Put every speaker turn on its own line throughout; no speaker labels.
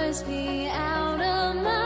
must be out of my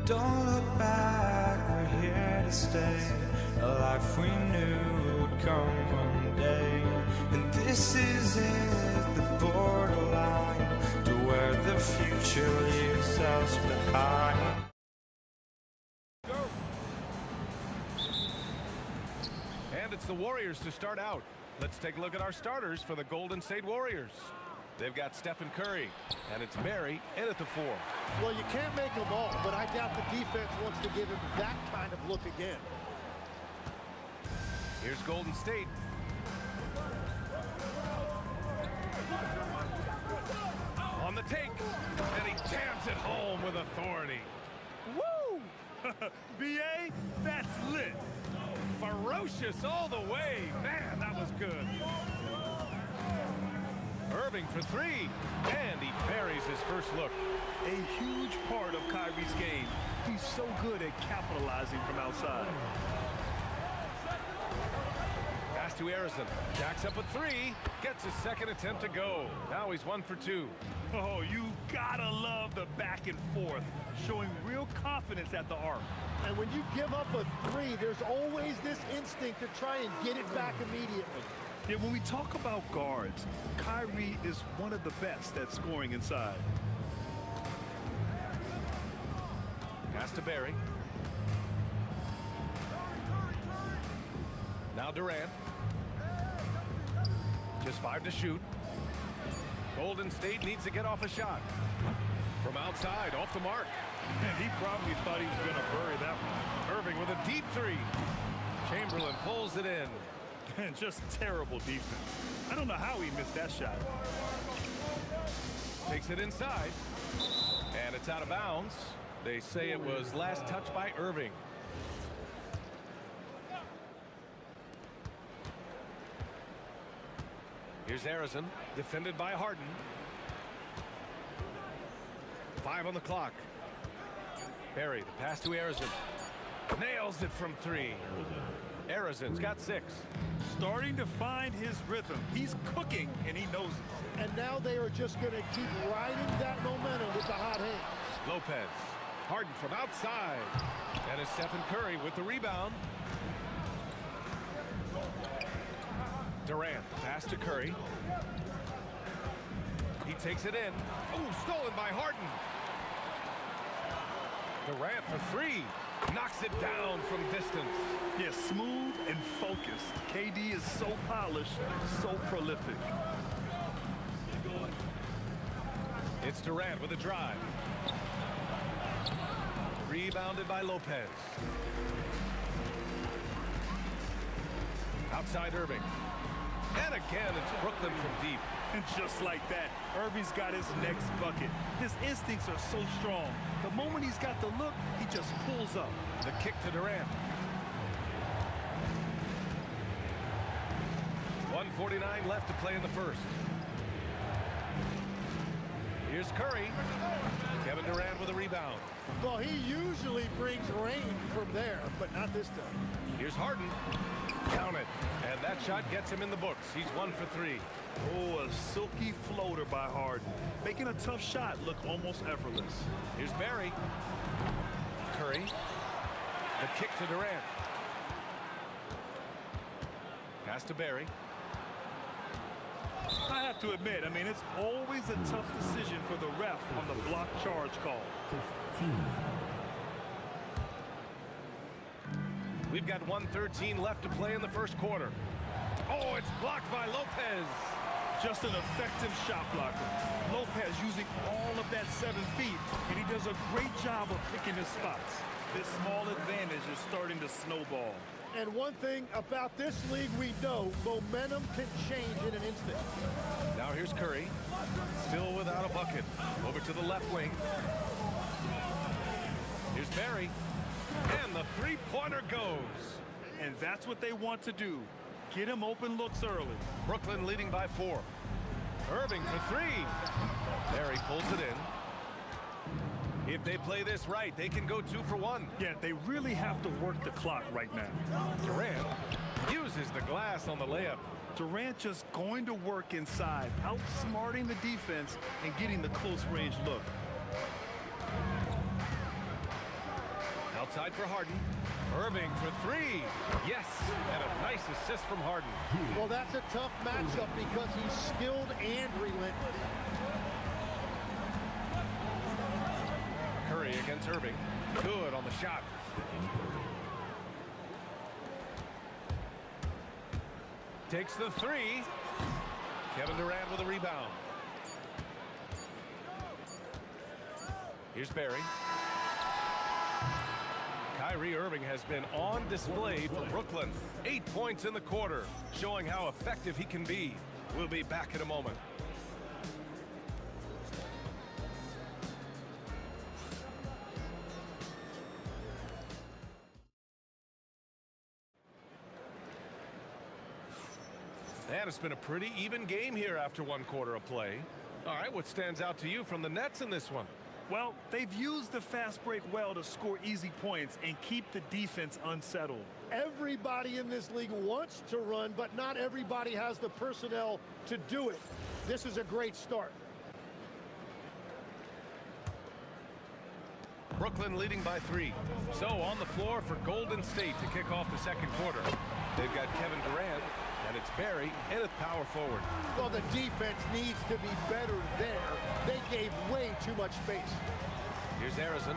Don't look back, we're here to stay. A life we knew would come one day. And this is it, the borderline to where the future leaves us behind.
Go. And it's the Warriors to start out. Let's take a look at our starters for the Golden State Warriors. They've got Stephen Curry, and it's Barry in at the 4.
Well, you can't make them all, but I doubt the defense wants to give him that kind of look again.
Here's Golden State. On the take, and he jams it home with authority.
Woo! BA, that's lit.
Ferocious all the way. Man, that was good. Irving for three, and he buries his first look.
A huge part of Kyrie's game. He's so good at capitalizing from outside.
Pass to Harrison. Jacks up a three. Gets his second attempt to go. Now he's 1 for 2.
Oh, you gotta love the back and forth, showing real confidence at the arc.
And when you give up a three, there's always this instinct to try and get it back immediately.
Yeah, when we talk about guards, Kyrie is one of the best at scoring inside.
Pass to Barry. Now Durant. Just 5 to shoot. Golden State needs to get off a shot. From outside, off the mark.
And he probably thought he was going to bury that one.
Irving with a deep three. Chamberlain pulls it in.
And just terrible defense. I don't know how he missed that shot.
Takes it inside. And it's out of bounds. They say it was last touched by Irving. Here's Harrison, defended by Harden. 5 on the clock. Barry, the pass to Harrison. Nails it from 3. Harrison's got 6.
Starting to find his rhythm. He's cooking, and he knows it.
And now they are just going to keep riding that momentum with the hot hands.
Lopez. Harden from outside. And it's Stephen Curry with the rebound. Durant, pass to Curry. He takes it in. Oh, stolen by Harden. Durant for 3. Knocks it down from distance.
Yeah, smooth and focused. KD is so polished, so prolific.
It's Durant with a drive. Rebounded by Lopez. Outside Irving. And again, it's Brooklyn from deep.
And just like that, Irving's got his next bucket. His instincts are so strong. The moment he's got the look, he just pulls up.
The kick to Durant. 1:49 left to play in the first. Here's Curry. Kevin Durant with a rebound.
Well, he usually brings rain from there, but not this time.
Here's Harden. Count it. And that shot gets him in the books. He's 1 for 3.
Oh, a silky floater by Harden. Making a tough shot look almost effortless.
Here's Barry. Curry. The kick to Durant. Pass to Barry.
I have to admit, I mean, it's always a tough decision for the ref on the block charge call.
We've got 1:13 left to play in the first quarter. Oh, it's blocked by Lopez.
Just an effective shot blocker. Lopez using all of that 7 feet, and he does a great job of picking his spots. This small advantage is starting to snowball.
And one thing about this league we know, momentum can change in an instant.
Now here's Curry. Still without a bucket. Over to the left wing. Here's Barry. And the three-pointer goes.
And that's what they want to do. Get him open looks early.
Brooklyn leading by 4. Irving for 3. Barry pulls it in. If they play this right, they can go 2 for 1.
Yeah, they really have to work the clock right now.
Durant uses the glass on the layup.
Durant just going to work inside, outsmarting the defense and getting the close range look.
Outside for Harden. Irving for 3. Yes, and a nice assist from Harden.
Well, that's a tough matchup because he's skilled and relentless.
Curry against Irving. Good on the shot. Takes the 3. Kevin Durant with a rebound. Here's Barry. Kyrie Irving has been on display for Brooklyn. 8 points in the quarter, showing how effective he can be. We'll be back in a moment. And it's been a pretty even game here after 1 quarter of play. All right, what stands out to you from the Nets in this one?
Well, they've used the fast break well to score easy points and keep the defense unsettled.
Everybody in this league wants to run, but not everybody has the personnel to do it. This is a great start.
Brooklyn leading by 3. So on the floor for Golden State to kick off the second quarter. They've got Kevin Durant, and it's Barry in at power forward.
Well, the defense needs to be better there. They gave way too much space.
Here's Harrison.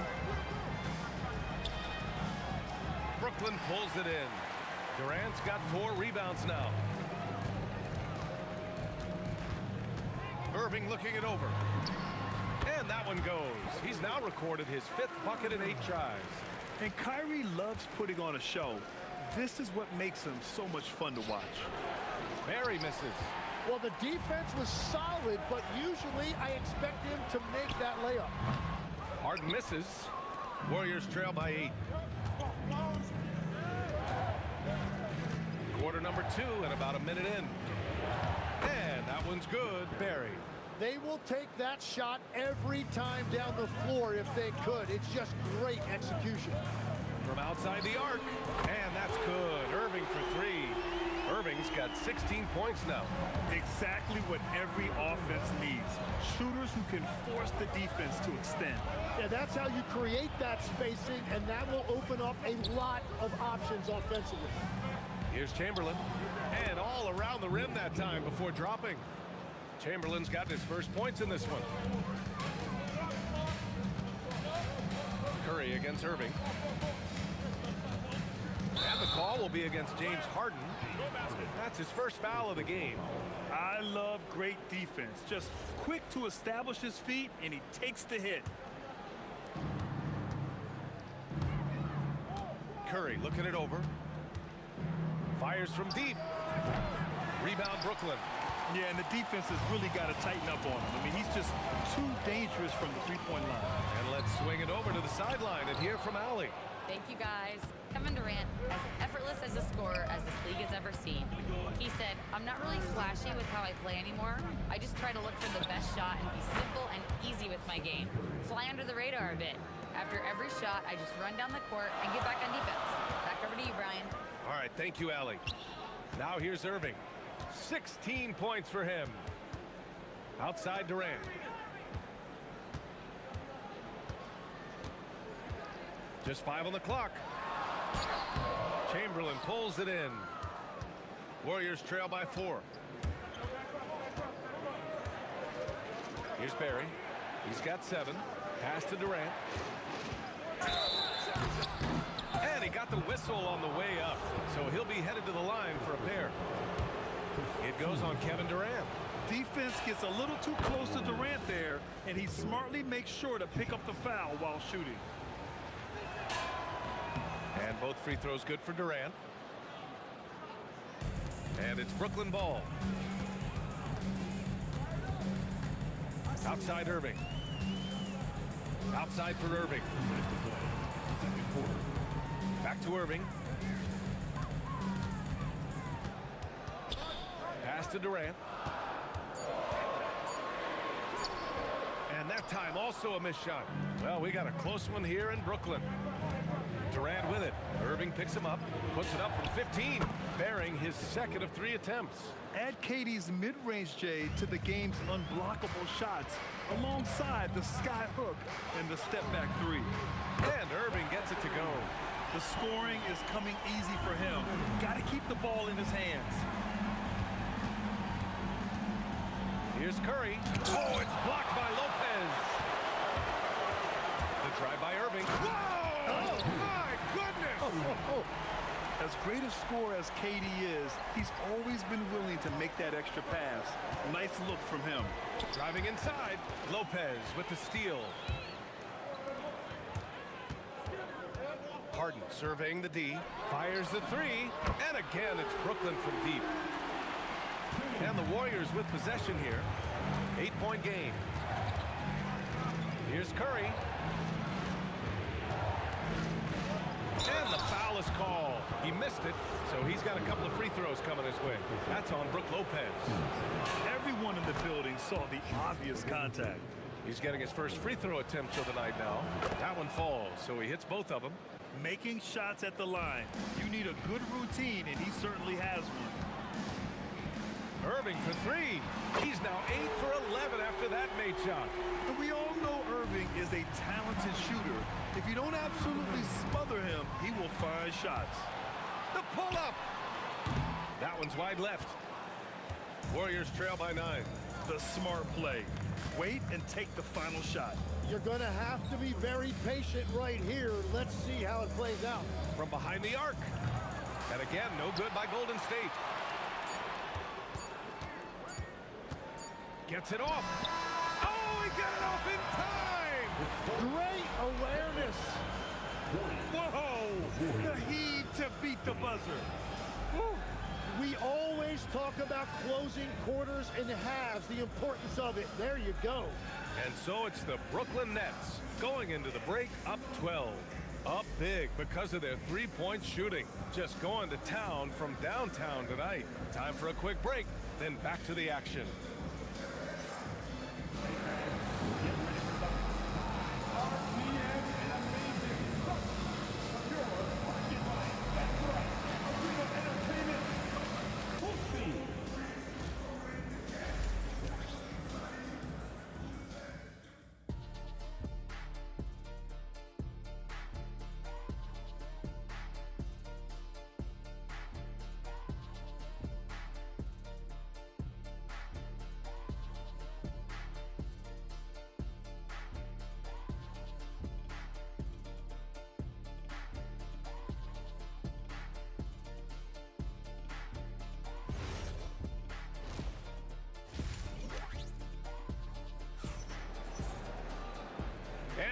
Brooklyn pulls it in. Durant's got 4 rebounds now. Irving looking it over. And that one goes. He's now recorded his 5th bucket in 8 tries.
And Kyrie loves putting on a show. This is what makes him so much fun to watch.
Barry misses.
Well, the defense was solid, but usually I expect him to make that layup.
Harden misses. Warriors trail by 8. Quarter number 2 and about a minute in. And that one's good. Barry.
They will take that shot every time down the floor if they could. It's just great execution.
From outside the arc. And that's good. Irving for 3. Irving's got 16 points now.
Exactly what every offense needs. Shooters who can force the defense to extend.
Yeah, that's how you create that spacing, and that will open up a lot of options offensively.
Here's Chamberlain. And all around the rim that time before dropping. Chamberlain's got his first points in this one. Curry against Irving. And the call will be against James Harden. That's his first foul of the game.
I love great defense. Just quick to establish his feet, and he takes the hit.
Curry looking it over. Fires from deep. Rebound Brooklyn.
Yeah, and the defense has really got to tighten up on him. I mean, he's just too dangerous from the three-point line.
And let's swing it over to the sideline and hear from Allie.
Thank you, guys. Kevin Durant, as effortless as a scorer as this league has ever seen. He said, I'm not really flashy with how I play anymore. I just try to look for the best shot and be simple and easy with my game. Fly under the radar a bit. After every shot, I just run down the court and get back on defense. Back over to you, Brian.
All right, thank you, Allie. Now here's Irving. 16 points for him. Outside Durant. Just 5 on the clock. Chamberlain pulls it in. Warriors trail by 4. Here's Barry. He's got 7. Pass to Durant. And he got the whistle on the way up. So he'll be headed to the line for a pair. It goes on Kevin Durant.
Defense gets a little too close to Durant there, and he smartly makes sure to pick up the foul while shooting.
And both free throws good for Durant. And it's Brooklyn ball. Outside Irving. Outside for Irving. Back to Irving. Pass to Durant. And that time also a missed shot. Well, we got a close one here in Brooklyn. Durant with it. Irving picks him up, puts it up from 15, bearing his second of 3 attempts.
Add KD's mid-range J to the game's unblockable shots alongside the sky hook and the step-back 3.
And Irving gets it to go.
The scoring is coming easy for him. Got to keep the ball in his hands.
Here's Curry. Oh, it's blocked by Lopez. The try by Irving. Whoa! Oh, my goodness!
As great a scorer as KD is, he's always been willing to make that extra pass. Nice look from him.
Driving inside. Lopez with the steal. Harden surveying the D, fires the three, and again it's Brooklyn from deep. And the Warriors with possession here. 8-point game. Here's Curry. And the foul is called. He missed it, so he's got a couple of free throws coming his way. That's on Brook Lopez.
Everyone in the building saw the obvious contact.
He's getting his first free throw attempt of the night now. That one falls, so he hits both of them.
Making shots at the line. You need a good routine, and he certainly has one.
Irving for three. He's now 8 for 11 after that made shot.
And we all know Irving is a talented shooter. If you don't absolutely smother him, he will find shots.
The pull-up. That one's wide left. Warriors trail by 9.
The smart play. Wait and take the final shot.
You're going to have to be very patient right here. Let's see how it plays out.
From behind the arc. And again, no good by Golden State. Gets it off. Oh, he got it off in time.
Great awareness.
Whoa! The heave to beat the buzzer.
Woo. We always talk about closing quarters and halves, the importance of it. There you go.
And so it's the Brooklyn Nets going into the break up 12. Up big because of their three-point shooting. Just going to town from downtown tonight. Time for a quick break, then back to the action.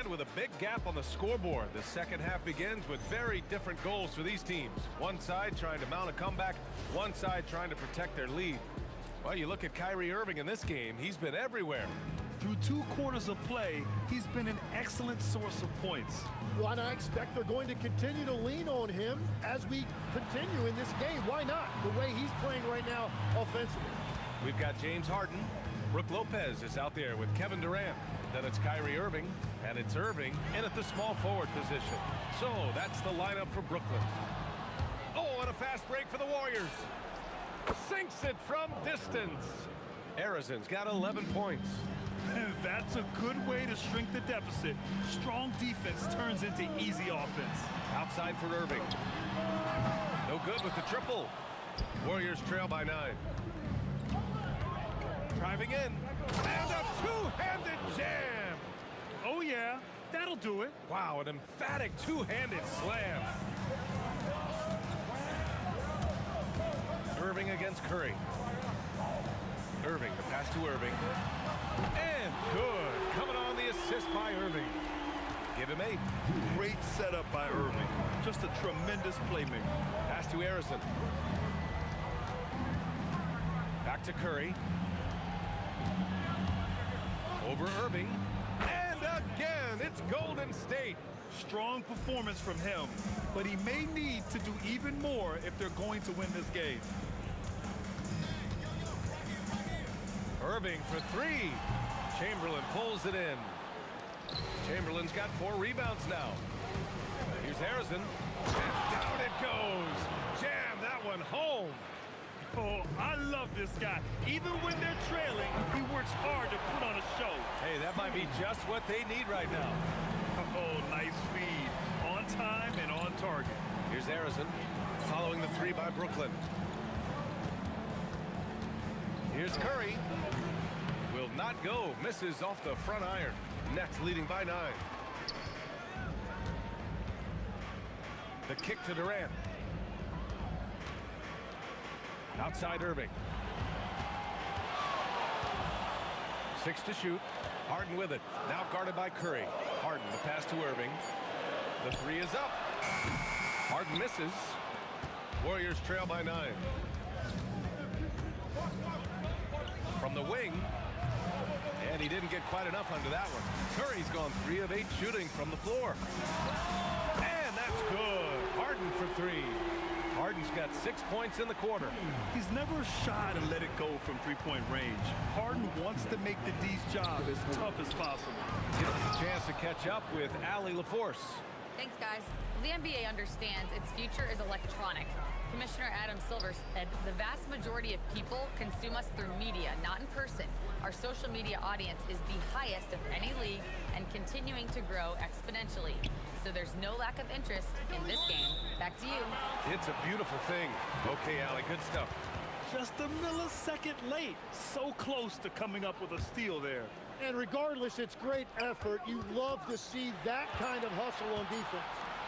And with a big gap on the scoreboard, the second half begins with very different goals for these teams. One side trying to mount a comeback, one side trying to protect their lead. Well, you look at Kyrie Irving in this game, he's been everywhere.
Through 2 quarters of play, he's been an excellent source of points.
Well, and I expect they're going to continue to lean on him as we continue in this game. Why not? The way he's playing right now offensively.
We've got James Harden. Brook Lopez is out there with Kevin Durant. Then it's Kyrie Irving, and it's Irving in at the small forward position. So that's the lineup for Brooklyn. Oh, and a fast break for the Warriors. Sinks it from distance. Arizon's got 11 points.
And that's a good way to shrink the deficit. Strong defense turns into easy offense.
Outside for Irving. No good with the triple. Warriors trail by 9. Driving in. And a two-handed jam.
Oh, yeah. That'll do it.
Wow, an emphatic two-handed slam. Irving against Curry. Irving, the pass to Irving. And good. Coming on the assist by Irving. Give him 8.
Great setup by Irving. Just a tremendous playmaker.
Pass to Arizon. Back to Curry. Over Irving. And again, it's Golden State.
Strong performance from him, but he may need to do even more if they're going to win this game.
Irving for 3. Chamberlain pulls it in. Chamberlain's got 4 rebounds now. Here's Harrison. And down it goes. Jam that one home.
Oh, I love this guy. Even when they're trailing, he works hard to put on a show.
Hey, that might be just what they need right now.
Oh, nice feed. On time and on target.
Here's Harrison following the 3 by Brooklyn. Here's Curry. Will not go. Misses off the front iron. Nets leading by 9. The kick to Durant. Outside Irving. 6 to shoot. Harden with it. Now guarded by Curry. Harden, the pass to Irving. The 3 is up. Harden misses. Warriors trail by 9. From the wing. And he didn't get quite enough under that one. Curry's gone 3 of 8 shooting from the floor. And that's good. Harden for 3. Harden's got 6 points in the quarter.
He's never shy to let it go from three-point range. Harden wants to make the D's job as tough as possible.
Gives us a chance to catch up with Allie LaForce.
Thanks, guys. The NBA understands its future is electronic. Commissioner Adam Silver said the vast majority of people consume us through media, not in person. Our social media audience is the highest of any league and continuing to grow exponentially. So there's no lack of interest in this game. Back to you.
It's a beautiful thing. Okay, Allie, good stuff.
Just a millisecond late. So close to coming up with a steal there.
And regardless, it's great effort. You love to see that kind of hustle on defense.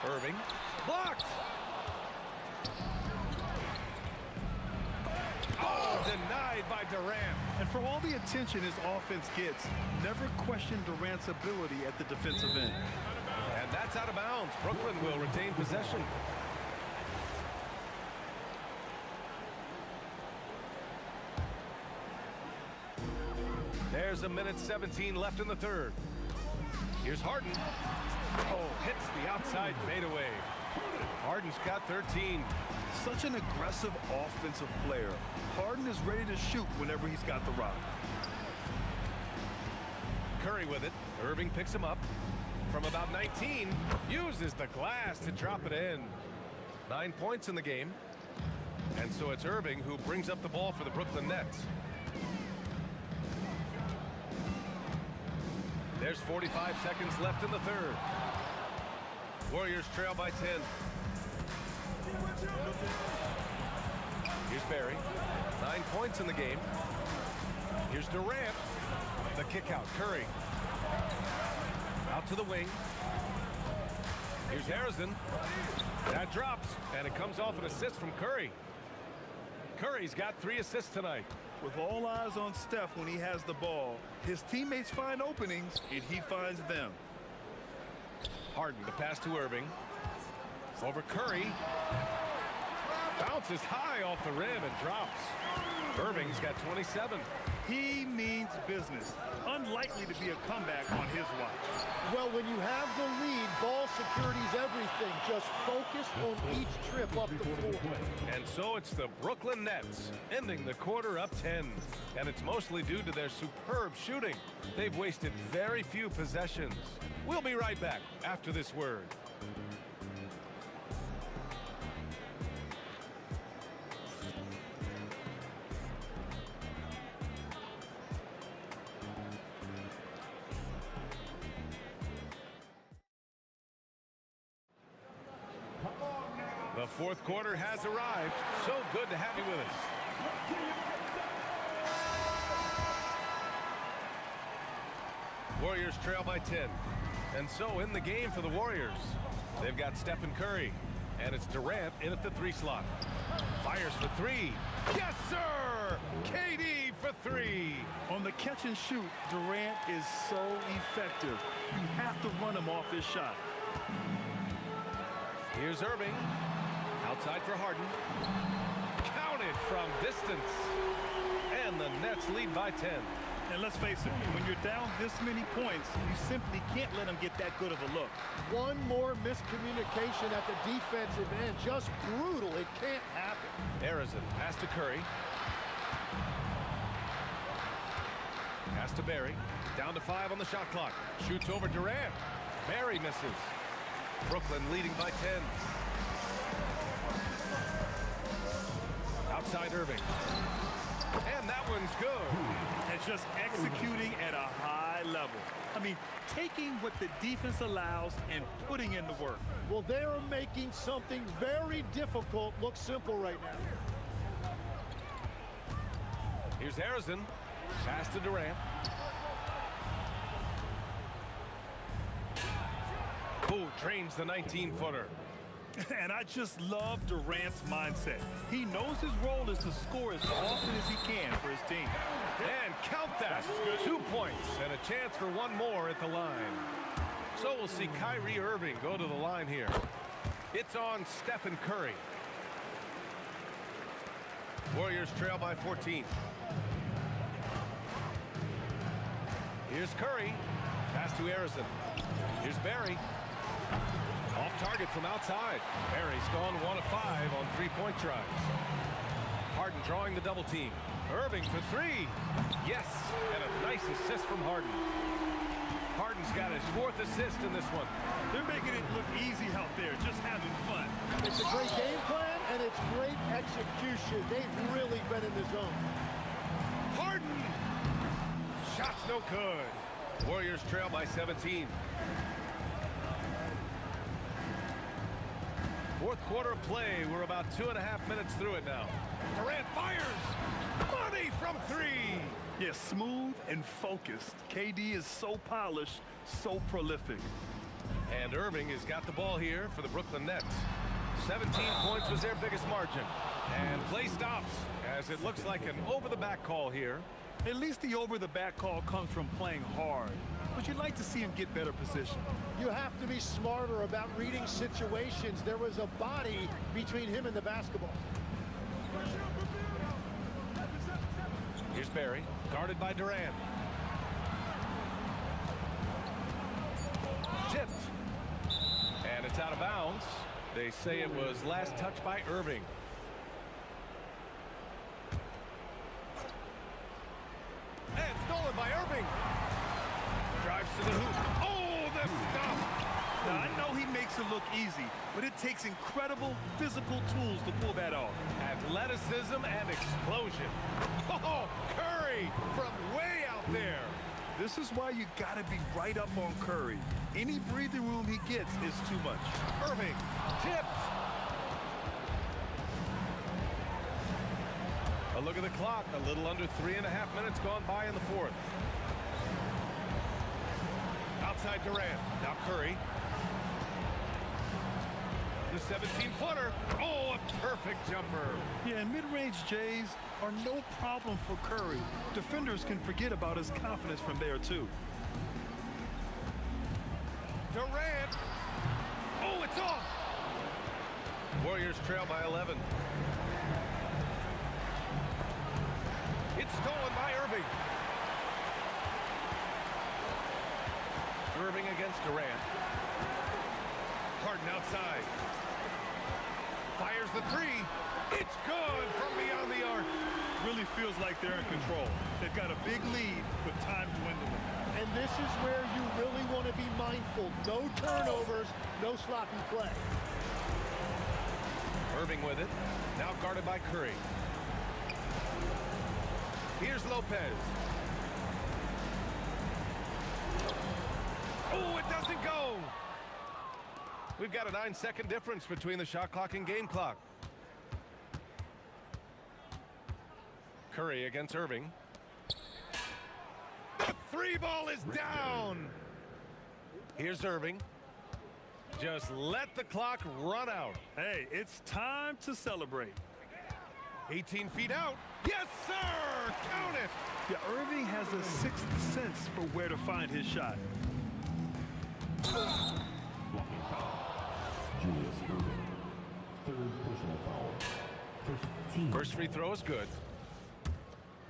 Irving, blocked. Oh, denied by Durant.
And for all the attention his offense gets, never question Durant's ability at the defensive end.
And that's out of bounds. Brooklyn will retain possession. There's a minute 17 left in the third. Here's Harden. Oh, hits the outside fadeaway. Harden's got 13.
Such an aggressive offensive player. Harden is ready to shoot whenever he's got the rock.
Curry with it. Irving picks him up. From about 19, uses the glass to drop it in. 9 points in the game. And so it's Irving who brings up the ball for the Brooklyn Nets. There's 45 seconds left in the third. Warriors trail by 10. Here's Barry. 9 points in the game. Here's Durant. The kick out. Curry. Out to the wing. Here's Harrison. That drops, and it comes off an assist from Curry. Curry's got 3 assists tonight.
With all eyes on Steph when he has the ball, his teammates find openings, and he finds them.
Harden, the pass to Irving. Over Curry. Bounces high off the rim and drops. Irving's got 27.
He means business. Unlikely to be a comeback on his watch.
Well, when you have the lead, ball security's everything. Just focus on each trip up the floor.
And so it's the Brooklyn Nets ending the quarter up 10. And it's mostly due to their superb shooting. They've wasted very few possessions. We'll be right back after this word. The fourth quarter has arrived. So good to have you with us. Warriors trail by 10. And so in the game for the Warriors, they've got Stephen Curry. And it's Durant in at the 3 slot. Fires for 3. Yes, sir! KD for 3.
On the catch and shoot, Durant is so effective. You have to run him off his shot.
Here's Irving. Outside for Harden. Counted from distance. And the Nets lead by 10.
And let's face it, when you're down this many points, you simply can't let them get that good of a look.
One more miscommunication at the defensive end. Just brutal. It can't happen.
Harrison, pass to Curry. Pass to Barry. Down to 5 on the shot clock. Shoots over Durant. Barry misses. Brooklyn leading by 10. Outside Irving. And that one's good.
And just executing at a high level. I mean, taking what the defense allows and putting in the work.
Well, they are making something very difficult look simple right now.
Here's Harrison. Pass to Durant. Who drains the 19-footer.
And I just love Durant's mindset. He knows his role is to score as often as he can for his team.
And count that. 2 points and a chance for 1 more at the line. So we'll see Kyrie Irving go to the line here. It's on Stephen Curry. Warriors trail by 14. Here's Curry. Pass to Harrison. Here's Barry. Off target from outside. Barry's gone 1 of 5 on three-point tries. Harden drawing the double team. Irving for 3. Yes, and a nice assist from Harden. Harden's got his 4th assist in this one.
They're making it look easy out there, just having fun.
It's a great game plan, and it's great execution. They've really been in the zone.
Harden! Shot's no good. Warriors trail by 17. Fourth quarter of play. We're about 2.5 minutes through it now. Durant fires. Money from 3.
Yeah, smooth and focused. KD is so polished, so prolific.
And Irving has got the ball here for the Brooklyn Nets. 17 points was their biggest margin. And play stops as it looks like an over-the-back call here.
At least the over-the-back call comes from playing hard. But you'd like to see him get better position.
You have to be smarter about reading situations. There was a body between him and the basketball.
Here's Barry, guarded by Durant. Tipped. And it's out of bounds. They say it was last touched by Irving. And stolen by Irving. Drives to the hoop. Oh, the stop.
Now, I know he makes it look easy, but it takes incredible physical tools to pull that off.
Athleticism and explosion. Oh, Curry from way out there.
This is why you got to be right up on Curry. Any breathing room he gets is too much.
Irving tipped. A look at the clock. A little under 3.5 minutes gone by in the fourth. Outside Durant. Now Curry. The 17-footer. Oh, a perfect jumper.
Yeah, and mid-range Jays are no problem for Curry. Defenders can forget about his confidence from there, too.
Durant. Oh, it's off. Warriors trail by 11. It's stolen by Irving. Irving against Durant. Harden outside. Fires the 3. It's good from beyond the arc.
Really feels like they're in control. They've got a big lead with time dwindling.
And this is where you really want to be mindful. No turnovers, no sloppy play.
Irving with it. Now guarded by Curry. Here's Lopez. Oh, it doesn't go. We've got a 9-second difference between the shot clock and game clock. Curry against Irving. The 3-ball is down. Here's Irving. Just let the clock run out.
Hey, it's time to celebrate.
18 feet out. Yes, sir. Count it.
Yeah, Irving has a sixth sense for where to find his shot.
Blocking foul. Julius Irving. Third personal foul. First team.
First free throw is good.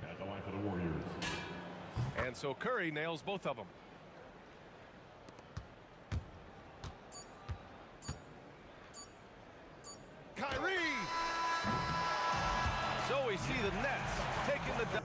At the line for the Warriors.
And so Curry nails both of them. Kyrie! So we see the Nets taking the...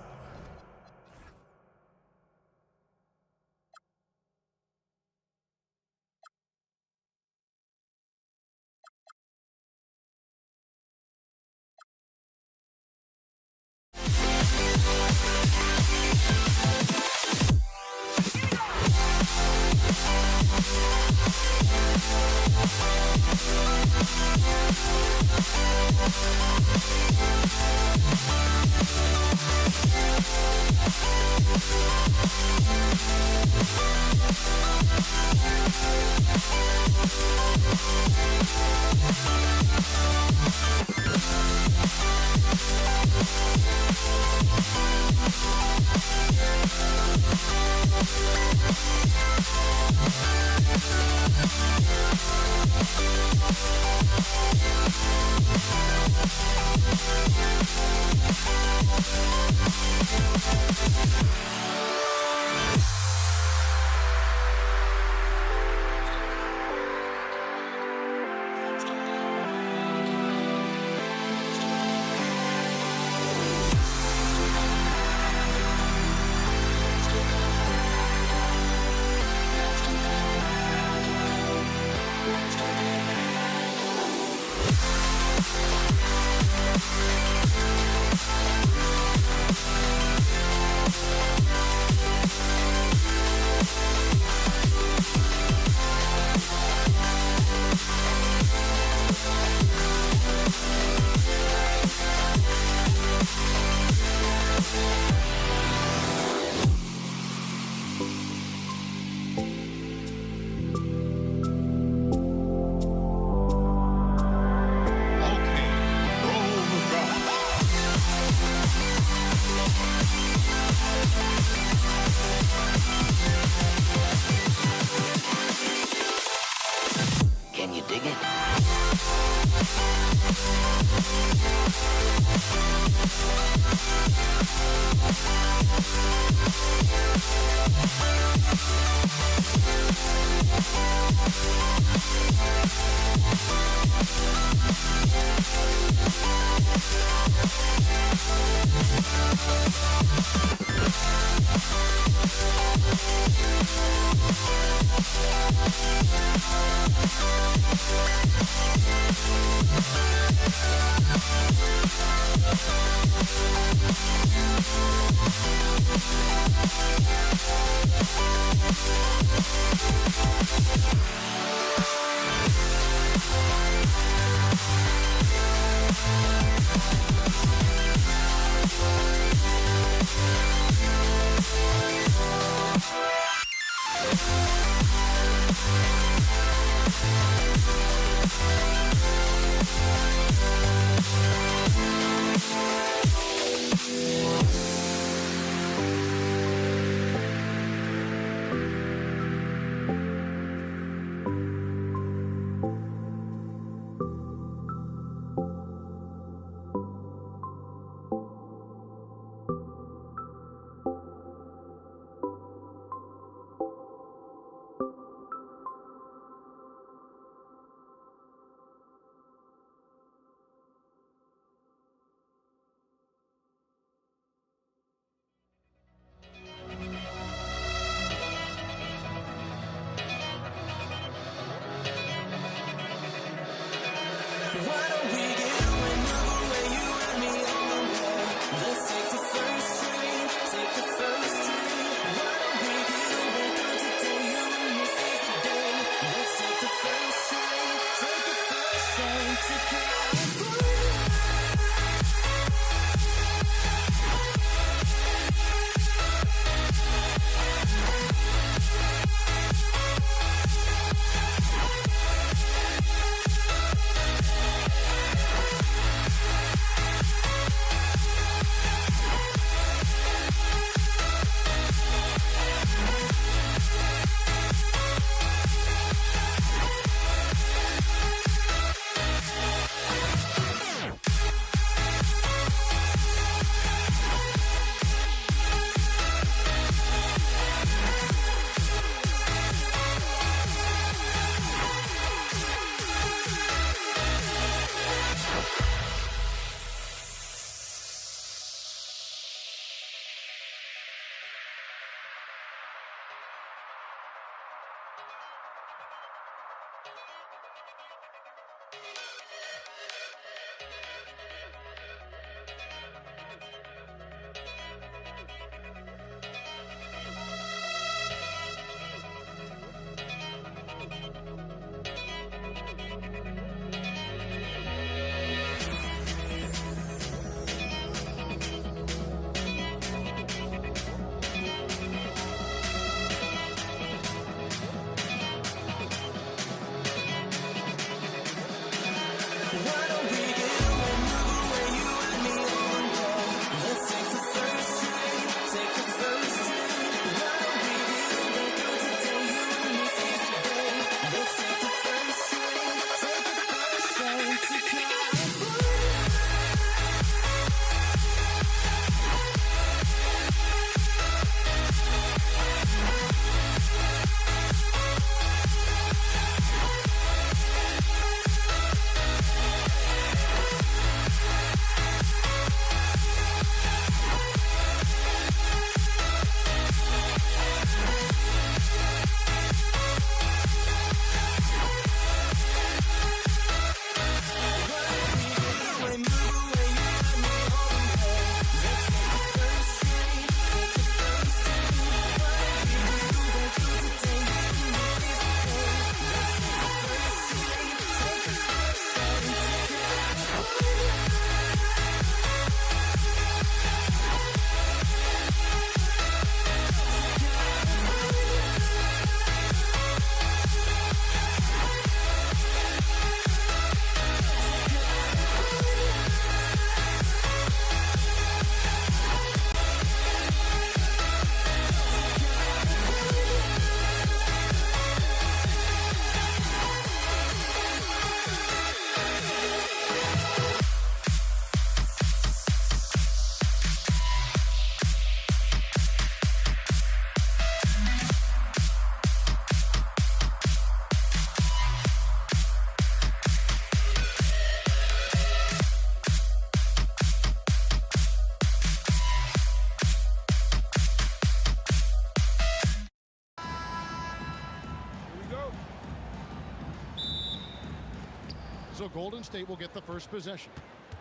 Golden State will get the first possession.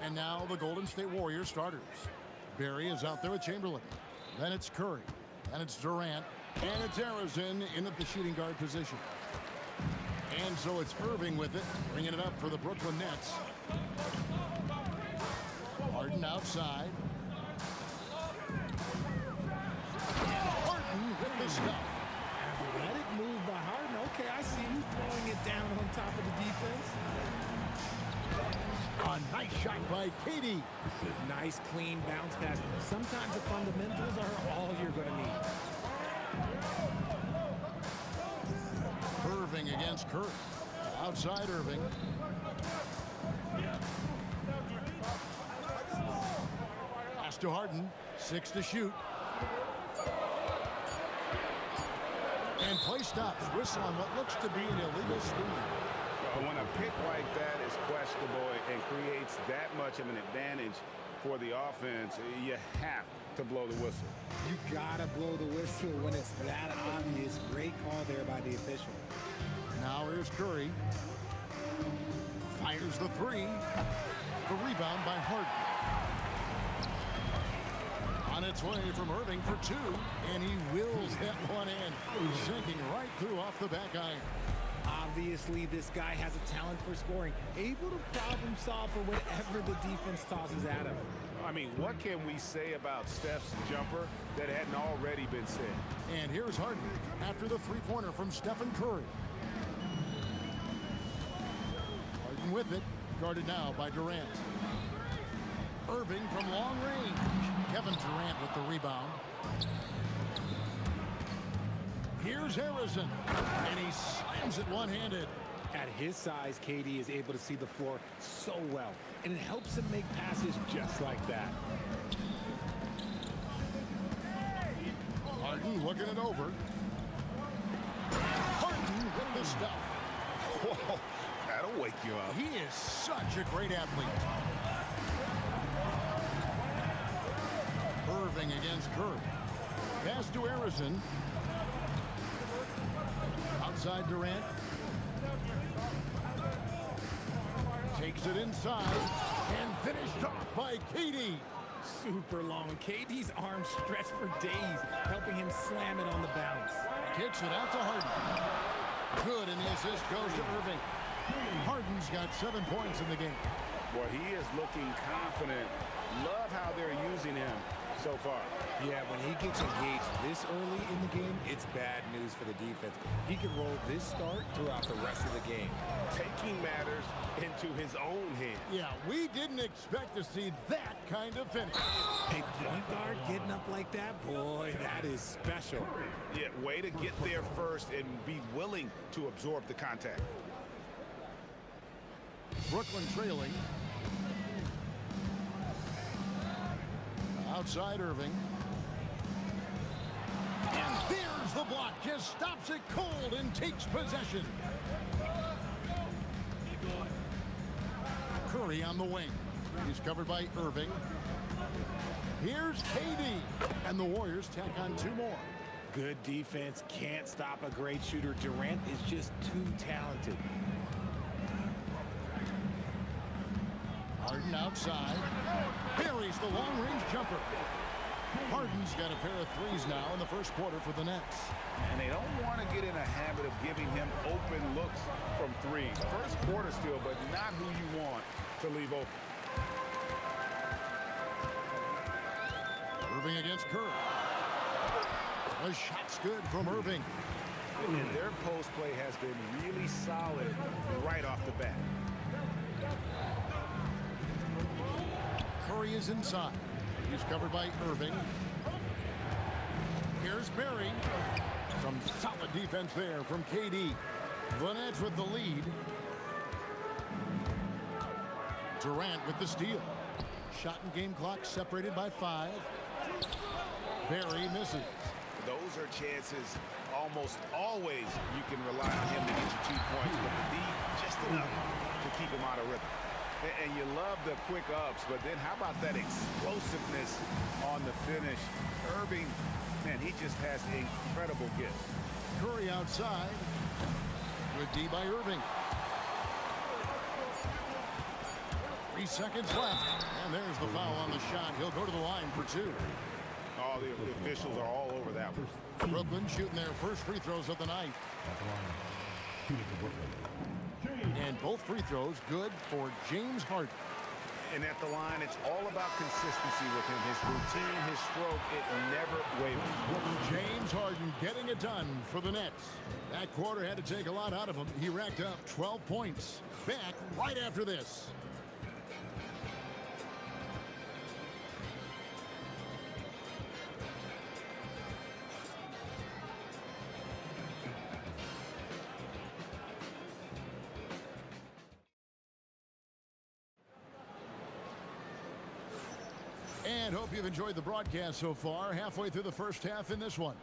And now the Golden State Warriors starters. Barry is out there with Chamberlain. Then it's Curry. Then it's Durant. And it's Harrison in at the shooting guard position. And so it's Irving with it, bringing it up for the Brooklyn Nets. Harden outside. And Harden with the stuff.
Athletic move by Harden. Okay, I see you throwing it down on top of the defense.
A nice shot by Katie.
Nice, clean bounce pass. Sometimes the fundamentals are all you're going to need.
Irving against Curry. Outside Irving. Pass to Harden. 6 to shoot. And play stops. Whistle on what looks to be an illegal steal.
When a pick like that is questionable and creates that much of an advantage for the offense, you have to blow the whistle.
You gotta blow the whistle when it's that obvious. Great call there by the official.
Now here's Curry. Fires the three. The rebound by Harden. On its way from Irving for 2. And he wills that one in. Sinking right through off the back iron.
Obviously, this guy has a talent for scoring. Able to problem solve for whatever the defense tosses at him.
I mean, what can we say about Steph's jumper that hadn't already been said?
And here's Harden after the three-pointer from Stephen Curry. Harden with it, guarded now by Durant. Irving from long range. Kevin Durant with the rebound. Here's Harrison, and he slams it one-handed.
At his size, KD is able to see the floor so well, and it helps him make passes just like that.
Harden looking it over. Harden with the stuff.
Whoa, that'll wake you up.
He is such a great athlete. Irving against Curry. Pass to Harrison. Outside Durant. Takes it inside and finished off by KD.
Super long. KD's arms stretched for days, helping him slam it on the bounce.
Kicks it out to Harden. Good, and the assist goes to Irving. Harden's got 7 points in the game.
Well, he is looking confident. Love how they're using him so far.
Yeah, when he gets engaged this early in the game, it's bad news for the defense. He can roll this start throughout the rest of the game.
Taking matters into his own hands.
Yeah, we didn't expect to see that kind of finish.
A point guard getting up like that, boy, that is special.
Yeah, way to get there first and be willing to absorb the contact.
Brooklyn trailing. Outside Irving. And there's the block. Just stops it cold and takes possession. Curry on the wing. He's covered by Irving. Here's KD. And the Warriors tack on 2 more.
Good defense. Can't stop a great shooter. Durant is just too talented.
Harden outside. Buries the long-range jumper. Harden's got a pair of threes now in the first quarter for the Nets.
And they don't want to get in a habit of giving him open looks from 3. First quarter still, but not who you want to leave open.
Irving against Curry. The shot's good from Irving.
And their post play has been really solid right off the bat.
Curry is inside. He's covered by Irving. Here's Barry. Some solid defense there from KD. The Nets with the lead. Durant with the steal. Shot and game clock separated by 5. Barry misses.
Those are chances almost always you can rely on him to get you 2 points, but the D just enough to keep him out of rhythm. And you love the quick ups, but then how about that explosiveness on the finish? Irving, man, he just has incredible gifts.
Curry outside. Good D by Irving. 30 seconds left. And there's the foul on the shot. He'll go to the line for two.
All the officials are all over that one.
Brooklyn shooting their first free throws of the night.
At the line, shooting for Brooklyn.
And both free throws good for James Harden.
And at the line, it's all about consistency with him. His routine, his stroke, it never wavers.
James Harden getting it done for the Nets. That quarter had to take a lot out of him. He racked up 12 points. Back right after this. And hope you've enjoyed the broadcast so far. Halfway through the first half in this one.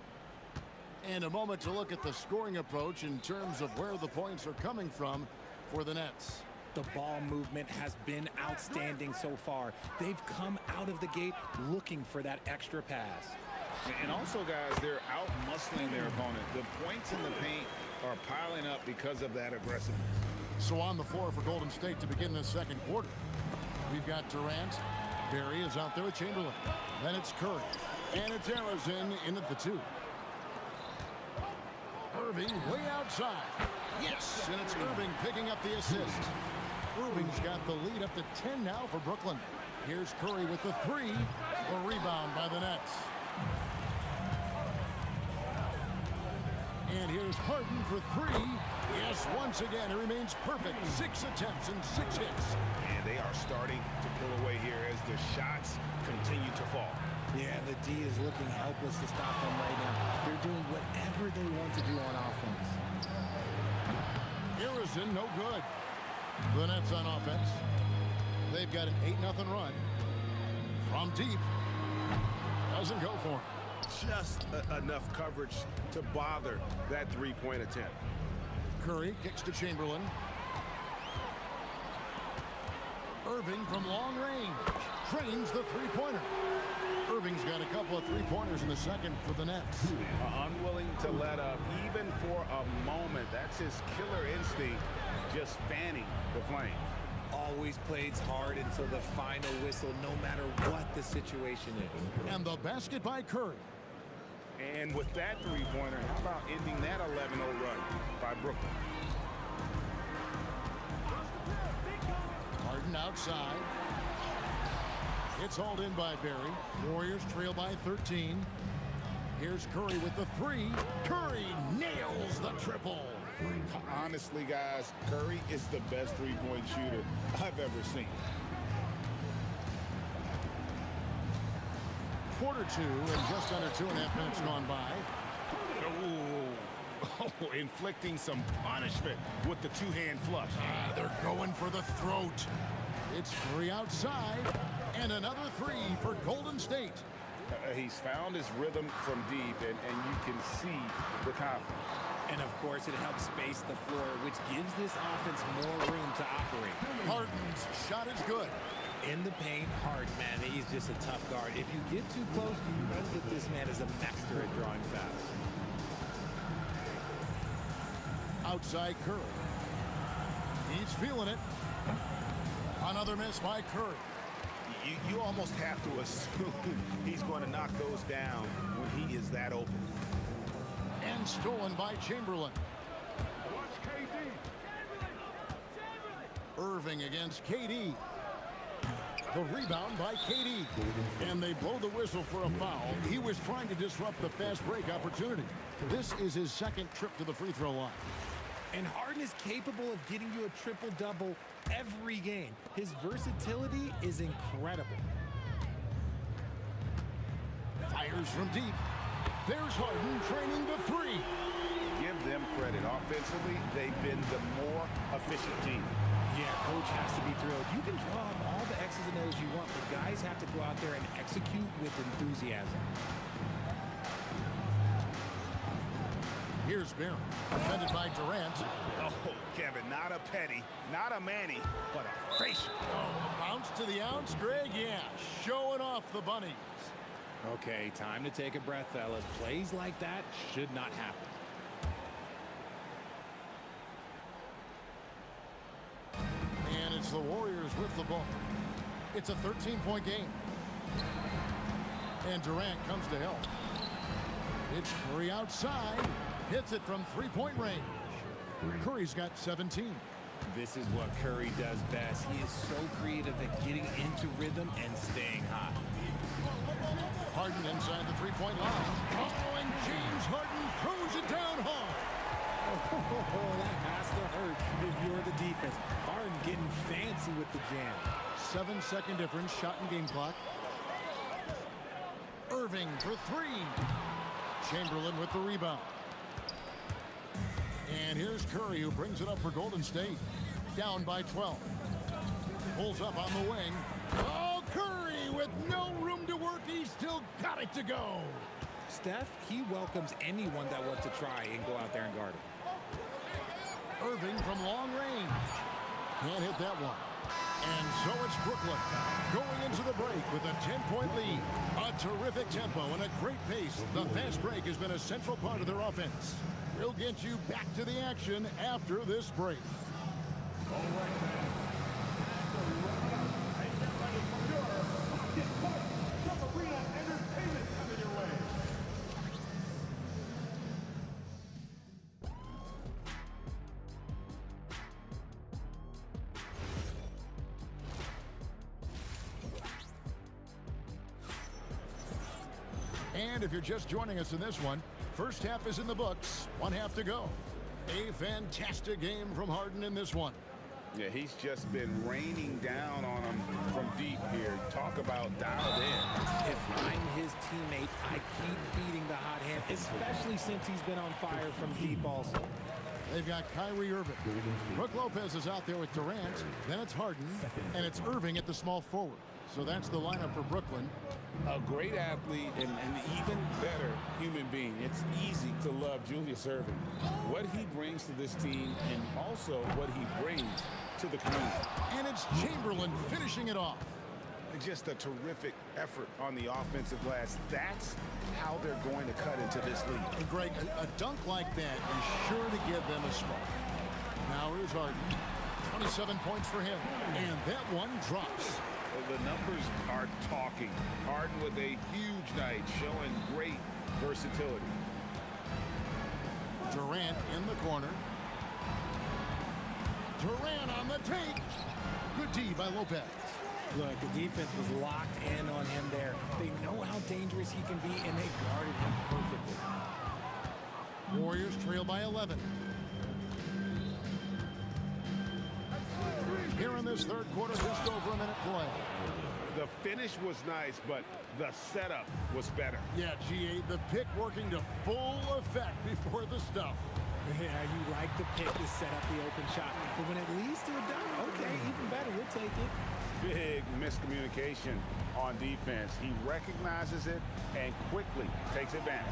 And a moment to look at the scoring approach in terms of where the points are coming from for the Nets.
The ball movement has been outstanding so far. They've come out of the gate looking for that extra pass.
And also, guys, they're out-muscling their opponent. The points in the paint are piling up because of that aggressiveness.
So on the floor for Golden State to begin this second quarter. We've got Durant. Barry is out there with Chamberlain. Then it's Curry. And it's Arizin in at the two. Irving way outside. Yes, and it's Irving picking up the assist. Irving's got the lead up to 10 now for Brooklyn. Here's Curry with the three. A rebound by the Nets. And here's Harden for three. Yes, once again, it remains perfect. 6 attempts and 6 hits.
And they are starting to pull away here as the shots continue to fall.
Yeah, the D is looking helpless to stop them right now. They're doing whatever they want to do on offense.
Arizin, no good. The Nets on offense. They've got an 8-0 run. From deep. Doesn't go for him.
Just enough coverage to bother that three-point attempt.
Curry kicks to Chamberlain. Irving from long range. Trains the three-pointer. Irving's got a couple of three-pointers in the second for the Nets.
Unwilling to let up even for a moment. That's his killer instinct, just fanning the flame.
Always plays hard until the final whistle, no matter what the situation is.
And the basket by Curry.
And with that three-pointer, how about ending that 11-0 run by Brooklyn?
Harden outside. It's hauled in by Barry. Warriors trail by 13. Here's Curry with the three. Curry nails the triple.
Honestly, guys, Curry is the best three-point shooter I've ever seen.
Quarter two and just under 2.5 minutes gone by.
Oh, inflicting some punishment with the two-hand flush.
They're going for the throat. It's Curry outside. And another three for Golden State.
He's found his rhythm from deep, and you can see the confidence.
And, of course, it helps space the floor, which gives this offense more room to operate.
Harden's shot is good.
In the paint, Harden, man, he's just a tough guard. If you get too close, you know that this man is a master at drawing fouls.
Outside Curry. He's feeling it. Another miss by Curry.
You almost have to assume he's going to knock those down when he is that open.
And stolen by Chamberlain. Irving against KD. The rebound by KD. And they blow the whistle for a foul. He was trying to disrupt the fast break opportunity. This is his second trip to the free throw line.
And Harden is capable of getting you a triple-double every game. His versatility is incredible.
Fires from deep. There's Harden training the three.
Give them credit. Offensively, they've been the more efficient team.
Yeah, coach has to be thrilled. You can draw up all the X's and O's you want, but guys have to go out there and execute with enthusiasm.
Here's Barry, defended by Durant.
Oh, Kevin, not a petty, not a Manny, but a facial.
Oh, bounce to the ounce, Greg. Yeah, showing off the bunnies.
Okay, time to take a breath, fellas. Plays like that should not happen.
And it's the Warriors with the ball. It's a 13-point game. And Durant comes to help. It's Curry outside. Hits it from three-point range. Curry's got 17.
This is what Curry does best. He is so creative at getting into rhythm and staying hot.
Harden inside the three-point line. Oh, and James Harden throws it down hard.
Oh, that has to hurt if you're the defense. Harden getting fancy with the jam.
7-second difference, shot and game clock. Irving for three. Chamberlain with the rebound. And here's Curry, who brings it up for Golden State. Down by 12. Pulls up on the wing. Oh, Curry with no room to work. He's still got it to go.
Steph, he welcomes anyone that wants to try and go out there and guard him.
Irving from long range. Can't hit that one. And so it's Brooklyn going into the break with a 10-point lead. A terrific tempo and a great pace. The fast break has been a central part of their offense. We'll get you back to the action after this break.
All right, man. Entertainment coming your way.
And if you're just joining us in this one, first half is in the books. 1 half to go. A fantastic game from Harden in this one.
Yeah, he's just been raining down on him from deep here. Talk about dialed in.
If I'm his teammate, I keep feeding the hot hand, especially since he's been on fire from deep also.
They've got Kyrie Irving. Brook Lopez is out there with Durant. Then it's Harden. And it's Irving at the small forward. So that's the lineup for Brooklyn.
A great athlete and an even better human being. It's easy to love Julius Irving. What he brings to this team and also what he brings to the community.
And it's Chamberlain finishing it off.
Just a terrific effort on the offensive glass. That's how they're going to cut into this league.
And Greg, a dunk like that is sure to give them a spark. Now here's Harden. 27 points for him. And that one drops.
The numbers are talking. Harden with a huge night, showing great versatility.
Durant in the corner. Durant on the take. Good D by Lopez.
Look, the defense was locked in on him there. They know how dangerous he can be, and they guarded him perfectly.
Warriors trail by 11. Here in this third quarter, just over a minute play.
The finish was nice, but the setup was better.
Yeah, G8, the pick working to full effect before the stuff.
Yeah, you like the pick to set up the open shot. But when it leads to a dunk, okay, even better, we'll take it.
Big miscommunication on defense. He recognizes it and quickly takes advantage.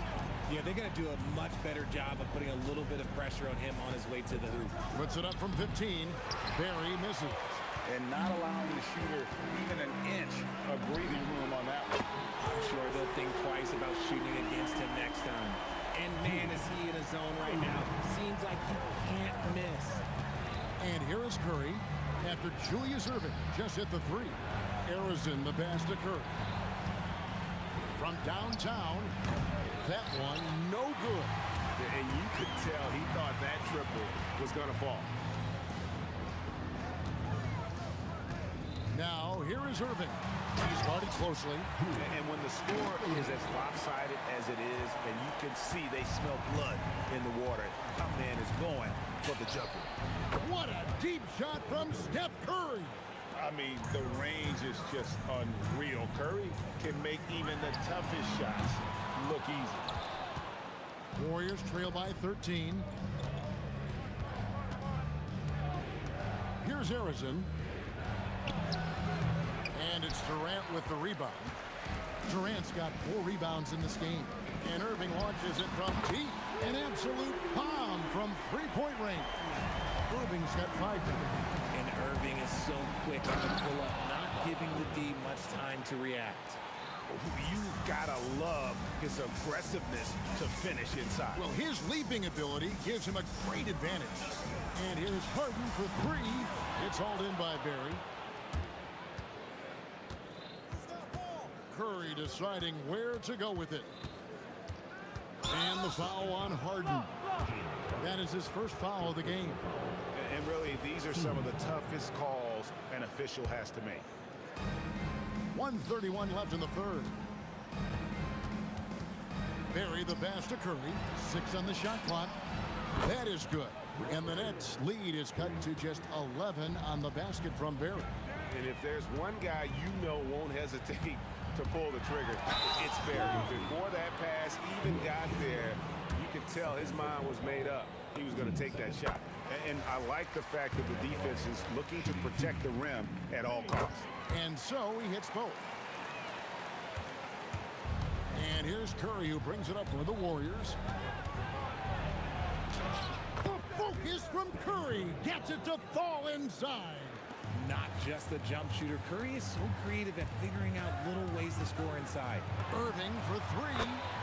Yeah, they're going to do a much better job of putting a little bit of pressure on him on his way to the hoop.
Puts it up from 15. Barry misses.
And not allowing the shooter even an inch of breathing room on that one.
I'm sure they'll think twice about shooting against him next time. And man, is he in a zone right now. Seems like he can't miss.
And here is Curry after Julius Irving just hit the three. Arizona the pass to Curry. From downtown, that one no good.
And you could tell he thought that triple was going to fall.
Now, here is Irving. He's guarded closely.
And when the score is as lopsided as it is, and you can see they smell blood in the water, that man is going for the jumper.
What a deep shot from Steph Curry.
I mean, the range is just unreal. Curry can make even the toughest shots look easy.
Warriors trail by 13. Here's Arizona. And it's Durant with the rebound. Durant's got 4 rebounds in this game. And Irving launches it from deep. An absolute bomb from three-point range. Irving's got 5 now.
And Irving is so quick on the pull-up, not giving the D much time to react.
You gotta love his aggressiveness to finish inside.
Well, his leaping ability gives him a great advantage. And here's Harden for 3. It's hauled in by Barry. Curry deciding where to go with it. And the foul on Harden. That is his first foul of the game.
And really, these are some of the toughest calls an official has to make.
1:31 left in the third. Barry the pass to Curry. 6 on the shot clock. That is good. And the Nets' lead is cut to just 11 on the basket from Barry.
And if there's one guy you know won't hesitate to pull the trigger, it's Barry. Before that pass even got there, you could tell his mind was made up. He was going to take that shot. And I like the fact that the defense is looking to protect the rim at all costs.
And so he hits both. And here's Curry, who brings it up for the Warriors. The focus from Curry gets it to fall inside.
Not just a jump shooter. Curry is so creative at figuring out little ways to score inside.
Irving for 3.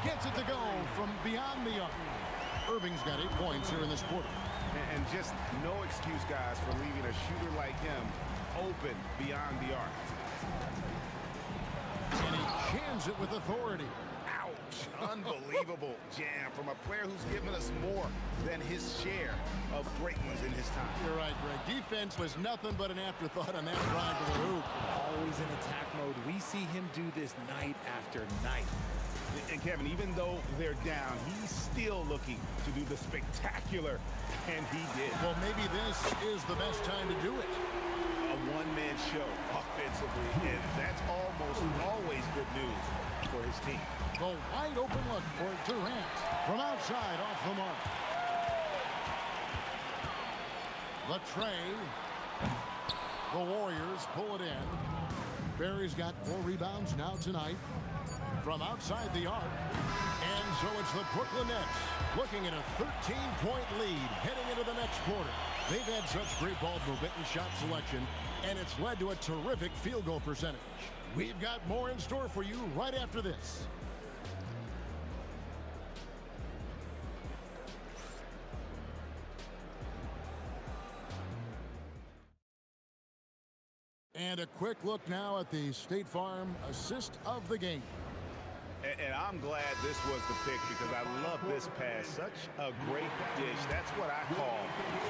Gets it to go from beyond the arc. Irving's got 8 points here in this quarter.
And just no excuse, guys, for leaving a shooter like him open beyond the arc.
And he jams it with authority.
Ouch. Unbelievable jam from a player who's given us more than his share of great ones in his time.
You're right, Greg. Defense was nothing but an afterthought on that drive to the hoop.
Always in attack mode. We see him do this night after night.
And Kevin, even though they're down, he's still looking to do the spectacular, and he did.
Well, maybe this is the best time to do it.
A one-man show offensively, and that's almost always good news for his team.
The wide open look for Durant from outside off the mark. The tray. The Warriors pull it in. Barry's got 4 rebounds now tonight from outside the arc. And so it's the Brooklyn Nets looking at a 13-point lead heading into the next quarter. They've had such great ball movement and shot selection, and it's led to a terrific field goal percentage. We've got more in store for you right after this. And a quick look now at the State Farm assist of the game.
And I'm glad this was the pick because I love this pass. Such a great dish. That's what I call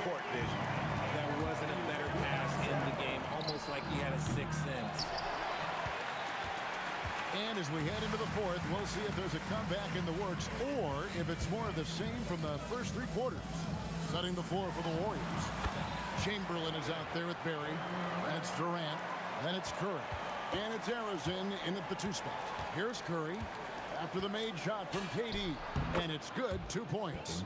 court vision.
There wasn't a better pass in the game, almost like he had a sixth sense.
And as we head into the fourth, we'll see if there's a comeback in the works or if it's more of the same from the first 3 quarters. Setting the floor for the Warriors. Chamberlain is out there with Barry. And it's Durant. Then it's Curry. And it's Arizin in at the 2 spot. Here's Curry after the made shot from KD. And it's good, 2 points.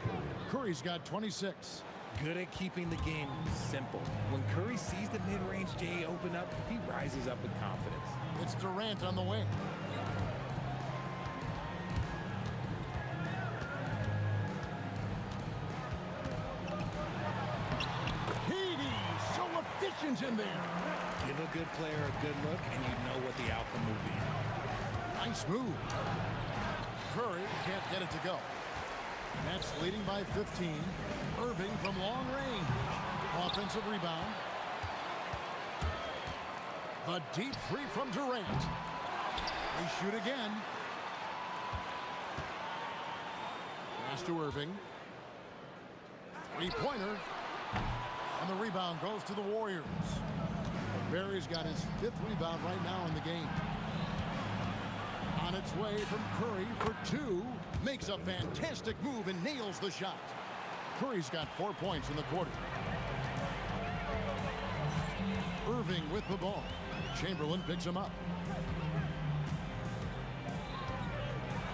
Curry's got 26.
Good at keeping the game simple. When Curry sees the mid-range J open up, he rises up with confidence.
It's Durant on the wing. In there.
Give a good player a good look, and you know what the outcome will be.
Nice move. Curry can't get it to go. Nets leading by 15. Irving from long range. Offensive rebound. The deep 3 from Durant. They shoot again. Pass to Irving. 3-pointer. And the rebound goes to the Warriors. Barry's got his 5th rebound right now in the game. On its way from Curry for 2. Makes a fantastic move and nails the shot. Curry's got 4 points in the quarter. Irving with the ball. Chamberlain picks him up.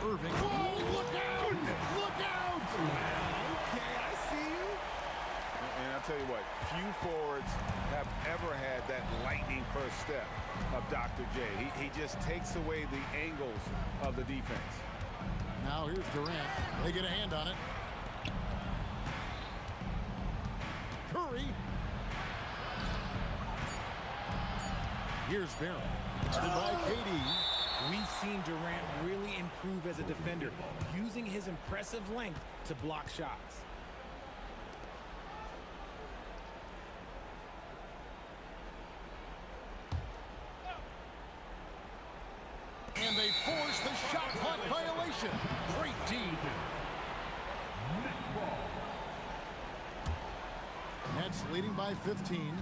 Irving. Whoa, look out! Look out!
Okay, I see you.
And I'll tell you what, few forwards have ever had that lightning first step of Dr. J. He just takes away the angles of the defense.
Now here's Durant. They get a hand on it. Curry. Here's Barry. Stood by KD.
We've seen Durant really improve as a defender, using his impressive length to block shots.
And they force the shot clock violation. Great D. Nets leading by 15.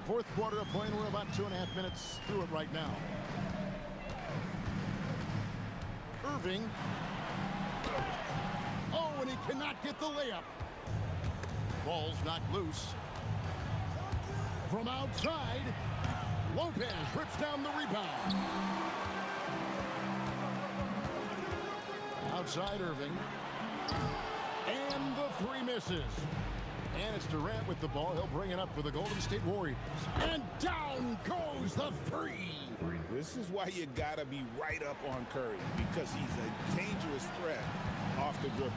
Fourth quarter of play, and we're about 2.5 minutes through it right now. Irving. Oh, and he cannot get the layup. Ball's knocked loose. From outside, Lopez rips down the rebound. Outside Irving. And the three misses. And it's Durant with the ball. He'll bring it up for the Golden State Warriors. And down goes the three.
This is why you gotta be right up on Curry, because he's a dangerous threat off the dribble.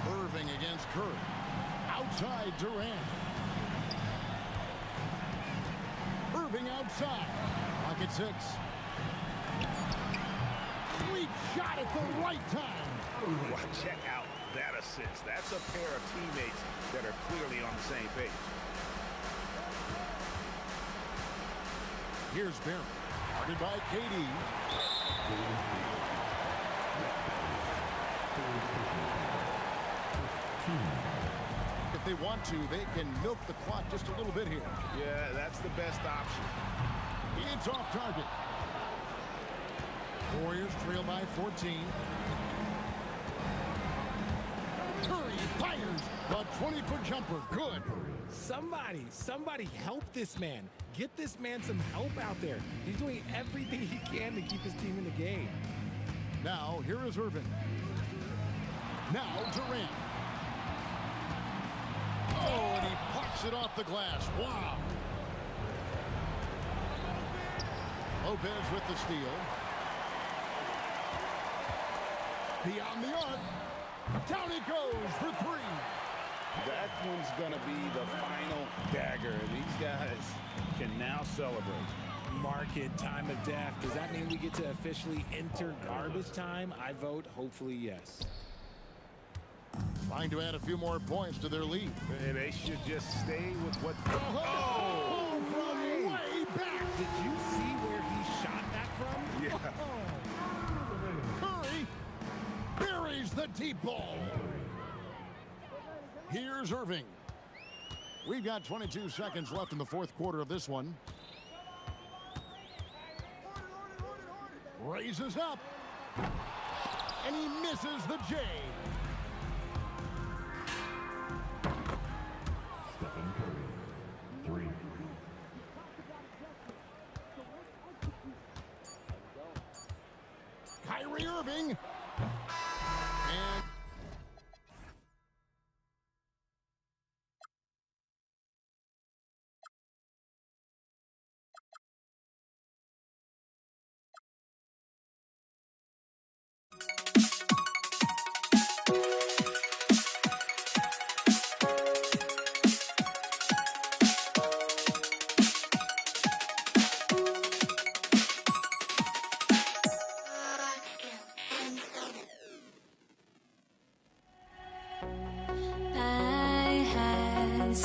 Irving against Curry. Outside Durant. Irving outside. Lock at 6. Sweet shot at the right time.
Well, check out that assist. That's a pair of teammates that are clearly on the same page.
Here's Barry. Guarded by KD. If they want to, they can milk the clock just a little bit here.
Yeah, that's the best option.
It's off target. Warriors trail by 14. Curry fires the 20-foot jumper. Good.
Somebody help this man. Get this man some help out there. He's doing everything he can to keep his team in the game.
Now, here is Irving. Now, Durant. Oh, and he pucks it off the glass. Wow. Lopez with the steal. Beyond the arc. Down it goes for three.
That one's going to be the final dagger. These guys can now celebrate.
Mark it, time of death. Does that mean we get to officially enter garbage time? I vote hopefully yes.
Trying to add a few more points to their lead.
They should just stay with what...
Oh, from way back.
Did you see where he shot that from?
Yeah.
Curry buries the deep ball. Here's Irving. We've got 22 seconds left in the fourth quarter of this one. Raises up. And he misses the J.
Stephen Curry, 3.
Kyrie Irving. And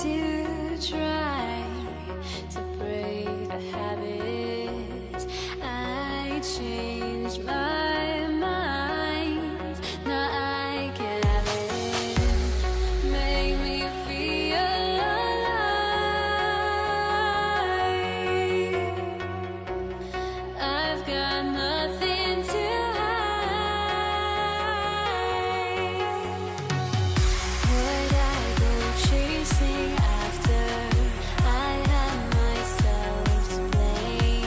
to try to break the habit. I changed my mind. Now I can have it. Make me feel alive. I've got nothing to chasing after. I have myself to blame.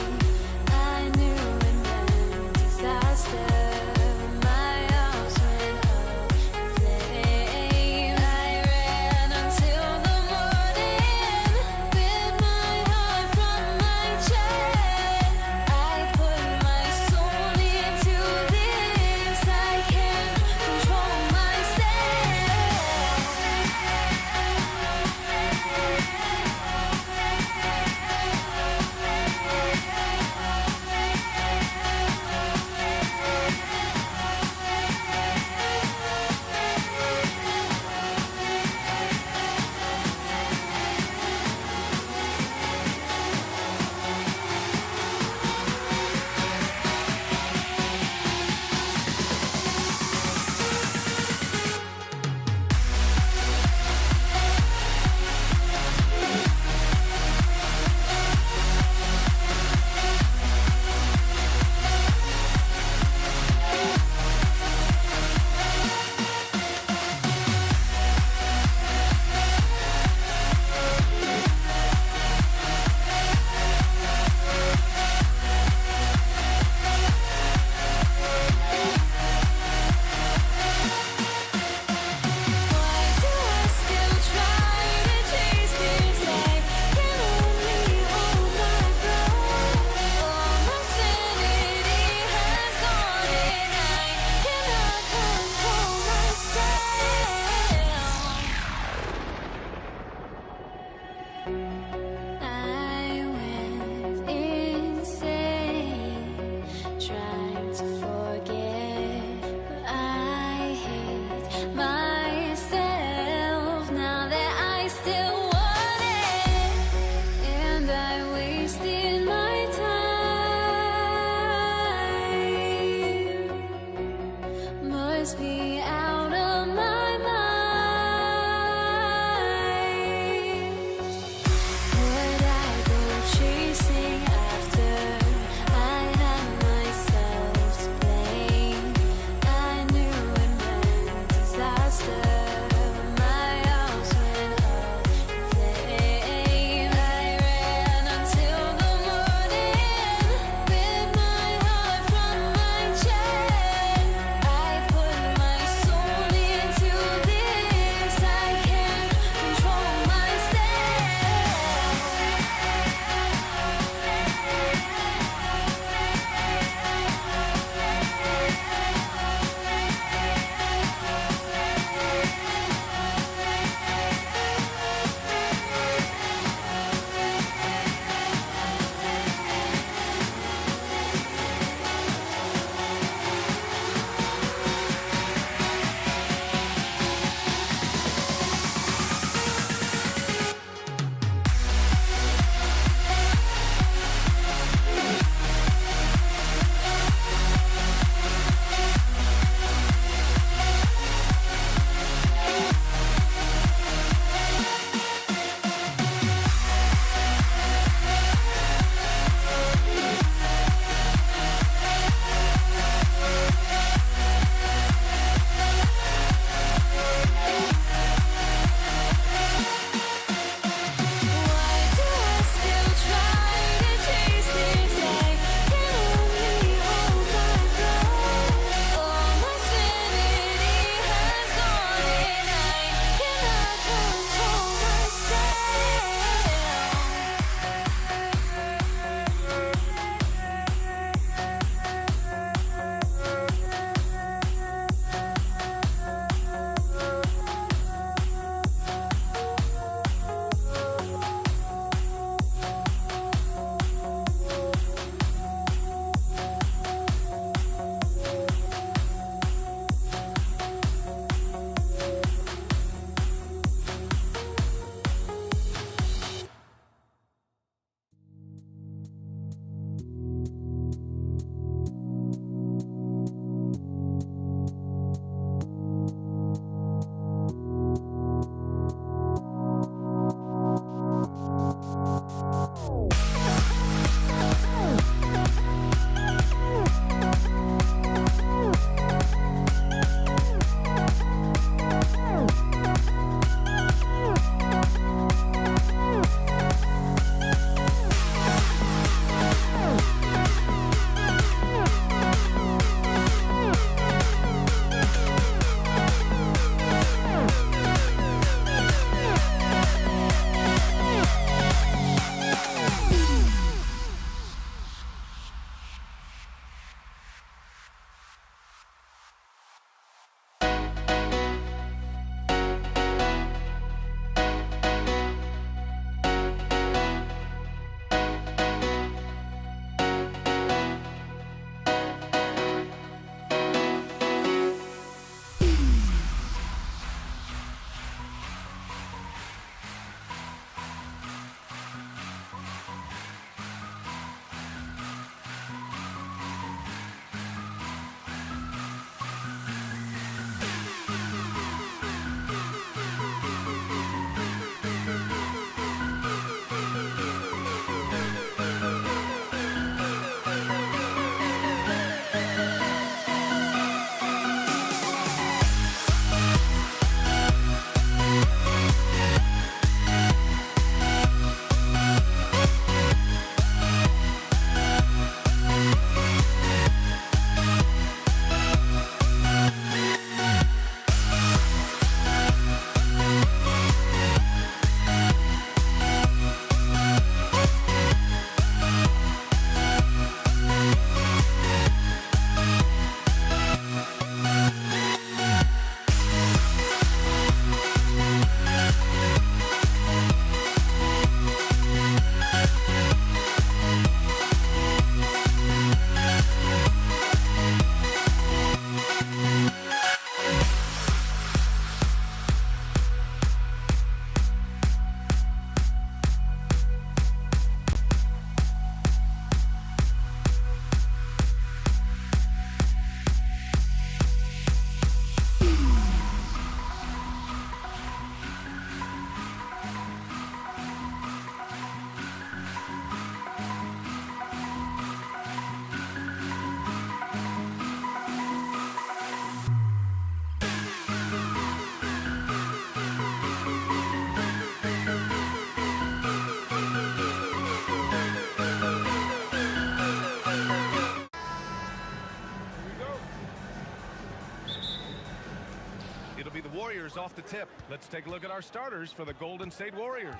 off the tip. Let's take a look at our starters for the Golden State Warriors.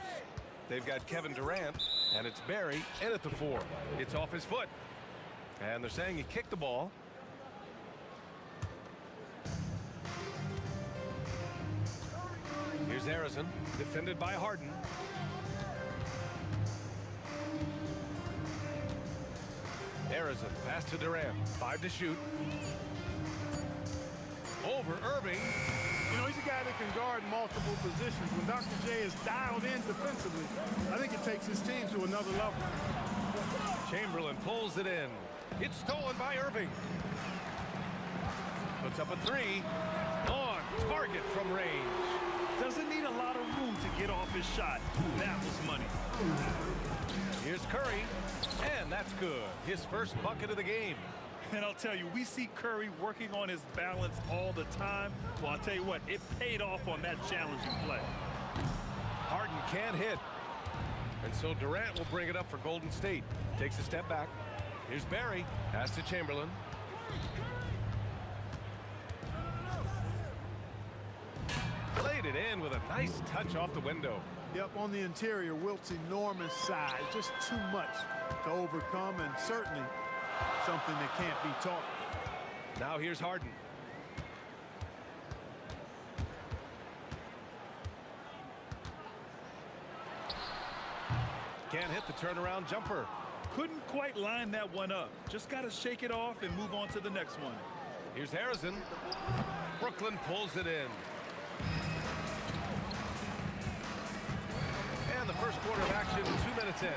They've got Kevin Durant, and it's Barry in at the 4. It's off his foot. And they're saying he kicked the ball. Here's Harrison, defended by Harden. Harrison, pass to Durant. 5 to shoot. Over Irving.
You know, he's a guy that can guard multiple positions. When Dr. J is dialed in defensively, I think it takes his team to another level.
Chamberlain pulls it in. It's stolen by Irving. Puts up a 3. On target from range.
Doesn't need a lot of room to get off his shot. That was money.
Here's Curry, and that's good. His first bucket of the game.
And I'll tell you, we see Curry working on his balance all the time. Well, I'll tell you what, it paid off on that challenging play.
Harden can't hit. And so Durant will bring it up for Golden State. Takes a step back. Here's Barry. Pass to Chamberlain. Played it in with a nice touch off the window.
Yep, on the interior, Wilt's enormous size. Just too much to overcome, and certainly something that can't be taught.
Now here's Harden. Can't hit the turnaround jumper.
Couldn't quite line that one up. Just got to shake it off and move on to the next one.
Here's Harrison. Brooklyn pulls it in. And the first quarter of action, 2 minutes in.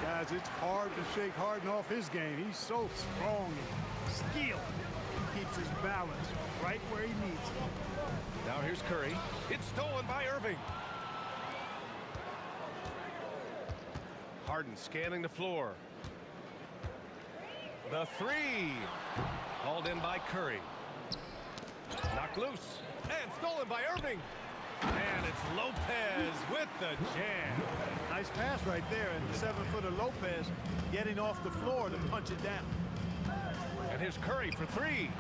Guys, it's hard to shake Harden off his game. He's so strong and skilled. He keeps his balance right where he needs it.
Now here's Curry. It's stolen by Irving. Harden scanning the floor. The 3. Hauled in by Curry. Knocked loose. And stolen by Irving. And it's Lopez with the jam.
Nice pass right there. And 7-footer Lopez getting off the floor to punch it down.
And here's Curry for 3.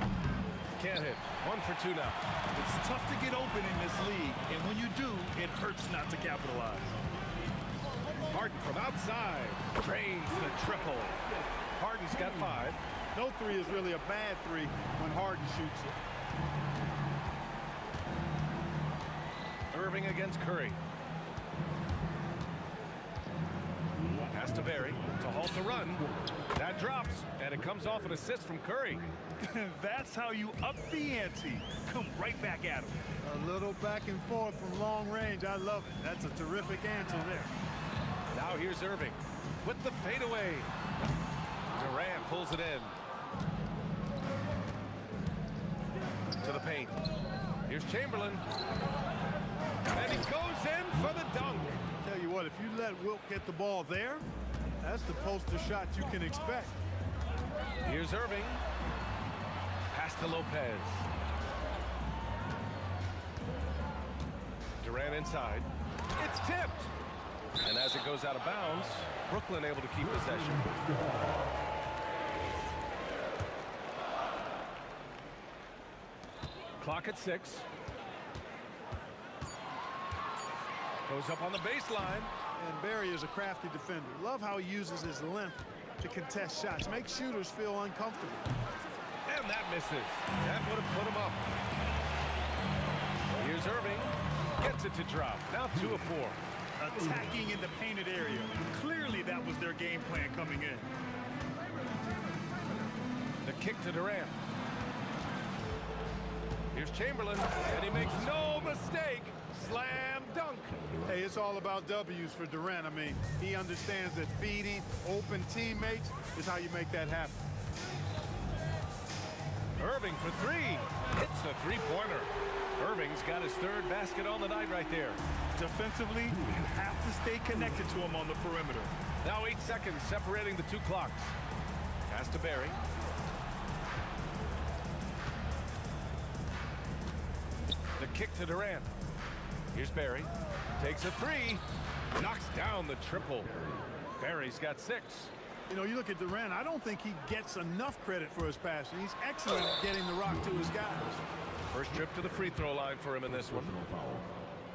Can't hit. 1 for 2 now.
It's tough to get open in this league. And when you do, it hurts not to capitalize.
Harden from outside. Drains the triple. Harden's got 5.
No 3 is really a bad 3 when Harden shoots it.
Irving against Curry. Pass to Barry to halt the run. That drops, and it comes off an assist from Curry.
That's how you up the ante. Come right back at him. A little back and forth from long range. I love it. That's a terrific answer there.
Now here's Irving with the fadeaway. Durant pulls it in. To the paint. Here's Chamberlain. And he goes in for the dunk.
Tell you what, if you let Wilt get the ball there, that's the poster shot you can expect.
Here's Irving. Pass to Lopez. Durant inside. It's tipped. And as it goes out of bounds, Brooklyn able to keep possession. Clock at 6. Goes up on the baseline.
And Barry is a crafty defender. Love how he uses his length to contest shots. Make shooters feel uncomfortable.
And that misses. That would have put him up. Here's Irving. Gets it to drop. Now 2 of 4.
Attacking in the painted area. Clearly that was their game plan coming in.
The kick to Durant. Here's Chamberlain, and he makes no mistake. Slam dunk.
Hey, it's all about W's for Durant. I mean, he understands that feeding open teammates is how you make that happen.
Irving for 3. Hits a 3-pointer. Irving's got his 3rd basket on the night right there.
Defensively, you have to stay connected to him on the perimeter.
Now 8 seconds separating the 2 clocks. Pass to Barry. The kick to Durant. Here's Barry. Takes a 3. Knocks down the triple. Barry's got 6.
You know, you look at Durant, I don't think he gets enough credit for his passing. He's excellent at getting the rock to his guys.
First trip to the free throw line for him in this one.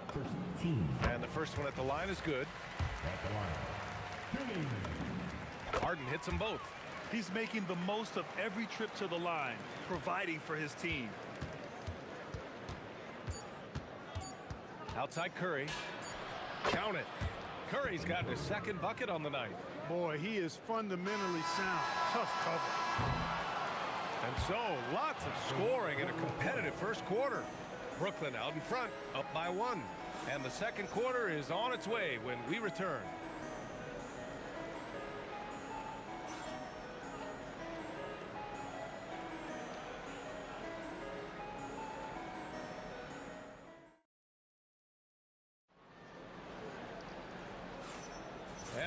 First team
And the first one at the line is good.
at the line. Game.
Harden hits them both.
He's making the most of every trip to the line, providing for his team.
Outside Curry. Count it. Curry's gotten his second bucket on the night.
Boy, he is fundamentally sound. Tough cover.
And so, lots of scoring in a competitive first quarter. Brooklyn out in front, up by 1. And the second quarter is on its way when we return.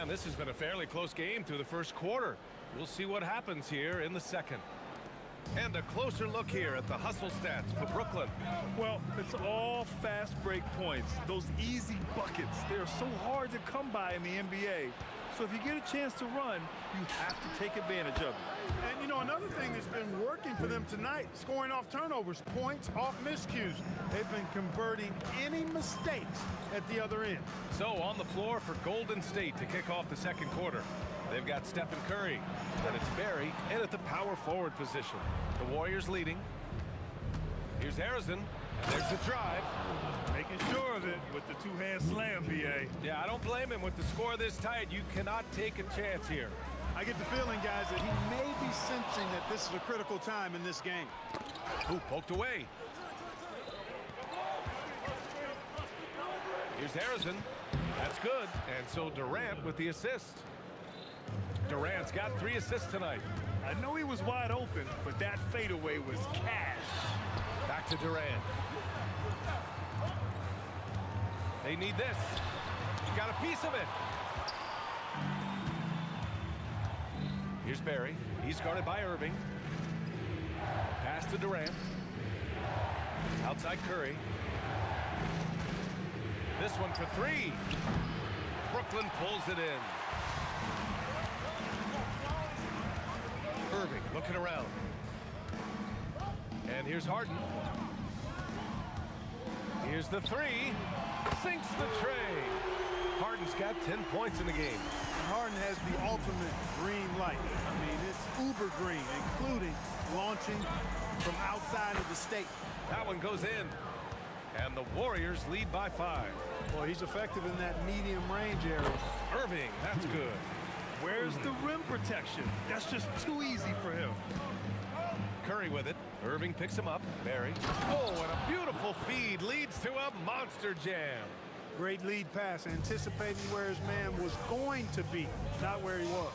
And this has been a fairly close game through the first quarter. We'll see what happens here in the second. And a closer look here at the hustle stats for Brooklyn.
Well, it's all fast break points. Those easy buckets, they're so hard to come by in the NBA. So if you get a chance to run, you have to take advantage of it. And, you know, another thing that's been working for them tonight, scoring off turnovers, points off miscues. They've been converting any mistakes at the other end.
So on the floor for Golden State to kick off the second quarter. They've got Stephen Curry, then it's Barry, and at the power forward position. The Warriors leading. Here's Harrison, and there's the drive.
Making sure of it with the two-hand slam, B.A.
Yeah, I don't blame him. With the score this tight, you cannot take a chance here.
I get the feeling, guys, that he may be sensing that this is a critical time in this game.
Ooh, poked away. Here's Harrison. That's good. And so Durant with the assist. Durant's got 3 assists tonight.
I know he was wide open, but that fadeaway was cash.
Back to Durant. They need this. Got a piece of it. Here's Barry. He's guarded by Irving. Pass to Durant. Outside Curry. This one for 3. Brooklyn pulls it in. Irving looking around. And here's Harden. Here's the 3. Sinks the tray. Harden's got 10 points in the game.
Harden has the ultimate green light. I mean, it's uber green, including launching from outside of the state.
That one goes in. And the Warriors lead by 5.
Boy, he's effective in that medium range area.
Irving, that's good.
Where's the rim protection? That's just too easy for him.
Curry with it. Irving picks him up. Barry. Oh, and a beautiful feed leads to a monster jam.
Great lead pass, anticipating where his man was going to be, not where he was.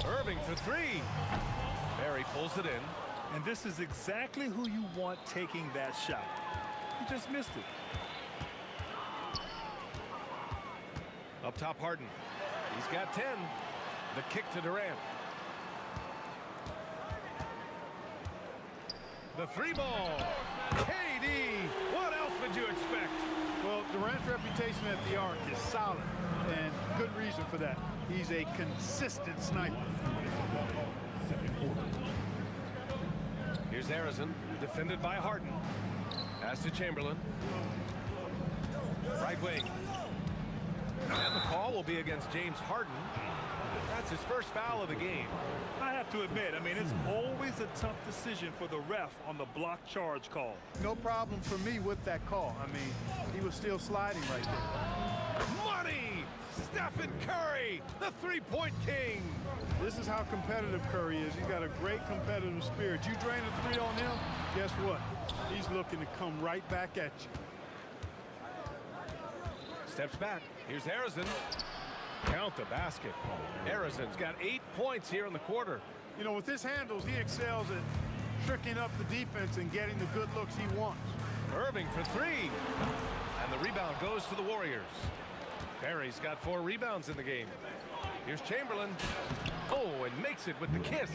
Irving for 3. Barry pulls it in.
And this is exactly who you want taking that shot. He just missed it.
Up top, Harden. He's got 10. The kick to Durant. The 3 ball. KD. What else would you expect?
Well, Durant's reputation at the arc is solid, and good reason for that. He's a consistent sniper.
Second quarter.
Here's Harrison, defended by Harden. Pass to Chamberlain. Right wing. And the call will be against James Harden. That's his first foul of the game.
I have to admit, I mean, it's always a tough decision for the ref on the block charge call. No problem for me with that call. I mean, he was still sliding right there.
Money! Stephen Curry, the three-point king.
This is how competitive Curry is. He's got a great competitive spirit. You drain a 3 on him, guess what? He's looking to come right back at you.
Steps back. Here's Harrison. Count the basket. Harrison's got 8 points here in the quarter.
You know, with his handles, he excels at tricking up the defense and getting the good looks he wants.
Irving for 3. And the rebound goes to the Warriors. Barry's got 4 rebounds in the game. Here's Chamberlain. Oh, and makes it with the kiss.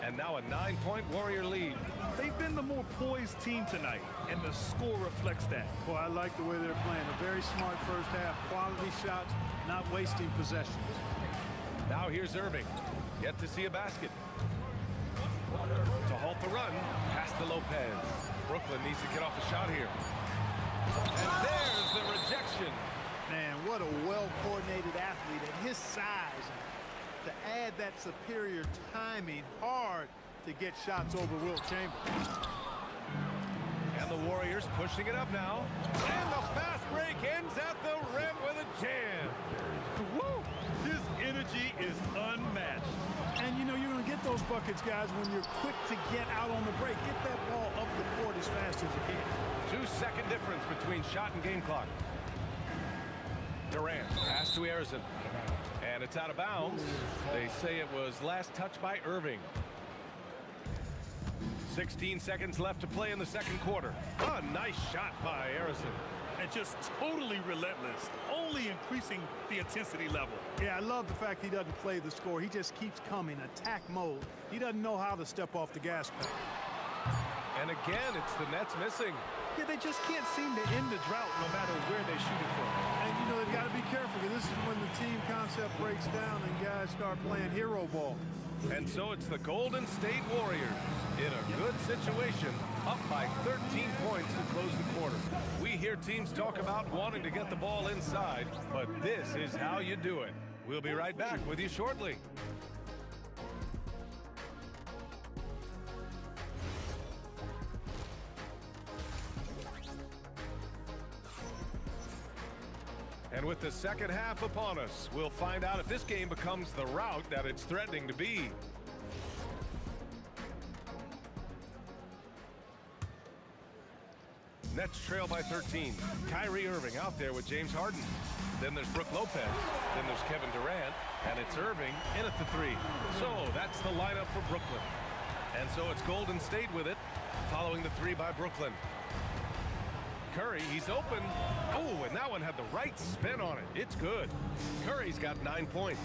And now a 9-point Warrior lead.
They've been the more poised team tonight, and the score reflects that.
Boy, I like the way they're playing. A very smart first half. Quality shots, not wasting possessions.
Now here's Irving. Yet to see a basket. To halt the run, pass to Lopez. Brooklyn needs to get off a shot here. And there's the rejection.
Man, what a well-coordinated athlete at his size. To add that superior timing, hard to get shots over Wilt Chamberlain.
And the Warriors pushing it up now. And the fast break ends at the rim with a jam.
Woo! His energy is unmatched.
And you know you're going to get those buckets, guys, when you're quick to get out on the break. Get that ball up the court as fast as you can.
2-second difference between shot and game clock. Durant, pass to Harrison. And it's out of bounds. They say it was last touched by Irving. 16 seconds left to play in the second quarter. A nice shot by Harrison.
And just totally relentless, only increasing the intensity level.
Yeah, I love the fact he doesn't play the score. He just keeps coming, attack mode. He doesn't know how to step off the gas pedal.
And again, it's the Nets missing.
Yeah, they just can't seem to end the drought no matter where they shoot it from.
And, you know, they've got to be careful because this is when the team concept breaks down and guys start playing hero ball.
And so it's the Golden State Warriors in a good situation, up by 13 points to close the quarter. We hear teams talk about wanting to get the ball inside, but this is how you do it. We'll be right back with you shortly. And with the second half upon us, we'll find out if this game becomes the rout that it's threatening to be. Nets trail by 13. Kyrie Irving out there with James Harden. Then there's Brook Lopez. Then there's Kevin Durant. And it's Irving in at the 3. So that's the lineup for Brooklyn. And so it's Golden State with it, following the 3 by Brooklyn. Curry, he's open. Oh, and that one had the right spin on it. It's good. Curry's got 9 points.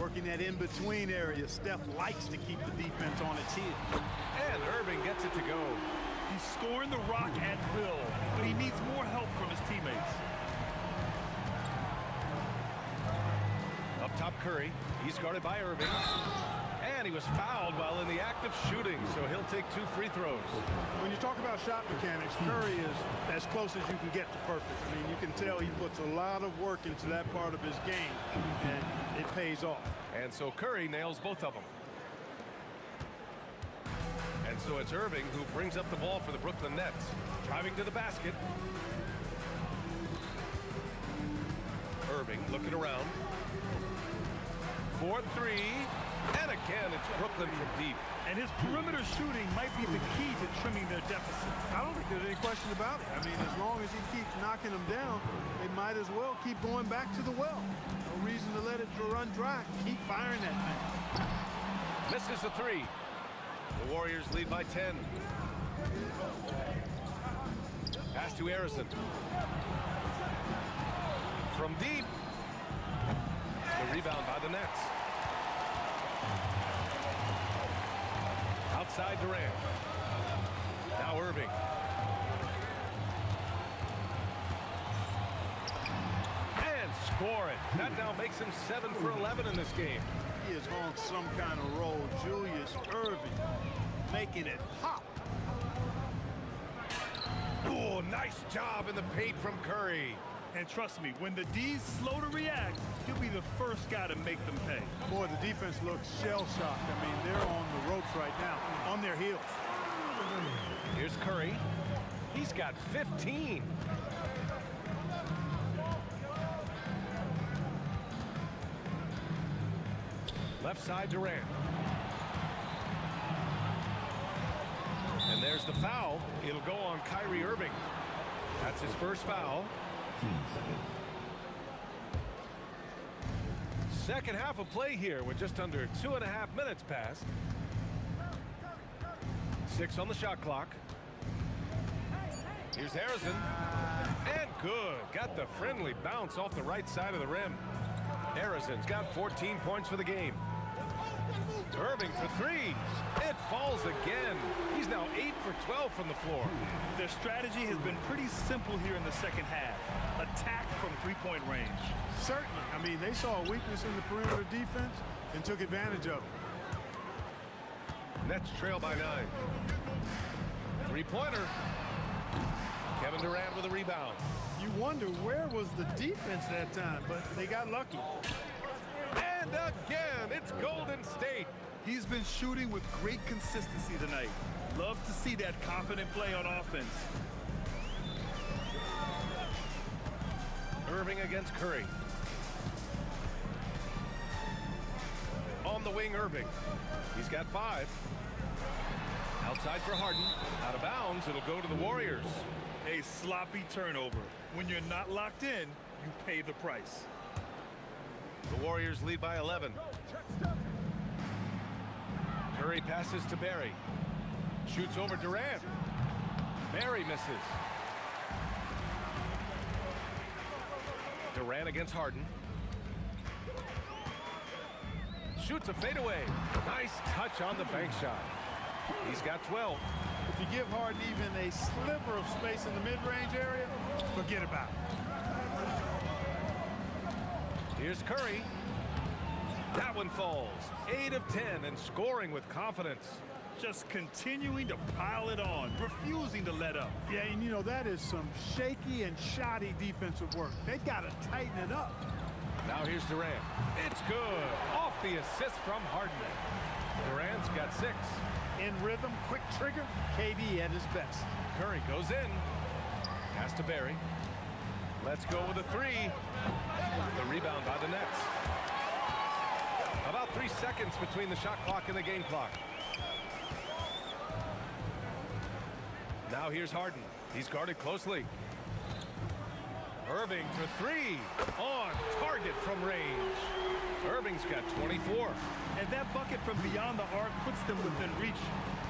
Working that in-between area. Steph likes to keep the defense on its heel.
And Irving gets it to go.
He's scoring the rock at will, but he needs more help from his teammates.
Up top, Curry. He's guarded by Irving. And he was fouled while in the act of shooting, so he'll take 2 free throws.
When you talk about shot mechanics, Curry is as close as you can get to perfect. I mean, you can tell he puts a lot of work into that part of his game, and it pays off.
And so Curry nails both of them. And so it's Irving who brings up the ball for the Brooklyn Nets. Driving to the basket. Irving looking around. 4-3. And again, it's Brooklyn from deep.
And his perimeter shooting might be the key to trimming their deficit.
I don't think there's any question about it. I mean, as long as he keeps knocking them down, they might as well keep going back to the well. No reason to let it run dry. Keep firing that thing.
Misses the 3. The Warriors lead by 10. Pass to Harrison. From deep. The rebound by the Nets. Outside Durant. Now Irving. And score it. That now makes him 7 for 11 in this game.
He is on some kind of roll. Julius Irving making it pop.
Oh, nice job in the paint from Curry.
And trust me, when the D's slow to react, he'll be the first guy to make them pay.
Boy, the defense looks shell-shocked. I mean, they're on the ropes right now, on their heels.
Here's Curry. He's got 15. Left side Durant. And there's the foul. It'll go on Kyrie Irving. That's his first foul. Second half of play here with just under 2.5 minutes passed. 6 on the shot clock. Here's Harrison. And good. Got the friendly bounce off the right side of the rim. Harrison's got 14 points for the game. Irving for three. It falls again. He's now 8 for 12 from the floor.
Their strategy has been pretty simple here in the second half. Attack from three-point range.
Certainly. I mean, they saw a weakness in the perimeter defense and took advantage of it.
Nets trail by 9. Three-pointer. Kevin Durant with a rebound.
You wonder where was the defense that time, but they got lucky.
And again, it's Golden State.
He's been shooting with great consistency tonight. Love to see that confident play on offense.
Irving against Curry. On the wing, Irving. He's got 5. Outside for Harden. Out of bounds, it'll go to the Warriors.
A sloppy turnover. When you're not locked in, you pay the price.
The Warriors lead by 11. Curry passes to Barry. Shoots over Durant. Barry misses. Durant against Harden. Shoots a fadeaway. Nice touch on the bank shot. He's got 12.
If you give Harden even a sliver of space in the mid-range area, forget about it.
Here's Curry. That one falls. 8 of 10 and scoring with confidence.
Just continuing to pile it on, refusing to let up.
Yeah, and you know, that is some shaky and shoddy defensive work. They got to tighten it up.
Now here's Durant. It's good. Off the assist from Harden. Durant's got 6.
In rhythm, quick trigger, KD at his best.
Curry goes in. Pass to Barry. Let's go with a 3. The rebound by the Nets. About 3 seconds between the shot clock and the game clock. Now here's Harden. He's guarded closely. Irving for 3. On target from range. Irving's got 24.
And that bucket from beyond the arc puts them within reach.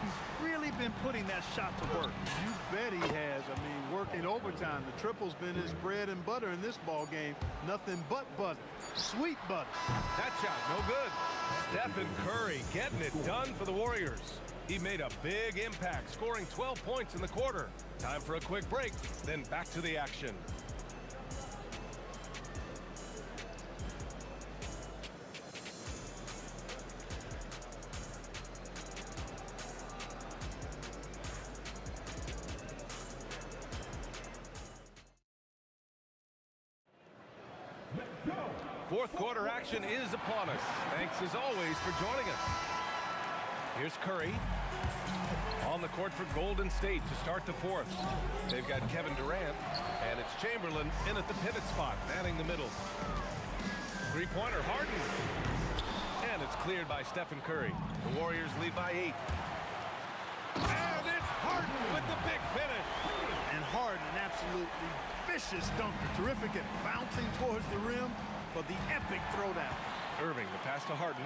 He's really been putting that shot to work.
You bet he has. I mean, working overtime. The triple's been his bread and butter in this ball game. Nothing but butter. Sweet butter.
That shot, no good. Stephen Curry getting it done for the Warriors. He made a big impact, scoring 12 points in the quarter. Time for a quick break, then back to the action. Fourth quarter action is upon us. Thanks as always for joining us. Here's Curry on the court for Golden State to start the fourth. They've got Kevin Durant, and it's Chamberlain in at the pivot spot, manning the middle. Three-pointer, Harden. And it's cleared by Stephen Curry. The Warriors lead by 8. And it's Harden with the big finish.
And Harden, an absolutely vicious dunker. Terrific at bouncing towards the rim for the epic throwdown.
Irving, the pass to Harden.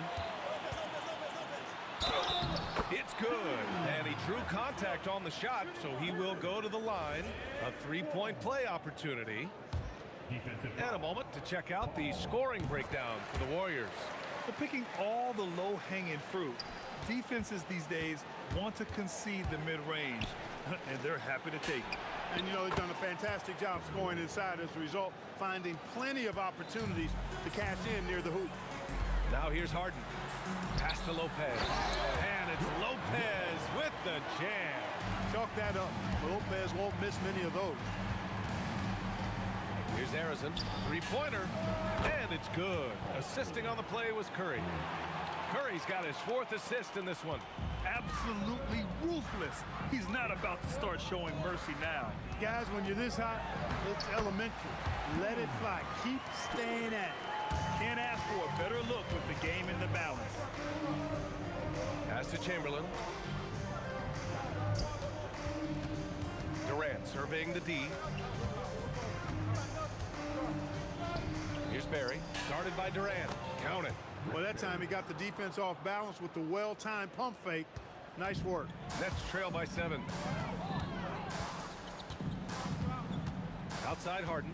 It's good, and he drew contact on the shot, so he will go to the line. A three-point play opportunity. And a moment to check out the scoring breakdown for the Warriors.
They're picking all the low-hanging fruit. Defenses these days want to concede the mid-range, and they're happy to take it.
And, you know, they've done a fantastic job scoring inside as a result, finding plenty of opportunities to cash in near the hoop.
Now here's Harden. Pass to Lopez. And it's Lopez with the jam.
Chalk that up. Lopez won't miss many of those.
Here's Harrison. Three-pointer. And it's good. Assisting on the play was Curry. Curry's got his 4th assist in this one.
Absolutely ruthless. He's not about to start showing mercy now.
Guys, when you're this hot, it's elementary. Let it fly. Keep staying at it.
Can't ask for a better look with the game in the balance.
Pass to Chamberlain. Durant surveying the D. Here's Barry. Started by Durant. Count it.
Well, that time he got the defense off balance with the well-timed pump fake. Nice work.
Nets trail by 7. Outside Harden.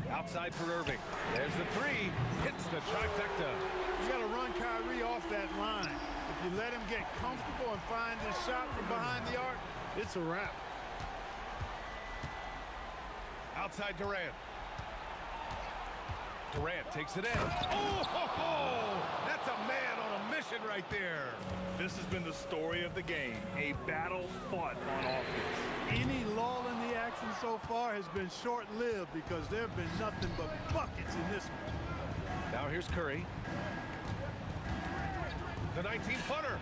Outside for Irving. There's the 3. Hits the trifecta.
You got to run Kyrie off that line. If you let him get comfortable and find his shot from behind the arc, it's a wrap.
Outside Durant. Durant takes it in. Oh, that's a man on a mission right there.
This has been the story of the game, a battle fought on offense.
Any lull in the action so far has been short-lived because there have been nothing but buckets in this one.
Now here's Curry. The 19-footer.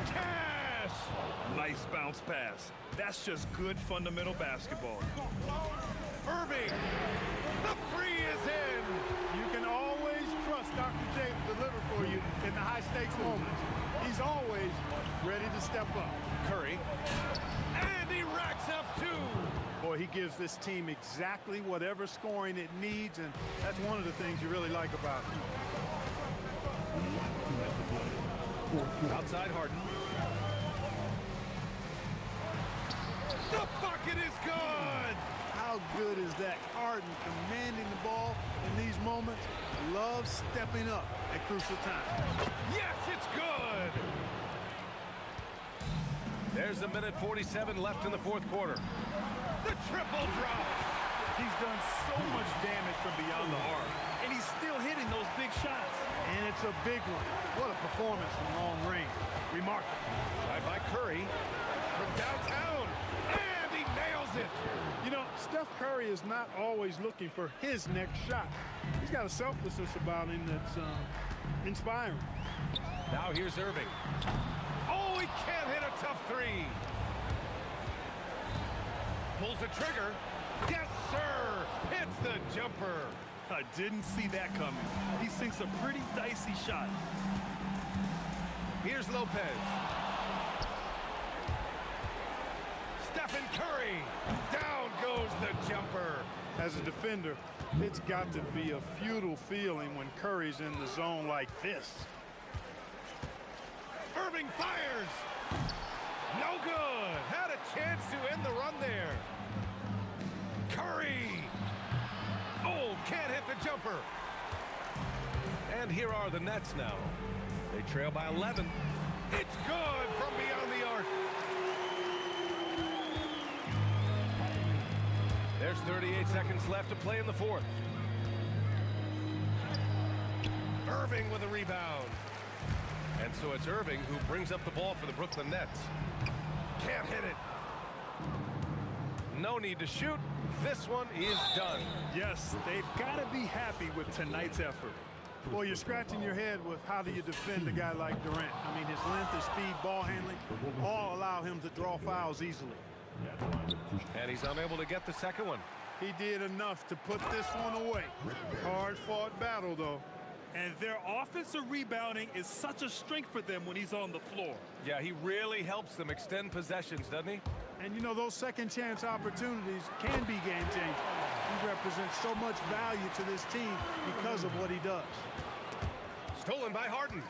Cash!
Nice bounce pass. That's just good fundamental basketball.
Irving. The three is in.
You can always trust Dr. J to deliver for you in the high-stakes moments. He's always ready to step up.
Curry. And he racks up two.
Boy, he gives this team exactly whatever scoring it needs, and that's one of the things you really like about him.
Outside Harden. The bucket is good.
How good is that? Harden commanding the ball in these moments. Loves stepping up at crucial times.
Yes, it's good. There's a minute 47 left in the fourth quarter. The triple drops.
He's done so much damage from beyond the arc, and he's still hitting those big shots.
And it's a big one. What a performance from long range. Remarkable.
Drive by Curry from downtown, and he nails it.
You know, Steph Curry is not always looking for his next shot. He's got a selflessness about him that's inspiring.
Now here's Irving. Oh, he can't hit a tough three. Pulls the trigger. Yes, sir. Hits the jumper.
I didn't see that coming. He sinks a pretty dicey shot.
Here's Lopez. Stephen Curry. Down goes the jumper.
As a defender, it's got to be a futile feeling when Curry's in the zone like this.
Irving fires. No good. Had a chance to end the run there. Curry. Oh, can't hit the jumper. And here are the Nets now. They trail by 11. It's good from beyond the arc. There's 38 seconds left to play in the fourth. Irving with a rebound. And so it's Irving who brings up the ball for the Brooklyn Nets. Can't hit it. No need to shoot. This one is done.
Yes, they've got to be happy with tonight's effort.
Boy, you're scratching your head with how do you defend a guy like Durant. I mean, his length, his speed, ball handling, all allow him to draw fouls easily.
And he's unable to get the second one.
He did enough to put this one away. Hard-fought battle, though.
And their offensive rebounding is such a strength for them when he's on the floor.
Yeah, he really helps them extend possessions, doesn't he?
And, you know, those second-chance opportunities can be game-changing. He represents so much value to this team because of what he does.
Stolen by Harden.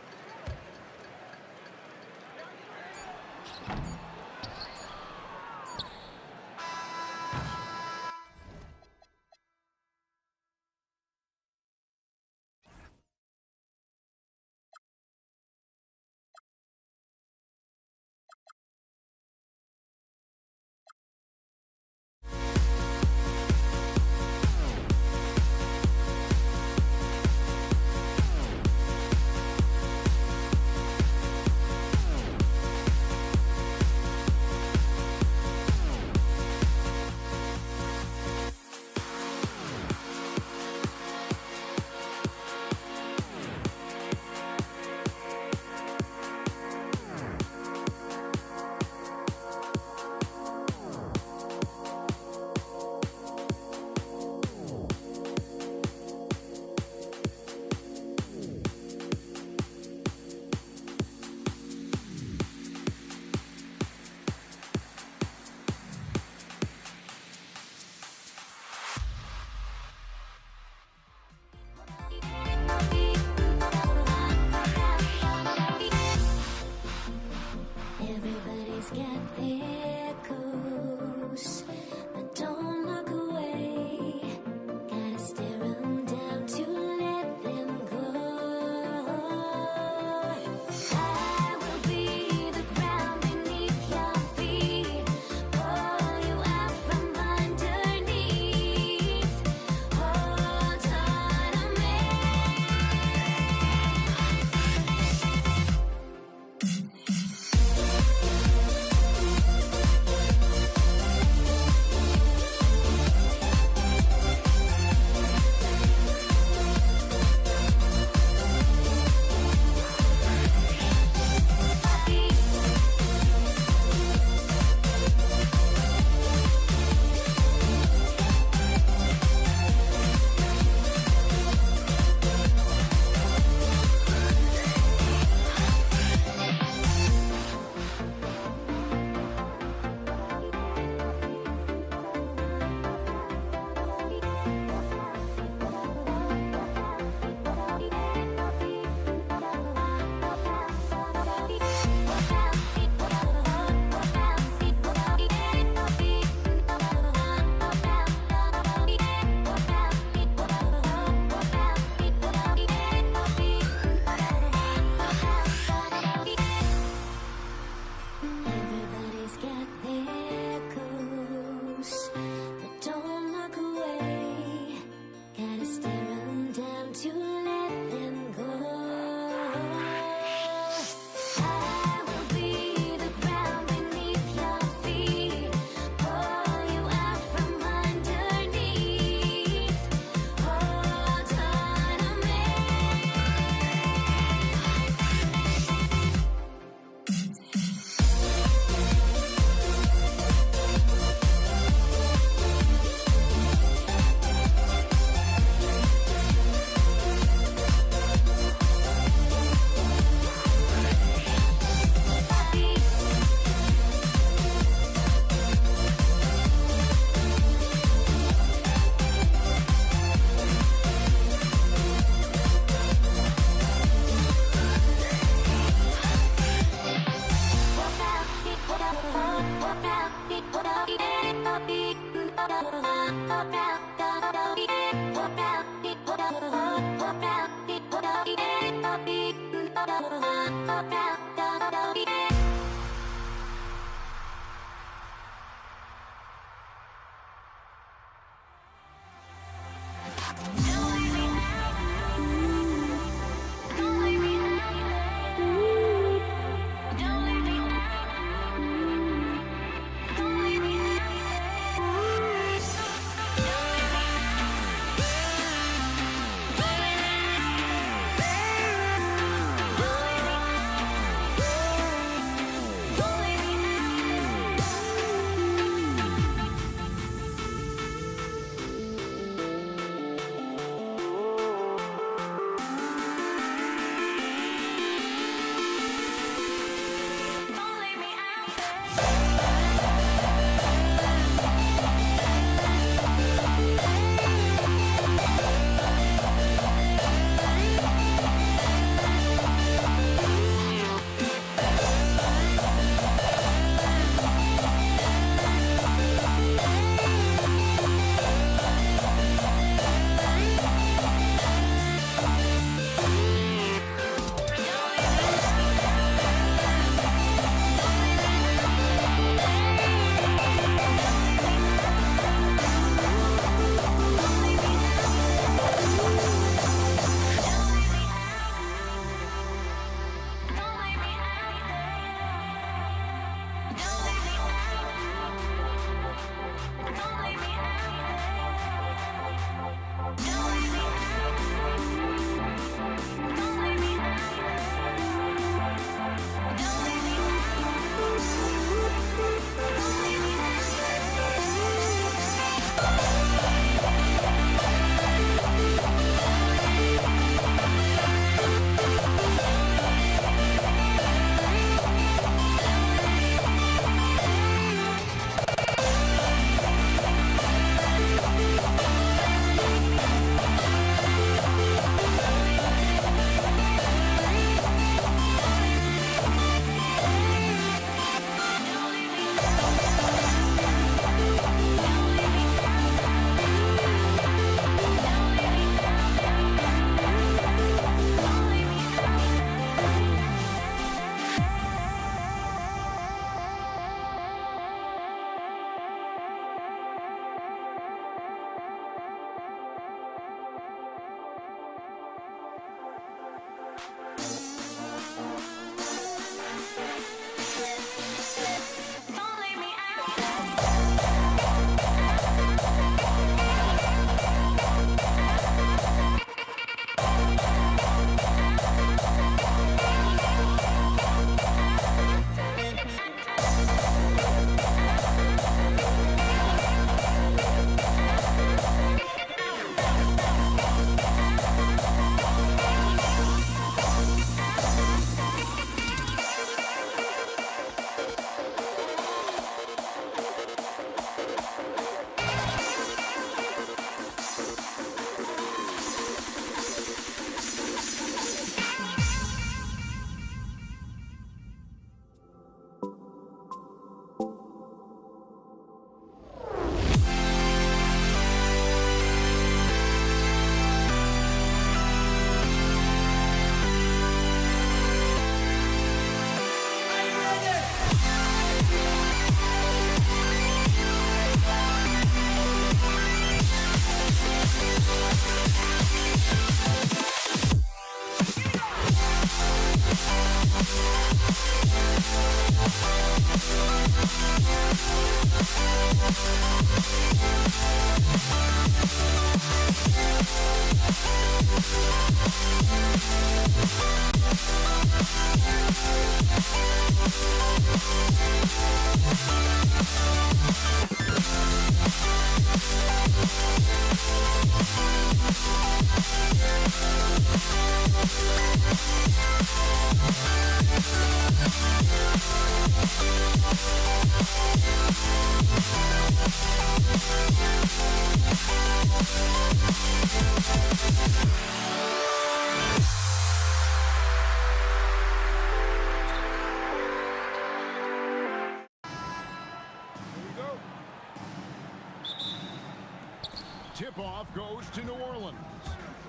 Tip-off goes to New Orleans.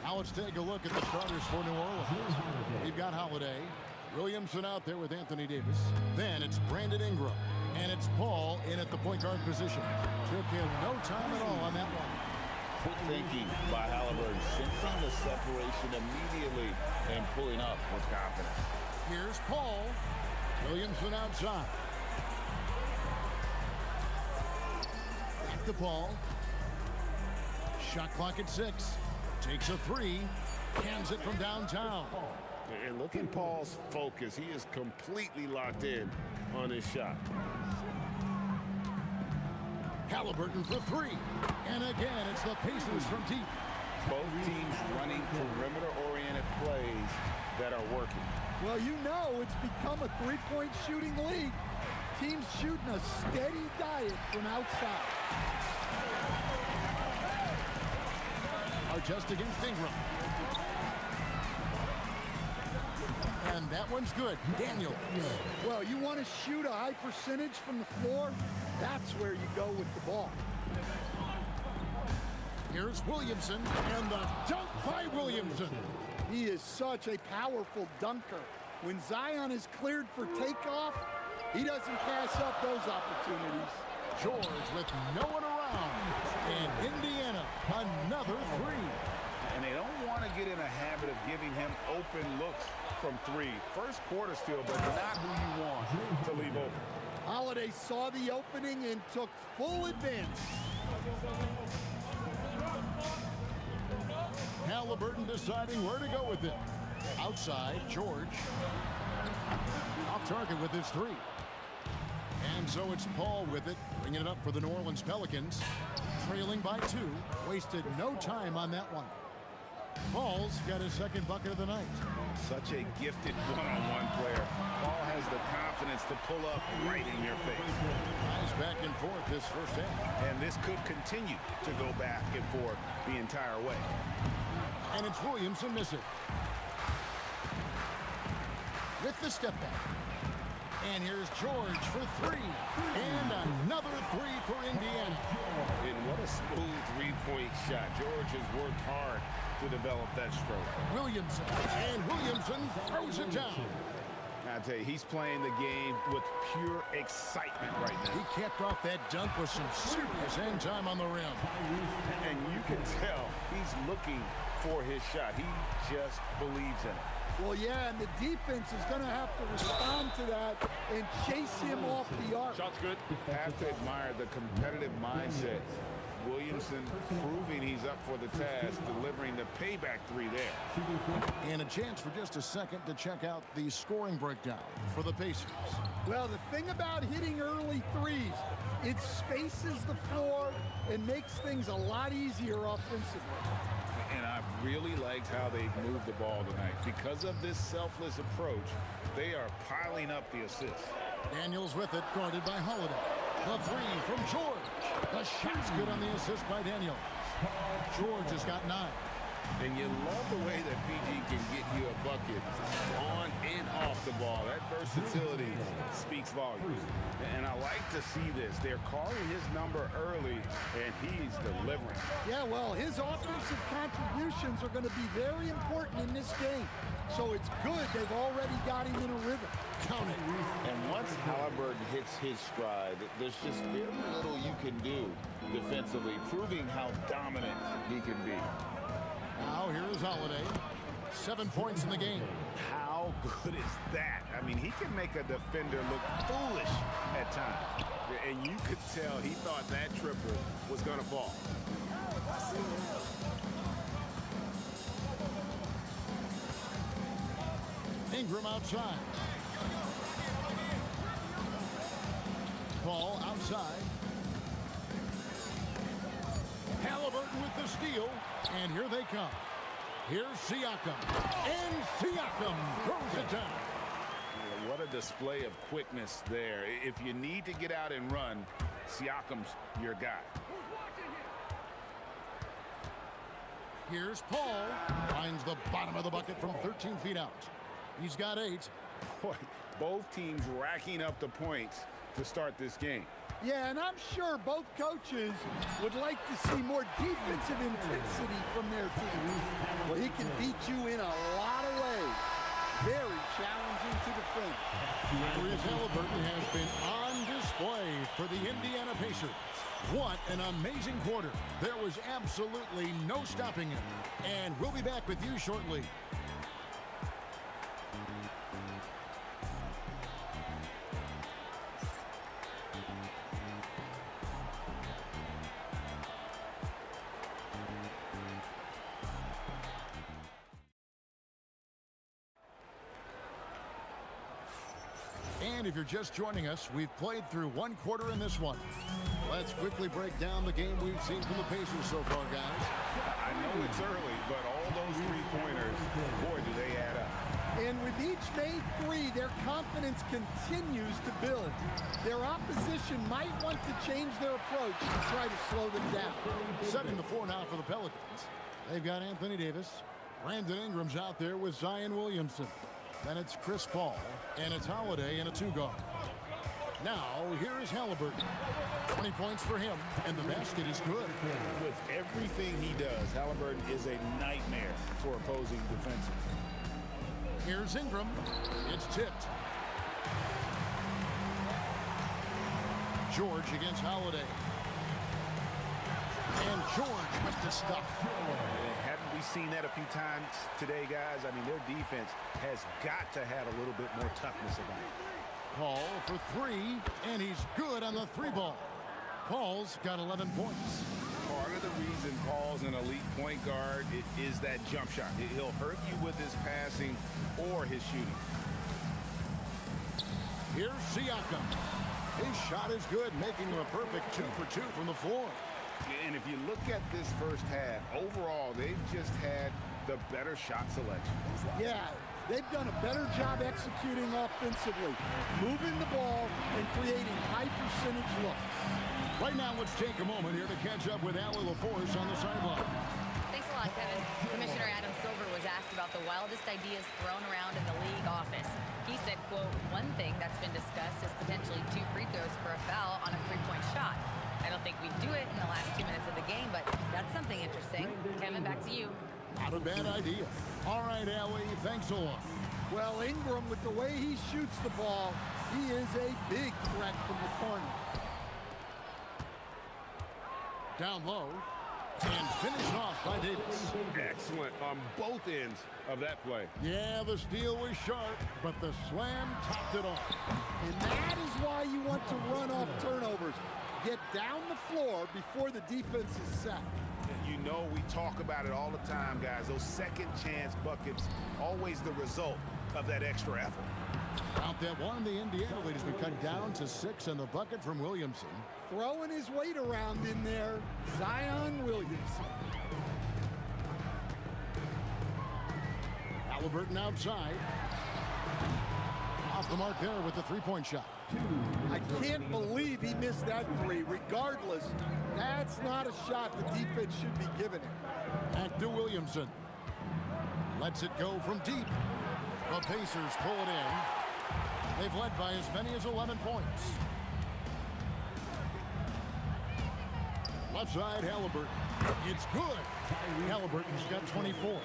Now let's take a look at the starters for New Orleans. We've got Holiday. Williamson out there with Anthony Davis. Then it's Brandon Ingram. And it's Paul in at the point guard position. Took him no time at all on that one.
Quick thinking by Halliburton, sensing the separation immediately and pulling up with confidence.
Here's Paul. Williamson outside. Back to Paul. Shot clock at 6. Takes a 3. Hands it from downtown.
And look at Paul's focus. He is completely locked in on his shot.
Halliburton for 3. And again, it's the Pacers from deep.
Both teams running perimeter-oriented plays that are working.
Well, you know it's become a three-point shooting league. Teams shooting a steady diet from outside.
Are just against Ingram. And that one's good. Daniels.
Well, you want to shoot a high percentage from the floor? That's where you go with the ball.
Here's Williamson, and the dunk by Williamson.
He is such a powerful dunker. When Zion is cleared for takeoff, he doesn't pass up those opportunities.
George with no one around. And Indiana, another 3.
And they don't want to get in a habit of giving him open looks from 3. First quarter still, but not who you want to leave open.
Holiday saw the opening and took full advantage.
Halliburton deciding where to go with it. Outside, George. Off target with his 3. And so it's Paul with it, bringing it up for the New Orleans Pelicans. Trailing by 2. Wasted no time on that one. Paul's got his second bucket of the night.
Such a gifted one-on-one player. Paul has the confidence to pull up right in your face.
Nice back and forth this first half.
And this could continue to go back and forth the entire way.
And it's Williamson missing. With the step back. And here's George for 3. And another 3 for Indiana.
And what a smooth three-point shot. George has worked hard to develop that stroke.
Williamson. And Williamson throws it down.
I tell you, he's playing the game with pure excitement right now.
He capped off that dunk with some serious end time on the rim.
And you can tell he's looking for his shot. He just believes in it.
Well, yeah, and the defense is going to have to respond to that and chase him off the arc.
Shot's good. Have to admire the competitive mindset. Williamson proving he's up for the task, delivering the payback 3 there.
And a chance for just a second to check out the scoring breakdown for the Pacers.
Well, the thing about hitting early 3s, it spaces the floor and makes things a lot easier offensively.
And I really liked how they've moved the ball tonight. Because of this selfless approach, they are piling up the assists.
Daniels with it, guarded by Holiday. The 3 from George. The shot's good on the assist by Daniels. George has got 9.
And you love the way that PG can get you a bucket on and off the ball. That versatility speaks volumes. And I like to see this. They're calling his number early, and he's delivering.
Yeah, well, his offensive contributions are going to be very important in this game. So it's good they've already got him in a rhythm.
Count it.
And once Halliburton hits his stride, there's just very little you can do defensively, proving how dominant he can be.
Now here's Holiday. 7 points in the game.
How good is that? I mean, he can make a defender look foolish at times. And you could tell he thought that triple was going to fall.
Ingram outside. Paul outside. Halliburton with the steal. And here they come. Here's Siakam. And Siakam throws it down.
Yeah, what a display of quickness there. If you need to get out and run, Siakam's your guy.
Here's Paul. Finds the bottom of the bucket from 13 feet out. He's got 8.
Boy, both teams racking up the points to start this game.
Yeah, and I'm sure both coaches would like to see more defensive intensity from their team. Well, he can beat you in a lot of ways. Very challenging to defend.
Tyrese Halliburton has been on display for the Indiana Pacers. What an amazing quarter. There was absolutely no stopping him. And we'll be back with you shortly. And if you're just joining us, we've played through one quarter in this one. Let's quickly break down the game we've seen from the Pacers so far, guys.
I know it's early, but all those three-pointers, boy, do they add up.
And with each made three, their confidence continues to build. Their opposition might want to change their approach and try to slow them down.
Setting the floor now for the Pelicans. They've got Anthony Davis. Brandon Ingram's out there with Zion Williamson. Then it's Chris Paul, and it's Holiday in a two-guard. Now, here is Halliburton. 20 points for him, and the basket is good.
With everything he does, Halliburton is a nightmare for opposing defenses.
Here's Ingram. It's tipped. George against Holiday. And George with the stuff.
Haven't we seen that a few times today, guys? I mean, their defense has got to have a little bit more toughness about it.
Paul for three, and he's good on the three ball. Paul's got 11 points.
Part of the reason Paul's an elite point guard is that jump shot. He'll hurt you with his passing or his shooting.
Here's Siakam. His shot is good, making him a perfect 2 for 2 from the floor.
And if you look at this first half, overall, they've just had the better shot selection.
Yeah, they've done a better job executing offensively, moving the ball and creating high percentage looks.
Right now, let's take a moment here to catch up with Allie LaForce on the sideline.
Thanks a lot, Kevin. Commissioner Adam Silver was asked about the wildest ideas thrown around in the league office. He said, quote, one thing that's been discussed is potentially 2 free throws for a foul on a three-point shot. I don't think we'd do it in the last 2 minutes of the game, but that's something interesting. Kevin, back to you.
Not a bad idea. All right, Allie, thanks a lot.
Well, Ingram, with the way he shoots the ball, he is a big threat from the corner.
Down low, and finished off by Davis.
Excellent on both ends of that play.
Yeah, the steal was sharp, but the slam topped it off.
And that is why you want to run off turnovers. Get down the floor before the defense is set.
You know we talk about it all the time, guys. Those second chance buckets, always the result of that extra effort.
Count that one. The Indiana lead has been cut down to 6, and the bucket from Williamson.
Throwing his weight around in there, Zion Williamson.
Halliburton outside. Off the mark there with the three-point shot.
I can't believe he missed that three. Regardless, that's not a shot the defense should be giving him.
Back to Williamson. Lets it go from deep. The Pacers pull it in. They've led by as many as 11 points. Left side, Halliburton. It's good. Halliburton's got 24.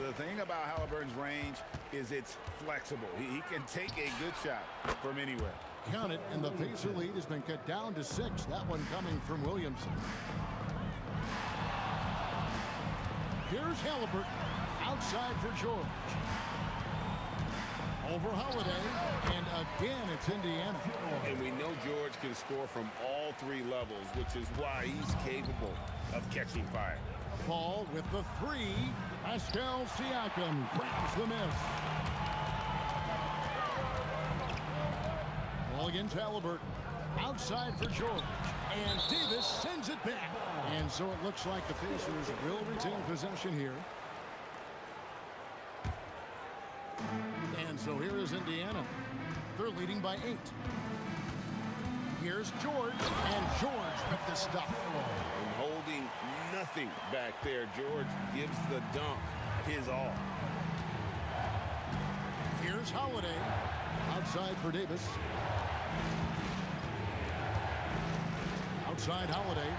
The thing about Halliburton's range is it's flexible. He can take a good shot from anywhere.
Count it, and the Pacer lead has been cut down to 6. That one coming from Williamson. Here's Halliburton. Outside for George. Over Holiday, and again it's Indiana.
And we know George can score from all 3 levels, which is why he's capable of catching fire.
Paul with the 3. Pascal Siakam grabs the miss. Ball against Halliburton. Outside for George. And Davis sends it back. And so it looks like the Pacers will retain possession here. And so here is Indiana. They're leading by 8. Here's George, and George with the stuff.
And holding nothing back there. George gives the dunk his all.
Here's Holiday. Outside for Davis. Outside Holiday.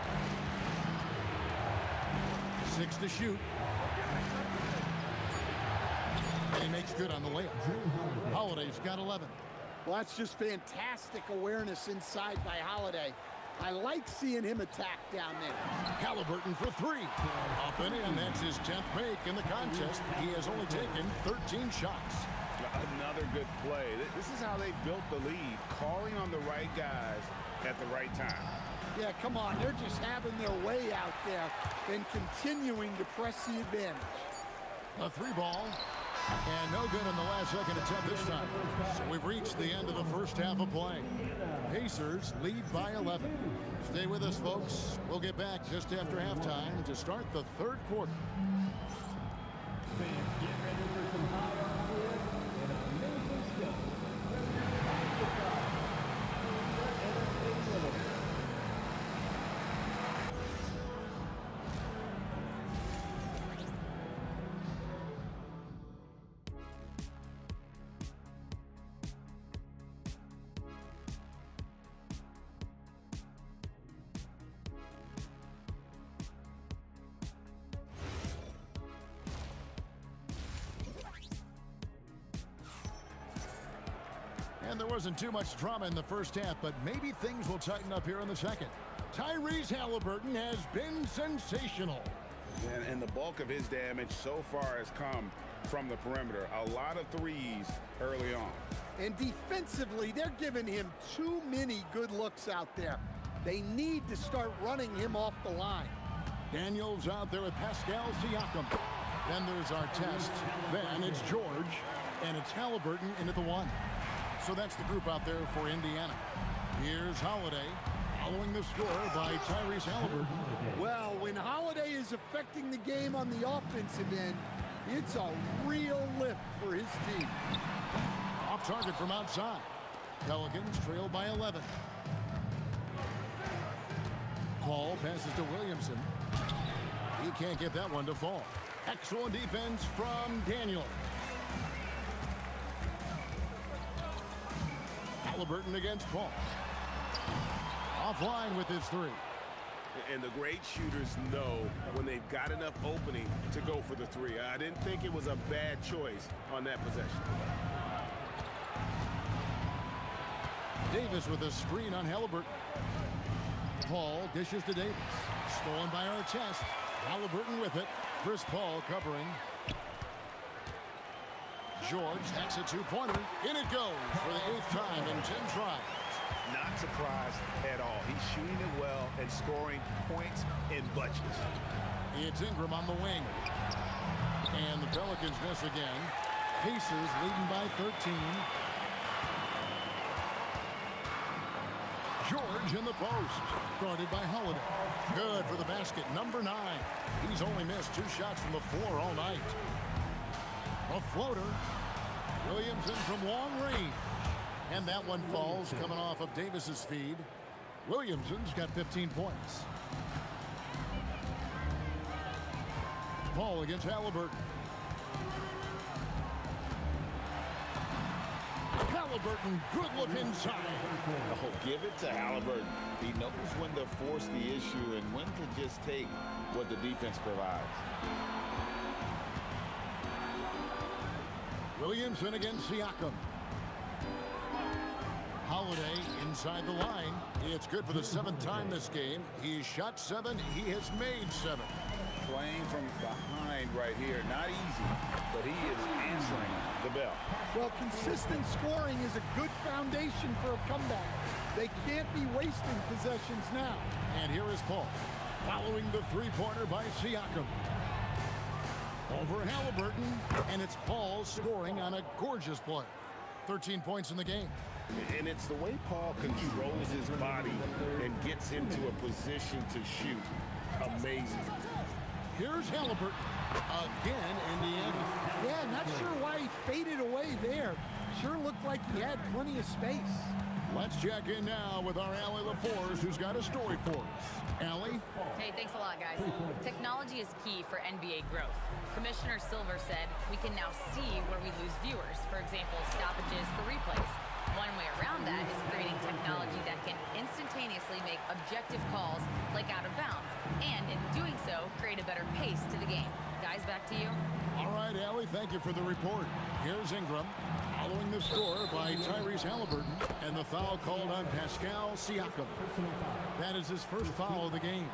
6 to shoot. And he makes good on the layup. Holiday's got 11.
Well, that's just fantastic awareness inside by Holiday. I like seeing him attack down there.
Halliburton for three. Up and in. That's his 10th make in the contest. He has only taken 13 shots.
Another good play. This is how they built the lead, calling on the right guys at the right time.
Yeah, come on. They're just having their way out there and continuing to press the advantage.
A three ball. And no good on the last second attempt this time. So we've reached the end of the first half of play. Pacers lead by 11. Stay with us, folks. We'll get back just after halftime to start the third quarter.
Fans, get ready for some high output and amazing stuff.
And there wasn't too much drama in the first half, but maybe things will tighten up here in the second. Tyrese Halliburton has been sensational.
And the bulk of his damage so far has come from the perimeter. A lot of threes early on.
And defensively, they're giving him too many good looks out there. They need to start running him off the line.
Daniels out there with Pascal Siakam. Then there's our test. Then it's George, and it's Halliburton into the one. So that's the group out there for Indiana. Here's Holiday, following the score by Tyrese Halliburton.
Well, when Holiday is affecting the game on the offensive end, it's a real lift for his team.
Off target from outside. Pelicans trail by 11. Paul passes to Williamson. He can't get that one to fall. Excellent defense from Daniel. Halliburton against Paul. Offline with his three.
And the great shooters know when they've got enough opening to go for the three. I didn't think it was a bad choice on that possession.
Davis with a screen on Halliburton. Paul dishes to Davis. Stolen by Artest. Halliburton with it. Chris Paul covering. George, that's a two-pointer. In it goes for the 8th time in 10 tries.
Not surprised at all. He's shooting it well and scoring points in bunches.
It's Ingram on the wing. And the Pelicans miss again. Pacers leading by 13. George in the post. Guarded by Holiday. Good for the basket. Number 9. He's only missed 2 shots from the floor all night. A floater. Williamson from long range. And that one falls coming off of Davis's feed. Williamson's got 15 points. Paul against Halliburton. Halliburton, good look inside.
Oh, give it to Halliburton. He knows when to force the issue and when to just take what the defense provides.
Williamson against Siakam. Holiday inside the line. It's good for the 7th time this game. He's shot 7. He has made 7.
Playing from behind right here. Not easy, but he is answering the bell.
Well, consistent scoring is a good foundation for a comeback. They can't be wasting possessions now.
And here is Paul, following the three-pointer by Siakam. Over Halliburton, and it's Paul scoring on a gorgeous play. 13 points in the game.
And it's the way Paul controls his body and gets into a position to shoot. Amazing.
Here's Halliburton. Again, Indiana.
Yeah, not sure why he faded away there. Sure looked like he had plenty of space.
Let's check in now with our Allie LaForce, who's got a story for us. Allie?
Hey, thanks a lot, guys. Technology is key for NBA growth. Commissioner Silver said we can now see where we lose viewers. For example, stoppages for replays. One way around that is creating technology that can instantaneously make objective calls like out of bounds, and in doing so, create a better pace to the game. Guys, back to you.
All right, Allie, thank you for the report. Here's Ingram, following the score by Tyrese Halliburton, and the foul called on Pascal Siakam. That is his first foul of the game.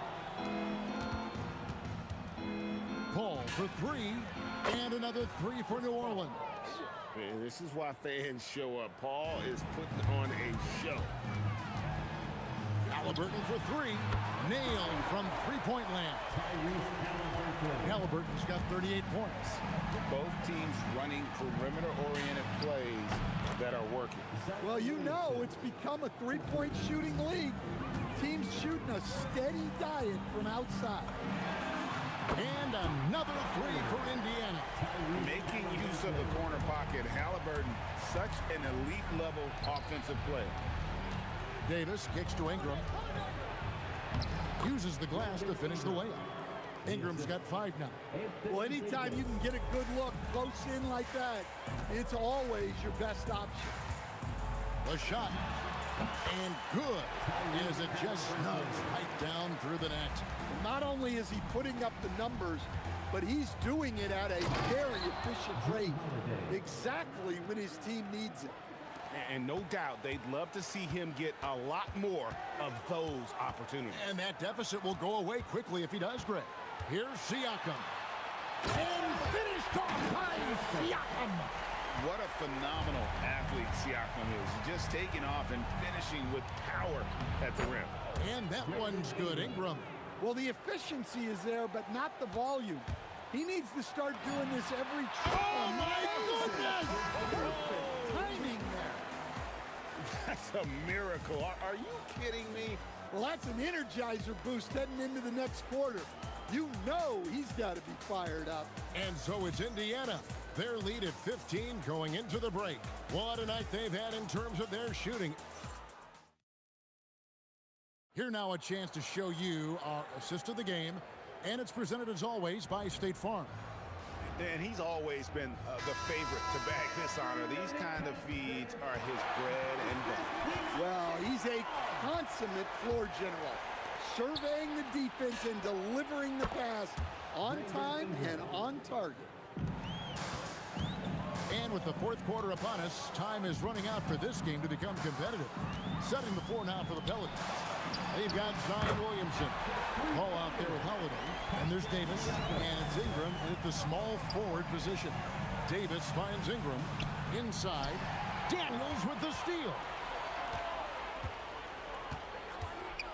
Paul for three, and another three for New Orleans.
Man, this is why fans show up. Paul is putting on a show.
Halliburton for three, nailed from three-point land. Halliburton's got 38 points.
Both teams running perimeter-oriented plays that are working.
Well, you know it's become a three-point shooting league. Teams shooting a steady diet from outside.
And another three for Indiana.
Making use of the corner pocket, Halliburton, such an elite-level offensive player.
Davis kicks to Ingram. Uses the glass to finish the layup. Ingram's got 5 now.
Well, anytime you can get a good look close in like that, it's always your best option.
The shot. And good. As it just snugs right down through the net.
Not only is he putting up the numbers, but he's doing it at a very efficient rate. Exactly when his team needs it.
And no doubt they'd love to see him get a lot more of those opportunities.
And that deficit will go away quickly if he does, Greg. Here's Siakam. And finished off by Siakam.
What a phenomenal athlete Siakam is. Just taking off and finishing with power at the rim.
And that one's good, Ingram.
Well, the efficiency is there, but not the volume. He needs to start doing this every try.
Oh, my goodness!
Perfect timing there.
That's a miracle. Are you kidding me?
Well, that's an energizer boost heading into the next quarter. You know he's got to be fired up.
And so it's Indiana. Their lead at 15 going into the break. What a night they've had in terms of their shooting. Here now a chance to show you our assist of the game. And it's presented as always by State Farm.
And he's always been the favorite to bag this honor. These kind of feeds are his bread and butter.
Well, he's a consummate floor general, surveying the defense and delivering the pass on time and on target.
And with the fourth quarter upon us, time is running out for this game to become competitive. Setting the floor now for the Pelicans. They've got Zion Williamson. Paul out there with Holiday. And there's Davis. And it's Ingram at the small forward position. Davis finds Ingram inside. Daniels with the steal.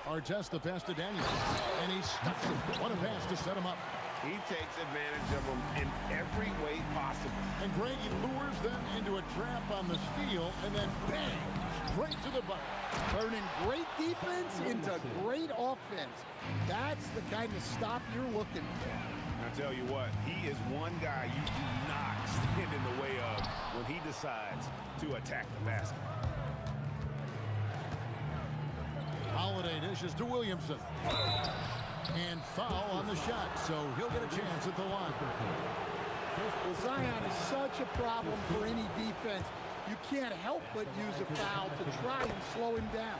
Artest the pass to Daniels. And he stuffs it. What a pass to set him up.
He takes advantage of them in every way possible.
And Greg lures them into a trap on the steal, and then bang, straight to the bucket.
Turning great defense into great offense. That's the kind of stop you're looking for.
I tell you what, he is one guy you do not stand in the way of when he decides to attack the basket.
Holiday dishes to Williamson. And foul on the shot, so he'll get a chance at the line.
Well, Zion is such a problem for any defense. You can't help but use a foul to try and slow him down.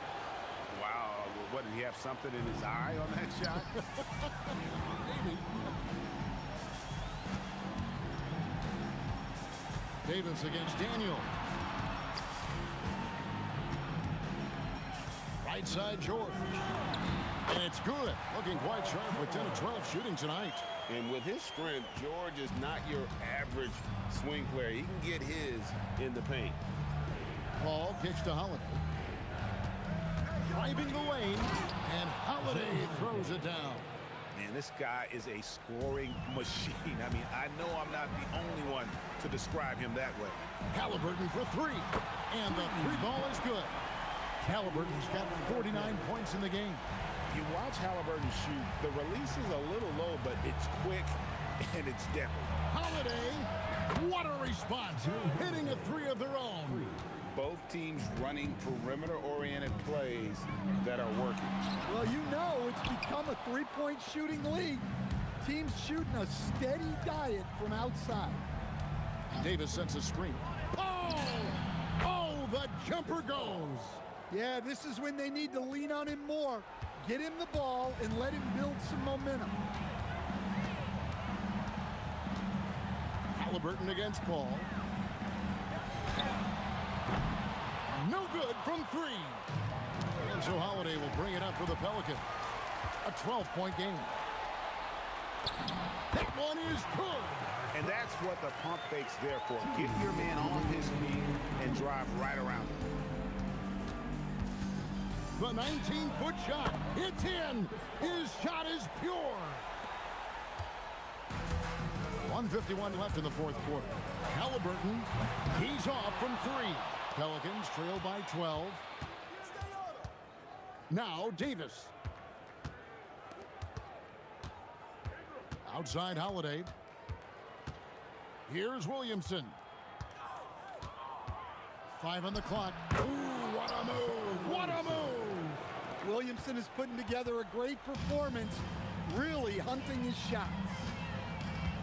Wow, what, did he have something in his eye on that shot?
Maybe. Davis against Daniel. Right side, George. And it's good. Looking quite sharp with 10 of 12 shooting tonight.
And with his strength, George is not your average swing player. He can get his in the paint.
Paul kicks to Holiday. Driving the lane, and Holiday throws it down.
Man, this guy is a scoring machine. I mean, I know I'm not the only one to describe him that way.
Halliburton for three, and the three ball is good. Halliburton's got 49 points in the game.
You watch Halliburton shoot, the release is a little low, but it's quick and it's deadly.
Holiday, what a response, hitting a three of their own.
Both teams running perimeter-oriented plays that are working.
Well, you know it's become a three-point shooting league. Teams shooting a steady diet from outside.
Davis sets a screen. Oh, the jumper goes.
Yeah, this is when they need to lean on him more. Get him the ball and let him build some momentum.
Halliburton against Paul. No good from three. And so Holiday will bring it up for the Pelicans. A 12-point game. That one is good.
And that's what the pump fake's there for. Get your man off his feet and drive right around him.
The 19-foot shot. It's in. His shot is pure. 1:51 left in the fourth quarter. Halliburton, he's off from three. Pelicans trail by 12. Now Davis. Outside Holiday. Here's Williamson. 5 on the clock. Ooh, what a move! What a move!
Williamson is putting together a great performance, really hunting his shots.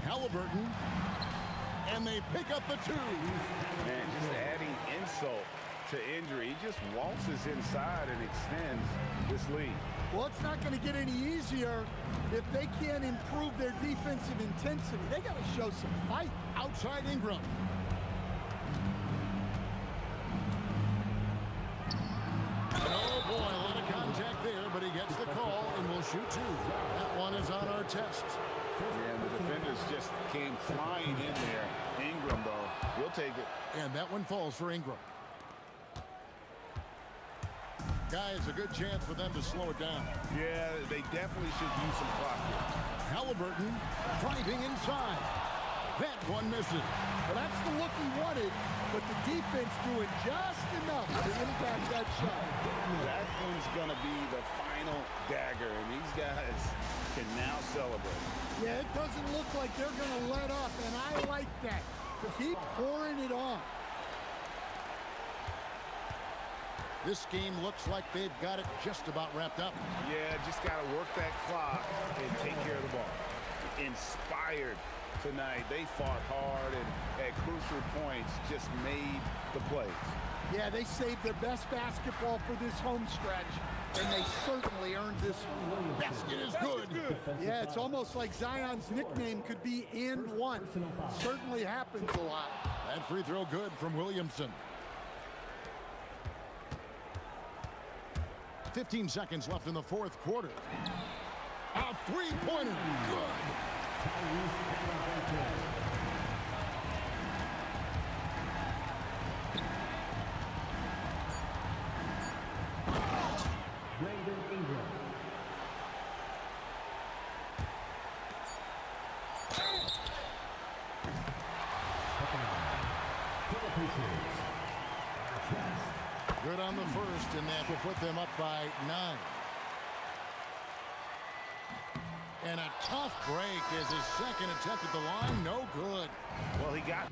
Halliburton, and they pick up the two.
Man, just adding insult to injury. He just waltzes inside and extends this lead.
Well, it's not going to get any easier if they can't improve their defensive intensity. They got to show some fight.
Outside Ingram. Oh boy, a lot of contact there, but he gets the call and will shoot two. That one is on our test.
Yeah, and the defenders just came flying in there. Ingram, though, will take it.
And that one falls for Ingram. Guys, a good chance for them to slow it down.
Yeah, they definitely should use some clock here.
Halliburton driving inside. That one misses.
Well, that's the look he wanted, but the defense doing just enough to impact that shot.
That one's going to be the final dagger, and these guys can now celebrate.
Yeah, it doesn't look like they're going to let up, and I like that. Keep pouring it on.
This game looks like they've got it just about wrapped up.
Yeah, just got to work that clock and take care of the ball. Inspired tonight. They fought hard and at crucial points just made the plays.
Yeah, they saved their best basketball for this home stretch, and they certainly earned this one.
Basket is good.
Yeah, it's almost like Zion's nickname could be and one. Certainly happens a lot.
That free throw good from Williamson. 15 seconds left in the fourth quarter. A three-pointer. Good.
Brandon Ingram.
Good on the first, and that will put them up by 9. And a tough break is his second attempt at the line. No good.
Well, he got...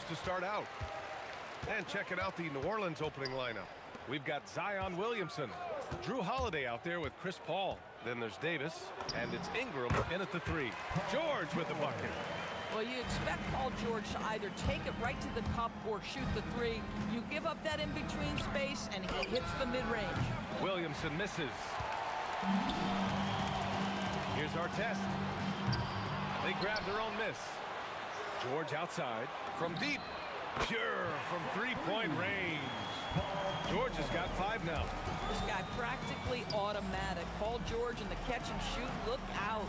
To start out. And checking out the New Orleans opening lineup. We've got Zion Williamson, Drew Holiday out there with Chris Paul. Then there's Davis, and it's Ingram in at the 3. George with the bucket.
Well, you expect Paul George to either take it right to the cup or shoot the 3. You give up that in-between space, and he hits the mid-range.
Williamson misses. Here's our test. They grab their own miss. George outside from deep, pure from three-point range. George has got 5 now.
This guy practically automatic. Paul George in the catch and shoot. Look out.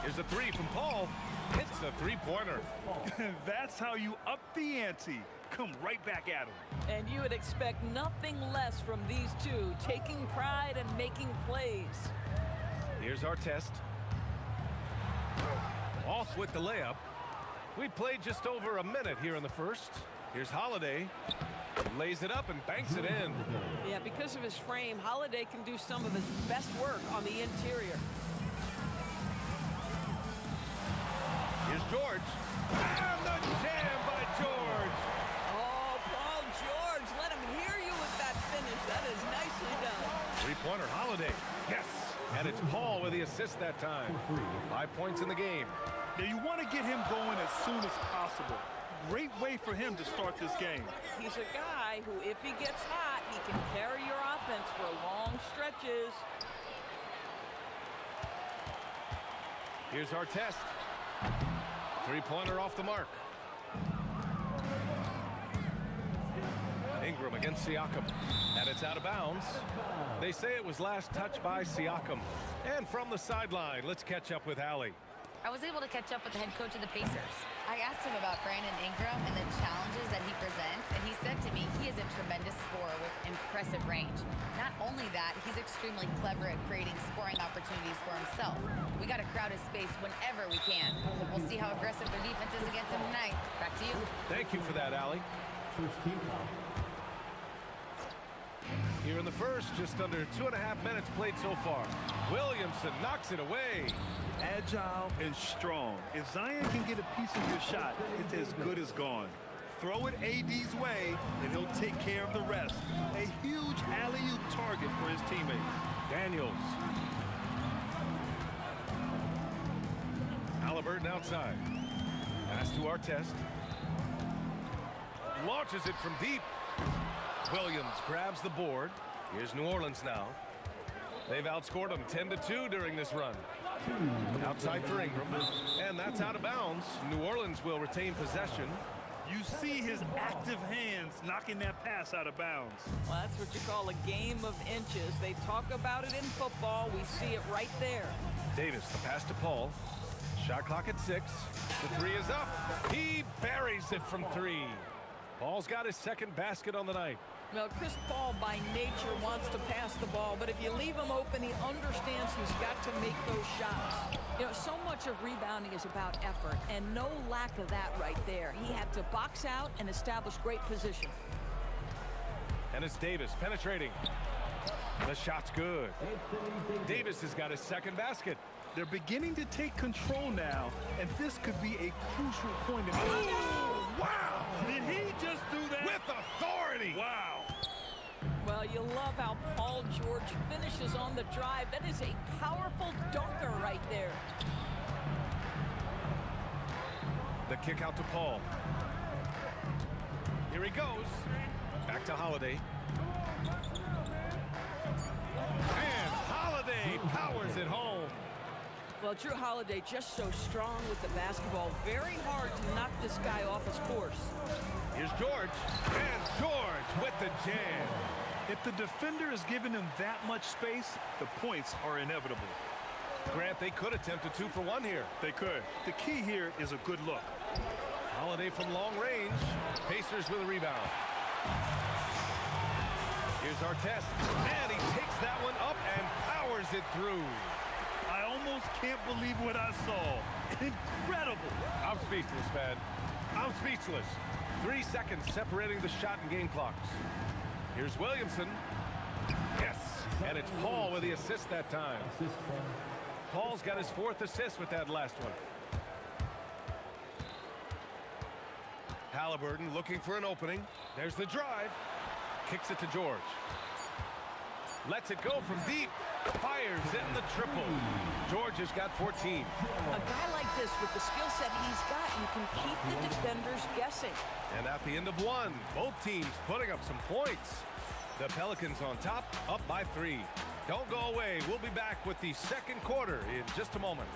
Here's a 3 from Paul. Hits a three-pointer.
That's how you up the ante. come right back at him.
And you would expect nothing less from these two, taking pride and making plays.
Here's our test. Off with the layup. We played just over a minute here in the first. Here's Holiday. Lays it up and banks it in.
Yeah, because of his frame, Holiday can do some of his best work on the interior.
Here's George. And the jam by George.
Oh, Paul George, let him hear you with that finish. That is nicely done.
Three-pointer Holiday. Yes. And it's Paul with the assist that time. 5 points in the game.
Now, you want to get him going as soon as possible. Great way for him to start this game.
He's a guy who, if he gets hot, he can carry your offense for long stretches.
Here's our test. Three-pointer off the mark. Ingram against Siakam. And it's out of bounds. They say it was last touched by Siakam. And from the sideline, let's catch up with Allie.
I was able to catch up with the head coach of the Pacers. I asked him about Brandon Ingram and the challenges that he presents, and he said to me he is a tremendous scorer with impressive range. Not only that, he's extremely clever at creating scoring opportunities for himself. We got to crowd his space whenever we can. We'll see how aggressive their defense is against him tonight. Back to you.
Thank you for that, Allie.
First team foul.
Here in the first, just under 2.5 minutes played so far. Williamson knocks it away.
Agile and strong. If Zion can get a piece of your shot, it's as good as gone. Throw it AD's way, and he'll take care of the rest. A huge alley-oop target for his teammates.
Daniels. Halliburton outside. Pass to Artest. Launches it from deep. Williams grabs the board. Here's New Orleans now. They've outscored them 10-2 during this run. Outside for Ingram. And that's out of bounds. New Orleans will retain possession.
You see his active hands knocking that pass out of bounds.
Well, that's what you call a game of inches. They talk about it in football. We see it right there.
Davis, the pass to Paul. Shot clock at 6. The three is up. He buries it from 3. Paul's got his second basket on the night.
Well, Chris Paul by nature wants to pass the ball, but if you leave him open, he understands he's got to make those shots. You know, so much of rebounding is about effort, and no lack of that right there. He had to box out and establish great position.
And it's Davis penetrating. The shot's good. Davis has got his second basket.
They're beginning to take control now, and this could be a crucial point in the game.
Oh, wow!
Did he just do that?
With authority!
Wow!
Well, you love how Paul George finishes on the drive. That is a powerful dunker right there.
The kick out to Paul. Here he goes. Back to Holiday. And Holiday powers it home.
Well, Drew Holiday just so strong with the basketball. Very hard to knock this guy off his course.
Here's George. And George with the jam.
If the defender is giving him that much space, the points are inevitable.
Grant, they could attempt a 2 for 1 here.
They could. The key here is a good look.
Holiday from long range. Pacers with a rebound. Here's Artest. And he takes that one up and powers it through.
I almost can't believe what I saw. Incredible.
I'm speechless, man. I'm speechless. 3 seconds separating the shot and game clocks. Here's Williamson. Yes. And it's Paul with the assist that time. Paul's got his 4th assist with that last one. Halliburton looking for an opening. There's the drive. Kicks it to George. Lets it go from deep. Fires in the triple. George has got 14.
A guy like this with the skill set he's got, you can keep the defenders guessing.
And at the end of 1, both teams putting up some points. The Pelicans on top, up by 3. Don't go away. We'll be back with the second quarter in just a moment.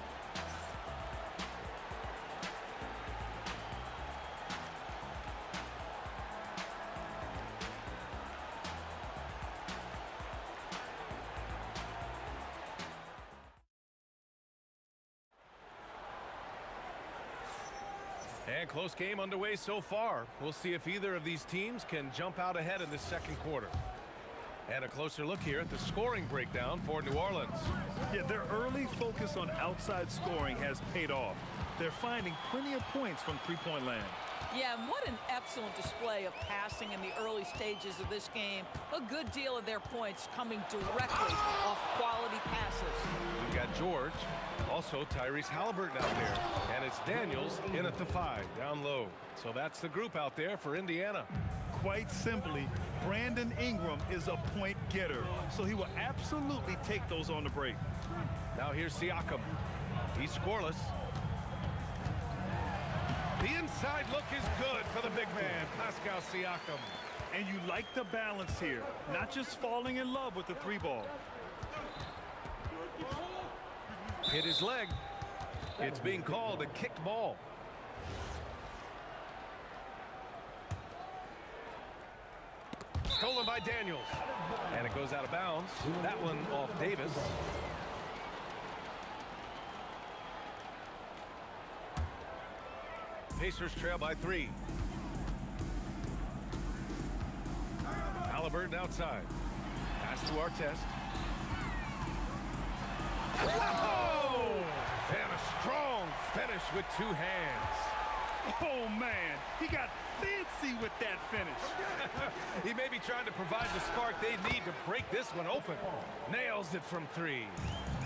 And close game underway so far. We'll see if either of these teams can jump out ahead in the second quarter. And a closer look here at the scoring breakdown for New Orleans.
Yeah, their early focus on outside scoring has paid off. They're finding plenty of points from three-point land.
Yeah, and what an excellent display of passing in the early stages of this game. A good deal of their points coming directly off quality passes.
We've got George, also Tyrese Halliburton out there, and it's Daniels in at the 5, down low. So that's the group out there for Indiana.
Quite simply, Brandon Ingram is a point getter, so he will absolutely take those on the break.
Now here's Siakam. He's scoreless. The inside look is good for the big man, Pascal Siakam.
And you like the balance here, not just falling in love with the three ball.
Hit his leg. It's being called a kicked ball. Stolen by Daniels. And it goes out of bounds. That one off Davis. Pacers trail by 3. Halliburton outside. Pass to Artest. Whoa! And a strong finish with 2 hands.
Oh, man, he got fancy with that finish.
He may be trying to provide the spark they need to break this one open. Nails it from 3.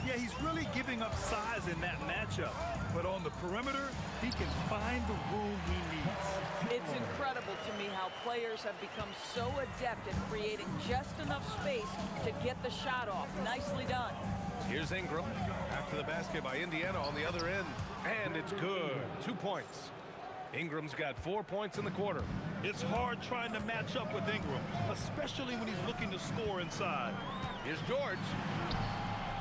Yeah, he's really giving up size in that matchup. But on the perimeter, he can find the room he needs.
It's incredible to me how players have become so adept at creating just enough space to get the shot off. Nicely done.
Here's Ingram after the basket by Indiana on the other end. And it's good. 2 points. Ingram's got 4 points in the quarter.
It's hard trying to match up with Ingram, especially when he's looking to score inside.
Here's George.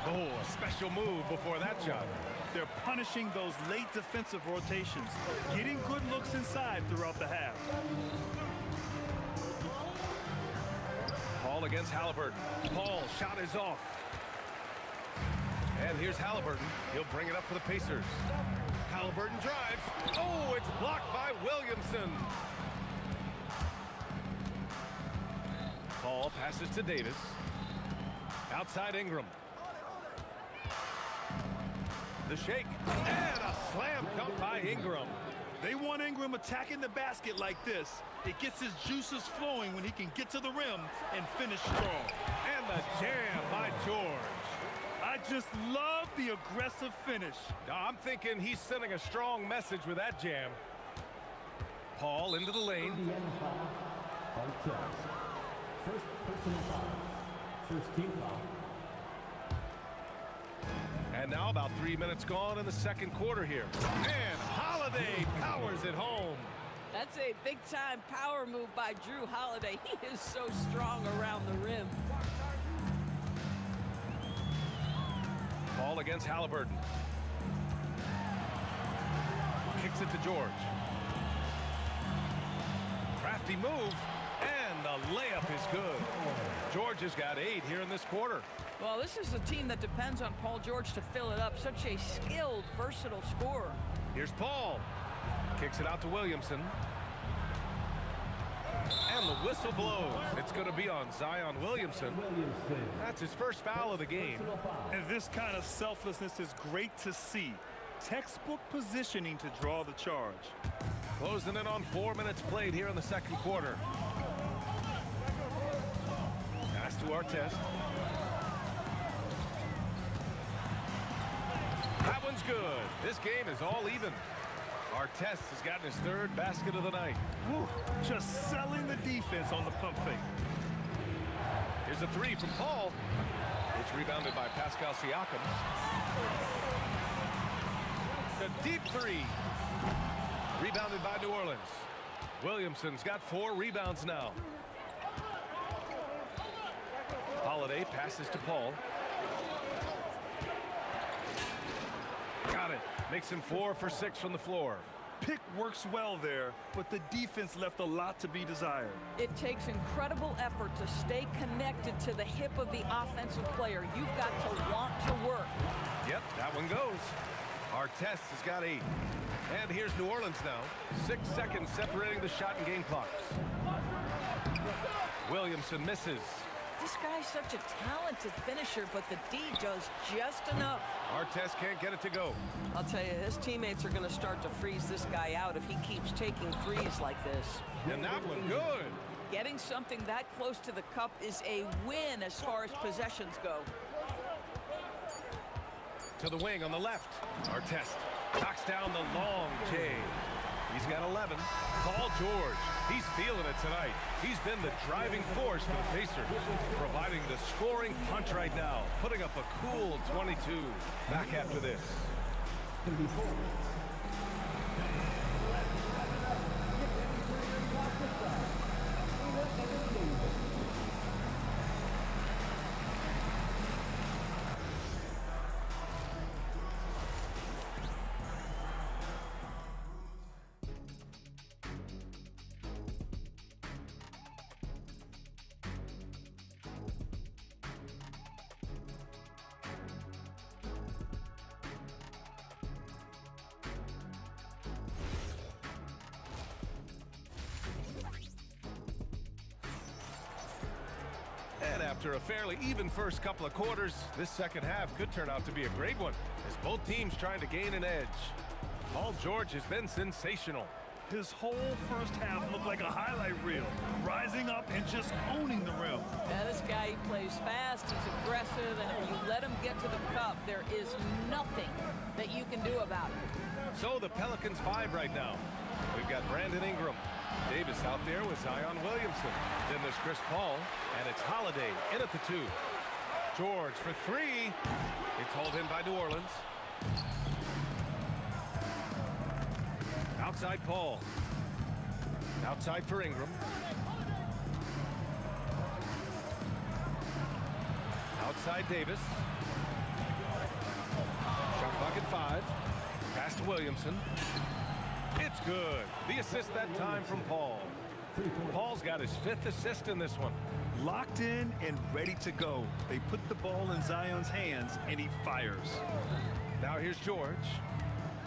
Oh, a special move before that shot.
They're punishing those late defensive rotations, getting good looks inside throughout the half.
Paul against Halliburton. Paul, shot is off. And here's Halliburton. He'll bring it up for the Pacers. Halliburton drives. Oh, it's blocked by Williamson. Paul passes to Davis. Outside Ingram. The shake. And a slam dunk by Ingram.
They want Ingram attacking the basket like this. It gets his juices flowing when he can get to the rim and finish strong.
And the jam by George.
I just love the aggressive finish.
I'm thinking he's sending a strong message with that jam. Paul into the lane.
First personal foul. First team foul.
And now about 3 minutes gone in the second quarter here. And Holiday powers it home.
That's a big-time power move by Drew Holiday. He is so strong around the rim.
Paul against Halliburton. Kicks it to George. Crafty move. And the layup is good. George has got 8 here in this quarter.
Well, this is a team that depends on Paul George to fill it up. Such a skilled, versatile scorer.
Here's Paul. Kicks it out to Williamson. And the whistle blows. It's going to be on Zion Williamson. That's his first foul of the game.
And this kind of selflessness is great to see. Textbook positioning to draw the charge.
Closing in on 4 minutes played here in the second quarter. Pass to Artest. That one's good. This game is all even. Artest has gotten his 3rd basket of the night.
Woo, just selling the defense on the pump fake.
Here's a 3 from Paul. It's rebounded by Pascal Siakam. The deep 3. Rebounded by New Orleans. Williamson's got 4 rebounds now. Holiday passes to Paul. Got it. Makes him 4 for 6 from the floor.
Pick works well there, but the defense left a lot to be desired.
It takes incredible effort to stay connected to the hip of the offensive player. You've got to want to work.
Yep, that one goes. Artest has got 8. And here's New Orleans now. 6 seconds separating the shot and game clocks. Williamson misses.
This guy's such a talented finisher, but the D does just enough.
Artest can't get it to go.
I'll tell you, his teammates are going to start to freeze this guy out if he keeps taking threes like this.
And that one good.
Getting something that close to the cup is a win as far as possessions go.
To the wing on the left. Artest knocks down the long J. He's got 11. Paul George, he's feeling it tonight. He's been the driving force for the Pacers, providing the scoring punch right now, putting up a cool 22. Back after this. And after a fairly even first couple of quarters, this second half could turn out to be a great one, as both teams trying to gain an edge. Paul George has been sensational.
His whole first half looked like a highlight reel, rising up and just owning the rim.
Yeah, this guy, he plays fast, he's aggressive, and if you let him get to the cup, there is nothing that you can do about it.
So the Pelicans 5 right now. We've got Brandon Ingram. Davis out there with Zion Williamson. Then there's Chris Paul, and it's Holiday in at the 2. George for 3. It's hauled in by New Orleans. Outside Paul. Outside for Ingram. Outside Davis. Shot clock at 5. Pass to Williamson. It's good. The assist that time from Paul. Paul's got his 5th assist in this one.
Locked in and ready to go. They put the ball in Zion's hands, and he fires.
Now here's George.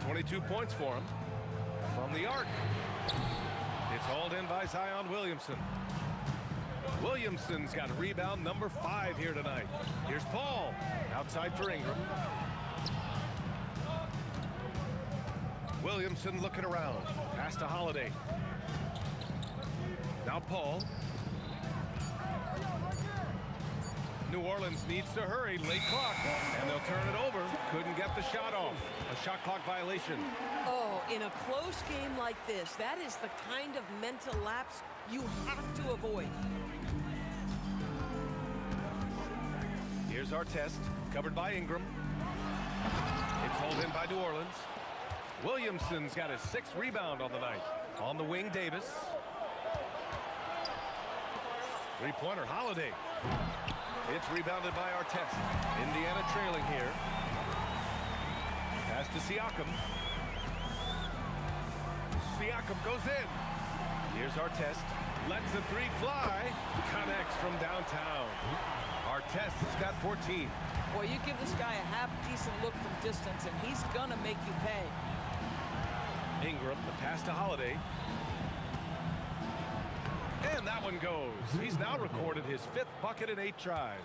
22 points for him. From the arc. It's hauled in by Zion Williamson. Williamson's got rebound number 5 here tonight. Here's Paul. Outside for Ingram. Williamson looking around. Pass to Holiday. Now Paul. New Orleans needs to hurry. Late clock. And they'll turn it over. Couldn't get the shot off. A shot clock violation.
Oh, in a close game like this, that is the kind of mental lapse you have to avoid.
Here's Artest. Covered by Ingram. It's hauled in by New Orleans. Williamson's got his 6th rebound on the night. On the wing, Davis. Three-pointer, Holiday. It's rebounded by Artest. Indiana trailing here. Pass to Siakam. Siakam goes in. Here's Artest. Lets the 3 fly. Connects from downtown. Artest has got 14.
Boy, you give this guy a half-decent look from distance, and he's gonna make you pay.
Ingram, the pass to Holiday. And that one goes. He's now recorded his 5th bucket in 8 tries.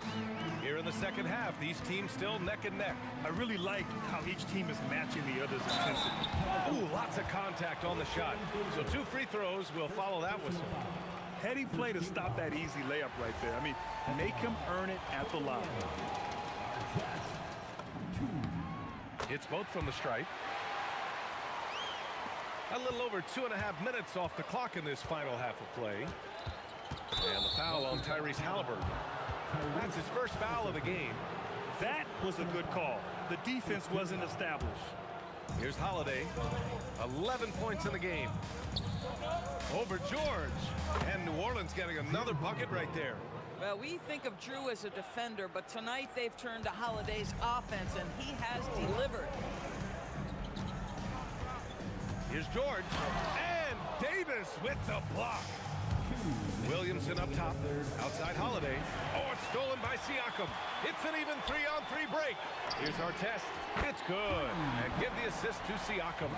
Here in the second half, these teams still neck and neck.
I really like how each team is matching the other's intensity.
Ooh, lots of contact on the shot. So 2 free throws will follow that whistle.
Heady play to stop that easy layup right there. I mean, make him earn it at the line.
It's both from the stripe. A little over 2.5 minutes off the clock in this final half of play. And the foul on Tyrese Halliburton. That's his first foul of the game.
That was a good call. The defense wasn't established.
Here's Holiday. 11 points in the game. Over George. And New Orleans getting another bucket right there.
Well, we think of Drew as a defender, but tonight they've turned to Holiday's offense, and he has delivered.
Here's George. And Davis with the block. Williamson up top. Outside Holiday. Oh, it's stolen by Siakam. It's an even 3-on-3 break. Here's Artest. It's good. And give the assist to Siakam.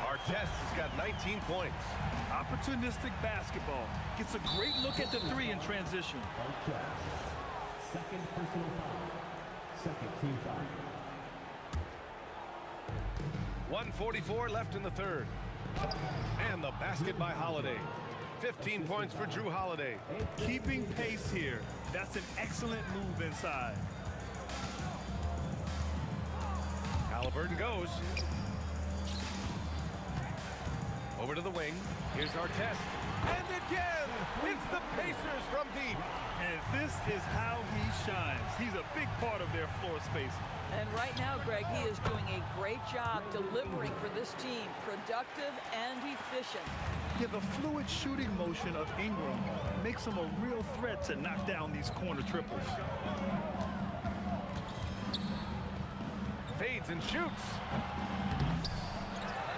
Artest has got 19 points.
Opportunistic basketball. Gets a great look at the three in transition.
Second personal foul. Second team foul.
1:44 left in the third. And the basket by Holiday. 15 points for Drew Holiday.
Keeping pace here. That's an excellent move inside.
Halliburton goes. Over to the wing. Here's Artest. And again, it's the Pacers from deep.
And this is how he shines. He's a big part of their floor space.
And right now, Greg, he is doing a great job delivering for this team. Productive and efficient.
Yeah, the fluid shooting motion of Ingram makes him a real threat to knock down these corner triples.
Fades and shoots.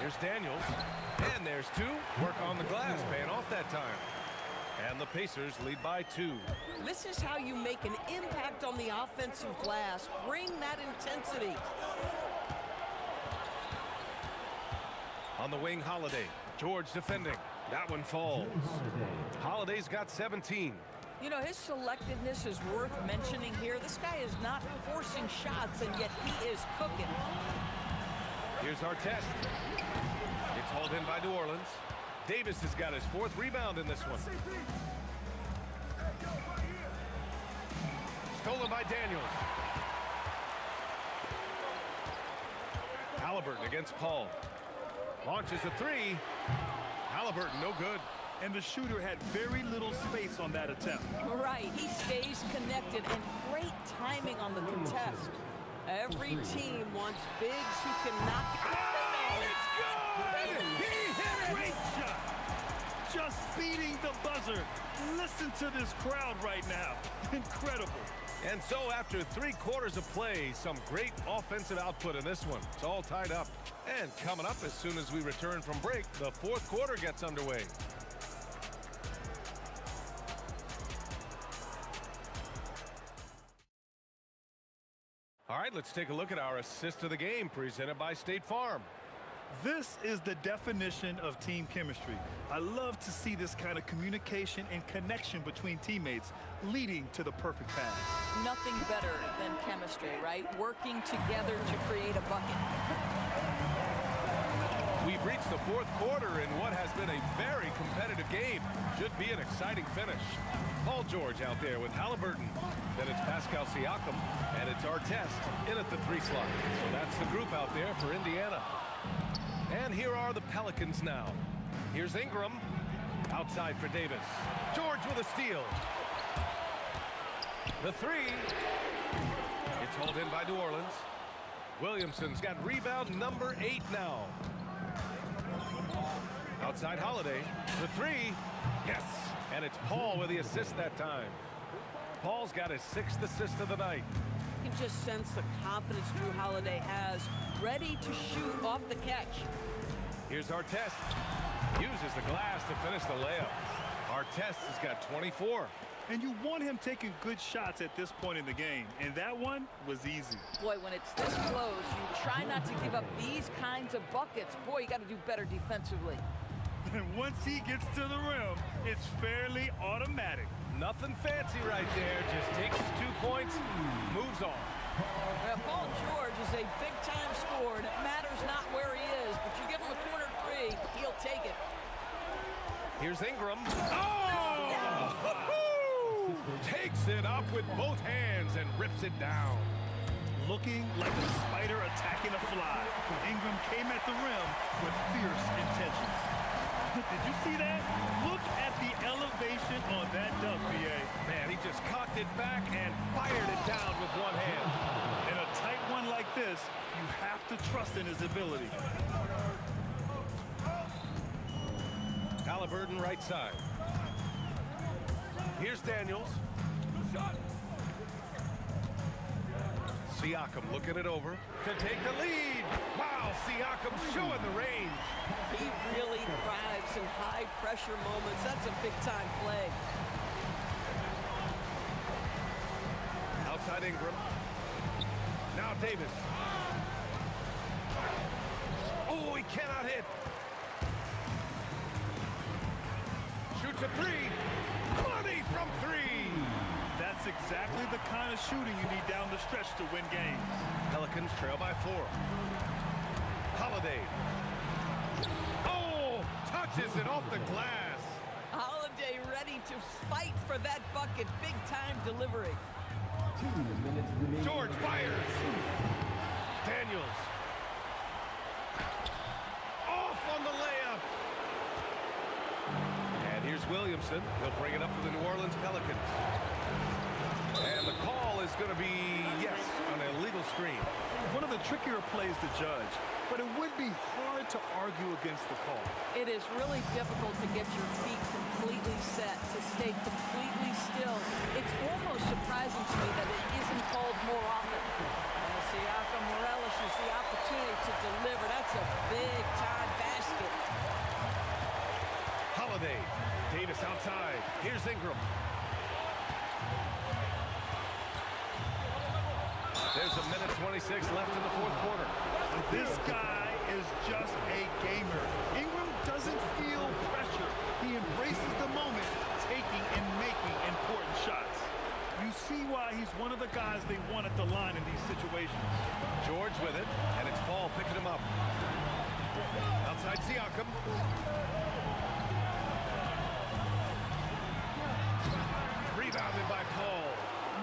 Here's Daniels. And there's two. Work on the glass, paying off that time. And the Pacers lead by 2.
This is how you make an impact on the offensive glass. Bring that intensity.
On the wing, Holiday. George defending. That one falls. Holiday's got 17.
You know, his selectiveness is worth mentioning here. This guy is not forcing shots, and yet he is cooking.
Here's Artest. It's hauled in by New Orleans. Davis has got his 4th rebound in this one. Stolen by Daniels. Halliburton against Paul. Launches a 3. Halliburton, no good.
And the shooter had very little space on that attempt.
Right, he stays connected, and great timing on the contest.
Every team wants bigs who can knock it.
Oh, it's good! He hit it!
Great shot! Just beating the buzzer. Listen to this crowd right now. Incredible.
And so after 3/4 of play, some great offensive output in this one. It's all tied up. And coming up as soon as we return from break, the 4th quarter gets underway. All right, let's take a look at our assist of the game presented by State Farm.
This is the definition of team chemistry. I love to see this kind of communication and connection between teammates leading to the perfect pass.
Nothing better than chemistry, right? Working together to create a bucket.
We've reached the 4th quarter in what has been a very competitive game. Should be an exciting finish. Paul George out there with Halliburton. Then it's Pascal Siakam, and it's Artest in at the 3 slot. So that's the group out there for Indiana. And here are the Pelicans now. Here's Ingram. Outside for Davis. George with a steal. The 3. It's hauled in by New Orleans. Williamson's got rebound number 8 now. Outside Holiday. The 3. Yes. And it's Paul with the assist that time. Paul's got his 6th assist of the night.
You can just sense the confidence Drew Holiday has, ready to shoot off the catch.
Here's Artest. Uses the glass to finish the layup. Artest has got 24.
And you want him taking good shots at this point in the game, and that one was easy.
Boy, when it's this close, you try not to give up these kinds of buckets. Boy, you got to do better defensively.
And once he gets to the rim, it's fairly automatic.
Nothing fancy right there. Just takes his 2 points, moves on.
Well, Paul George is a big-time scorer, and it matters not where he is, but you give him a corner 3, he'll take it.
Here's Ingram. Oh! Takes it up with both hands and rips it down.
Looking like a spider attacking a fly, Ingram came at the rim with fierce intentions. Did you see that? Look at the elevation on that dunk, BA.
Man, he just cocked it back and fired it down with one hand.
In a tight one like this, you have to trust in his ability.
Halliburton right side. Here's Daniels. Siakam looking it over to take the lead. Wow, Siakam showing the range.
He really thrives in high pressure pressure moments. That's a big-time play.
Outside Ingram. Now Davis. Oh, he cannot hit. Shoots a three. Money from three.
That's exactly the kind of shooting you need down the stretch to win games.
Pelicans trail by 4. Holiday. Oh, touches it off the glass.
Holiday ready to fight for that bucket. Big-time delivery.
2 minutes remaining.
George fires. Daniels. Off on the layup. And here's Williamson. He'll bring it up for the New Orleans Pelicans. And the call is going to be, yes, an illegal screen.
One of the trickier plays to judge, but it would be hard to argue against the call.
It is really difficult to get your feet completely set, to stay completely still. It's almost surprising to me that it isn't called more often. And Siakam relishes the opportunity to deliver. That's a big-time basket.
Holiday. Davis outside. Here's Ingram. There's a minute 26 left in the fourth quarter.
This guy is just a gamer. Ingram doesn't feel pressure. He embraces the moment, taking and making important shots. You see why he's one of the guys they want at the line in these situations.
George with it, and it's Paul picking him up. Outside Siakam. Rebounded by Paul.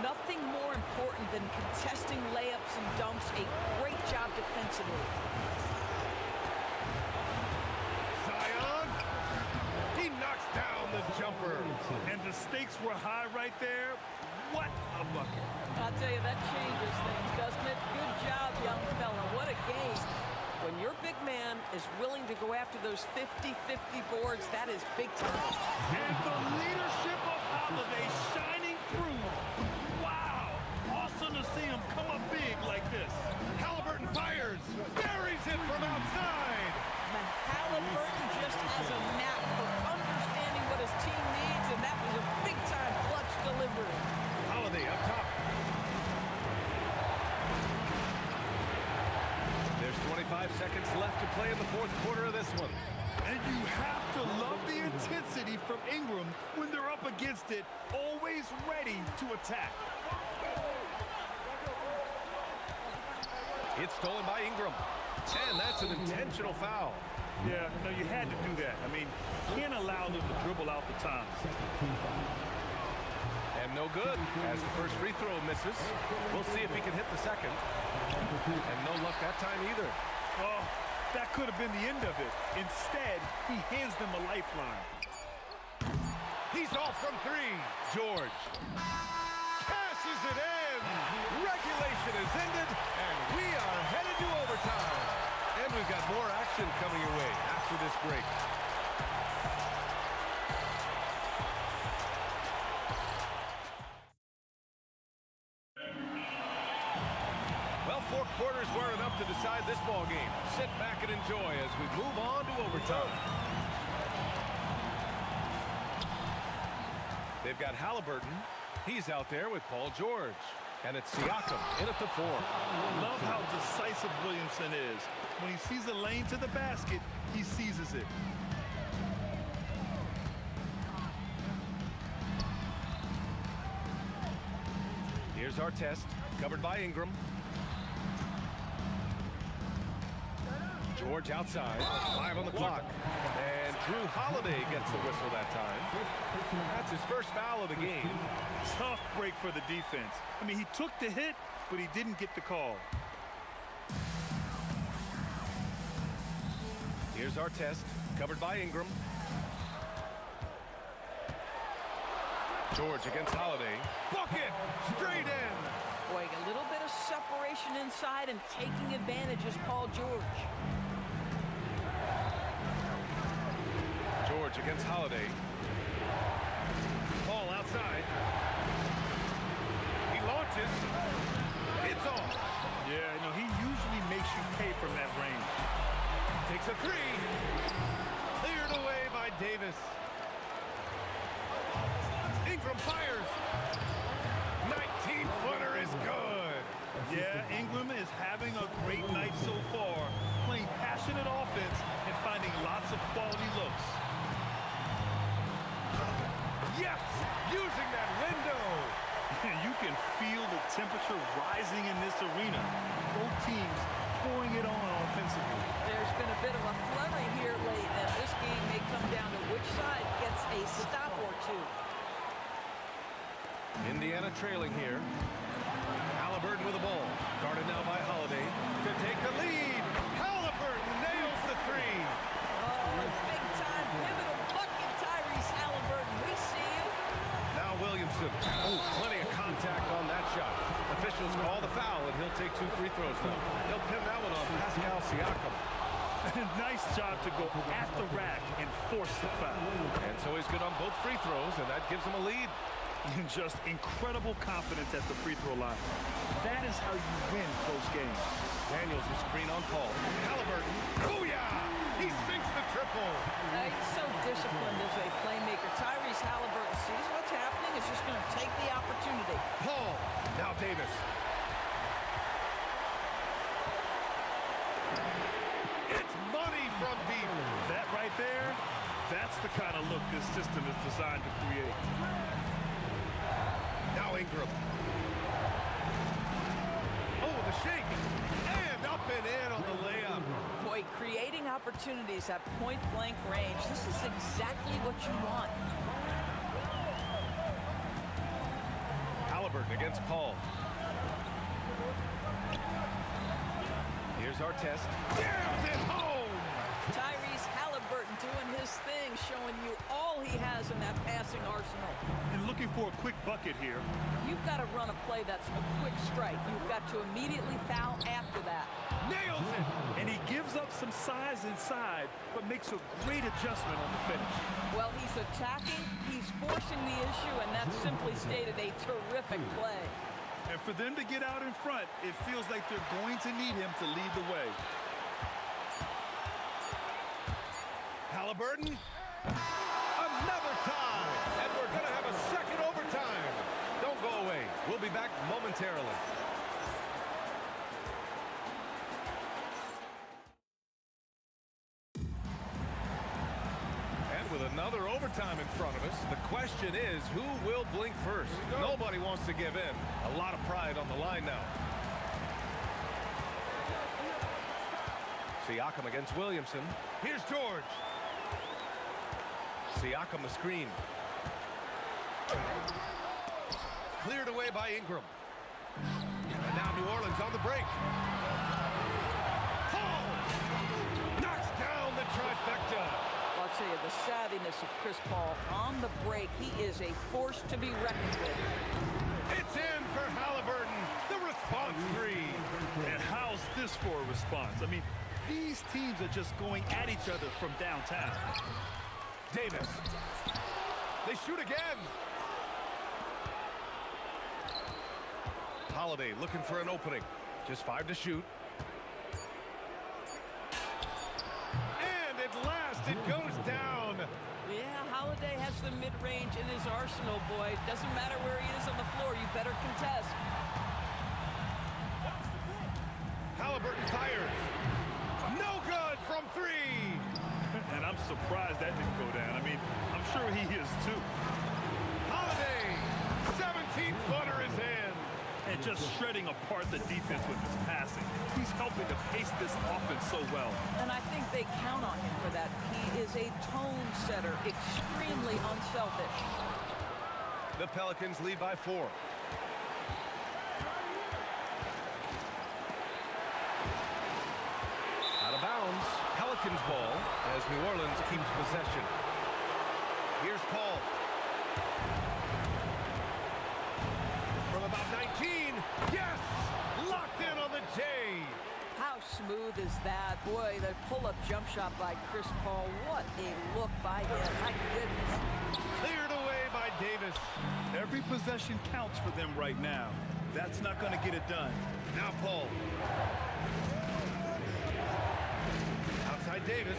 Nothing more important than contesting layups and dunks. A great job defensively.
Zion. He knocks down the jumper.
And the stakes were high right there. What a bucket.
I'll tell you, that changes things, doesn't it? Good job, young fella. What a game.
When your big man is willing to go after those 50-50 boards, that is big time.
And the leadership of Holiday shining through. Wow. Awesome to see him come up big like this.
Halliburton fires. Buries it from outside.
Halliburton just has a knack for understanding what his team needs, and that was a big-time clutch delivery.
Holiday up top. There's 25 seconds left to play in the fourth quarter of this one.
And you have to love the intensity from Ingram when they're up against it, always ready to attack.
It's stolen by Ingram. And that's an intentional foul.
Yeah, no, you had to do that. I mean, you can't allow them to dribble out the time.
And no good, as the first free throw misses. We'll see if he can hit the second. And no luck that time either.
Oh, that could have been the end of it. Instead, he hands them a lifeline.
He's off from three. George cashes it in. Regulation is ended, and we are headed to overtime. And we've got more action coming your way after this break. Well, 4 quarters were enough to decide this ball game. Sit back and enjoy as we move on to overtime. They've got Halliburton. He's out there with Paul George. And it's Siakam in at the 4.
Love how decisive Williamson is. When he sees a lane to the basket, he seizes it.
Here's our test, covered by Ingram. George outside, 5 on the clock. And Drew Holiday gets the whistle that time. That's his first foul of the game.
Tough break for the defense. I mean, he took the hit, but he didn't get the call.
Here's our test, covered by Ingram. George against Holiday. Bucket! Straight in!
Boy, a little bit of separation inside and taking advantage is Paul George.
George against Holiday. Ball outside. He launches. It's off.
Yeah, you know, he usually makes you pay from that range.
Takes a 3. Cleared away by Davis. Ingram fires. 19-footer is good.
Yeah, Ingram is having a great night so far, playing passionate offense and finding lots of quality looks.
Yes, using that window.
You can feel the temperature rising in this arena. Both teams pouring it on offensively.
There's been a bit of a flurry here late, and this game may come down to which side gets a stop or two.
Indiana trailing here. Halliburton with the ball. Guarded now by Holiday to take the lead. Halliburton nails the three.
Oh, big-time pivotal bucket, Tyrese Halliburton. We see you.
Now Williamson. Oh, plenty of contact on that shot. Officials call the foul, and he'll take 2 free throws now. They'll pin that one on Pascal Siakam.
Nice job to go at the rack and force the foul.
And so he's good on both free throws, and that gives him a lead.
Just incredible confidence at the free throw line. That is how you win close games.
Daniels will screen on Paul. Halliburton. Booyah! He sinks the triple.
He's so disciplined as a playmaker. Tyrese Halliburton sees what's happening. Is just going to take the opportunity.
Paul. Now Davis. It's money from deep.
That right there, that's the kind of look this system is designed to create.
Now Ingram. Oh, the shake. And up and in on the layup.
Boy, creating opportunities at point-blank range. This is exactly what you want.
Halliburton against Paul. Here's our test. Jams it home!
Tyrese Halliburton doing his thing, showing you all he has in that passing arsenal.
And looking for a quick bucket here.
You've got to run a play that's a quick strike. You've got to immediately foul after that.
Nails it!
And he gives up some size inside, but makes a great adjustment on the finish.
Well, he's attacking, he's forcing the issue, and that's simply stated a terrific play.
And for them to get out in front, it feels like they're going to need him to lead the way.
Halliburton. Another time. And we're going to have a second overtime. Don't go away. We'll be back momentarily. And with another overtime in front of us, the question is, who will blink first? Nobody wants to give in. A lot of pride on the line now. Siakam against Williamson. Here's George. Siakam the screen. Cleared away by Ingram. And now New Orleans on the break. Paul knocks down the trifecta.
I'll tell you, the savviness of Chris Paul on the break, he is a force to be reckoned with.
It's in for Halliburton. The response three.
And how's this for a response? I mean, these teams are just going at each other from downtown.
Davis. They shoot again. Holiday looking for an opening. Just 5 to shoot. And at last it goes down.
Yeah, Holiday has the mid-range in his arsenal, boy. Doesn't matter where he is on the floor. You better contest.
Halliburton fires. No good from 3.
And I'm surprised that didn't go down. I mean, I'm sure he is too.
Holiday, 17-footer is in.
And just shredding apart the defense with his passing. He's helping to pace this offense so well.
And I think they count on him for that. He is a tone setter, extremely unselfish.
The Pelicans lead by 4. Out of bounds. Pelicans ball as New Orleans keeps possession. Here's Paul. From about 19. Yes! Locked in on the J.
How smooth is that? Boy, the pull-up jump shot by Chris Paul. What a look by him. My goodness.
Cleared away by Davis.
Every possession counts for them right now. That's not going to get it done.
Now Paul. Outside Davis.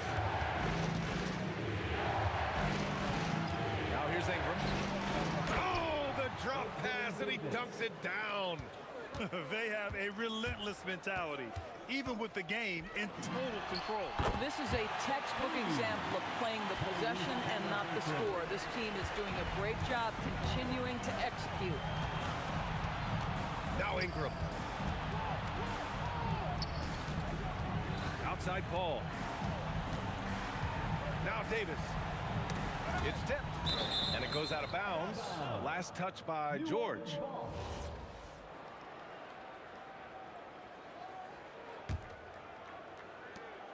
Now here's Ingram. Oh! and he dunks it down.
They have a relentless mentality, even with the game in total control.
This is a textbook example of playing the possession and not the score. This team is doing a great job continuing to execute.
Now Ingram. Outside Paul. Now Davis. It's tipped. And it goes out of bounds. Last touch by George.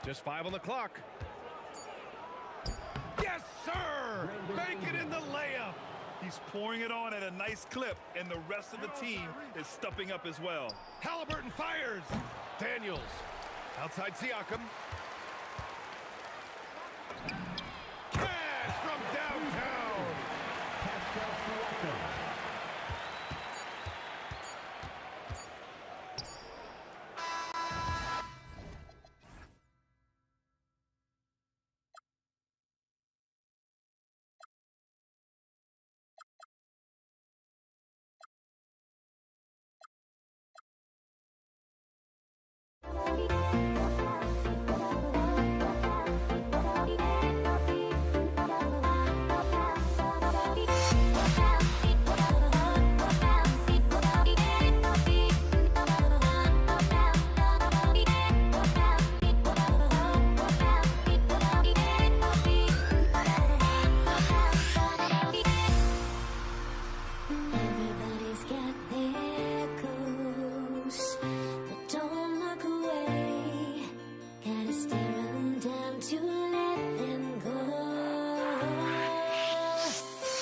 Just 5 on the clock. Yes, sir! Make it in the layup.
He's pouring it on at a nice clip, and the rest of the team is stepping up as well.
Halliburton fires. Daniels. Outside Siakam. Cash from downtown.
Everybody's got their goals, but don't look away. Gotta stare 'em down to let them go.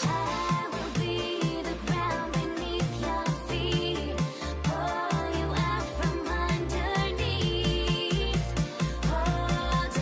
I will be the ground beneath your feet, pull you out from underneath. Hold on to me.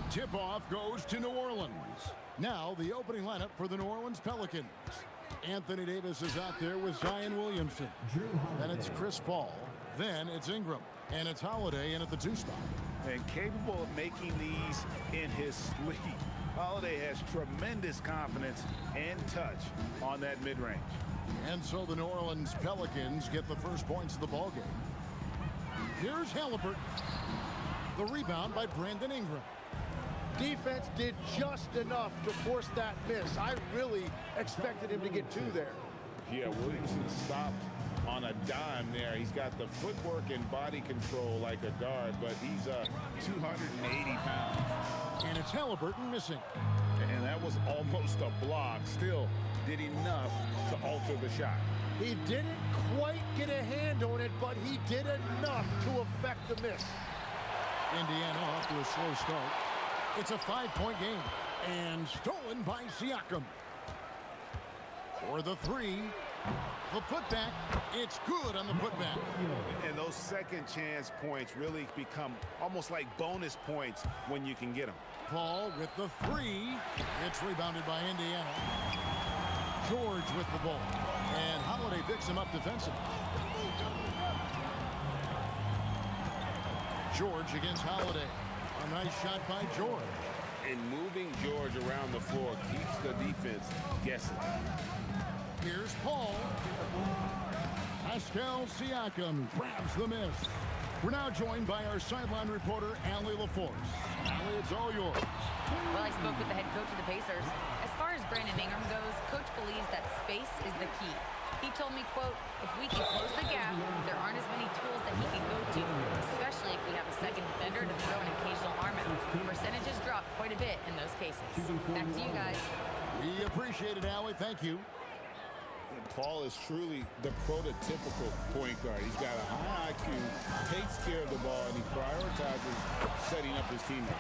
Tip-off goes to New Orleans. Now the opening lineup for the New Orleans Pelicans. Anthony Davis is out there with Zion Williamson. Then it's Chris Paul. Then it's Ingram. And it's Holiday in at the 2 spot.
And capable of making these in his sleep. Holiday has tremendous confidence and touch on that mid-range.
And so the New Orleans Pelicans get the first points of the ballgame. Here's Halliburton. The rebound by Brandon Ingram.
Defense did just enough to force that miss. I really expected him to get 2 there.
Yeah, Williamson stopped on a dime there. He's got the footwork and body control like a guard, but he's 280 pounds.
And it's Halliburton missing.
And that was almost a block. Still did enough to alter the shot.
He didn't quite get a hand on it, but he did enough to affect the miss.
Indiana off to a slow start. It's a 5-point game. And stolen by Siakam. For the 3. The putback. It's good on the putback.
And those second chance points really become almost like bonus points when you can get them.
Paul with the 3. It's rebounded by Indiana. George with the ball. And Holiday picks him up defensively. George against Holiday. A nice shot by George.
And moving George around the floor keeps the defense guessing.
Here's Paul. Pascal Siakam grabs the miss. We're now joined by our sideline reporter, Allie LaForce. Allie, it's all yours.
Well, I spoke with the head coach of the Pacers. As far as Brandon Ingram goes, coach believes that space is the key. He told me, quote, if we can close the gap, there aren't as many tools that he can go to, especially if we have a second defender to throw an occasional arm at. Percentages drop quite a bit in those cases. Back to you guys.
We appreciate it, Allie. Thank you.
Paul is truly the prototypical point guard. He's got a high IQ, takes care of the ball, and he prioritizes setting up his teammates.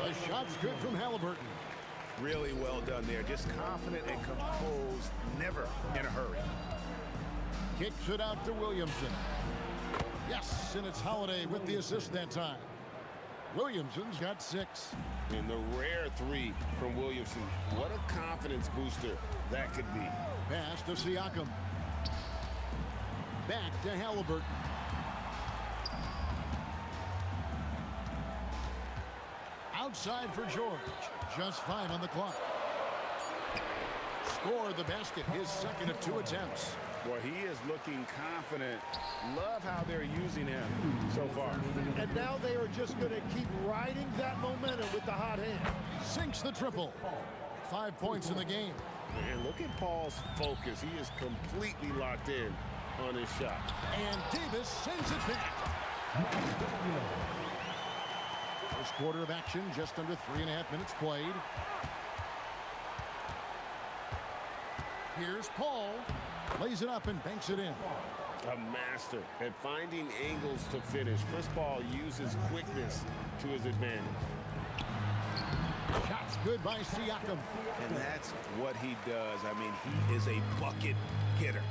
The shot's good from Halliburton.
Really well done there. Just confident and composed, never in a hurry.
Kicks it out to Williamson. Yes, and it's Holiday with the assist that time. Williamson's got 6.
And the rare 3 from Williamson. What a confidence booster that could be.
Pass to Siakam. Back to Halliburton. Outside for George. Just 5 on the clock. Scored the basket, his second of 2 attempts.
Well, he is looking confident. Love how they're using him so far.
And now they are just going to keep riding that momentum with the hot hand.
Sinks the triple. 5 points in the game.
And look at Paul's focus. He is completely locked in on his shot.
And Davis sends it back. First quarter of action, just under 3.5 minutes played. Here's Paul. Lays it up and banks it in.
A master at finding angles to finish. Chris Paul uses quickness to his advantage.
Shot's good by Siakam.
And that's what he does. I mean, he is a bucket getter.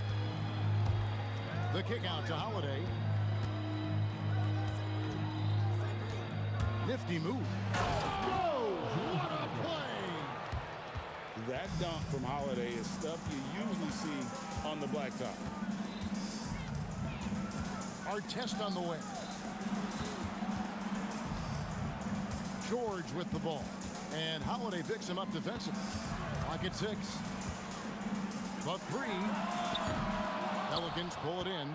The kick out to Holiday. Nifty move. Whoa! What a play!
That dunk from Holiday is stuff you usually see on the blacktop.
Our test on the way. George with the ball. And Holiday picks him up defensively. Clock at 6. The 3. Pelicans pull it in.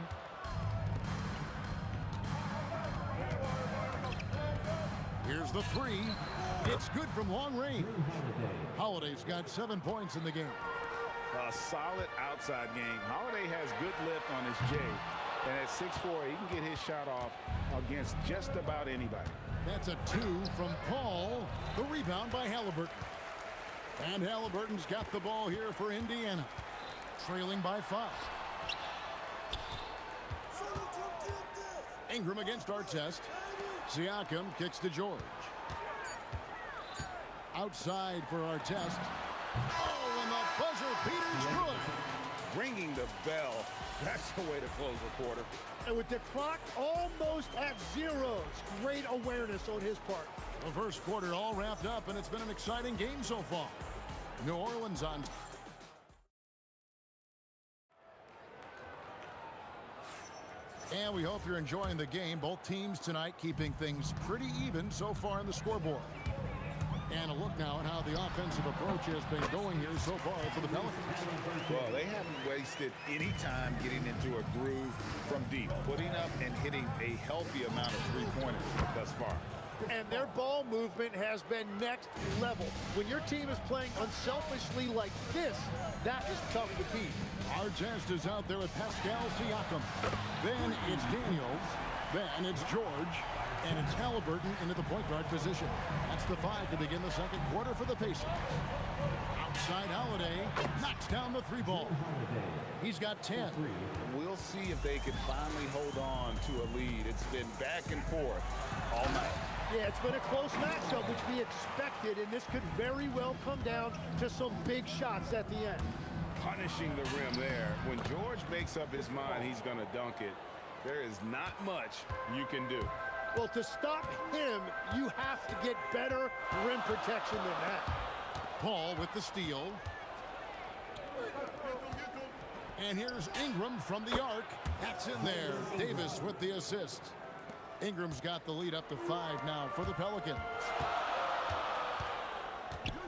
Here's the 3. It's good from long range. Holiday's got 7 points in the game.
A solid outside game. Holiday has good lift on his J. And at 6'4", he can get his shot off against just about anybody.
That's a 2 from Paul. The rebound by Halliburton. And Halliburton's got the ball here for Indiana. Trailing by 5. Ingram against Artest. Siakam kicks to George. Outside for Artest. Oh, and the buzzer beater's good.
Ringing the bell. That's the way to close the quarter.
And with the clock almost at 0, it's great awareness on his part.
The first quarter all wrapped up, and it's been an exciting game so far. New Orleans on. And we hope you're enjoying the game. Both teams tonight keeping things pretty even so far on the scoreboard. And a look now at how the offensive approach has been going here so far for the Pelicans.
Well, they haven't wasted any time getting into a groove from deep, putting up and hitting a healthy amount of three-pointers thus far.
And their ball movement has been next level. When your team is playing unselfishly like this, that is tough to beat.
Artest is out there with Pascal Siakam. Then it's Daniels. Then it's George. And it's Halliburton into the point guard position. That's the 5 to begin the second quarter for the Pacers. Outside Holiday knocks down the 3 ball. He's got 10.
We'll see if they can finally hold on to a lead. It's been back and forth all night.
Yeah, it's been a close matchup, which we expected, and this could very well come down to some big shots at the end.
Punishing the rim there. When George makes up his mind he's going to dunk it, there is not much you can do.
Well, to stop him, you have to get better rim protection than that.
Paul with the steal. And here's Ingram from the arc. That's in there. Davis with the assist. Ingram's got the lead up to 5 now for the Pelicans.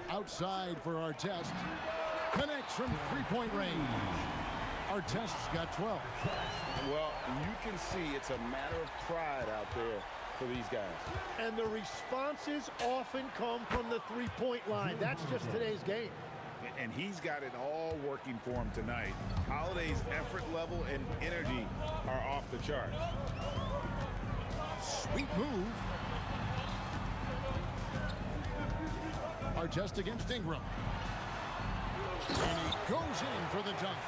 Outside for Artest. Connects from three-point range. Artest's got 12.
Well, you can see it's a matter of pride out there for these guys.
And the responses often come from the three-point line. That's just today's game.
And he's got it all working for him tonight. Holiday's effort level and energy are off the charts.
Sweet move. Artest against Ingram. And he goes in for the dunk.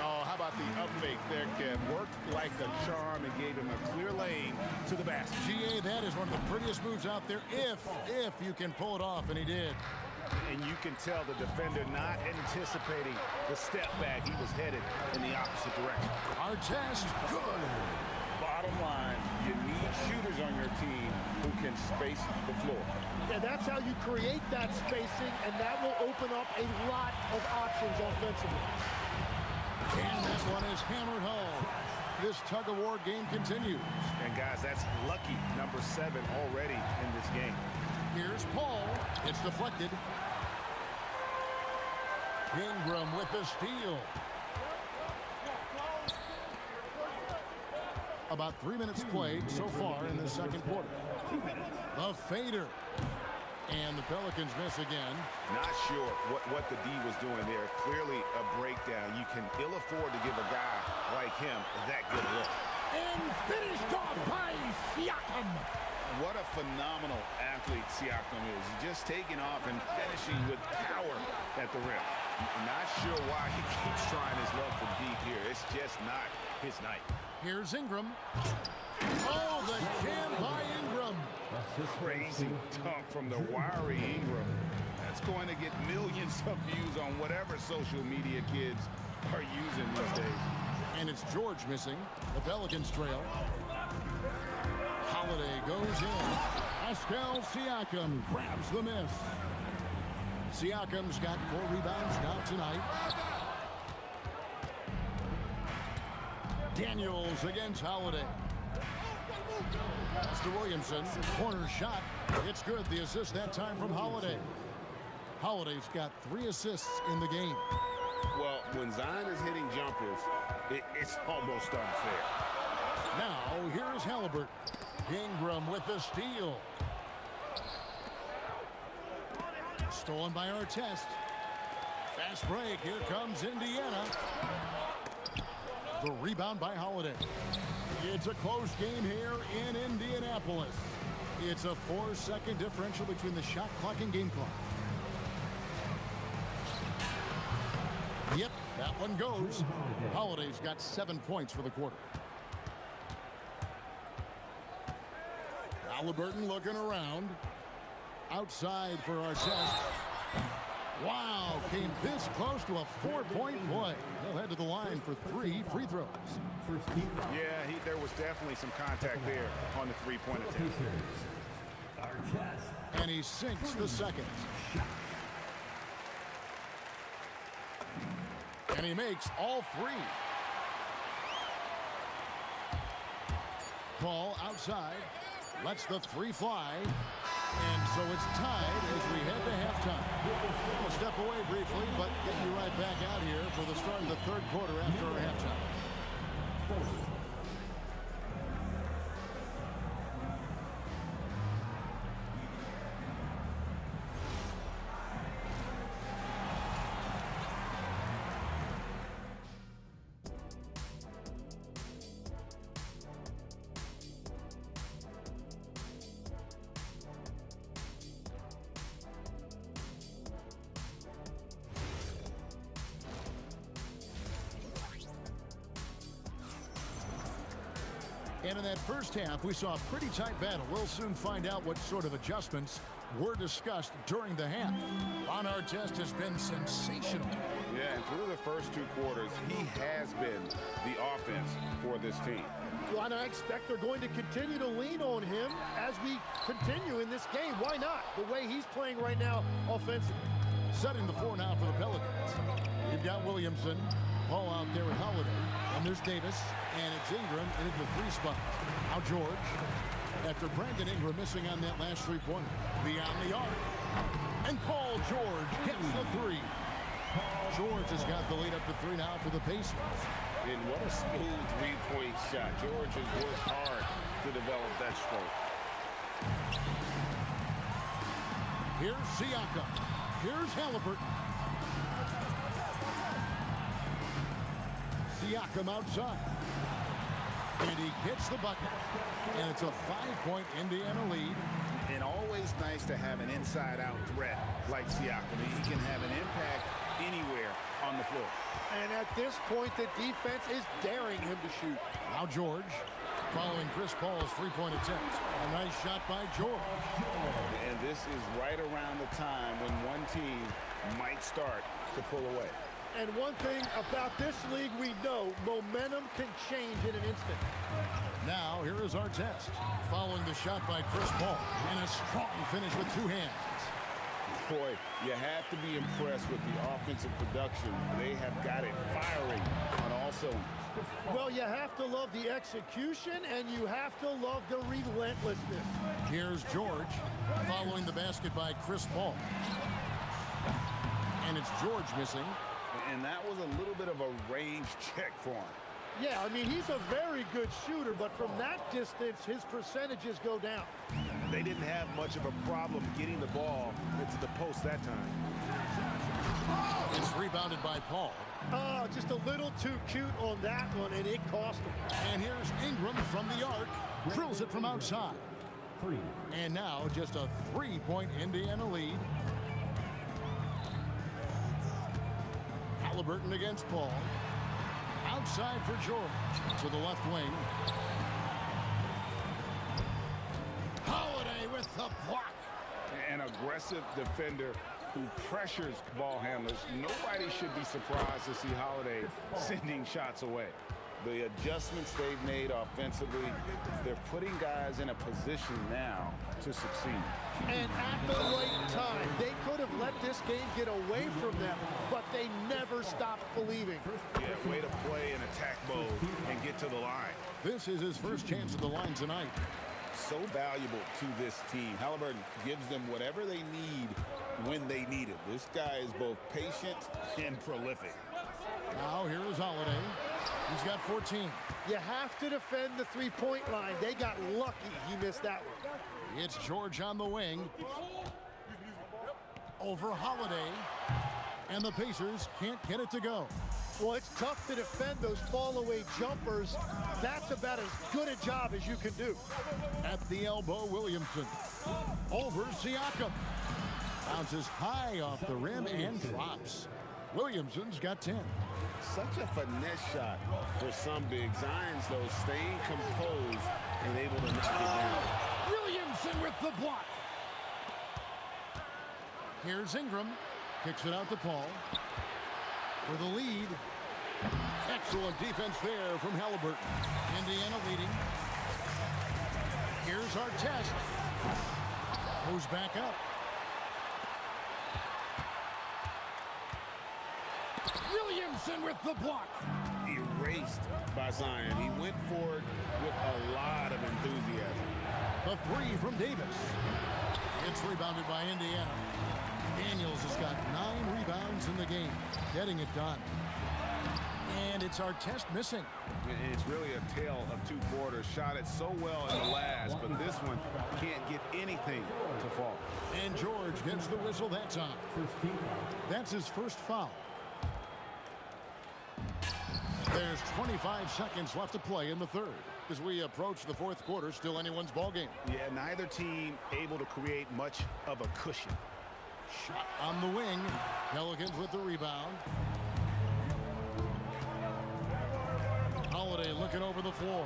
Oh, about the up fake there, Kev? Worked like a charm and gave him a clear lane to the basket.
GA, that is one of the prettiest moves out there, if you can pull it off, and he did.
And you can tell the defender not anticipating the step back. He was headed in the opposite direction.
Artest, good.
Bottom line, you need shooters on your team who can space the floor.
Yeah, that's how you create that spacing, and that will open up a lot of options offensively.
And that one is hammered home. This tug-of-war game continues.
And guys, that's lucky number 7 already in this game.
Here's Paul. It's deflected. Ingram with the steal. About 3 minutes played so far in the second quarter. The fader. And the Pelicans miss again.
Not sure what the D was doing there. Clearly a breakdown. You can ill afford to give a guy like him that good look.
And finished off by Siakam.
What a phenomenal athlete Siakam is. Just taking off and finishing with power at the rim. Not sure why he keeps trying his luck from deep here. It's just not his night.
Here's Ingram. Oh, the jam by Ingram.
Crazy dunk from the wiry Ingram. That's going to get millions of views on whatever social media kids are using these days.
And it's George missing. The Pelicans trail. Holiday goes in. Pascal Siakam grabs the miss. Siakam's got 4 rebounds now tonight. Daniels against Holiday. That's to Williamson. Corner shot. It's good. The assist that time from Holiday. Holiday's got 3 assists in the game.
Well, when Zion is hitting jumpers, it's almost unfair.
Now, here's Halliburton. Ingram with the steal. Stolen by Artest. Fast break. Here comes Indiana. The rebound by Holiday. It's a close game here in Indianapolis. It's a 4-second differential between the shot clock and game clock. Yep, that one goes. Holiday's got 7 points for the quarter. Halliburton looking around. Outside for Artest. Wow, came this close to a 4-point play. He'll head to the line for 3 free throws.
Yeah, there was definitely some contact there on the three-point attempt.
And he sinks the second. And he makes all 3. Paul outside. Lets the 3 fly. And so it's tied as we head to halftime. We'll step away briefly, but get you right back out here for the start of the third quarter after our halftime. And in that first half, we saw a pretty tight battle. We'll soon find out what sort of adjustments were discussed during the half. Ron Artest has been sensational.
Yeah, and through the first 2 quarters, he has been the offense for this team.
Well, and I expect they're going to continue to lean on him as we continue in this game. Why not? The way he's playing right now offensively.
Setting the 4 now for the Pelicans. You've got Williamson. Paul out there with Holiday. And there's Davis. And it's Ingram into the 3 spot. Now George. After Brandon Ingram missing on that last 3-pointer. Beyond the arc. And Paul George hits the 3. George has got the lead up to 3 now for the Pacers.
And what a smooth 3-point shot. George has worked hard to develop that stroke.
Here's Siakam. Here's Halliburton. Siakam outside. And he gets the bucket. And it's a 5-point Indiana lead.
And always nice to have an inside-out threat like Siakam. He can have an impact anywhere on
the floor.
And at this point, the defense is daring him to shoot.
Now George, following Chris Paul's three-point attempt. A nice shot by George.
And this is right around the time when one team might start to pull away.
And one thing about this league we know, momentum can change in an instant.
Now, here is our test. Following the shot by Chris Paul. And a strong finish with two hands.
Boy, you have to be impressed with the offensive production. They have got it firing on all cylinders.
Well, you have to love the execution, and you have to love the relentlessness.
Here's George, following the basket by Chris Paul. And it's George missing.
And that was a little bit of a range check for him.
Yeah, I mean, he's a very good shooter, but from that distance, his percentages go down.
They didn't have much of a problem getting the ball into the post that time.
It's rebounded by Paul.
Oh, just a little too cute on that one, and it cost him.
And here's Ingram from the arc. Drills it from outside. And now just a three-point Indiana lead. Halliburton against Paul. Outside for George. To the left wing. Holiday with the block.
An aggressive defender who pressures ball handlers. Nobody should be surprised to see Holiday sending shots away. The adjustments they've made offensively, they're putting guys in a position now to succeed.
And at the right time, they could have let this game get away from them, but they never stopped believing.
Yeah, way to play in attack mode and get to the line.
This is his first chance at the line tonight.
So valuable to this team. Halliburton gives them whatever they need when they need it. This guy is both patient and prolific.
Now here is Holiday. He's got 14.
You have to defend the three-point line. They got lucky he missed that one.
It's George on the wing. Over Holiday. And the Pacers can't get it to go.
Well, it's tough to defend those fall-away jumpers. That's about as good a job as you can do.
At the elbow, Williamson. Over Siakam. Bounces high off the rim and drops. Williamson's got 10.
Such a finesse shot for some big Zions, though, staying composed and able to knock it down.
Williamson with the block. Here's Ingram. Kicks it out to Paul. For the lead. Excellent defense there from Halliburton. Indiana leading. Here's our test. Goes back up. Williamson with the block.
Erased by Zion. He went forward with a lot of enthusiasm.
The three from Davis. It's rebounded by Indiana. Daniels has got 9 rebounds in the game, getting it done. And it's our test missing.
It's really a tale of two quarters. Shot it so well in the last, but this one can't get anything to fall.
And George gets the whistle that time. That's his first foul. There's 25 seconds left to play in the third. As we approach the fourth quarter, still anyone's ballgame.
Yeah, neither team able to create much of a cushion.
Shot on the wing. Pelicans with the rebound. Holiday looking over the floor.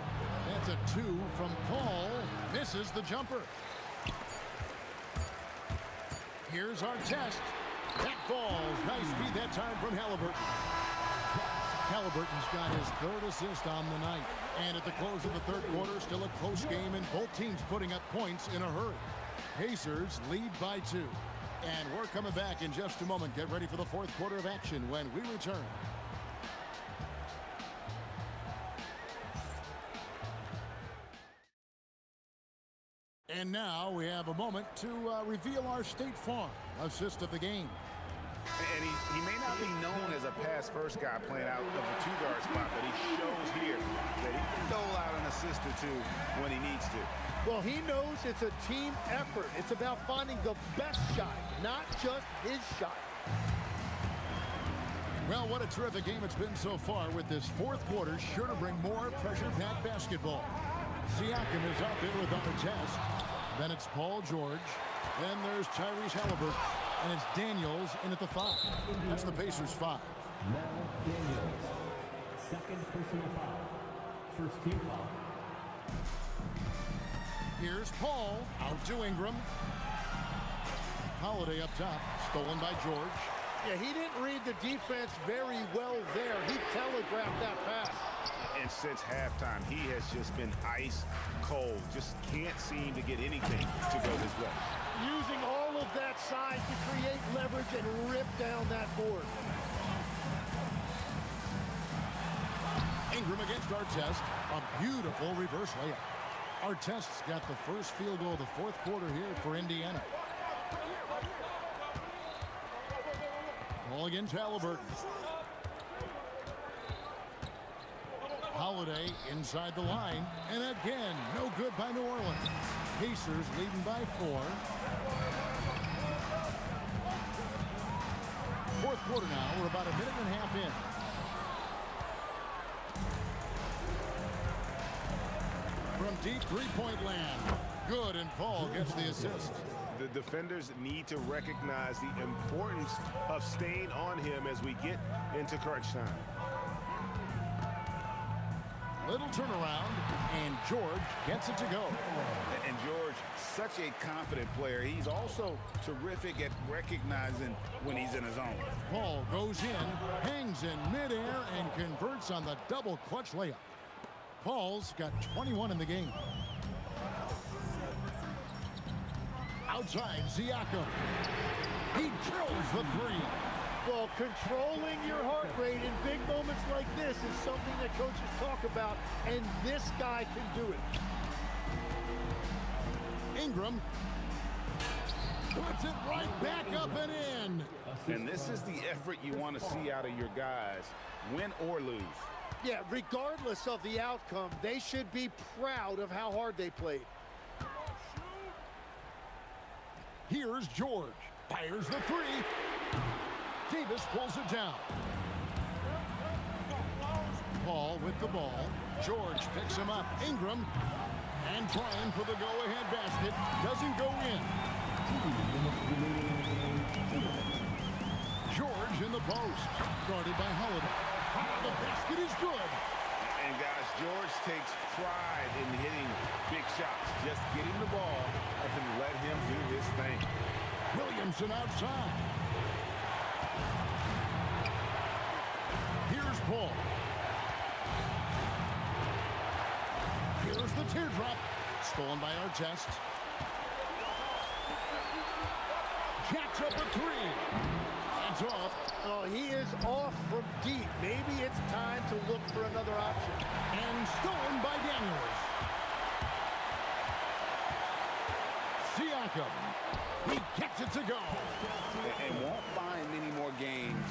That's a 2 from Paul. Misses the jumper. Here's our test. That falls. Nice feed that time from Halliburton. Halliburton's got his third assist on the night. And at the close of the third quarter, still a close game and both teams putting up points in a hurry. Pacers lead by 2. And we're coming back in just a moment. Get ready for the fourth quarter of action when we return. And now we have a moment to reveal our State Farm assist of the game.
And he may not be known as a pass-first guy playing out of the two-guard spot, but he shows here that he can dole out an assist or two when he needs to.
Well, he knows it's a team effort. It's about finding the best shot, not just his shot.
Well, what a terrific game it's been so far, with this fourth quarter sure to bring more pressure-packed basketball. Siakam is out there with our test. Then it's Paul George. Then there's Tyrese Halliburton. And it's Daniels in at the 5. That's the Pacers' 5.
Daniels. Second personal foul. First team foul.
Here's Paul out to Ingram. Holiday up top, stolen by George.
Yeah, he didn't read the defense very well there. He telegraphed that pass.
And since halftime, he has just been ice cold. Just can't seem to get anything to go his way.
Using all of that size to create leverage and rip down that board.
Ingram against Artest. A beautiful reverse layup. Artest's got the first field goal of the fourth quarter here for Indiana. Ball against Halliburton. Holiday inside the line. And again, no good by New Orleans. Pacers leading by 4. Fourth quarter now. We're about a minute and a half in. From deep three-point land. Good, and Paul gets the assist.
The defenders need to recognize the importance of staying on him as we get into crunch time.
Little turnaround, and George gets it to go.
And George, such a confident player. He's also terrific at recognizing when he's in his zone.
Paul goes in, hangs in midair, and converts on the double clutch layup. Paul's got 21 in the game. Outside, Siakam. He drills the 3.
Well, controlling your heart rate in big moments like this is something that coaches talk about, and this guy can do it.
Ingram puts it right back up and in.
And this is the effort you want to see out of your guys, win or lose.
Yeah, regardless of the outcome, they should be proud of how hard they played.
Here's George. Fires the 3. Davis pulls it down. Paul with the ball. George picks him up. Ingram. And trying for the go-ahead basket. Doesn't go in. George in the post. Guarded by Holiday. The basket is good.
And guys, George takes pride in hitting big shots. Just get him the ball and let him do his thing.
Williamson outside. Here's Paul. Here's the teardrop. Stolen by Artest. Jacks up a 3. That's off.
Oh, he is off from deep. Maybe it's time to look for another option.
And stolen by Daniels. Siakam. He gets it to go.
And won't find many more games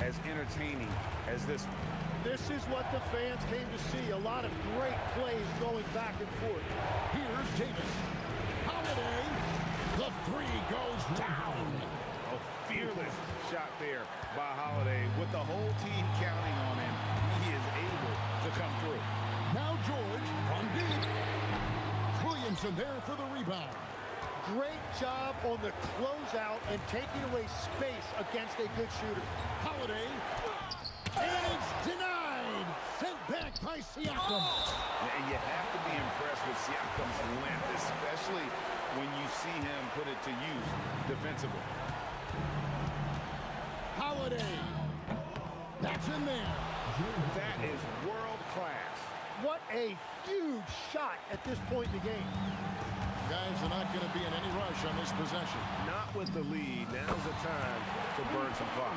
as entertaining as this one.
This is what the fans came to see. A lot of great plays going back and forth.
Here's Davis. Holiday. The 3 goes down.
A fearless shot there by Holiday. With the whole team counting on him, he is able to come through.
Now George from deep. Williamson there for the rebound.
Great job on the closeout and taking away space against a good shooter.
Holiday. And it's denied. Sent back by Siakam.
And you have to be impressed with Siakam's length, especially when you see him put it to use defensively.
Holiday. That's in there.
That is world class.
What a huge shot at this point in the game.
Guys are not going to be in any rush on this possession.
Not with the lead. Now's the time to burn some fire.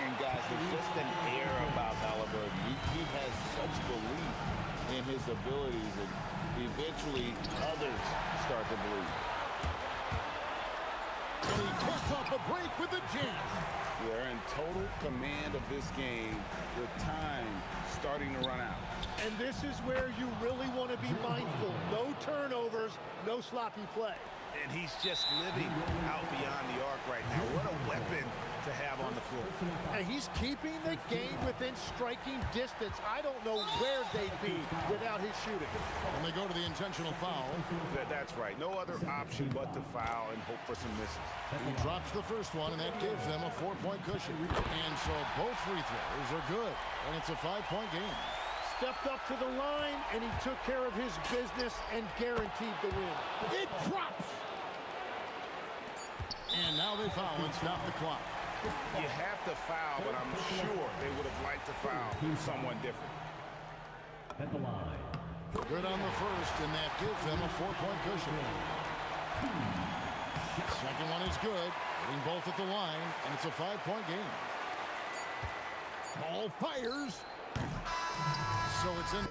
And guys, there's just an air about Halliburton. He has such belief in his abilities, and eventually others start to believe.
And he puts off a break with a jam.
They're in total command of this game with time starting to run out.
And this is where you really want to be mindful. No turnovers, no sloppy play.
And he's just living out beyond the arc right now. What a weapon
to have on the floor.
And he's keeping the game within striking distance. I don't know where they'd be without his shooting.
And they go to the intentional foul.
That's right. No other option but to foul and hope for some misses.
He drops the first one, and that gives them a 4-point cushion. And so both free throws are good, and it's a 5-point game.
Stepped up to the line, and he took care of his business and guaranteed the win. It drops!
And now they foul and stop the clock.
You have to foul, but I'm sure they would have liked to foul someone different.
At the line.
Good on the first, and that gives them a 4-point cushion. Second one is good, hitting both at the line, and it's a 5-point game. Ball fires. So it's in.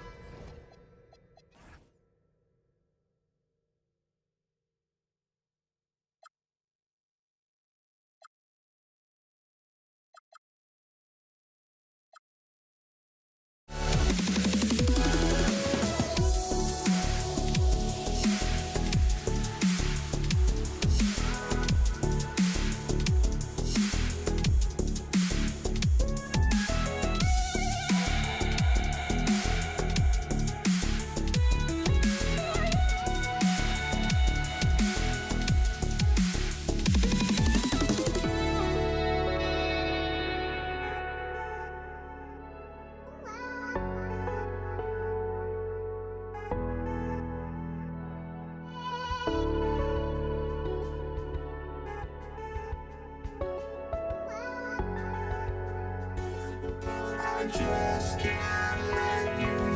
Just can't let you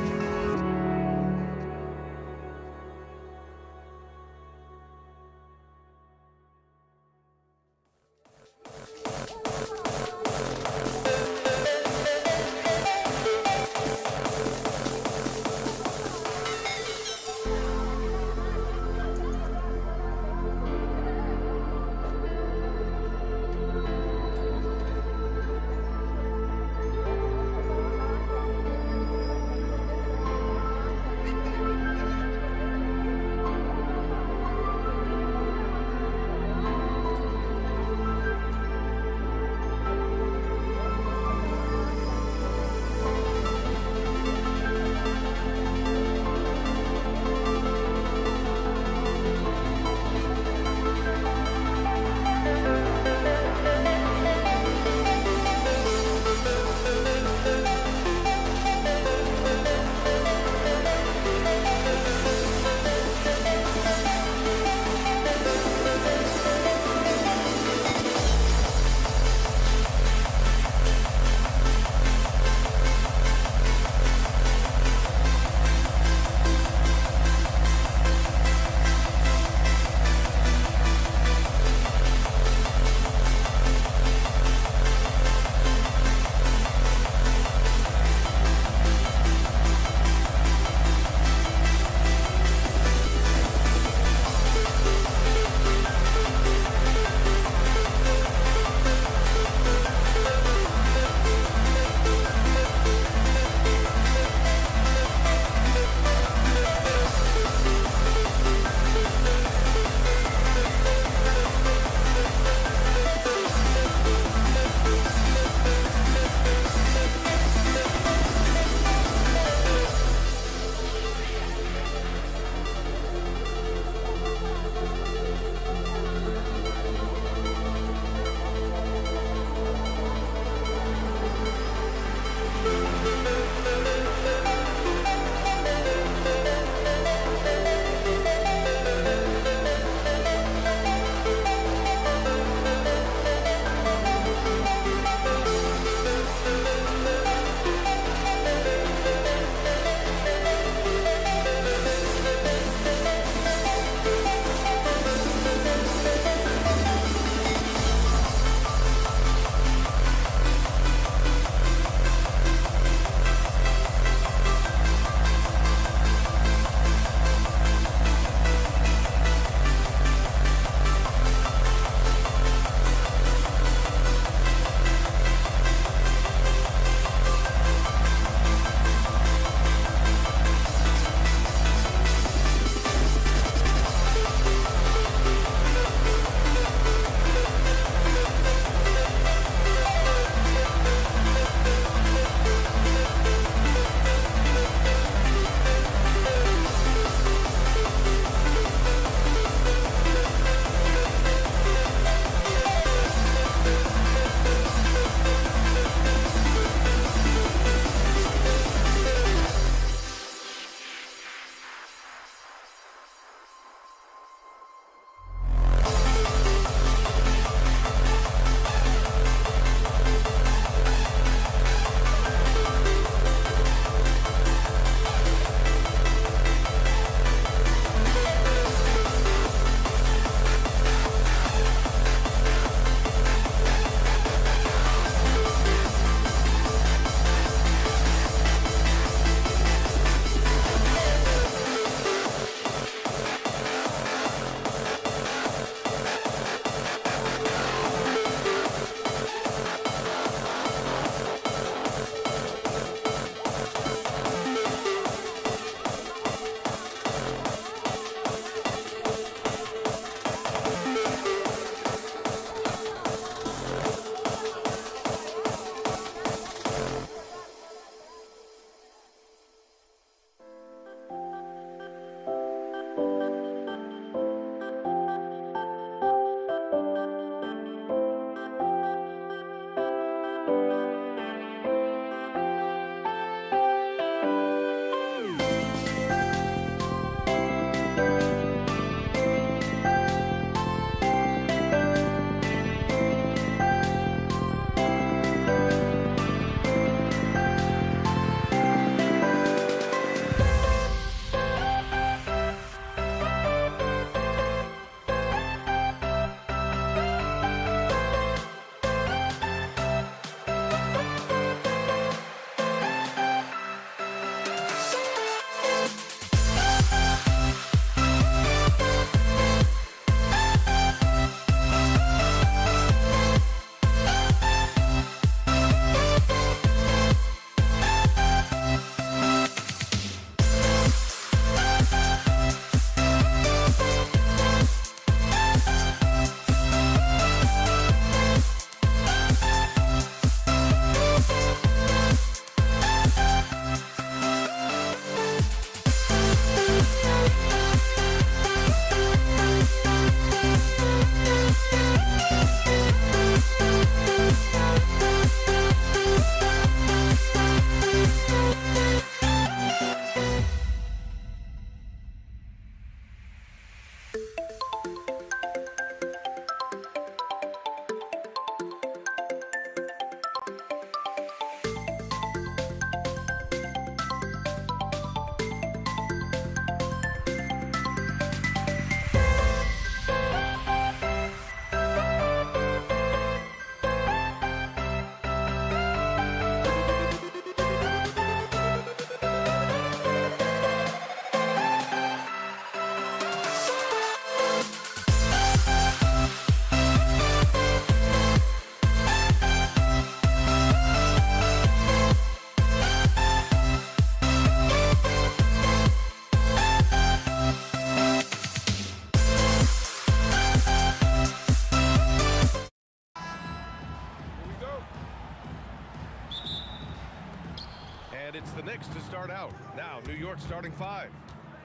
And it's the Knicks to start out. Now, New York starting 5.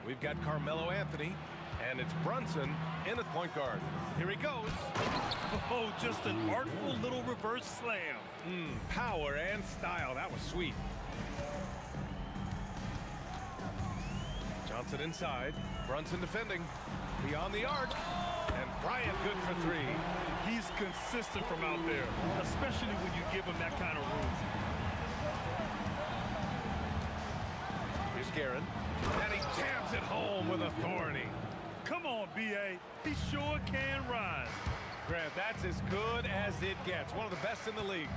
We've got Carmelo Anthony, and it's Brunson in at point guard. Here he goes.
Oh, just an artful little reverse slam.
Power and style. That was sweet. Johnson inside. Brunson defending. Beyond the arc. And Bryant good for 3.
He's consistent from out there, especially when you give him that kind of room.
Here's Guerin. And he jams it home with authority.
Come on, B.A. He sure can rise.
Grant, that's as good as it gets. One of the best in the league.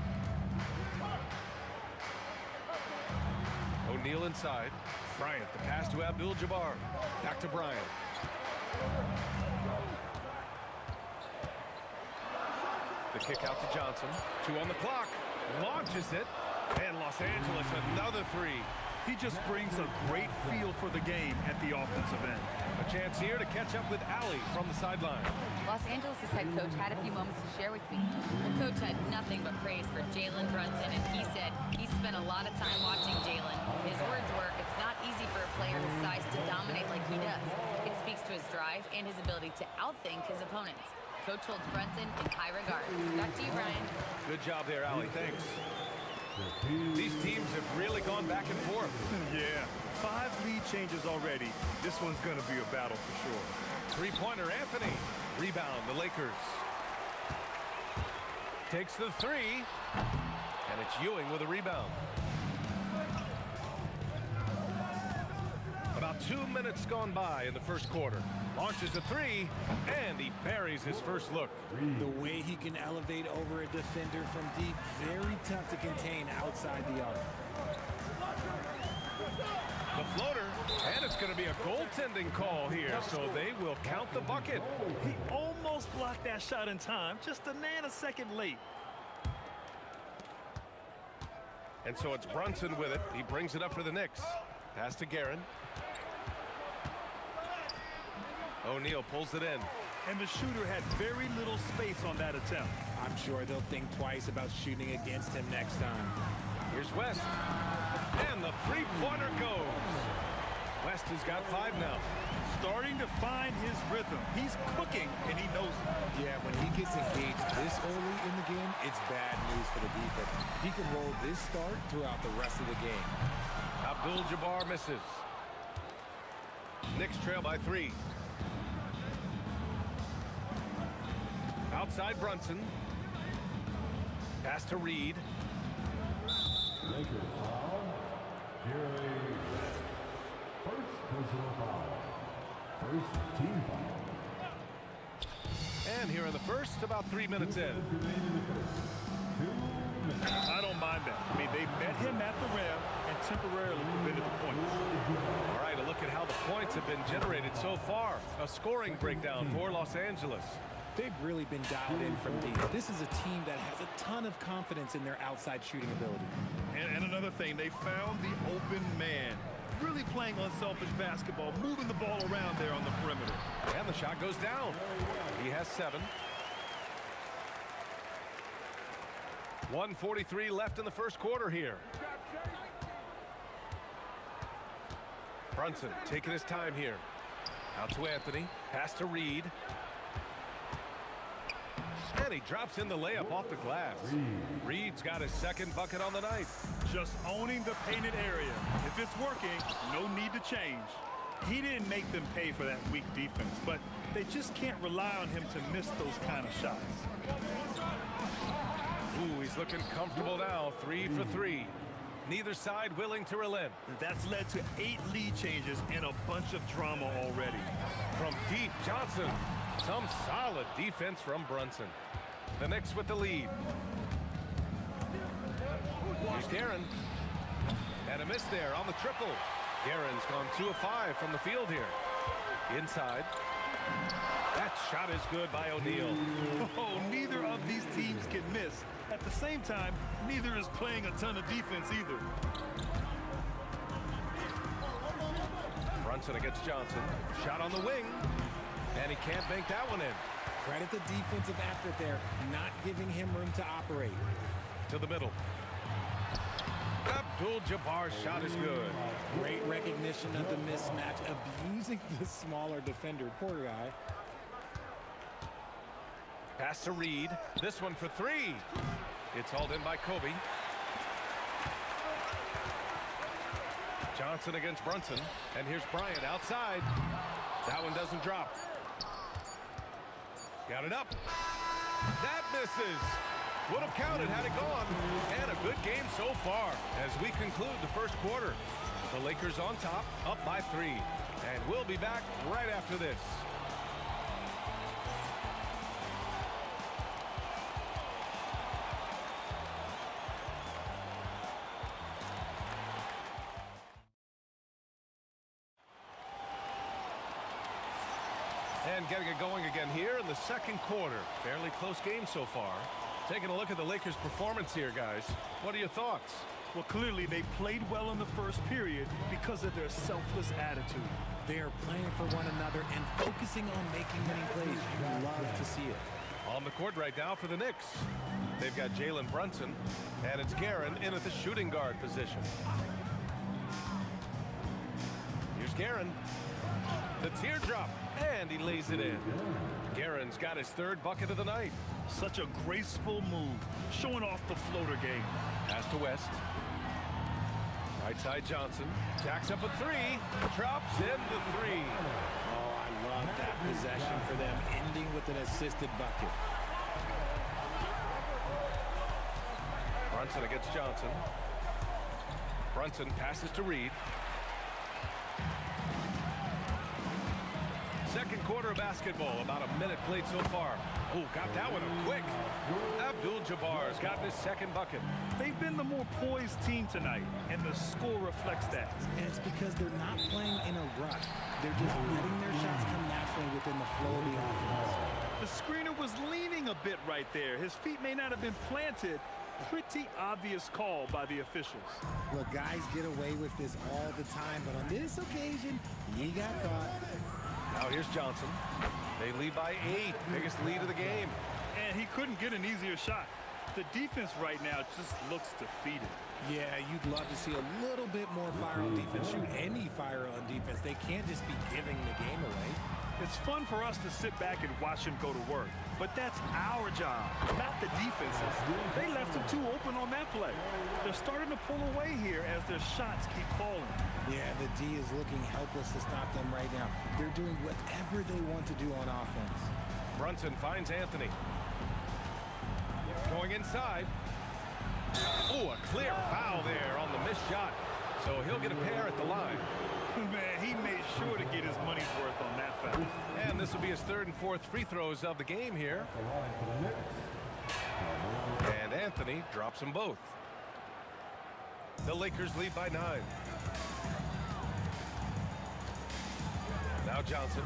O'Neal inside. Bryant, the pass to Abdul-Jabbar. Back to Bryant. The kick out to Johnson. 2 on the clock. Launches it. And Los Angeles another 3.
He just brings a great feel for the game at the offensive end.
A chance here to catch up with Allie from the sideline.
Los Angeles' head coach had a few moments to share with me. The coach had nothing but praise for Jalen Brunson, and he said he spent a lot of time watching Jalen. His words were, it's not easy for a player his size to dominate like he does. It speaks to his drive and his ability to outthink his opponents. Coach holds Brunson in high regard. Back to you, Brian.
Good job there, Allie. Thanks. These teams have really gone back and forth.
Yeah, 5 lead changes already. This one's going to be a battle for sure.
Three-pointer, Anthony. Rebound, the Lakers. Takes the 3. And it's Ewing with a rebound. About 2 minutes gone by in the first quarter. Launches a 3, and he buries his first look.
The way he can elevate over a defender from deep, very tough to contain outside the arc.
The floater, and it's going to be a goaltending call here, so they will count the bucket.
He almost blocked that shot in time, just a nanosecond late.
And so it's Brunson with it. He brings it up for the Knicks. Pass to Guerin. O'Neal pulls it in.
And the shooter had very little space on that attempt.
I'm sure they'll think twice about shooting against him next time.
Here's West. And the three-pointer goes. West has got 5 now.
Starting to find his rhythm. He's cooking, and he knows it.
Yeah, when he gets engaged this early in the game, it's bad news for the defense. He can roll this start throughout the rest of the game.
Abdul-Jabbar misses. Knicks trail by 3. Outside Brunson. Pass to Reed.
Lakers foul. Jerry. First personal foul. First team foul.
And here in the first, about 3 minutes in.
I don't mind that. I mean, they met him at the rim and temporarily prevented the points.
All right, a look at how the points have been generated so far. A scoring breakdown for Los Angeles.
They've really been dialed in from deep. This is a team that has a ton of confidence in their outside shooting ability.
And another thing, they found the open man. Really playing unselfish basketball, moving the ball around there on the perimeter.
And the shot goes down. He has 7. 1:43 left in the first quarter here. Brunson taking his time here. Out to Anthony. Pass to Reed. And he drops in the layup off the glass. Reed's got his second bucket on the night.
Just owning the painted area. If it's working, no need to change. He didn't make them pay for that weak defense, but they just can't rely on him to miss those kind of shots.
Ooh, he's looking comfortable now. 3 for 3. Neither side willing to relent.
That's led to 8 lead changes and a bunch of drama already.
From deep, Johnson. Some solid defense from Brunson. The Knicks with the lead. Here's Guerin. And a miss there on the triple. Guerin's gone 2 of 5 from the field here. Inside. That shot is good by O'Neal.
Oh, neither of these teams can miss. At the same time, neither is playing a ton of defense either.
Brunson against Johnson. Shot on the wing. And he can't bank that one in.
Credit the defensive effort there, not giving him room to operate.
To the middle. Up Abdul-Jabbar's shot is good.
Great recognition of the mismatch, abusing the smaller defender. Poor guy.
Pass to Reed. This one for three. It's hauled in by Kobe. Johnson against Brunson. And here's Bryant outside. That one doesn't drop. Got it up. That misses. Would have counted had it gone. And a good game so far as we conclude the first quarter. The Lakers on top, up by 3. And we'll be back right after this. And getting it going again here in the second quarter. Fairly close game so far. Taking a look at the Lakers' performance here, guys. What are your thoughts?
Well, clearly they played well in the first period because of their selfless attitude.
They are playing for one another and focusing on making winning plays. You love to see it.
On the court right now for the Knicks. They've got Jalen Brunson, and it's Guerin in at the shooting guard position. Here's Guerin. The teardrop, and he lays it in. Guerin's got his 3rd bucket of the night.
Such a graceful move, showing off the floater game.
Pass to West. Right side Johnson. Jacks up a 3. Drops in the 3.
Oh, I love that possession for them, ending with an assisted bucket.
Brunson against Johnson. Brunson passes to Reed. Second quarter of basketball, about a minute played so far. Oh, got that one up quick. Abdul-Jabbar's gotten his 2nd bucket.
They've been the more poised team tonight, and the score reflects that.
And it's because they're not playing in a rush. They're just letting their shots come naturally within the flow of the offense.
The screener was leaning a bit right there. His feet may not have been planted. Pretty obvious call by the officials.
Look, guys get away with this all the time, but on this occasion, he got caught.
Now here's Johnson. They lead by 8. Biggest lead of the game.
And he couldn't get an easier shot. The defense right now just looks defeated.
Yeah, you'd love to see a little bit more fire on defense. Shoot any fire on defense. They can't just be giving the game away.
It's fun for us to sit back and watch him go to work. But that's our job, not the defense's. They left him too open on that play. They're starting to pull away here as their shots keep falling.
Yeah, the D is looking helpless to stop them right now. They're doing whatever they want to do on offense.
Brunson finds Anthony. Going inside. Oh, a clear foul there on the missed shot. So he'll get a pair at the line.
Man, he made sure to get his money's worth on that foul.
And this will be his 3rd and 4th free throws of the game here. And Anthony drops them both. The Lakers lead by 9. Now Johnson.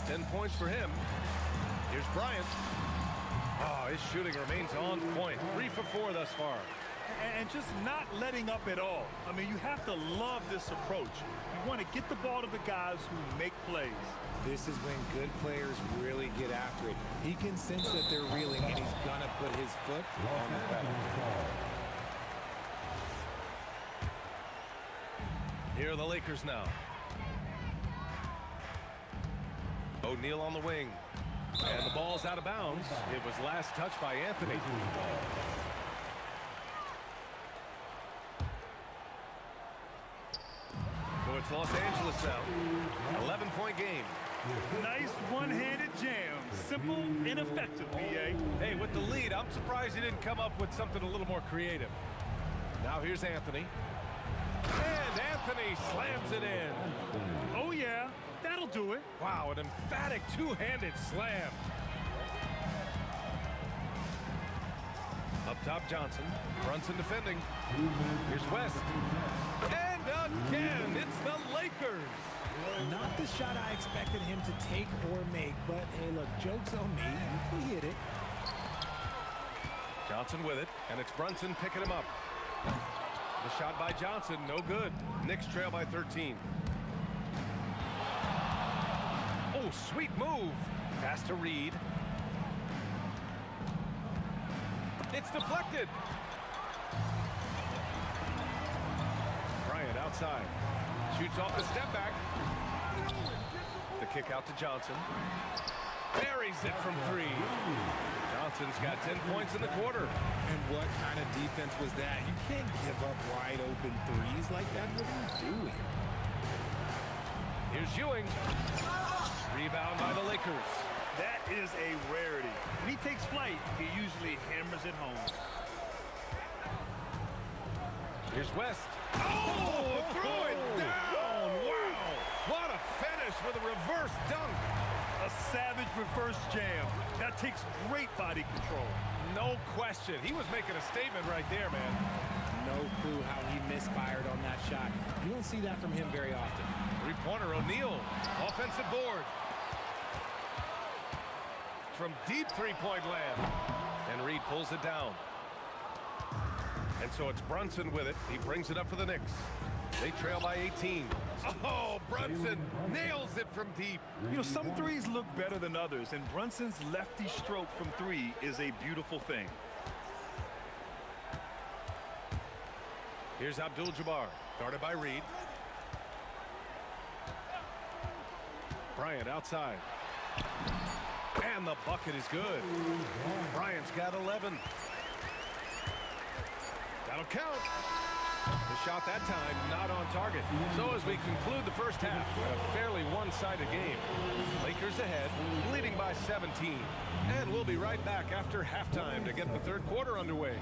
10 points for him. Here's Bryant. Oh, his shooting remains on point. 3 for 4 thus far.
And just not letting up at all. I mean, you have to love this approach. You want to get the ball to the guys who make plays.
This is when good players really get after it. He can sense that they're reeling, and he's going to put his foot on the pedal.
Here are the Lakers now. O'Neal on the wing. And the ball's out of bounds. It was last touched by Anthony. So it's Los Angeles now. 11-point game.
Nice one-handed jam. Simple and effective, B.A.
Hey, with the lead, I'm surprised he didn't come up with something a little more creative. Now here's Anthony. And Anthony slams it in.
Oh, yeah. That'll do it.
Wow, an emphatic two-handed slam. Up top, Johnson. Brunson defending. Here's West. And again, it's the Lakers.
Not the shot I expected him to take or make, but hey, look, joke's on me. He hit it.
Johnson with it, and it's Brunson picking him up. The shot by Johnson, no good. Knicks trail by 13. Oh, sweet move. Pass to Reed. It's deflected. outside. Shoots off the step back. The kick out to Johnson. Buries it from 3. Johnson's got 10 points in the quarter.
And what kind of defense was that? You can't give up wide open threes like that. What are you doing?
Here's Ewing. Rebound by the Lakers.
That is a rarity. When he takes flight, he usually hammers it home.
Here's West. Oh, threw it down. Wow. What a finish with a reverse dunk.
A savage reverse jam. That takes great body control.
No question. He was making a statement right there, man.
No clue how he misfired on that shot. You don't see that from him very often.
Three-pointer, O'Neal. Offensive board. From deep three-point land. And Reed pulls it down. And so it's Brunson with it. He brings it up for the Knicks. They trail by 18. Oh, Brunson nails it from deep.
You know, some threes look better than others, and Brunson's lefty stroke from 3 is a beautiful thing.
Here's Abdul-Jabbar, guarded by Reed. Bryant outside. And the bucket is good. Bryant's got 11. That'll count. The shot that time not on target. So as we conclude the first half, a fairly one-sided game. Lakers ahead, leading by 17. And we'll be right back after halftime to get the third quarter underway.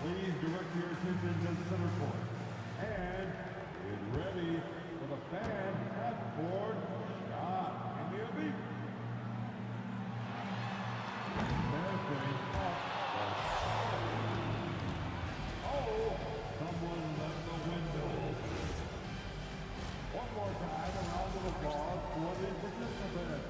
Please direct your attention to center court. And get ready for the fan half-court shot. And they'll be someone left the window. One more time, a round of applause for the participants.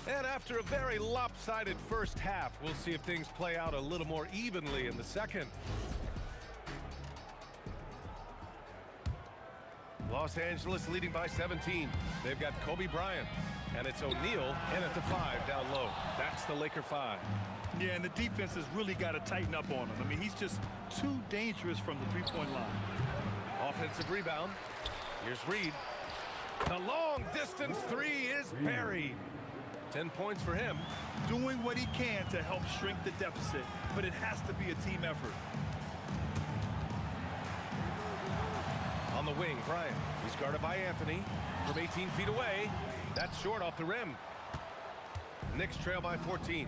And after a very lopsided first half, we'll see if things play out a little more evenly in the second. Los Angeles leading by 17. They've got Kobe Bryant, and it's O'Neal in at the 5 down low. That's the Laker 5.
Yeah, and the defense has really got to tighten up on him. I mean, he's just too dangerous from the three-point line.
Offensive rebound. Here's Reed. The long-distance 3 is buried. 10 points for him.
Doing what he can to help shrink the deficit, but it has to be a team effort.
On the wing, Bryant. He's guarded by Anthony from 18 feet away. That's short off the rim. Knicks trail by 14.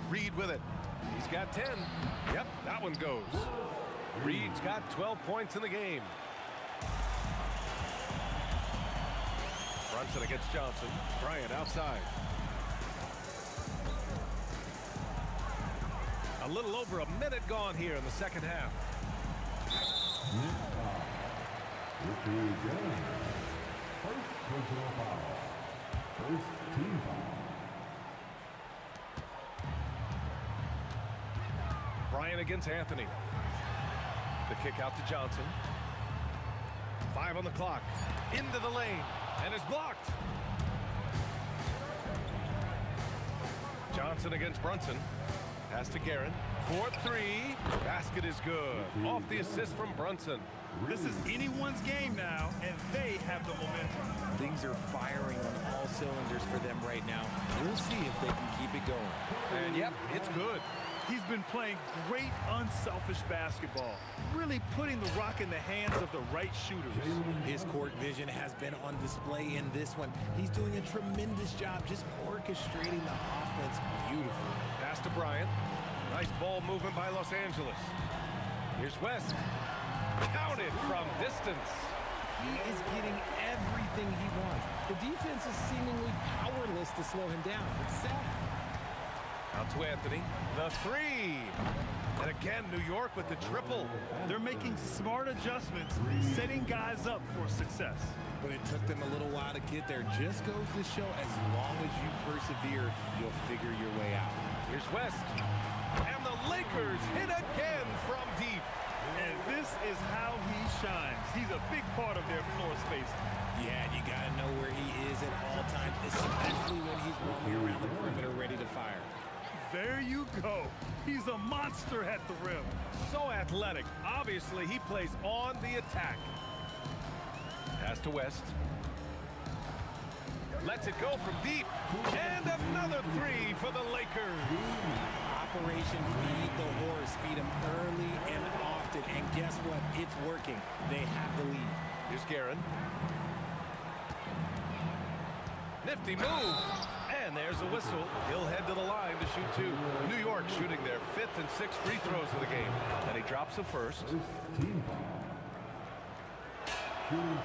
Reed with it. He's got 10. Yep, that one goes. Reed's got 12 points in the game. Brunson against Johnson. Bryant outside. A little over a minute gone here in the second half.
First personal foul. First team foul.
Bryant against Anthony. The kick out to Johnson. 5 on the clock. Into the lane. And is blocked. Johnson against Brunson. Pass to Guerin. 4-3. Basket is good. Off the assist from Brunson.
This is anyone's game now, and they have the momentum.
Things are firing on all cylinders for them right now. We'll see if they can keep it going.
And yep, it's good.
He's been playing great, unselfish basketball, really putting the rock in the hands of the right shooters.
His court vision has been on display in this one. He's doing a tremendous job just orchestrating the offense beautifully.
Pass to Bryant. Nice ball movement by Los Angeles. Here's West. Counted from distance.
He is getting everything he wants. The defense is seemingly powerless to slow him down. It's sad.
Out to Anthony. The three. And again, New York with the triple.
They're making smart adjustments, setting guys up for success.
But it took them a little while to get there. Just goes to show, as long as you persevere, you'll figure your way out.
Here's West. And the Lakers hit again from deep.
And this is how he shines. He's a big part of their floor space.
Yeah, and you got to know where he is at all times, especially when he's roaming around the perimeter ready to fire.
There you go. He's a monster at the rim.
So athletic. Obviously, he plays on the attack. Pass to West. Lets it go from deep. And another three for the Lakers.
Operation Feed the Horse. Feed him early and often. And guess what? It's working. They have the lead.
Here's Guerin. Nifty move. And there's a whistle. He'll head to the line to shoot two. New York shooting their 5th and 6th free throws of the game. And he drops them first.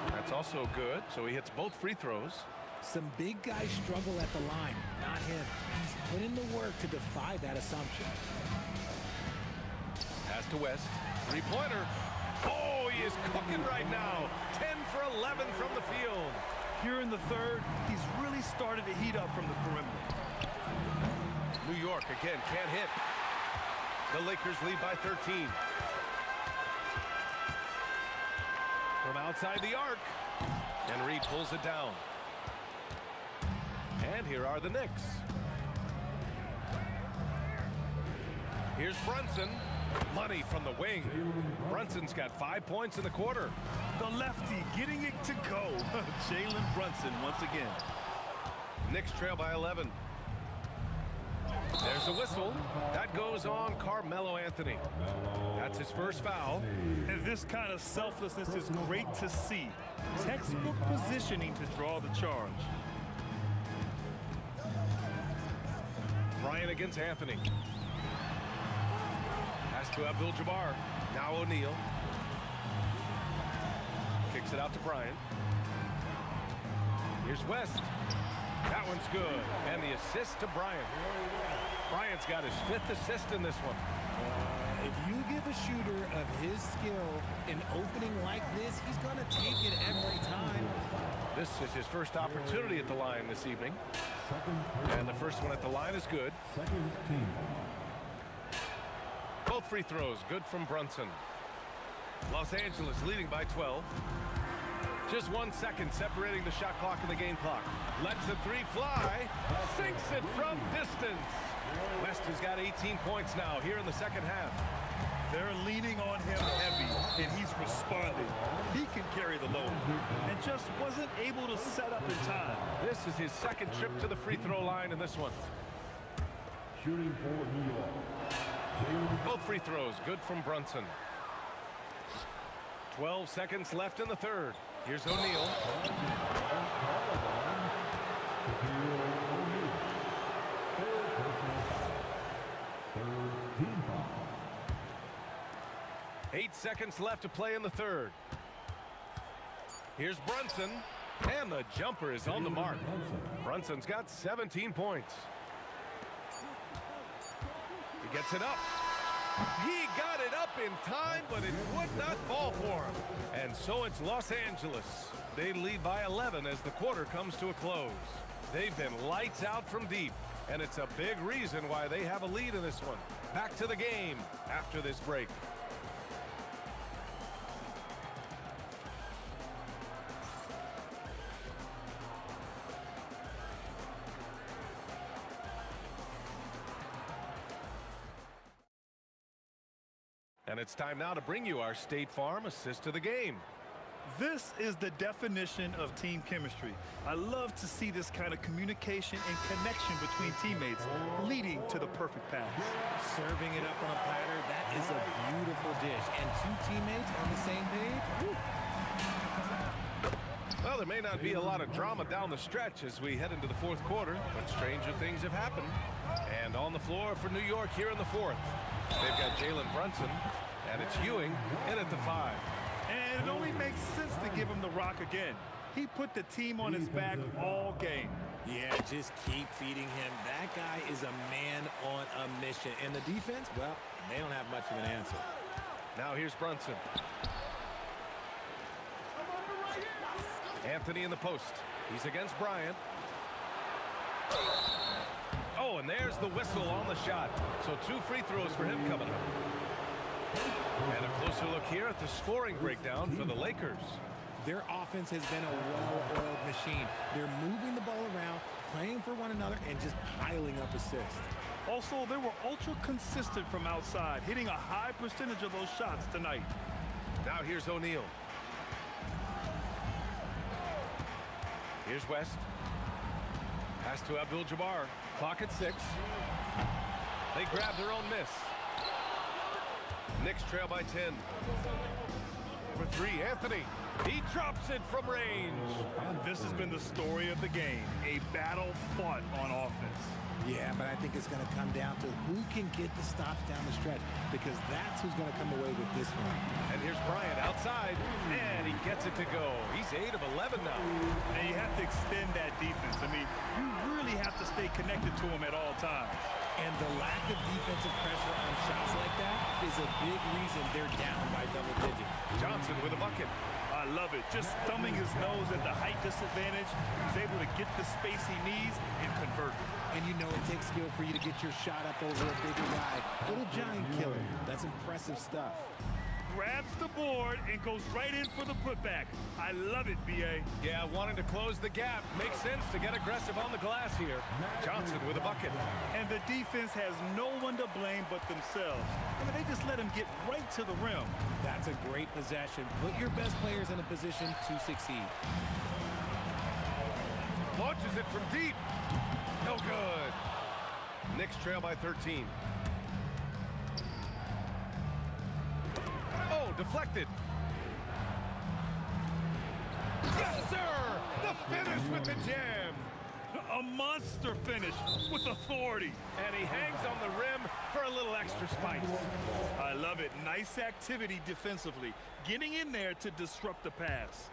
That's also good. So he hits both free throws.
Some big guys struggle at the line. Not him. He's put in the work to defy that assumption.
Pass to West. Three-pointer. Oh, he is cooking right now. 10 for 11 from the field.
Here in the third, he's really started to heat up from the perimeter.
New York again can't hit. The Lakers lead by 13. From outside the arc. And Reed pulls it down. And here are the Knicks. Here's Brunson. Money from the wing. Brunson's got 5 points in the quarter.
The lefty getting it to go. Jalen Brunson once again.
Knicks trail by 11. There's a whistle. That goes on Carmelo Anthony. That's his first foul.
And this kind of selflessness is great to see. Textbook positioning to draw the charge.
Bryant against Anthony. Pass to Abdul-Jabbar. Now O'Neal. Kicks it out to Bryant. Here's West. That one's good. And the assist to Bryant. Bryant's got his 5th assist in this one.
If you give a shooter of his skill an opening like this, he's going to take it every time.
This is his first opportunity at the line this evening. And the first one at the line is good. Both free throws good from Brunson. Los Angeles leading by 12. Just 1 second separating the shot clock and the game clock. Lets the three fly. Sinks it from distance. West has got 18 points now here in the second half.
They're leaning on him heavy, and he's responding. He can carry the load, and just wasn't able to set up in time.
This is his second trip to the free throw line in this one.
Shooting for New York.
Both free throws good from Brunson. 12 seconds left in the third. Here's O'Neal. 8 seconds left to play in the third. Here's Brunson. And the jumper is on the mark. Brunson's got 17 points. He gets it up. He got it up in time, but it would not fall for him. And so it's Los Angeles. They lead by 11 as the quarter comes to a close. They've been lights out from deep, and it's a big reason why they have a lead in this one. Back to the game after this break. And it's time now to bring you our State Farm assist of the game.
This is the definition of team chemistry. I love to see this kind of communication and connection between teammates leading to the perfect pass.
Serving it up on a platter, that is a beautiful dish. And two teammates on the same page. Woo.
Well, there may not be a lot of drama down the stretch as we head into the fourth quarter, but stranger things have happened. And on the floor for New York here in the fourth, they've got Jalen Brunson, and it's Ewing in at the 5.
And it only makes sense to give him the rock again. He put the team on his back all game.
Yeah, just keep feeding him. That guy is a man on a mission. And the defense, well, they don't have much of an answer.
Now here's Brunson. Anthony in the post. He's against Bryant. Oh, and there's the whistle on the shot. So 2 free throws for him coming up. And a closer look here at the scoring breakdown for the Lakers.
Their offense has been a well-oiled machine. They're moving the ball around, playing for one another, and just piling up assists.
Also, they were ultra consistent from outside, hitting a high percentage of those shots tonight.
Now here's O'Neal. Here's West. Pass to Abdul-Jabbar. Clock at 6. They grab their own miss. Knicks trail by 10. For 3, Anthony. He drops it from range.
This has been the story of the game. A battle fought on offense.
Yeah, but I think it's going to come down to who can get the stops down the stretch, because that's who's going to come away with this one.
And here's Bryant outside, and he gets it to go. He's 8 of 11 now.
And you have to extend that defense. I mean, you really have to stay connected to him at all times.
And the lack of defensive pressure on shots like that is a big reason they're down by double digits.
Johnson with a bucket.
I love it. Just thumbing his nose at the height disadvantage. He's able to get the space he needs and convert it.
And you know it takes skill for you to get your shot up over a bigger guy. Little giant killer. That's impressive stuff.
Grabs the board and goes right in for the putback. I love it, B.A.
Yeah, wanting to close the gap. Makes sense to get aggressive on the glass here. Johnson with a bucket.
And the defense has no one to blame but themselves. I mean, they just let him get right to the rim.
That's a great possession. Put your best players in a position to succeed.
Launches it from deep. No good. Knicks trail by 13. Oh, deflected. Yes, sir! The finish with the jam.
A monster finish with authority.
And he hangs on the rim for a little extra spice.
I love it. Nice activity defensively. Getting in there to disrupt the pass.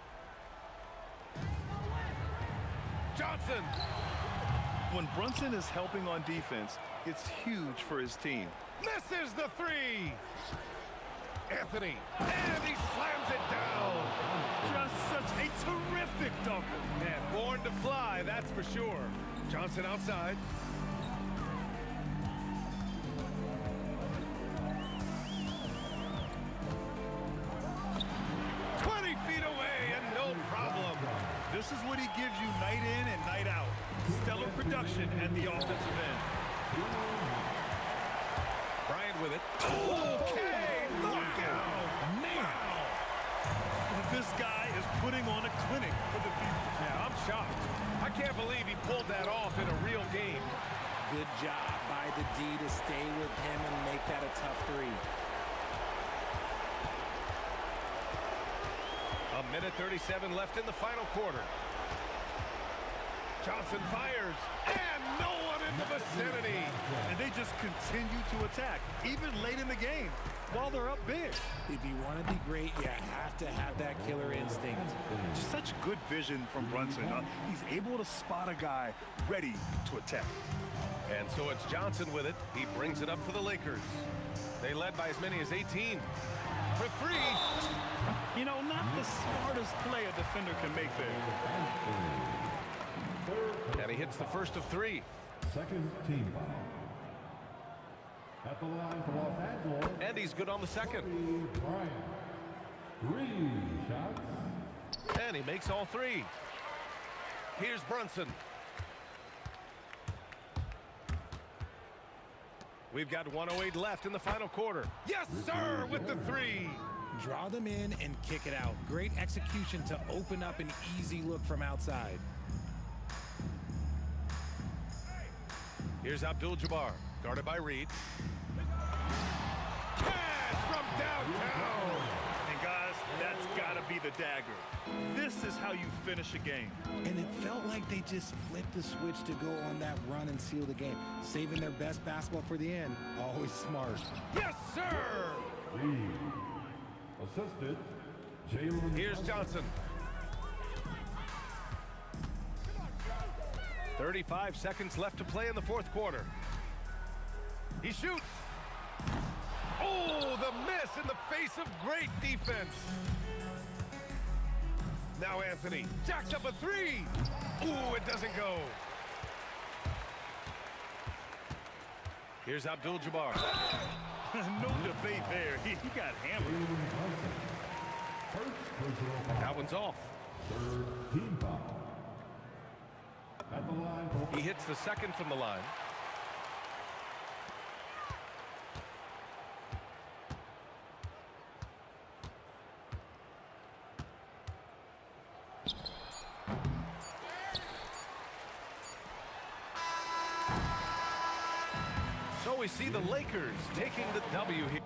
Johnson.
When Brunson is helping on defense, it's huge for his team.
Misses the 3. Anthony, and he slams it down.
Just such a terrific dunker.
And born to fly, that's for sure. Johnson outside.
This is what he gives you night in and night out. Stellar production at the offensive end.
Bryant with it. Okay, look out.
Wow. This guy is putting on a clinic for the people.
Yeah, I'm shocked. I can't believe he pulled that off in a real game.
Good job by the D to stay with him and make that a tough 3.
A minute 37 left in the final quarter. Johnson fires, and no one in the vicinity.
And they just continue to attack, even late in the game, while they're up big.
If you want to be great, you have to have that killer instinct.
Just such good vision from Brunson. He's able to spot a guy ready to attack.
And so it's Johnson with it. He brings it up for the Lakers. They led by as many as 18. For 3.
You know, not the smartest play a defender can make there.
And he hits the first of 3.
Second team foul. At the line for Los Angeles.
And he's good on the second.
Bryant. 3 shots.
And he makes all 3. Here's Brunson. We've got 1:08 left in the final quarter. Yes, sir, with the 3.
Draw them in and kick it out. Great execution to open up an easy look from outside.
Here's Abdul-Jabbar, guarded by Reed. Cash from downtown.
And guys, that's got to be the dagger. This is how you finish a game.
And it felt like they just flipped the switch to go on that run and seal the game. Saving their best basketball for the end. Always smart.
Yes, sir.
Reed. Assisted. Jalen.
Here's Johnson. 35 seconds left to play in the fourth quarter. He shoots. Oh, the miss in the face of great defense. Now Anthony jacks up a three. Ooh, it doesn't go. Here's Abdul-Jabbar.
No debate there. He got hammered.
That one's off.
Team foul. At the line for...
He hits the second from the line. So we see the Lakers taking the W here.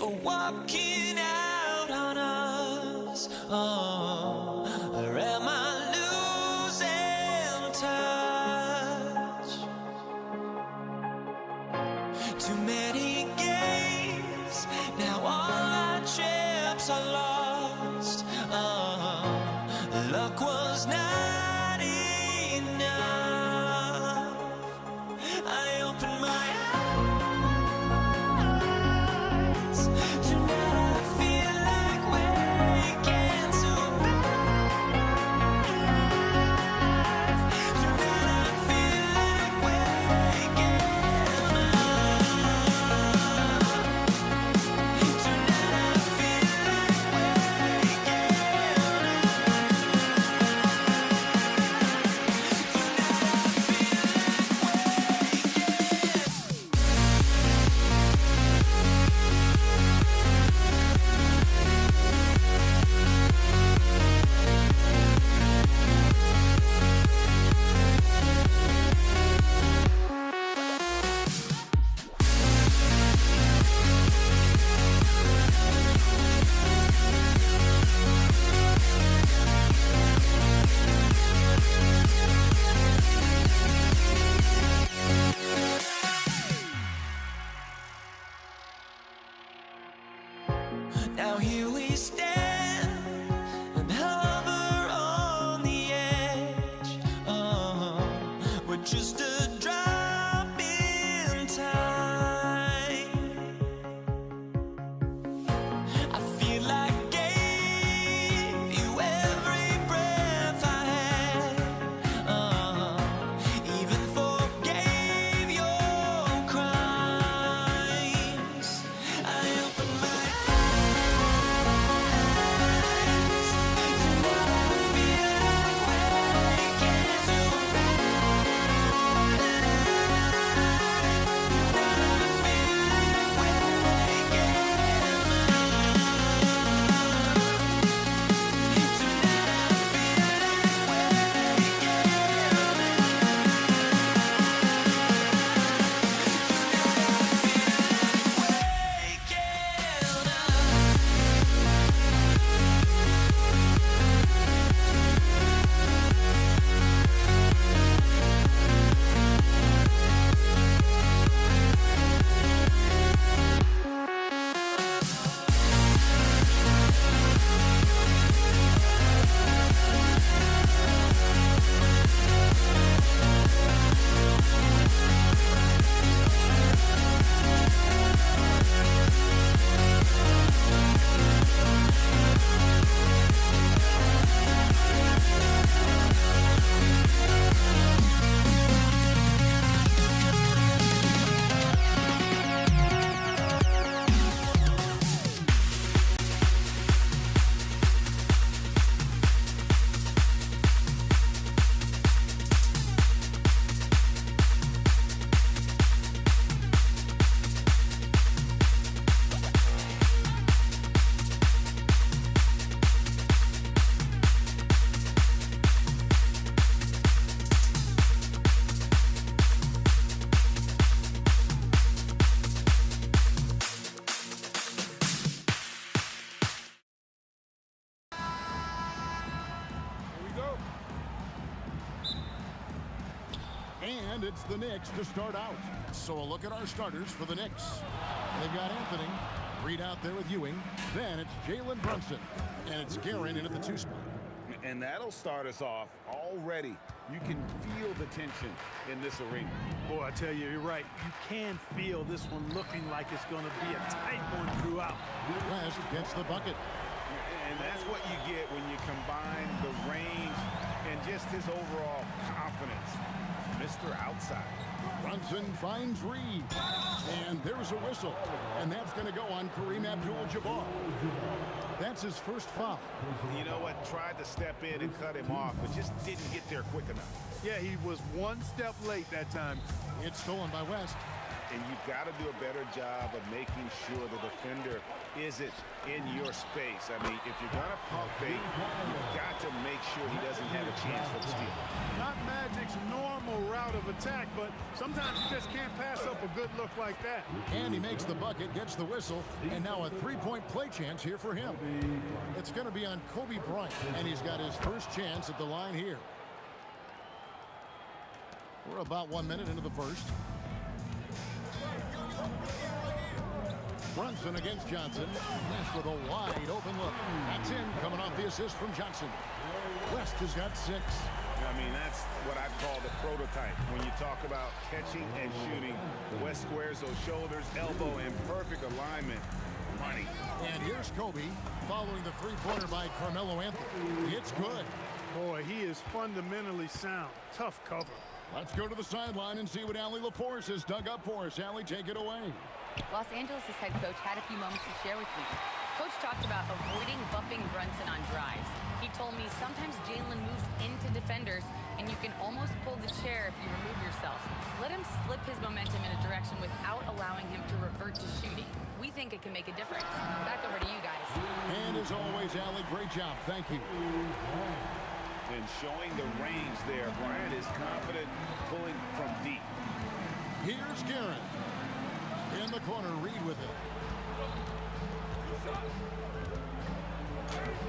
for walking out on us? Oh, or am I losing touch? Too many games, now all our chips are lost. Oh, luck was not enough. I opened my eyes tonight. just a drop in time. I feel like I gave you every breath I had, even forgave your crimes. I opened my eyes to what I feel like waking to.
And it's the Knicks to start out. So a look at our starters for the Knicks. They've got Anthony, Reed out there with Ewing. Then it's Jalen Brunson. And it's Guerin in at the 2 spot.
And that'll start us off already. You can feel the tension in this arena.
Boy, I tell you, you're right. You can feel this one looking like it's going to be a tight one throughout.
West gets the bucket.
And that's what you get when you combine the range and just his overall confidence. Mr. Outside.
Brunson finds Reed. And there's a whistle. And that's going to go on Kareem Abdul-Jabbar. That's his first foul.
You know what? Tried to step in and cut him off, but just didn't get there quick enough.
Yeah, he was one step late that time.
It's stolen by West.
And you've got to do a better job of making sure the defender isn't in your space. I mean, if you're going to pump fake, you've got to make sure he doesn't have a chance for the steal.
Not Magic's normal route of attack, but sometimes you just can't pass up a good look like that.
And he makes the bucket, gets the whistle, and now a 3-point play chance here for him. It's going to be on Kobe Bryant, and he's got his first chance at the line here. We're about 1 minute into the first. Brunson against Johnson. Nash with a wide open look. That's in, coming off the assist from Johnson. West has got 6.
I mean, that's what I call the prototype. When you talk about catching and shooting, West squares those shoulders, elbow in perfect alignment. Money.
And here's Kobe following the three-pointer by Carmelo Anthony. It's good.
Boy, he is fundamentally sound. Tough cover.
Let's go to the sideline and see what Allie LaForce has dug up for us. Allie, take it away.
Los Angeles' head coach had a few moments to share with me. Coach talked about avoiding bumping Brunson on drives. He told me sometimes Jalen moves into defenders and you can almost pull the chair if you remove yourself. Let him slip his momentum in a direction without allowing him to revert to shooting. We think it can make a difference. Back over to you guys.
And as always, Allie, great job. Thank you.
And showing the range there. Bryant is confident pulling from deep.
Here's Guerin. In the corner, Reed with it.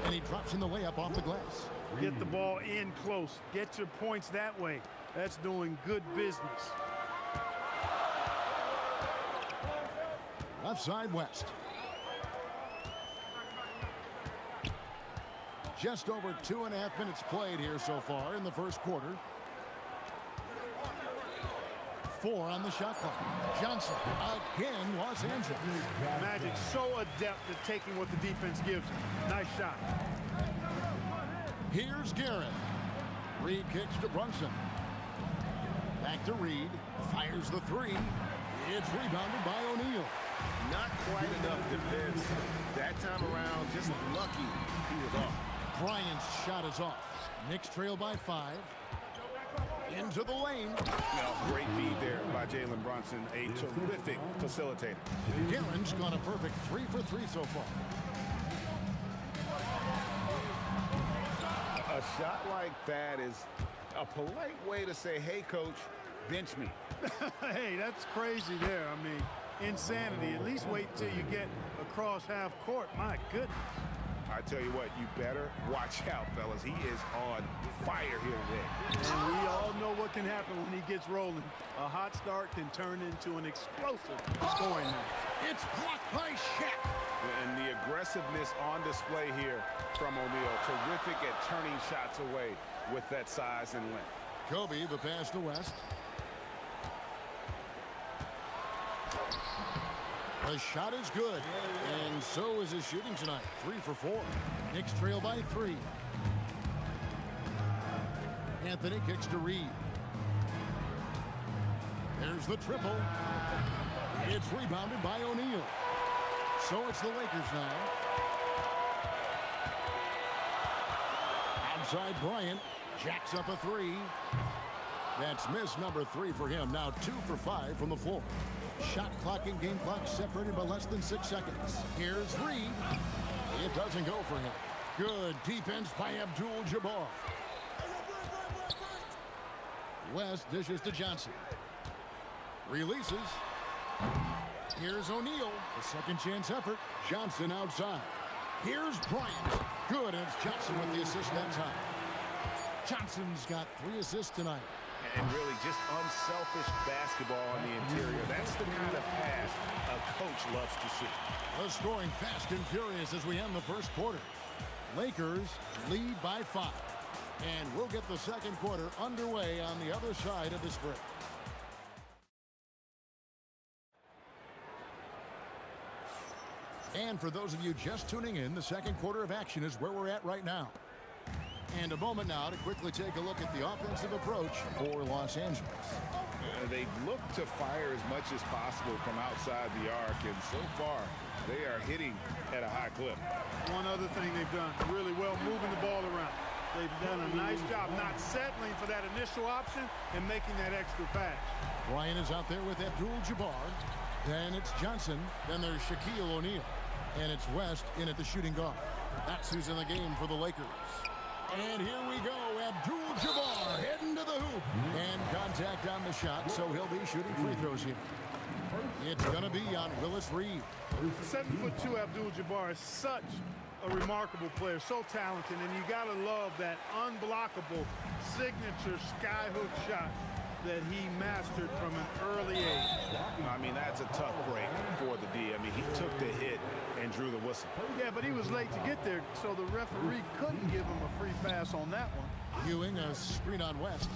And he drops in the layup off the glass.
Get the ball in close. Get your points that way. That's doing good business.
Left side, West. Just over 2.5 minutes played here so far in the first quarter. 4 on the shot clock. Johnson again, Los Angeles.
Magic so adept at taking what the defense gives him. Nice shot.
Here's Garrett. Reed kicks to Brunson. Back to Reed. Fires the 3. It's rebounded by O'Neal.
Not quite enough defense. That time around, just lucky he was off.
Bryant's shot is off. Knicks trail by 5. Into the lane.
Great feed there by Jalen Brunson. A terrific facilitator.
Guerin's gone a perfect 3 for 3 so far.
A shot like that is a polite way to say, hey, coach, bench me.
Hey, that's crazy there. I mean, insanity. At least wait till you get across half court. My goodness.
I tell you what, you better watch out, fellas. He is on fire here today.
And we all know what can happen when he gets rolling. A hot start can turn into an explosive scoring night.
It's blocked by Shaq.
And the aggressiveness on display here from O'Neal. Terrific at turning shots away with that size and length.
Kobe, the pass to West. The shot is good, and so is his shooting tonight. 3 for 4. Knicks trail by 3. Anthony kicks to Reed. There's the triple. It's rebounded by O'Neal. So it's the Lakers now. Outside Bryant. Jacks up a 3. That's miss number 3 for him. Now 2 for 5 from the floor. Shot clock and game clock separated by less than 6 seconds. Here's Reed. It doesn't go for him. Good defense by Abdul-Jabbar. West dishes to Johnson. Releases. Here's O'Neal. A second chance effort. Johnson outside. Here's Bryant. Good, and it's Johnson with the assist that time. Johnson's got 3 assists tonight.
And really just unselfish basketball on the interior. That's the kind of pass a coach loves to see.
The scoring fast and furious as we end the first quarter. Lakers lead by 5. And we'll get the second quarter underway on the other side of this break. And for those of you just tuning in, the second quarter of action is where we're at right now. And a moment now to quickly take a look at the offensive approach for Los Angeles.
They look to fire as much as possible from outside the arc, and so far they are hitting at a high clip.
One other thing they've done really well, moving the ball around. They've done a nice job not settling for that initial option and making that extra pass.
Bryant is out there with Abdul-Jabbar. Then it's Johnson. Then there's Shaquille O'Neal. And it's West in at the shooting guard. That's who's in the game for the Lakers. And here we go, Abdul-Jabbar heading to the hoop. And contact on the shot, so he'll be shooting free throws here. It's going to be on Willis Reed.
7'2" Abdul-Jabbar is such a remarkable player, so talented, and you got to love that unblockable signature skyhook shot that he mastered from an early age.
I mean, that's a tough break for the D. I mean, he took the hit and drew the whistle.
Yeah, but he was late to get there, so the referee couldn't give him a free pass on that one.
Ewing, a screen on West.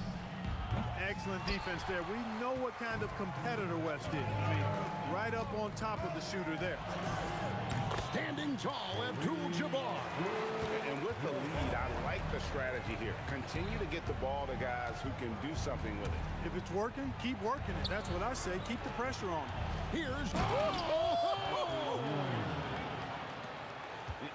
Excellent defense there. We know what kind of competitor West is. I mean, right up on top of the shooter there.
Standing tall, Abdul-Jabbar.
And with the lead, I like the strategy here. Continue to get the ball to guys who can do something with it.
If it's working, keep working it. That's what I say. Keep the pressure on.
Here's...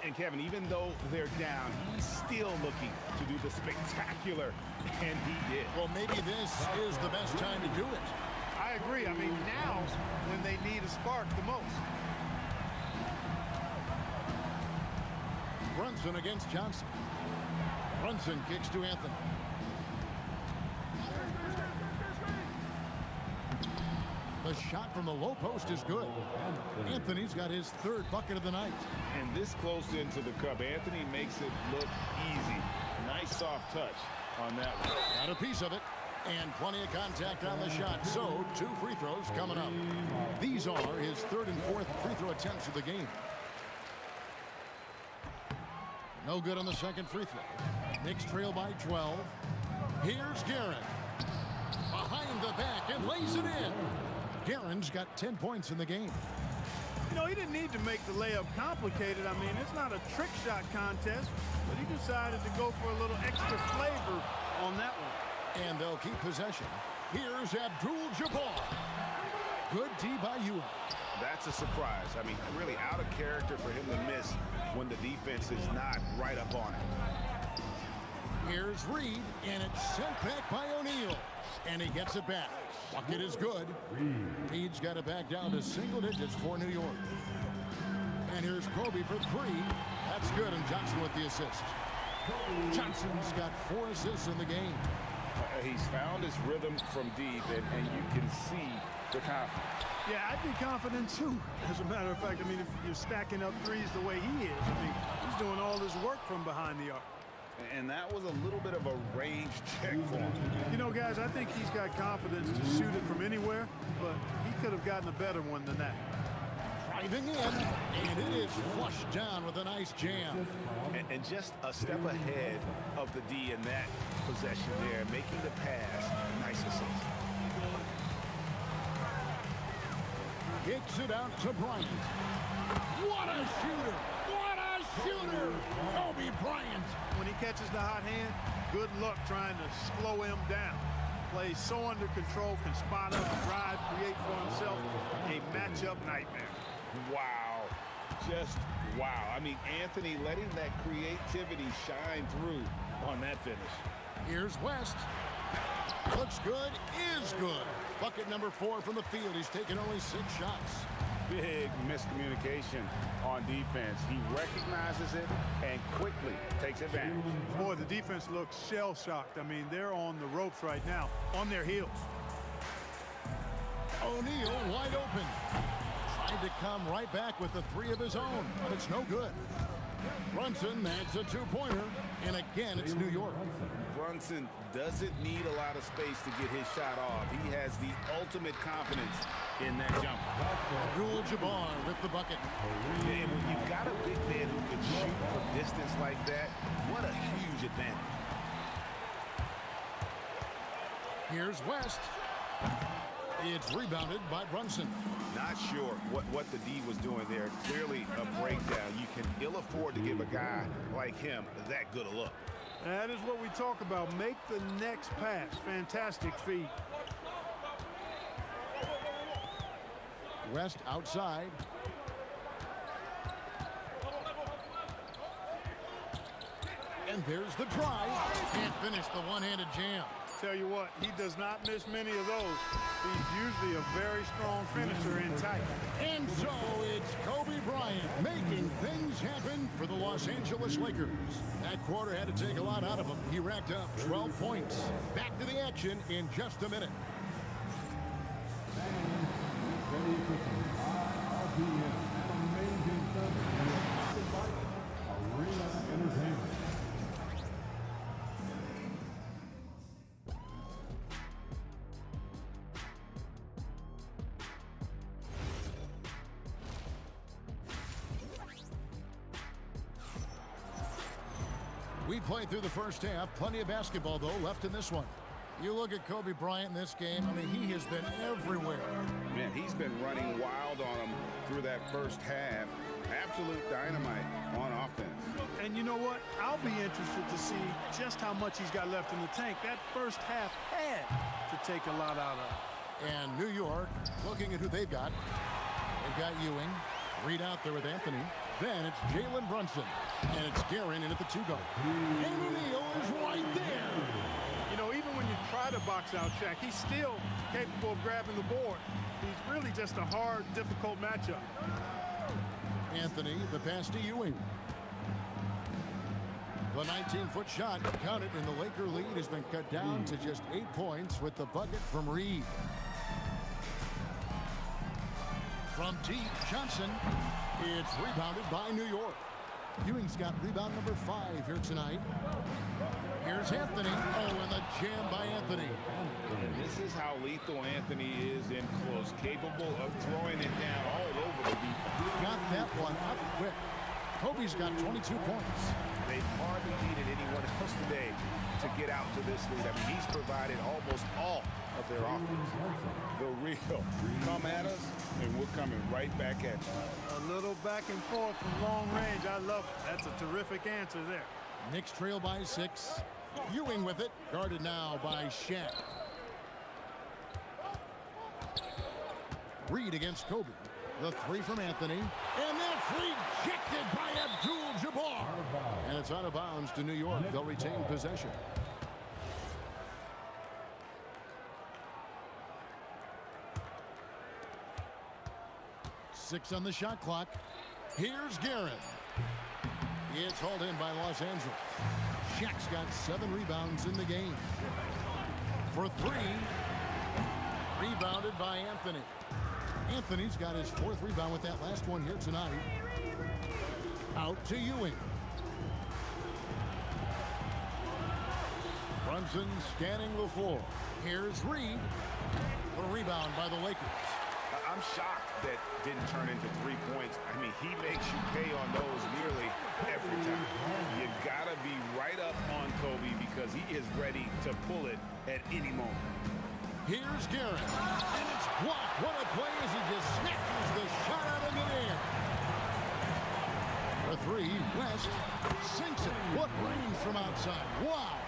And Kevin, even though they're down, he's still looking to do the spectacular, and he did.
Well, maybe this is the best time to do it.
I agree. I mean, now's when they need a spark the most.
Brunson against Johnson. Brunson kicks to Anthony. The shot from the low post is good. Anthony's got his 3rd bucket of the night.
And this close into the cup, Anthony makes it look easy. Nice soft touch on that one.
Got a piece of it. And plenty of contact on the shot. So 2 free throws coming up. These are his 3rd and 4th free throw attempts of the game. No good on the second free throw. Knicks trail by 12. Here's Garrett. Behind the back, and lays it in. Guerin's got 10 points in the game.
You know, he didn't need to make the layup complicated. I mean, it's not a trick shot contest, but he decided to go for a little extra flavor on that one.
And they'll keep possession. Here's Abdul-Jabbar. Good D by Ewing.
That's a surprise. I mean, really out of character for him to miss when the defense is not right up on it.
Here's Reed, and it's sent back by O'Neal. And he gets it back. Bucket is good. Reed's got it back down to single digits for New York. And here's Kobe for three. That's good, and Johnson with the assist. Johnson's got 4 assists in the game.
He's found his rhythm from deep, and you can see the confidence.
Yeah, I'd be confident too. As a matter of fact, I mean, if you're stacking up threes the way he is, I mean, he's doing all this work from behind the arc.
And that was a little bit of a range check for him.
You know, guys, I think he's got confidence to shoot it from anywhere, but he could have gotten a better one than that.
Driving in, and it is flushed down with a nice jam.
And just a step ahead of the D in that possession there, making the pass. Nice assist.
Kicks it out to Bryant. What a shooter! What a shooter! Kobe Bryant.
When he catches the hot hand, good luck trying to slow him down. Plays so under control, can spot up, drive, create for himself a matchup nightmare.
Wow. Just wow. I mean, Anthony letting that creativity shine through on that finish.
Here's West. Looks good, is good. Bucket number 4 from the field. He's taken only 6 shots.
Big miscommunication on defense. He recognizes it and quickly takes advantage.
Boy, the defense looks shell-shocked. I mean, they're on the ropes right now, on their heels.
O'Neal wide open. Tried to come right back with the 3 of his own, but it's no good. Brunson adds a 2-pointer, and again, it's New York.
Brunson doesn't need a lot of space to get his shot off. He has the ultimate confidence in that jump.
Abdul-Jabbar with the bucket.
And when you've got a big man who can shoot from distance like that, what a huge advantage.
Here's West. It's rebounded by Brunson.
Not sure what the D was doing there. Clearly a breakdown. You can ill afford to give a guy like him that good a look.
That is what we talk about. Make the next pass. Fantastic feed.
West outside. And there's the drive. Can't finish the one-handed jam.
Tell you what, he does not miss many of those. He's usually a very strong finisher in tight.
And so it's Kobe Bryant making things happen for the Los Angeles Lakers. That quarter had to take a lot out of him. He racked up 12 points. Back to the action in just a minute.
Ready for some RPM. An amazing sunset by Arena Entertainment.
We played through the first half. Plenty of basketball, though, left in this one. You look at Kobe Bryant in this game, I mean, he has been everywhere.
Man, he's been running wild on him through that first half. Absolute dynamite on offense.
And you know what? I'll be interested to see just how much he's got left in the tank. That first half had to take a lot out of it.
And New York, looking at who they've got. They've got Ewing. Reed out there with Anthony. Then it's Jalen Brunson. And it's Guerin in at the 2-guard. And O'Neal is right there.
You know, even when you try to box out Shaq, he's still capable of grabbing the board. He's really just a hard, difficult matchup.
Anthony, the pass to Ewing. The 19-foot shot counted, and the Laker lead has been cut down to just 8 points with the bucket from Reed. From deep, Johnson. It's rebounded by New York. Ewing's got rebound number 5 here tonight. Here's Anthony. Oh, and the jam by Anthony.
And this is how lethal Anthony is in close, capable of throwing it down all over the defense.
Got that one up quick. Kobe's got 22 points.
They've hardly needed anyone else today to get out to this lead. I mean, he's provided almost all of their offense.
The real come at us, and we're coming right back at you.
A little back and forth from long range. I love it. That's a terrific answer there.
Knicks trail by 6. Ewing with it, guarded now by Shaq. Reed against Kobe. The 3 from Anthony. And that's rejected by Abdul-Jabbar. And it's out of bounds to New York. They'll retain possession. Six on the shot clock. Here's Guerin. It's hauled in by Los Angeles. Shaq's got 7 rebounds in the game. For 3. Rebounded by Anthony. Anthony's got his 4th rebound with that last one here tonight. Out to Ewing. Brunson scanning the floor. Here's Reed. The rebound by the Lakers.
I'm shocked that didn't turn into 3 points. I mean, he makes you pay on those nearly every time. You gotta be right up on Kobe because he is ready to pull it at any moment.
Here's Guerin. And it's blocked. What a play as he just snatches the shot out into the air. For 3, West sinks it. What range from outside. Wow.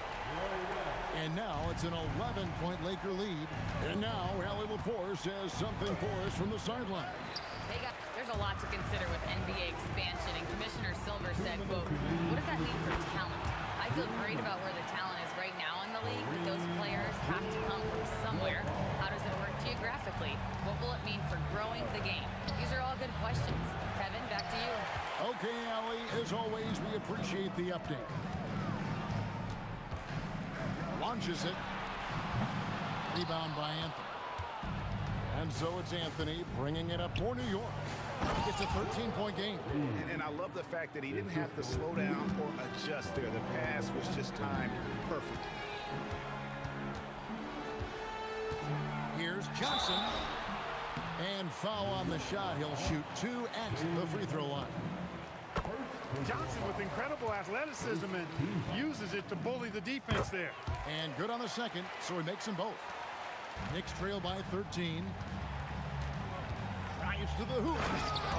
And now it's an 11-point Laker lead. And now Allie LaForce has something for us from the sideline.
There's a lot to consider with NBA expansion, and Commissioner Silver said, quote, what does that mean for talent? I feel great about where the talent is right now in the league, but those players have to come from somewhere. How does it work geographically? What will it mean for growing the game? These are all good questions. Kevin, back to you.
Okay, Allie, as always, we appreciate the update. Launches it. Rebound by Anthony. And so it's Anthony bringing it up for New York. It's a 13-point game.
And I love the fact that he didn't have to slow down or adjust there. The pass was just timed perfect.
Here's Johnson. And foul on the shot. He'll shoot 2 at the free throw line.
Johnson with incredible athleticism and uses it to bully the defense there.
And good on the second, so he makes them both. Knicks trail by 13. Drives to the hoop.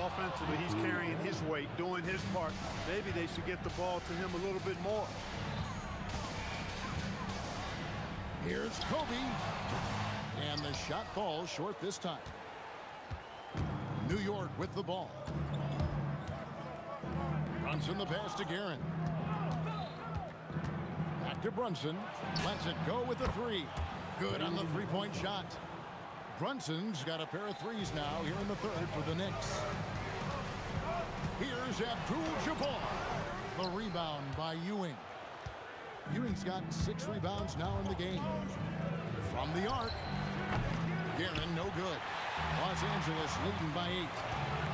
Offensively, he's carrying his weight, doing his part. Maybe they should get the ball to him a little bit more.
Here's Kobe. And the shot falls short this time. New York with the ball. Brunson the pass to Guerin. Back to Brunson. Lets it go with the 3. Good on the 3-point shot. Brunson's got a pair of 3s now here in the 3rd for the Knicks. Here's Abdul-Jabbar. The rebound by Ewing. Ewing's got 6 rebounds now in the game. From the arc. Guerin no good. Los Angeles leading by 8.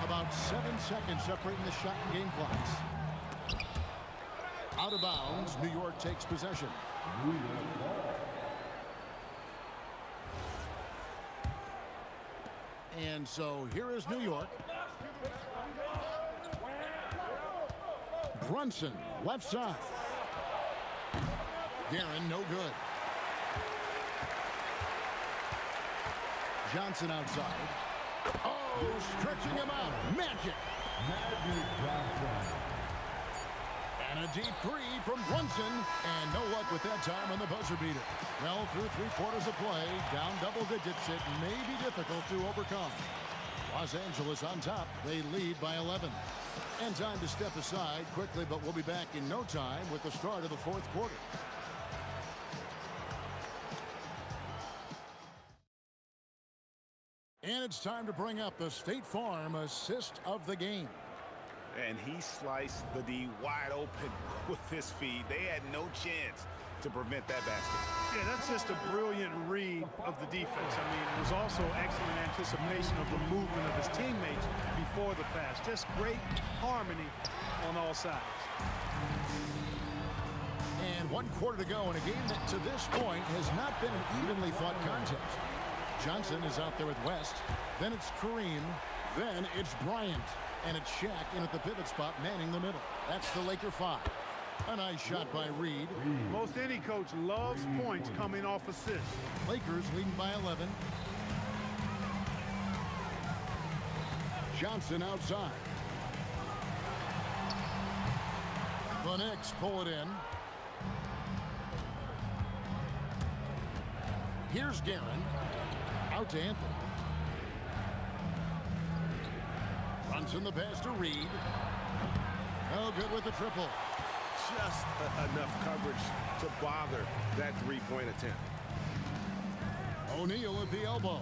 About 7 seconds separating the shot and game clocks. Out of bounds, New York takes possession. And so here is New York. Brunson, left side. Guerin, no good. Johnson outside. Oh, stretching him out. Magic. And a deep 3 from Brunson. And no luck with that time on the buzzer beater. Well, through 3/4 of play, down double digits, it may be difficult to overcome. Los Angeles on top. They lead by 11. And time to step aside quickly, but we'll be back in no time with the start of the 4th quarter. And it's time to bring up the State Farm assist of the game.
And he sliced the D wide open with his feed. They had no chance to prevent that basket.
Yeah, that's just a brilliant read of the defense. I mean, it was also excellent anticipation of the movement of his teammates before the pass. Just great harmony on all sides.
And 1 quarter to go in a game that to this point has not been an evenly fought contest. Johnson is out there with West. Then it's Kareem. Then it's Bryant. And it's Shaq in at the pivot spot, manning the middle. That's the Laker 5. A nice shot by Reed.
Most any coach loves points coming off assists.
Lakers leading by 11. Johnson outside. The Knicks pull it in. Here's Guerin. Out to Anthony. Brunson the pass to Reed. Oh, good with the triple.
Just enough coverage to bother that three-point attempt.
O'Neal at the elbow.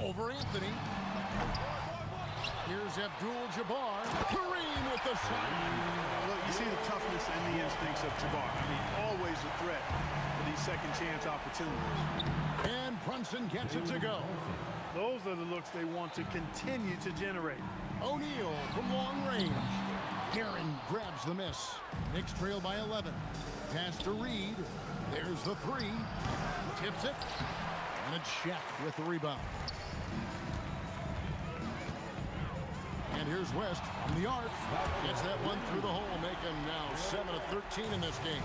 Over Anthony. Here's Abdul-Jabbar. Kareem with the shot.
Look, you see the toughness and the instincts of Jabbar. I mean, always a threat for these second chance opportunities.
And Brunson gets it to go.
Those are the looks they want to continue to generate.
O'Neal from long range. Guerin grabs the miss. Knicks trail by 11. Pass to Reed. There's the three. Tips it. And it's Shaq with the rebound. And here's West from the arc. Gets that one through the hole, making now 7 of 13 in this game.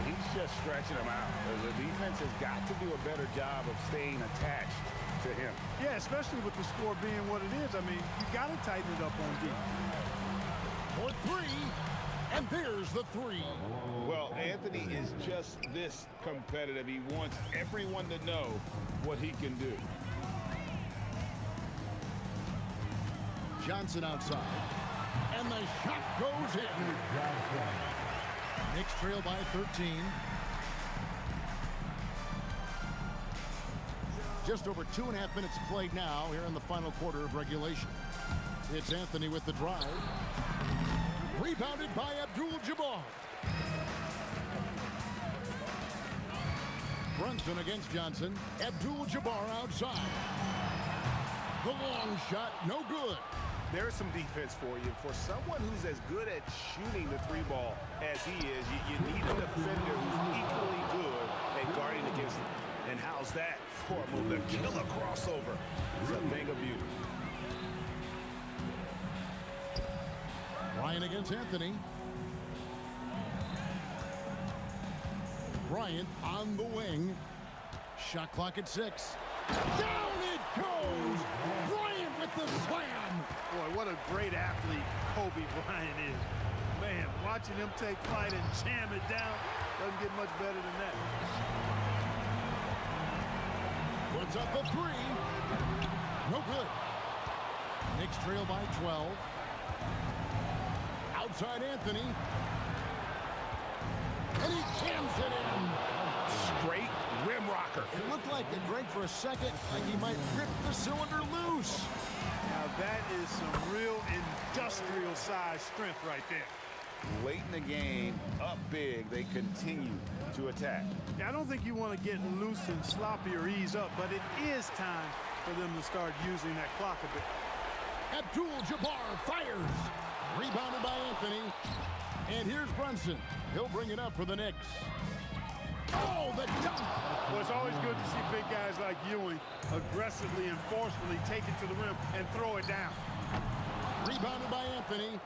He's just stretching them out. The defense has got to do a better job of staying attached to him.
Yeah, especially with the score being what it is. I mean, you got to tighten it up on D.
For three, and there's the three.
Well, Anthony is just this competitive. He wants everyone to know what he can do.
Johnson outside. And the shot goes in. Knicks trail by 13. Just over 2.5 minutes played now here in the final quarter of regulation. It's Anthony with the drive. Rebounded by Abdul-Jabbar. Brunson against Johnson. Abdul-Jabbar outside. The long shot, no good.
There's some defense for you. For someone who's as good at shooting the three ball as he is, you need a defender who's equally good at guarding against him. And how's that for a move? The killer crossover. It's a thing of beauty.
Bryant against Anthony. Bryant on the wing. Shot clock at 6. Down it goes! Bryant with the slam!
Boy, what a great athlete Kobe Bryant is. Man, watching him take flight and jam it down doesn't get much better than that.
Puts up a three. No good. Knicks trail by 12. Outside Anthony. And he jams it in.
Straight rim rocker.
It looked like the Greg for a second, like he might rip the cylinder loose.
Now that is some real industrial size strength right there.
Late in the game, up big, they continue to attack.
Yeah, I don't think you want to get loose and sloppy or ease up, but it is time for them to start using that clock a bit.
Abdul-Jabbar fires. Rebounded by Anthony. And here's Brunson. He'll bring it up for the Knicks. Oh, the dunk!
Well, it's always good to see big guys like Ewing aggressively and forcefully take it to the rim and throw it down.
Rebounded by Anthony.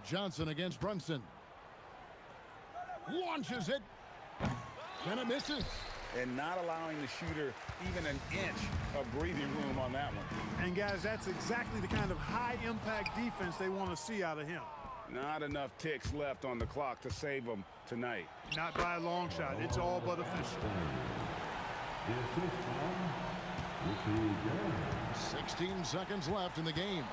Johnson against Brunson. Launches it. And it misses.
And not allowing the shooter even an inch of breathing room on that one.
And guys, that's exactly the kind of high-impact defense they want to see out of him.
Not enough ticks left on the clock to save them tonight.
Not by a long shot. It's all but official.
16 seconds left in the game.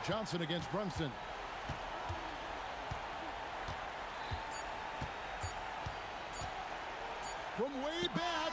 Johnson against Brunson. From way back.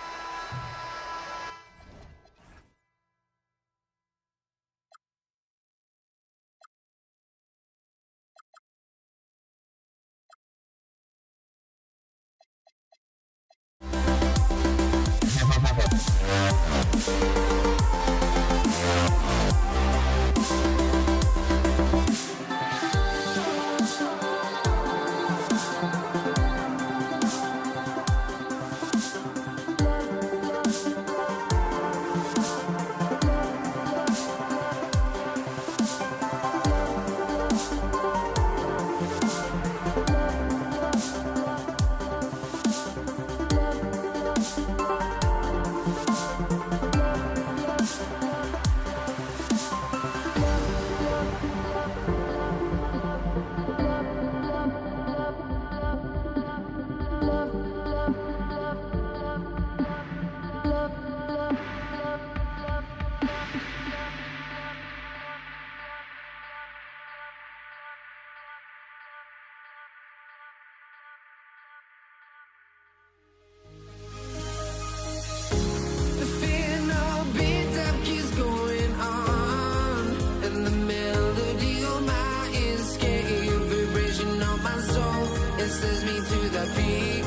It sends me to the peak.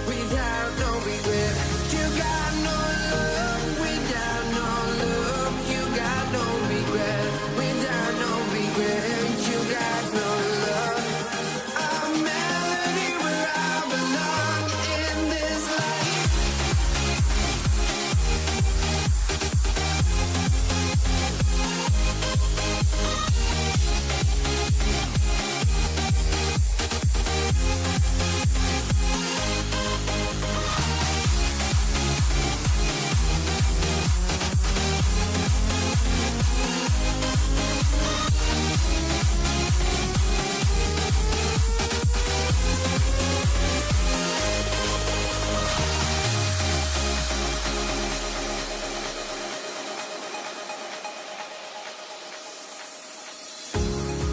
Without no regret. You got no love. Without no love. You got no regret. Without no regret. You got no love. A melody where I belong in this life.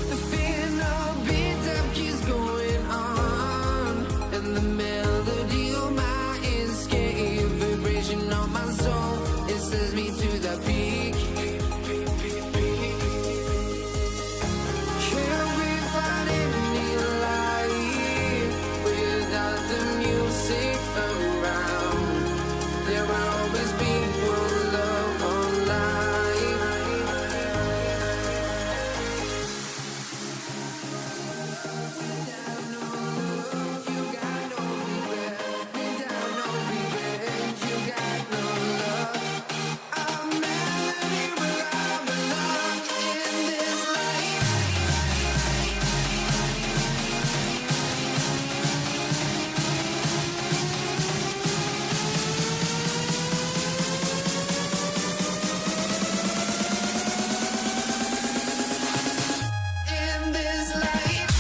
The final beat-up keeps going on, and the melody of my escape, vibration of my soul, it sends me to the peak. Can we find any light without the music around? There will always be one love on life. In this life.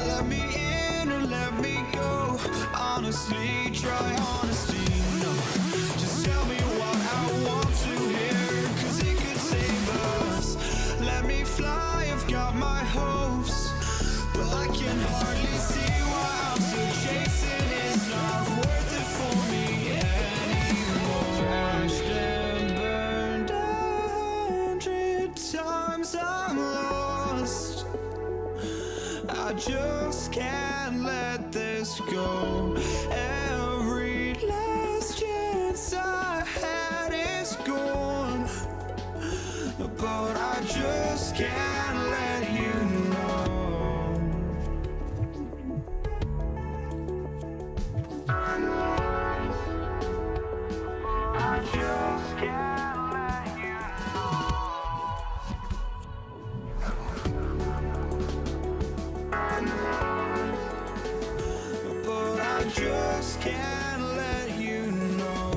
Let me in or let me go. Honestly, try honesty. No, just tell me what I want to hear, 'cause it could save us. Let me fly, I've got my hopes, but I can hardly see why I'm still chasing. It's not worth it for me anymore. Crashed and burned 100 times, I'm lost. I just can't let this go. Every last chance I had is gone, but I just can't let you know. I just can't let you but I just can't let you know.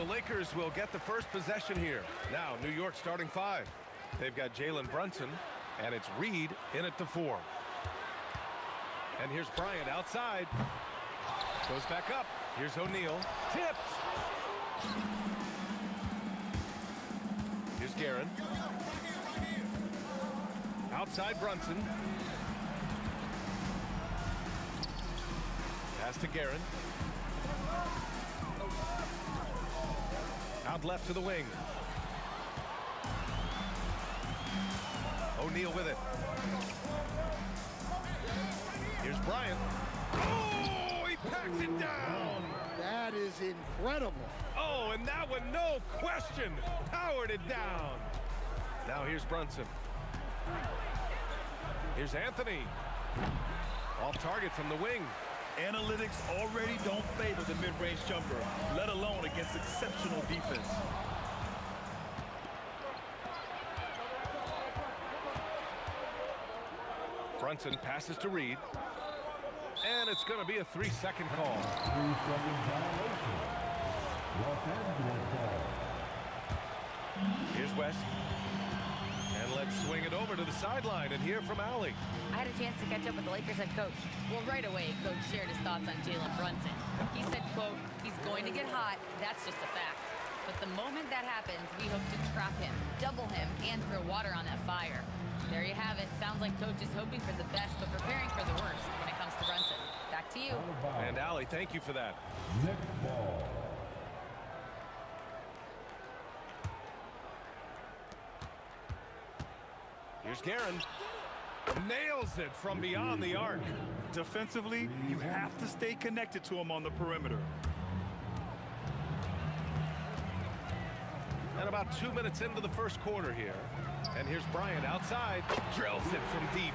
Lakers will get the first possession here. Now, New York starting 5. They've got Jalen Brunson, and it's Reed in at the 4. And here's Bryant outside. Goes back up. Here's O'Neal. Tipped. Here's Guerin. Outside Brunson. Pass to Guerin. Out left to the wing. O'Neal with it. Here's Bryant. Oh, he packs it down.
That is incredible.
Oh, and that one, no question, powered it down. Now here's Brunson. Here's Anthony. Off target from the wing.
Analytics already don't favor the mid-range jumper, let alone against exceptional defense.
Brunson passes to Reed. And it's going to be a 3-second call.
3-second violation. Los Angeles ball.
Here's West. And let's swing it over to the sideline and hear from Allie.
I had a chance to catch up with the Lakers head coach. Well, right away, Coach shared his thoughts on Jalen Brunson. He said, quote, he's going to get hot. That's just a fact. But the moment that happens, we hope to trap him, double him, and throw water on that fire. There you have it. Sounds like Coach is hoping for the best, but preparing for the worst when it comes to Brunson. Back to you.
And Allie, thank you for that.
Next ball.
Here's Guerin. Nails it from beyond the arc.
Defensively, you have to stay connected to him on the perimeter.
And about 2 minutes into the first quarter here. And here's Bryant outside. Drills it from deep.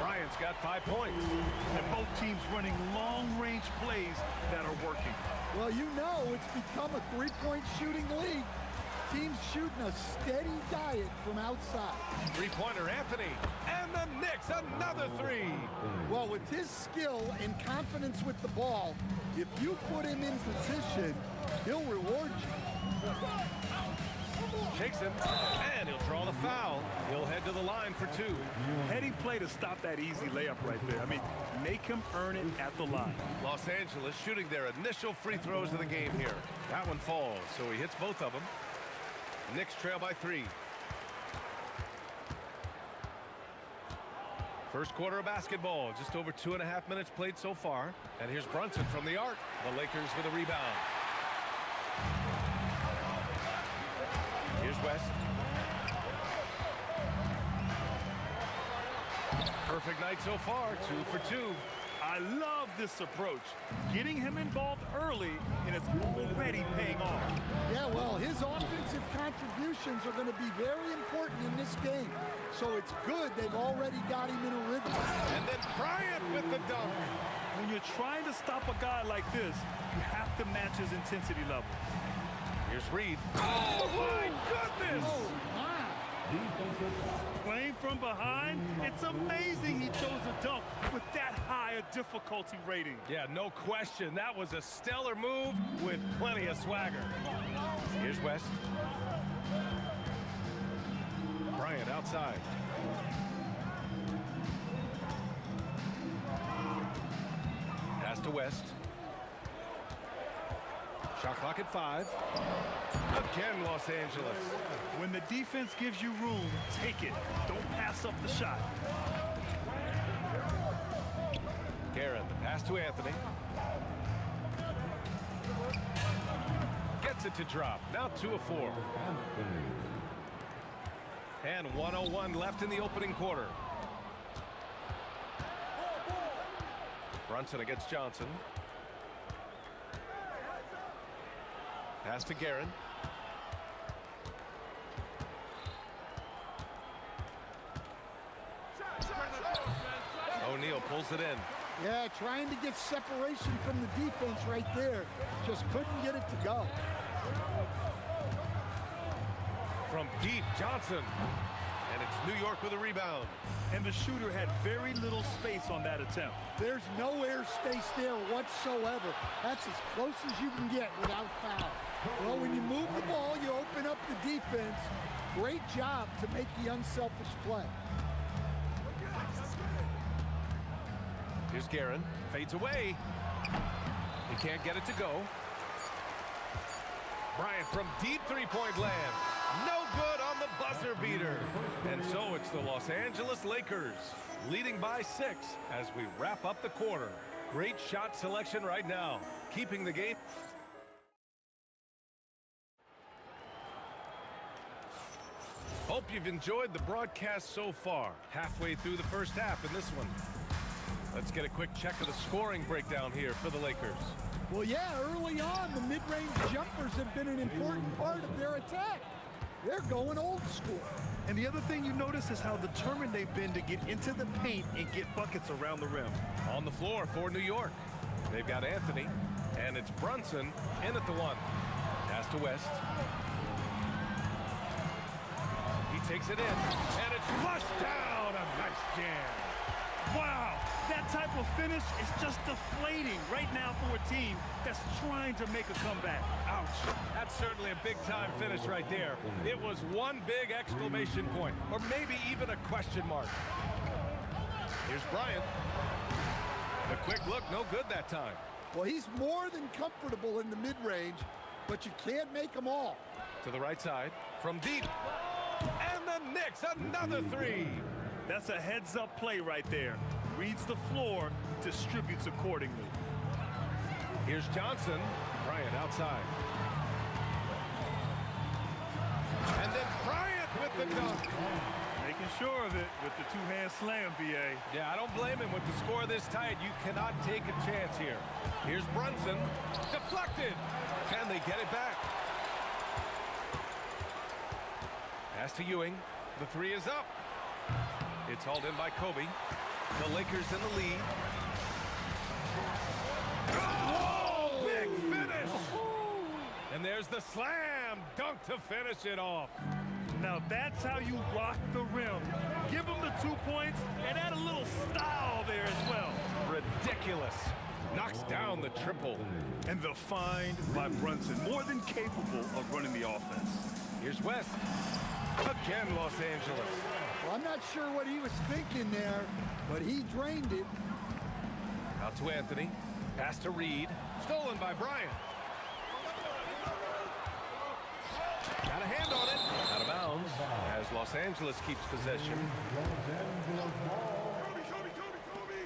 Bryant's got 5 points.
And both teams running long-range plays that are working.
Well, you know it's become a three-point shooting league. Teams shooting a steady diet from outside.
Three-pointer Anthony. And the Knicks, another 3.
Well, with his skill and confidence with the ball, if you put him in position, he'll reward you.
Shakes him, and he'll draw the foul. He'll head to the line for 2.
Heading play to stop that easy layup right there. I mean, make him earn it at the line.
Los Angeles shooting their initial free throws of the game here. That one falls, so he hits both of them. Knicks trail by 3. First quarter of basketball, just over 2.5 minutes played so far. And here's Brunson from the arc. The Lakers with a rebound. Here's West. Perfect night so far, 2 for 2.
I love this approach. Getting him involved early, and it's already paying off.
Yeah, well, his offensive contributions are going to be very important in this game. So it's good they've already got him in a rhythm.
And then Bryant with the dunk.
When you're trying to stop a guy like this, you have to match his intensity level.
Here's Reed. Oh, my goodness!
Oh, my.
Playing from behind, it's amazing he chose a dunk with that high a difficulty rating.
Yeah, no question. That was a stellar move with plenty of swagger. Here's West. Bryant outside. Pass to West. Shot clock at 5. Again, Los Angeles.
When the defense gives you room, take it. Don't pass up the shot.
Guerin, the pass to Anthony. Gets it to drop. Now 2 of 4. And 1:01 left in the opening quarter. Brunson against Johnson. Pass to Guerin. O'Neal pulls it in.
Yeah, trying to get separation from the defense right there. Just couldn't get it to go.
From deep, Johnson. And it's it's New York with a rebound.
And the shooter had very little space on that attempt.
There's no air space there whatsoever. That's as close as you can get without foul. Well, when you move the ball, you open up the defense. Great job to make the unselfish play.
Here's Guerin. Fades away. He can't get it to go. Bryant from deep three-point land. No good on the buzzer beater. And so it's the Los Angeles Lakers leading by 6 as we wrap up the quarter. Great shot selection right now, keeping the game. Hope you've enjoyed the broadcast so far. Halfway through the first half in this one. Let's get a quick check of the scoring breakdown here for the Lakers.
Well, yeah, early on, the mid-range jumpers have been an important part of their attack. They're going old school.
And the other thing you notice is how determined they've been to get into the paint and get buckets around the rim.
On the floor for New York, they've got Anthony, and it's Brunson in at the 1. Pass to West. He takes it in, and it's flushed down. A nice jam.
Wow, that type of finish is just deflating right now for a team that's trying to make a comeback.
Ouch. That's certainly a big-time finish right there. It was one big exclamation point, or maybe even a question mark. Here's Bryant. The quick look, no good that time.
Well, he's more than comfortable in the mid-range, but you can't make them all.
To the right side, from deep. And the Knicks, another 3.
That's a heads-up play right there. Reads the floor, distributes accordingly.
Here's Johnson. Bryant outside. And then Bryant with the dunk.
Making sure of it with the two-hand slam, B.A.
Yeah, I don't blame him. With the score this tight, you cannot take a chance here. Here's Brunson. Deflected. And they get it back. Pass to Ewing. The 3 is up. It's hauled in by Kobe. The Lakers in the lead. Oh, big finish! And there's the slam dunk to finish it off.
Now that's how you rock the rim. Give them the 2 points and add a little style there as well.
Ridiculous. Knocks down the triple.
And the find by Brunson, more than capable of running the offense.
Here's West. Again, Los Angeles.
Well, I'm not sure what he was thinking there, but he drained it.
Out to Anthony. Pass to Reed. Stolen by Bryant. Got a hand on it. Out of bounds as Los Angeles keeps possession.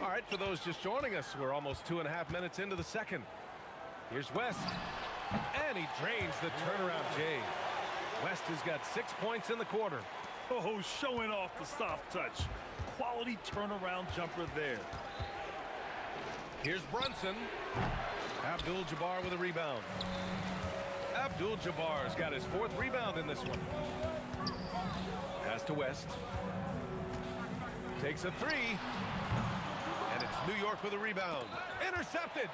All right, for those just joining us, we're almost 2.5 minutes into the second. Here's West. And he drains the turnaround J. West has got 6 points in the quarter.
Oh, showing off the soft touch. Quality turnaround jumper there.
Here's Brunson. Abdul-Jabbar with a rebound. Abdul-Jabbar's got his 4th rebound in this one. Pass to West. Takes a 3. And it's New York with a rebound. Intercepted.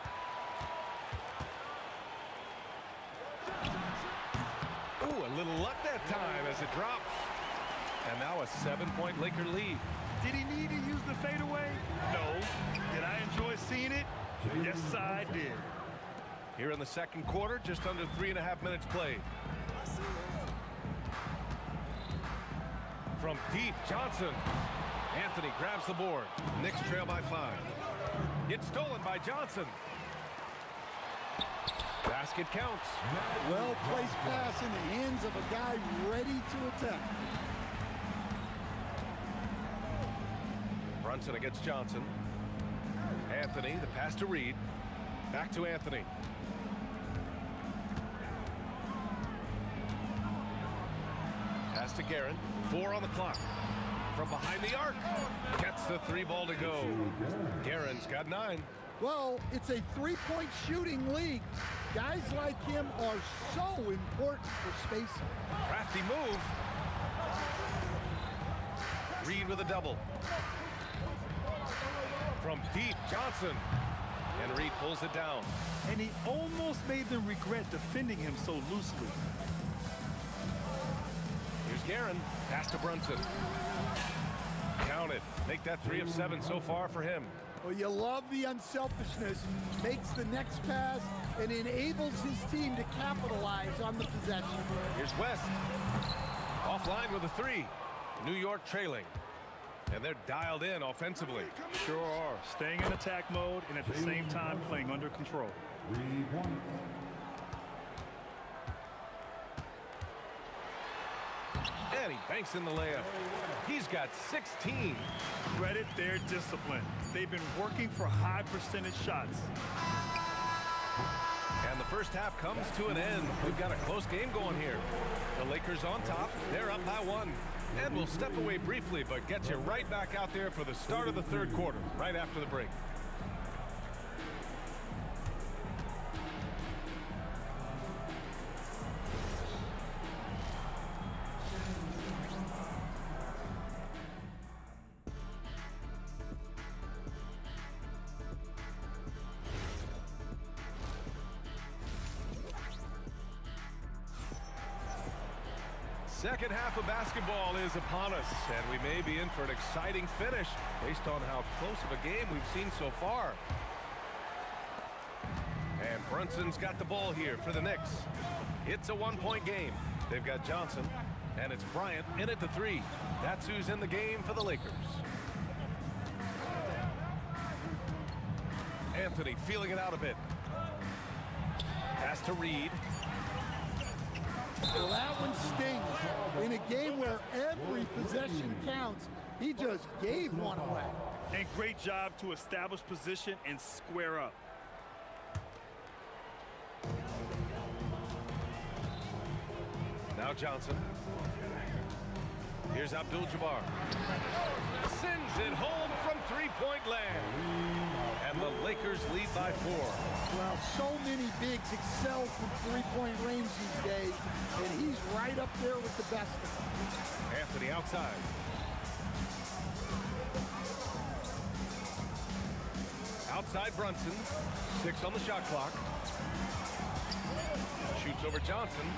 Ooh, a little luck that time as it drops. And now a 7-point Laker lead.
Did he need to use the fadeaway? No. Did I enjoy seeing it? Yes, I did.
Here in the second quarter, just under 3.5 minutes played. From deep, Johnson. Anthony grabs the board. Knicks trail by 5. It's stolen by Johnson. Basket counts.
Well-placed pass in the hands of a guy ready to attack.
Brunson against Johnson. Anthony, the pass to Reed. Back to Anthony. Pass to Guerin. 4 on the clock. From behind the arc. Gets the 3 ball to go. Guerin's got 9.
Well, it's a 3-point shooting league. Guys like him are so important for spacing.
Crafty move. Reed with a double. From deep, Johnson. And Reed pulls it down.
And he almost made them regret defending him so loosely.
Here's Guerin. Pass to Brunson. Count it. Make that 3 of 7 so far for him.
Well, you love the unselfishness. Makes the next pass and enables his team to capitalize on the possession.
Here's West. Offline with a 3. New York trailing. And they're dialed in offensively.
Sure are. Staying in attack mode and at the same time playing under control.
3 points.
And he banks in the layup. He's got 16.
Credit their discipline. They've been working for high percentage shots.
And the first half comes to an end. We've got a close game going here. The Lakers on top. They're up by 1. And we'll step away briefly, but get you right back out there for the start of the third quarter, right after the break. Second half of basketball is upon us, and we may be in for an exciting finish based on how close of a game we've seen so far. And Brunson's got the ball here for the Knicks. It's a 1-point game. They've got Johnson, and it's Bryant in at the 3. That's who's in the game for the Lakers. Anthony feeling it out a bit. Pass to Reed.
Well, that one stings. In a game where every possession counts, he just gave one away.
And great job to establish position and square up.
Now Johnson. Here's Abdul-Jabbar. Sends it home from three-point land. And the Lakers lead by 4.
Well, so many bigs excel from three-point range these days, and he's right up there with the best of them.
Anthony outside. Outside Brunson. 6 on the shot clock. Shoots over Johnson.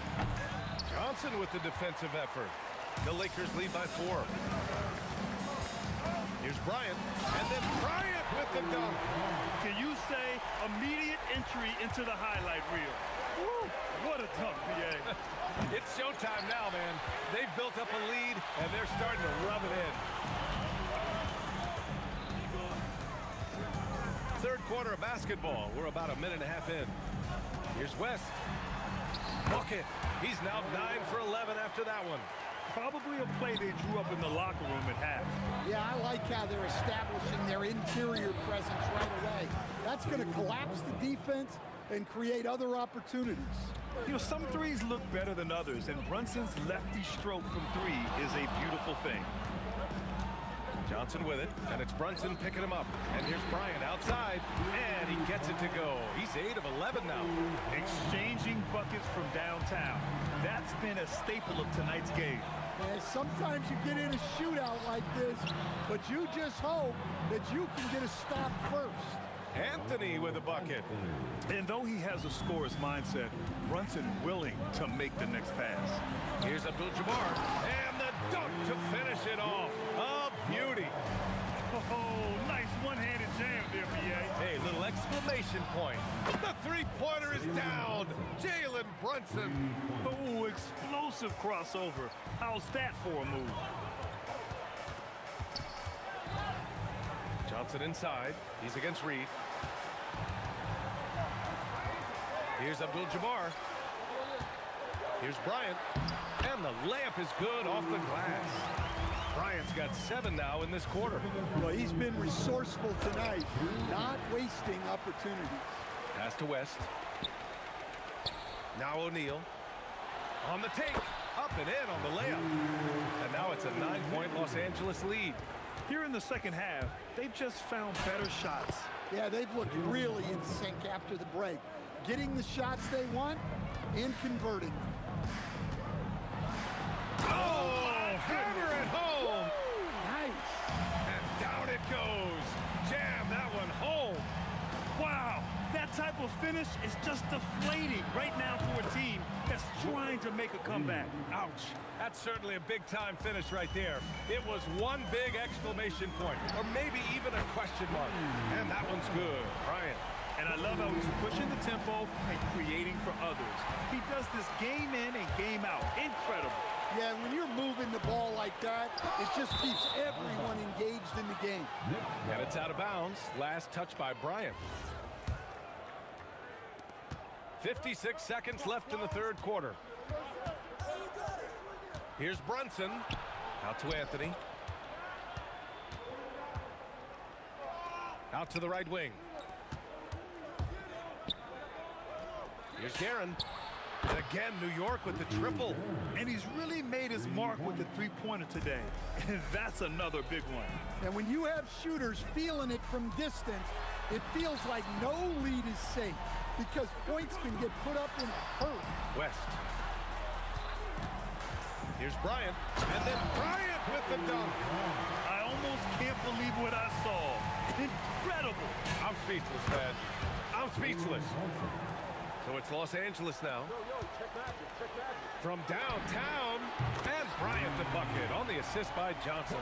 Johnson with the defensive effort. The Lakers lead by 4. Here's Bryant. And then Bryant with the dunk.
Can you say immediate entry into the highlight reel? Woo, what a dunk, PA.
It's showtime now, man. They've built up a lead, and they're starting to rub it in. Third quarter of basketball. We're about a minute and a half in. Here's West. Bucket. He's now 9 for 11 after that one.
Probably a play they drew up in the locker room at half.
Yeah, I like how they're establishing their interior presence right away. That's going to collapse the defense and create other opportunities.
You know, some threes look better than others, and Brunson's lefty stroke from 3 is a beautiful thing.
Johnson with it, and it's Brunson picking him up. And here's Bryant outside, and he gets it to go. He's 8 of 11 now.
Exchanging buckets from downtown. That's been a staple of tonight's game.
Yeah, sometimes you get in a shootout like this, but you just hope that you can get a stop first.
Anthony with a bucket.
And though he has a scorer's mindset, Brunson willing to make the next pass.
Here's Abdul-Jabbar, and the dunk to finish it off. A beauty.
Oh, nice one-handed jam there, PA.
Hey, little exclamation point. The three-pointer is down. Jalen Brunson.
Oh, explosive crossover. How's that for a move?
Johnson inside. He's against Reed. Here's Abdul-Jabbar. Here's Bryant. And the layup is good off the glass. Bryant's got 7 now in this quarter.
Well, he's been resourceful tonight, not wasting opportunities.
Pass to West. Now O'Neal. On the take. Up and in on the layup. And now it's a 9-point Los Angeles lead.
Here in the second half, they've just found better shots.
Yeah, they've looked really in sync after the break. Getting the shots they want and converting them.
Oh, hammer it home.
Nice.
And down it goes. Jam that one home.
Wow, that type of finish finish is just deflating right now for a team that's trying to make a comeback.
Ouch. That's certainly a big-time finish right there. It was one big exclamation point, or maybe even a question mark. And that one's good. Bryant.
And I love how he's pushing the tempo and creating for others. He does this game in and game out. Incredible.
Yeah, when you're moving the ball like that, it just keeps everyone engaged in the game.
And it's out of bounds. Last touch by Bryant. 56 seconds left in the third quarter. Here's Brunson. Out to Anthony. Out to the right wing. Here's Guerin. And again, New York with the triple.
And he's really made his mark with the three-pointer today. And that's another big one.
And when you have shooters feeling it from distance, it feels like no lead is safe because points can get put up in a hurry.
West. Here's Bryant. And then Bryant with the dunk.
I almost can't believe what I saw. Incredible.
I'm speechless, man. I'm speechless. So it's Los Angeles now. From downtown, and Bryant the bucket on the assist by Johnson.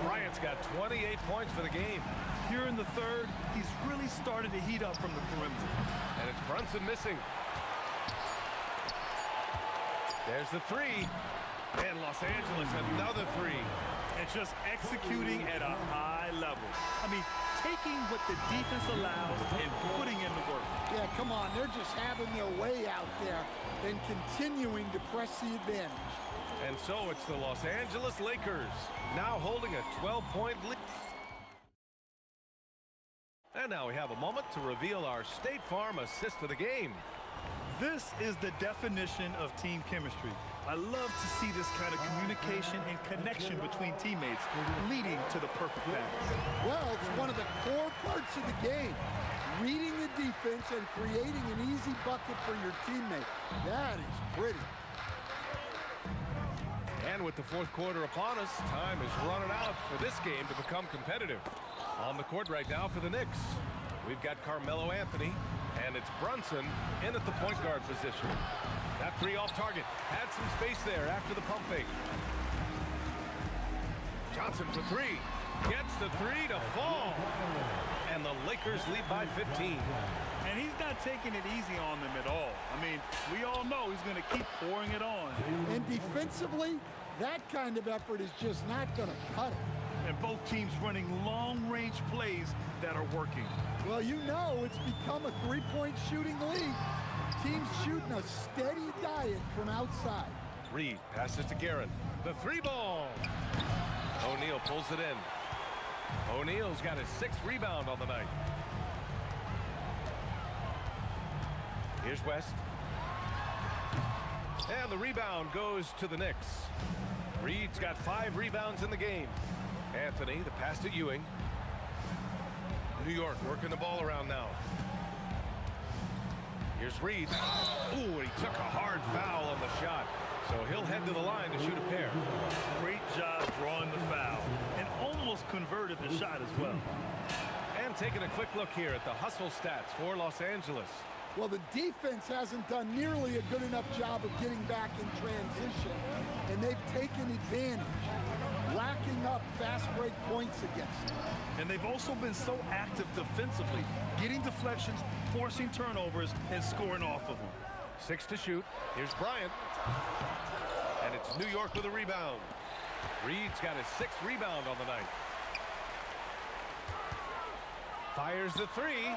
Bryant's got 28 points for the game.
Here in the third, he's really started to heat up from the perimeter.
And it's Brunson missing. There's the three. And Los Angeles, another three.
And just executing at a high level. I mean, taking what the defense allows and putting in the work.
Yeah, come on. They're just having their way out there and continuing to press the advantage.
And so it's the Los Angeles Lakers now holding a 12-point lead. And now we have a moment to reveal our State Farm assist of the game.
This is the definition of team chemistry. I love to see this kind of communication and connection between teammates leading to the perfect pass.
Well, it's one of the core parts of the game. Reading the defense and creating an easy bucket for your teammate. That is pretty.
And with the fourth quarter upon us, time is running out for this game to become competitive. On the court right now for the Knicks, we've got Carmelo Anthony, and it's Brunson in at the point guard position. That three off target. Had some space there after the pump fake. Johnson for three. Gets the three to fall. And the Lakers lead by 15.
And he's not taking it easy on them at all. I mean, we all know he's going to keep pouring it on.
And defensively, that kind of effort is just not going to cut it.
And both teams running long-range plays that are working.
Well, you know it's become a three-point shooting league. Teams shooting a steady diet from outside.
Reed passes to Guerin. The three ball. O'Neal pulls it in. O'Neal's got his sixth rebound on the night. Here's West. And the rebound goes to the Knicks. Reed's got 5 rebounds in the game. Anthony, the pass to Ewing. New York working the ball around now. Here's Reed. Ooh, and he took a hard foul on the shot. So he'll head to the line to shoot a pair.
Great job drawing the foul. And almost converted the shot as well.
And taking a quick look here at the hustle stats for Los Angeles.
Well, the defense hasn't done nearly a good enough job of getting back in transition, and they've taken advantage, racking up fast break points against them.
And they've also been so active defensively, getting deflections, forcing turnovers, and scoring off of them.
6 to shoot. Here's Bryant. And it's New York with a rebound. Reed's got his 6th rebound on the night. Fires the three.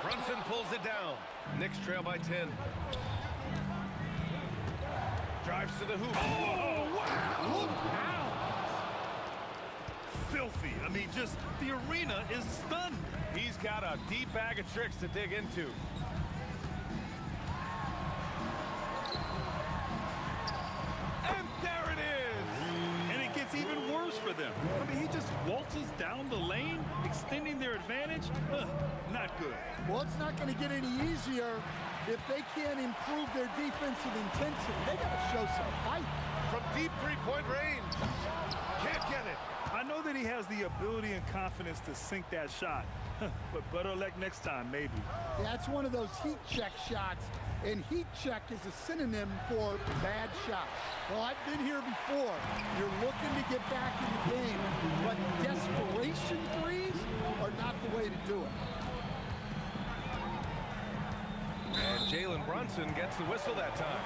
Brunson pulls it down. Knicks trail by 10. Drives to the hoop. Oh, wow!
Look out! Filthy. I mean, just the arena is stunned.
He's got a deep bag of tricks to dig into. And there it is!
And it gets even worse for them. I mean, he just waltzes down the lane, extending their advantage. Not good.
Well, it's not going to get any easier if they can't improve their defensive intensity. They got to show some fight.
From deep three-point range. Can't get it.
I know that said he has the ability and confidence to sink that shot. But better luck next time, maybe.
That's one of those heat check shots, and heat check is a synonym for bad shot. Well, I've been here before. You're looking to get back in the game, but desperation threes are not the way to do it.
And Jalen Brunson gets the whistle that time.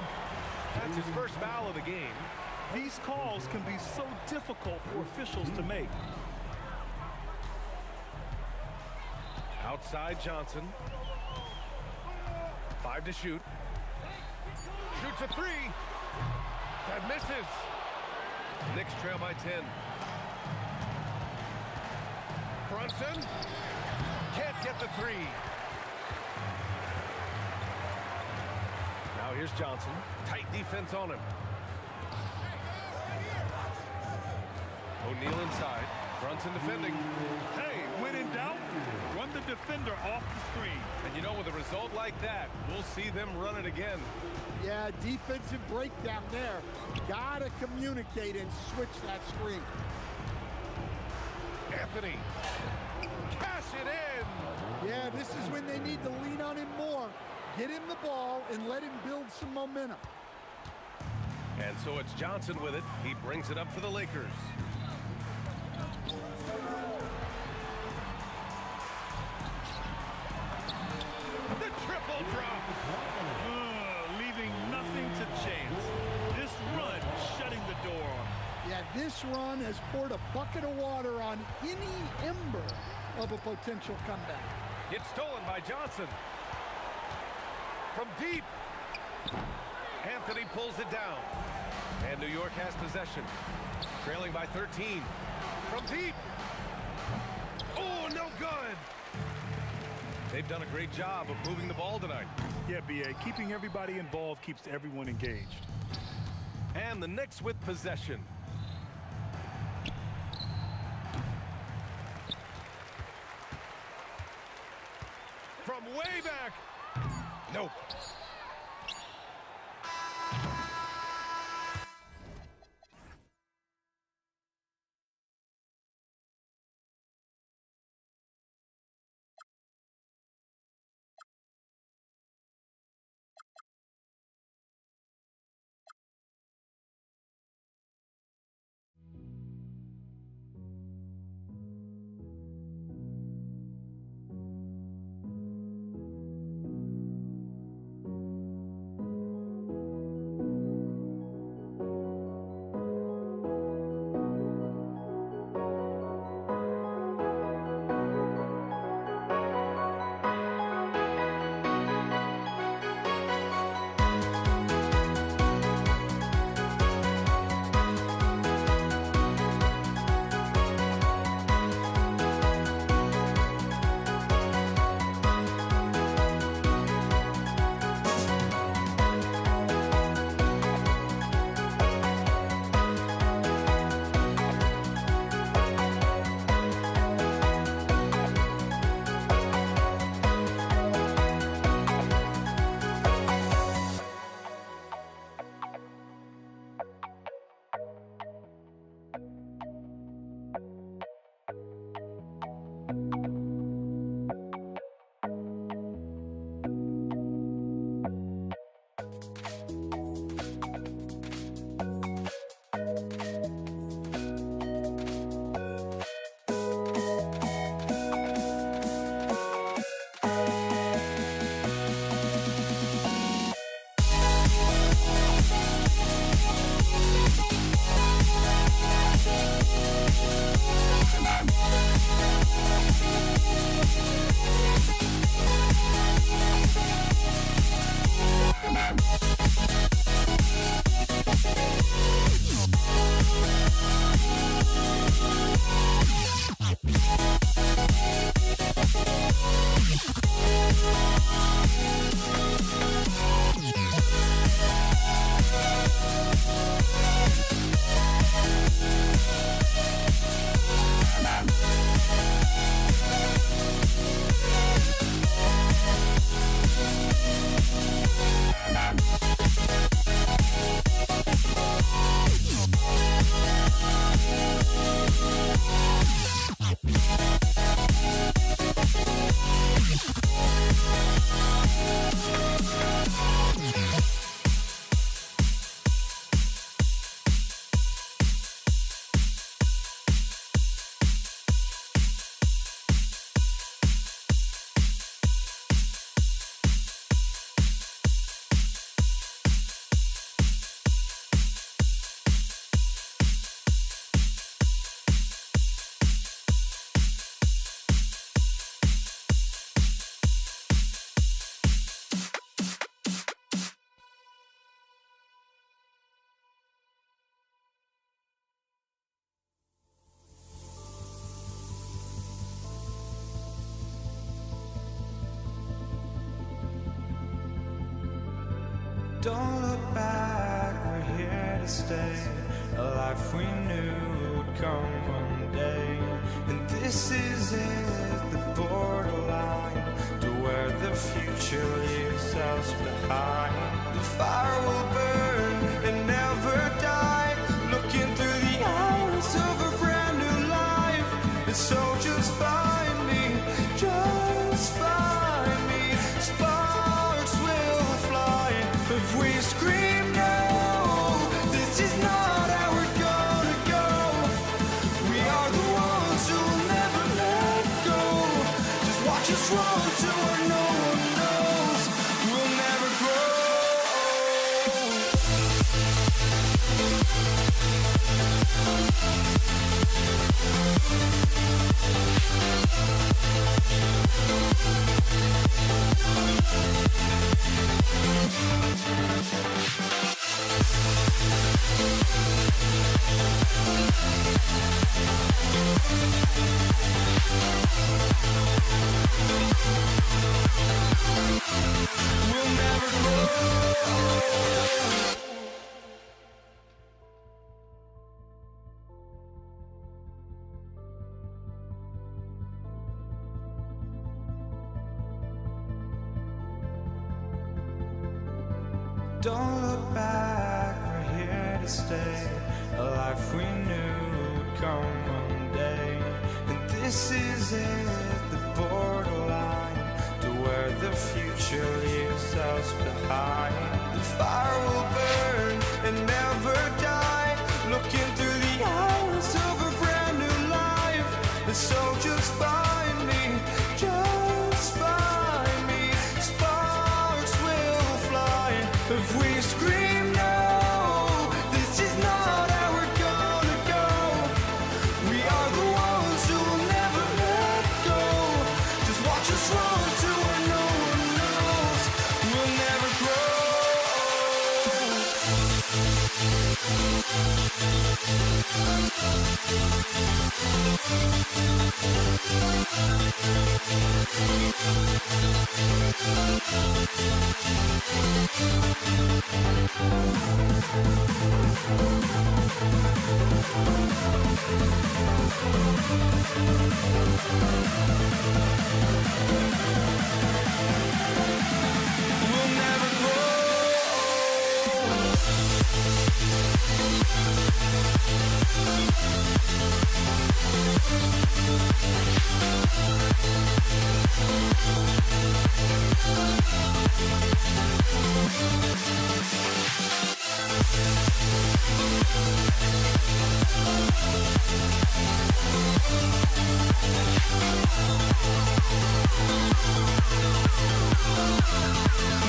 That's his first foul of the game.
These calls can be so difficult for officials to make.
Outside Johnson. 5 to shoot. Shoots a 3. That misses. Knicks trail by 10. Brunson can't get the 3. Now here's Johnson. Tight defense on him. O'Neal inside. Brunson defending.
Hey, when in doubt, run the defender off the screen.
And you know, with a result like that, we'll see them run it again.
Yeah, defensive breakdown there. Gotta communicate and switch that screen.
Anthony. Cash it in.
Yeah, this is when they need to lean on him more. Get him the ball and let him build some momentum.
And so it's Johnson with it. He brings it up for the Lakers. The triple drop.
Leaving nothing to chance. This run shutting the door on him.
Yeah, this run has poured a bucket of water on any ember of a potential comeback.
It's stolen by Johnson. From deep. Anthony pulls it down. And New York has possession. Trailing by 13. From deep. Oh, no good. They've done a great job of moving the ball tonight.
Yeah, B.A., keeping everybody involved keeps everyone engaged.
And the Knicks with possession. From way back. Nope.
Don't look back, we're here to stay. A life we knew would come one day. And this is it, the borderline, to where the future leaves us behind. The fire will burn and never die, looking through the eyes of a brand new life. And so just find me, just find me. Sparks will fly if we scream no. This is not how we're gonna go. We are the ones who will never let go. Just watch us roll to where no one knows. We'll never grow. We'll never grow. Don't look back, we're here to stay. A life we knew would come one day. And this is it, the borderline, to where the future leaves us behind. The fire will burn and never die, looking through the eyes of a brand new life. And so just find me, just find me. Sparks will fly if we scream no. This is not how we're gonna go. We are the ones who will never let go. Just watch us run to where no one knows. We'll never grow. We'll never grow.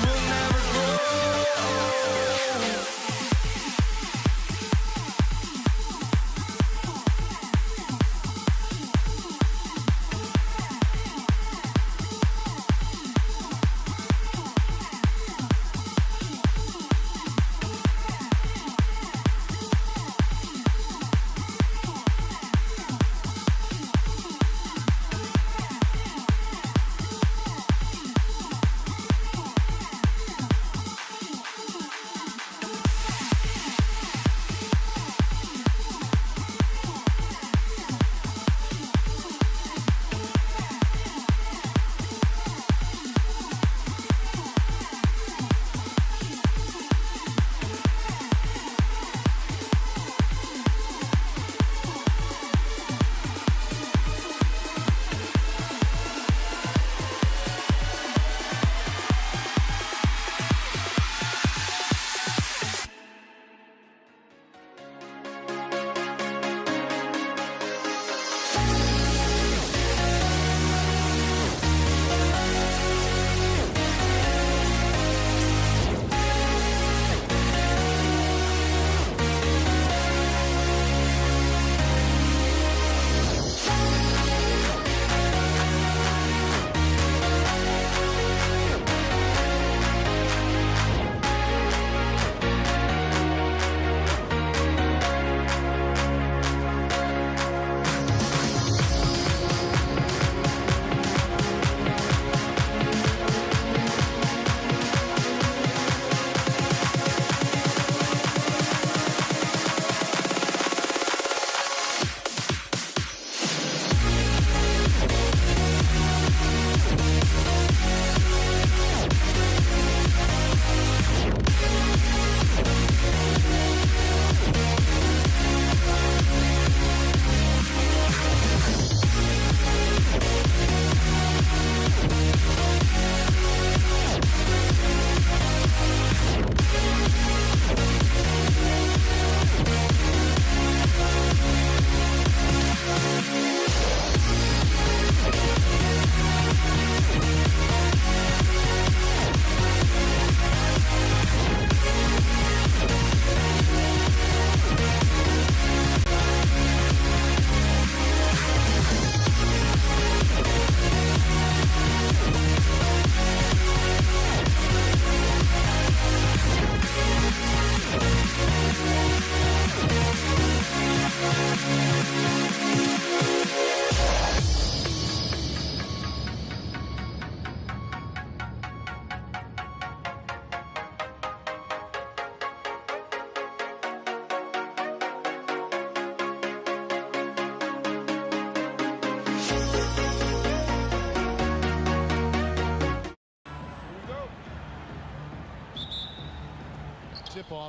We'll never grow.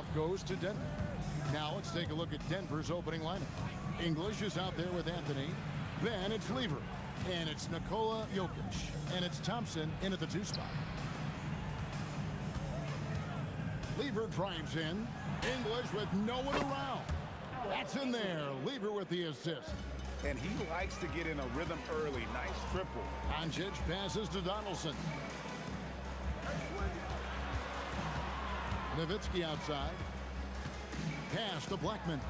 Faceoff goes to Denver. Now let's take a look at Denver's opening lineup. English is out there with Anthony. Then it's Lever. And it's Nikola Jokic. And it's Thompson in at the 2 spot. Lever drives in. English with no one around. That's in there. Lever with the assist.
And he likes to get in a rhythm early. Nice triple.
Doncic passes to Donaldson. Nowitzki outside. Pass to Blackman.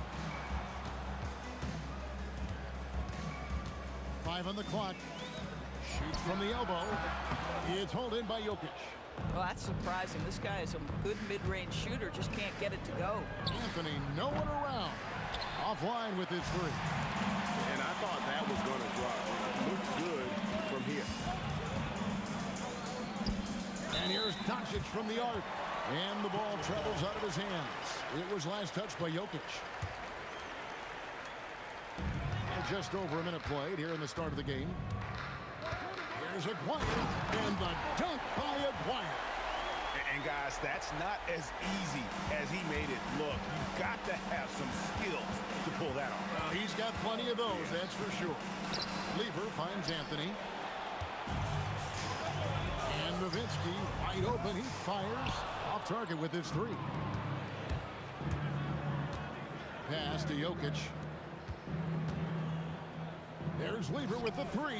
5 on the clock. Shoots from the elbow. It's hauled in by Jokic.
Well, that's surprising. This guy is a good mid-range shooter, just can't get it to go.
Anthony, no one around. Offline with his 3.
And I thought that was going to drop. Looked good from here.
And here's Doncic from the arc. And the ball travels out of his hands. It was last touched by Jokic. And just over a minute played here in the start of the game. Here's Aguirre. And the dunk by Aguirre.
And guys, that's not as easy as he made it look. You've got to have some skills to pull that off.
He's got plenty of those, that's for sure. Lever finds Anthony. And Nowitzki wide open. He fires off target with his 3. Pass to Jokic. There's Lever with the 3.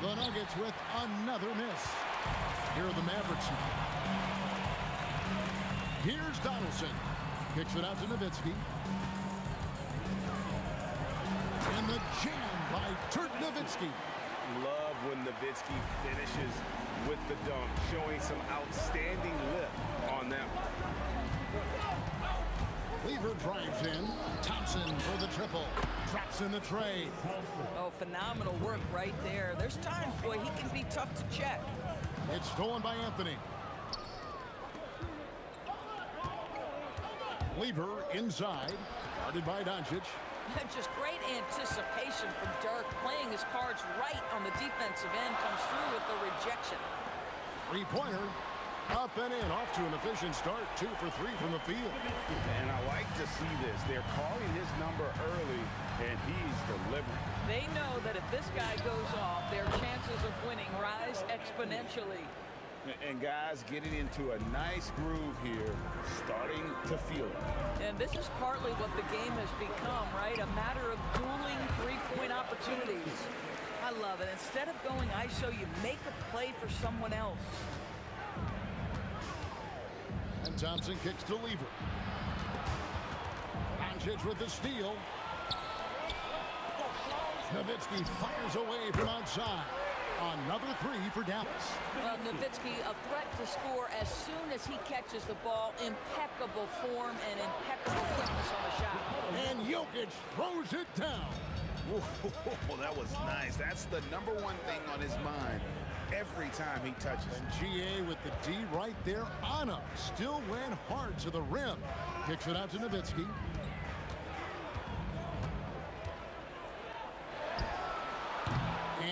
The Nuggets with another miss. Here are the Mavericks now. Here's Donaldson. Kicks it out to Nowitzki. And the jam by Dirk Nowitzki.
Love when Nowitzki finishes with the dunk, showing some outstanding lift on them.
Lever drives in. Thompson for the triple. Drops in the tray.
Oh, phenomenal work right there. There's times, boy, he can be tough to check.
It's stolen by Anthony. Lever inside. Guarded by Doncic.
Just great anticipation from Dirk, playing his cards right on the defensive end, comes through with the rejection.
3-pointer. Up and in, off to an efficient start. 2 for 3 from the field.
And I like to see this. They're calling his number early, and he's delivering.
They know that if this guy goes off, their chances of winning rise exponentially.
And guys getting into a nice groove here, starting to feel it.
And this is partly what the game has become, right? A matter of dueling 3-point opportunities. I love it. Instead of going ISO, you make a play for someone else.
And Thompson kicks to Lever. Doncic with the steal. Nowitzki fires away from outside. Another 3 for Dallas.
Well, Nowitzki, a threat to score as soon as he catches the ball. Impeccable form and impeccable quickness on the shot.
And Jokic throws it down.
Whoa, that was nice. That's the number one thing on his mind every time he touches.
And GA with the D right there on him. Still went hard to the rim. Kicks it out to Nowitzki.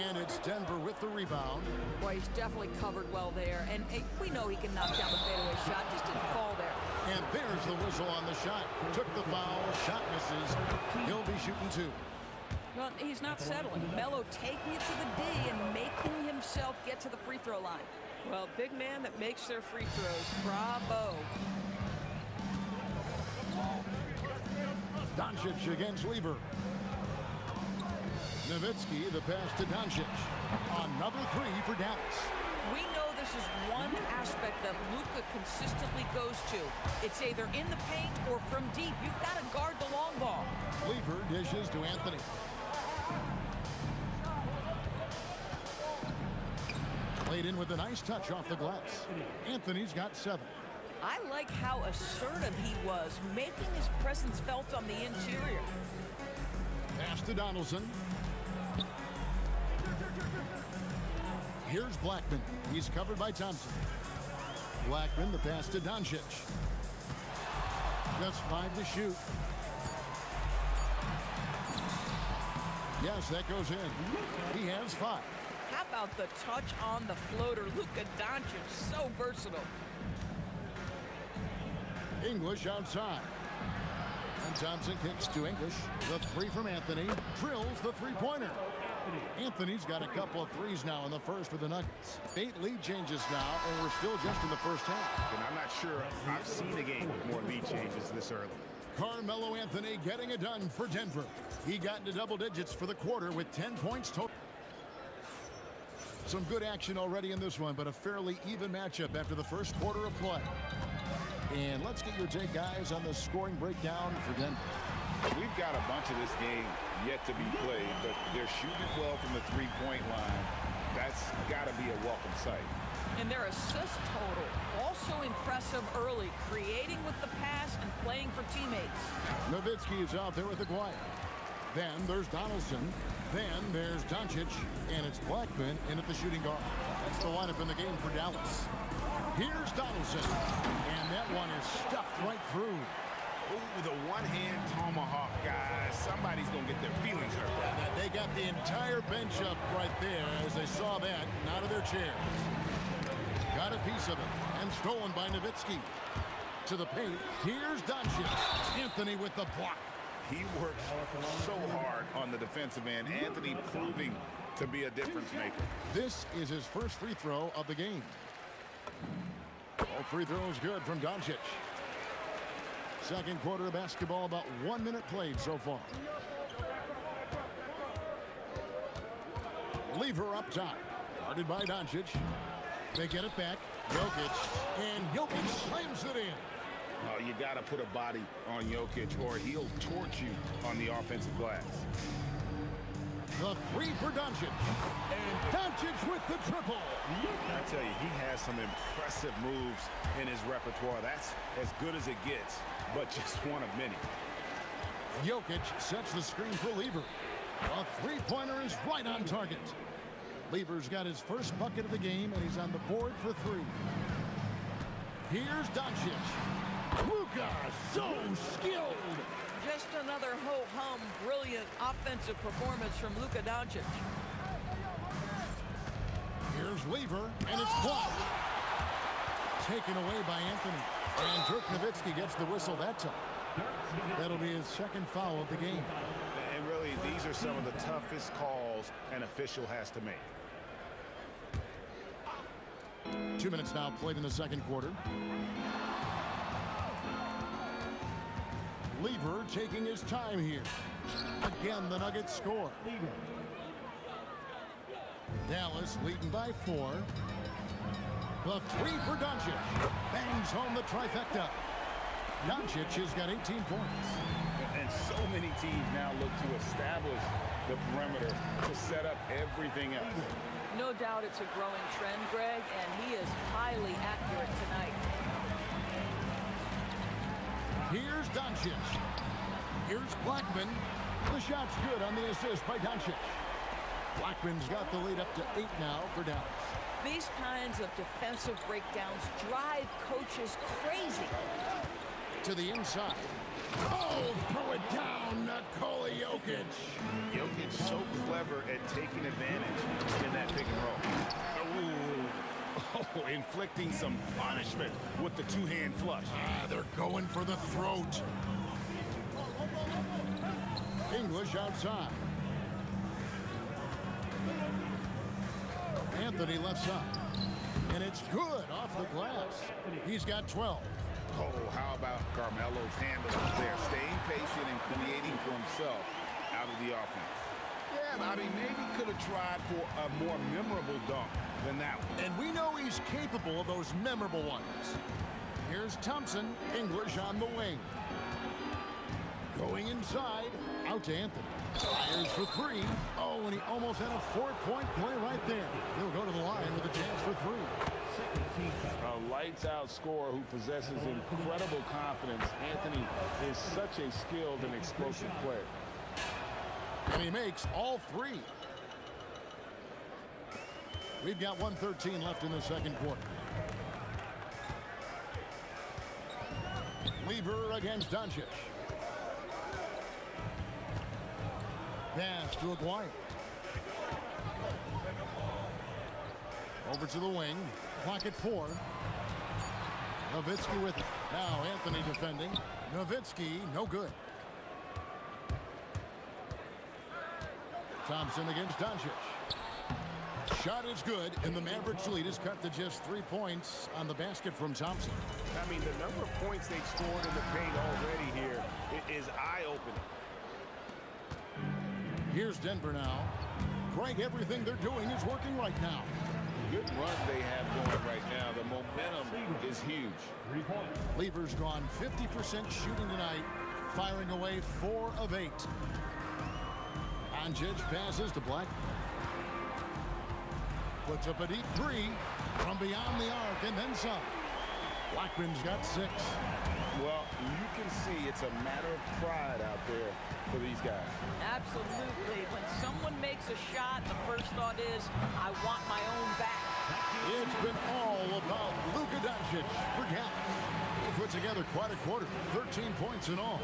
And it's Denver with the rebound.
Boy, he's definitely covered well there. And hey, we know he can knock down the fadeaway shot. Just didn't fall there.
And there's the whistle on the shot. Took the foul. Shot misses. He'll be shooting 2.
Well, he's not settling. Melo taking it to the D and making himself get to the free throw line. Well, big man that makes their free throws. Bravo.
Doncic against Lever. Nowitzki, the pass to Doncic. Another 3 for Dallas.
We know this is one aspect that Luka consistently goes to. It's either in the paint or from deep. You've got to guard the long ball.
Lever dishes to Anthony. Played in with a nice touch off the glass. Anthony's got 7.
I like how assertive he was, making his presence felt on the interior.
Pass to Donaldson. Here's Blackman. He's covered by Thompson. Blackman, the pass to Doncic. Just 5 to shoot. Yes, that goes in. He has 5.
How about the touch on the floater? Luka Doncic, so versatile.
English outside. And Thompson kicks to English. The three from Anthony. Drills the three-pointer. Anthony's got a couple of threes now in the first for the Nuggets. 8 lead changes now, and we're still just in the first half.
And I'm not sure I've seen a game with more lead changes this early.
Carmelo Anthony getting it done for Denver. He got into double digits for the quarter with 10 points total. Some good action already in this one, but a fairly even matchup after the first quarter of play. And let's get your take, guys, on the scoring breakdown for Denver.
We've got a bunch of this game yet to be played, but they're shooting well from the three-point line. That's got to be a welcome sight.
And their assist total, also impressive early, creating with the pass and playing for teammates.
Nowitzki is out there with Aguirre. Then there's Donaldson. Then there's Doncic, and it's Blackman in at the shooting guard. That's the lineup in the game for Dallas. Here's Donaldson, and that one is stuffed right through.
Ooh, the one-hand tomahawk, guys. Somebody's going to get their feelings hurt.
Yeah, they got the entire bench up right there as they saw that and out of their chairs. Got a piece of it, and stolen by Nowitzki. To the paint, here's Doncic. Anthony with the block.
He works so hard on the defensive end. Anthony proving to be a difference maker.
This is his first free throw of the game. All free throws good from Doncic. Second quarter of basketball, about 1 minute played so far. Lever up top. Guarded by Doncic. They get it back. Jokic. And Jokic slams it in.
Oh, you got to put a body on Jokic or he'll torch you on the offensive glass.
The three for Doncic. And Doncic with the triple.
I tell you, he has some impressive moves in his repertoire. That's as good as it gets, but just one of many.
Jokic sets the screen for Lever. A three-pointer is right on target. Lever's got his first bucket of the game, and he's on the board for 3. Here's Doncic. Luka, so skilled.
Just another ho-hum, brilliant offensive performance from Luka Doncic.
Here's Lever, and it's blocked. Taken away by Anthony. And Dirk Nowitzki gets the whistle that time. That'll be his second foul of the game.
And really, these are some of the toughest calls an official has to make.
2 minutes now played in the second quarter. Lever taking his time here. Again, the Nuggets score. Dallas leading by 4. The three for Doncic. Bangs home the trifecta. Doncic has got 18 points.
And so many teams now look to establish the perimeter to set up everything else.
No doubt it's a growing trend, Greg, and he is highly accurate tonight.
Here's Doncic. Here's Blackman. The shot's good on the assist by Doncic. Blackman's got the lead up to 8 now for Dallas.
These kinds of defensive breakdowns drive coaches crazy.
To the inside. Oh, throw it down, Nikola Jokic.
Jokic so clever at taking advantage in that pick and roll. Oh, inflicting some punishment with the two-hand flush.
They're going for the throat. English outside. Anthony left side. And it's good off the glass. He's got 12.
Oh, how about Carmelo's handle there, staying patient and creating for himself out of the offense.
Yeah, I mean, maybe could have tried for a more memorable dunk than that one.
And we know he's capable of those memorable ones. Here's Thompson, English on the wing. Going inside, out to Anthony. Fires for 3. Oh, and he almost had a 4-point play right there. He'll go to the line with a chance for 3.
A lights-out scorer who possesses incredible confidence. Anthony is such a skilled and explosive player.
And he makes all 3. We've got 1:13 left in the second quarter. Lever against Doncic. Pass to Aguirre. Over to the wing. Clock at 4. Nowitzki with it. Now Anthony defending. Nowitzki, no good. Thompson against Doncic. Shot is good, and the Mavericks lead is cut to just 3 points on the basket from Thompson.
I mean, the number of points they've scored in the paint already here is eye-opening.
Here's Denver now. Greg, everything they're doing is working right now.
Good run they have going right now. The momentum is huge.
3 points.
Lever's gone 50% shooting tonight, firing away 4 of 8. Doncic passes to Black. Puts up a deep 3 from beyond the arc and then some. Blackman's got 6.
Well, you can see it's a matter of pride out there for these guys.
Absolutely. When someone makes a shot, the first thought is, I want my own back.
It's been all about Luka Doncic for Dallas. He put together quite a quarter, 13 points in all.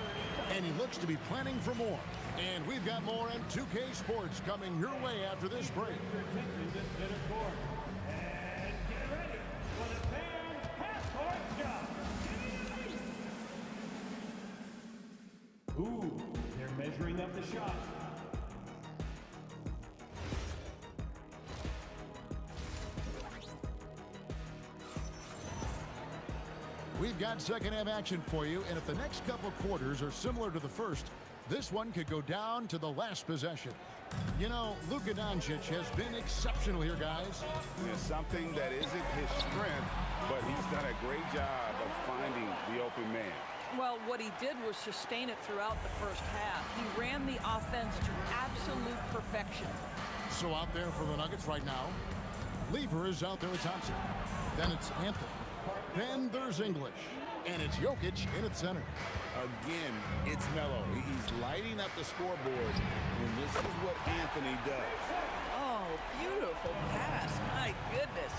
And he looks to be planning for more. And we've got more M2K Sports coming your way after this break.
And get ready for the fan half-court shot. Ooh, they're measuring up the shot.
We've got second half action for you, and if the next couple quarters are similar to the first, this one could go down to the last possession. You know, Luka Doncic has been exceptional here, guys.
It's something that isn't his strength, but he's done a great job of finding the open man.
Well, what he did was sustain it throughout the first half. He ran the offense to absolute perfection.
So out there for the Nuggets right now, Lever is out there with Thompson. Then it's Anthony. Then there's English. And it's Jokic in its center.
Again, it's Melo. He's lighting up the scoreboard, and this is what Anthony does.
Oh, beautiful pass. My goodness.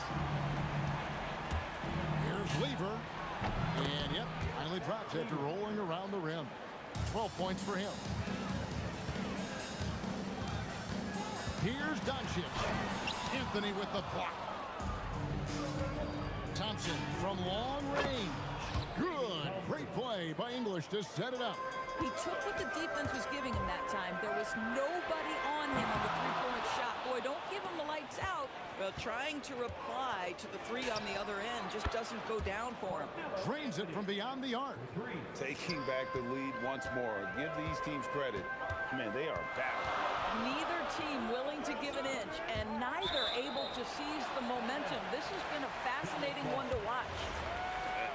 Here's Lever. And, yep, finally drops after rolling around the rim. 12 points for him. Here's Doncic. Anthony with the block. Thompson from long range. Good. Great play by English to set it up.
He took what the defense was giving him that time. There was nobody on him on the three-point shot. Boy, don't give him the lights out. Well, trying to reply to the 3 on the other end just doesn't go down for him.
Drains it from beyond the arc.
Taking back the lead once more. Give these teams credit. Man, they are battling.
Neither team willing to give an inch, and neither able to seize the momentum. This has been a fascinating one to watch.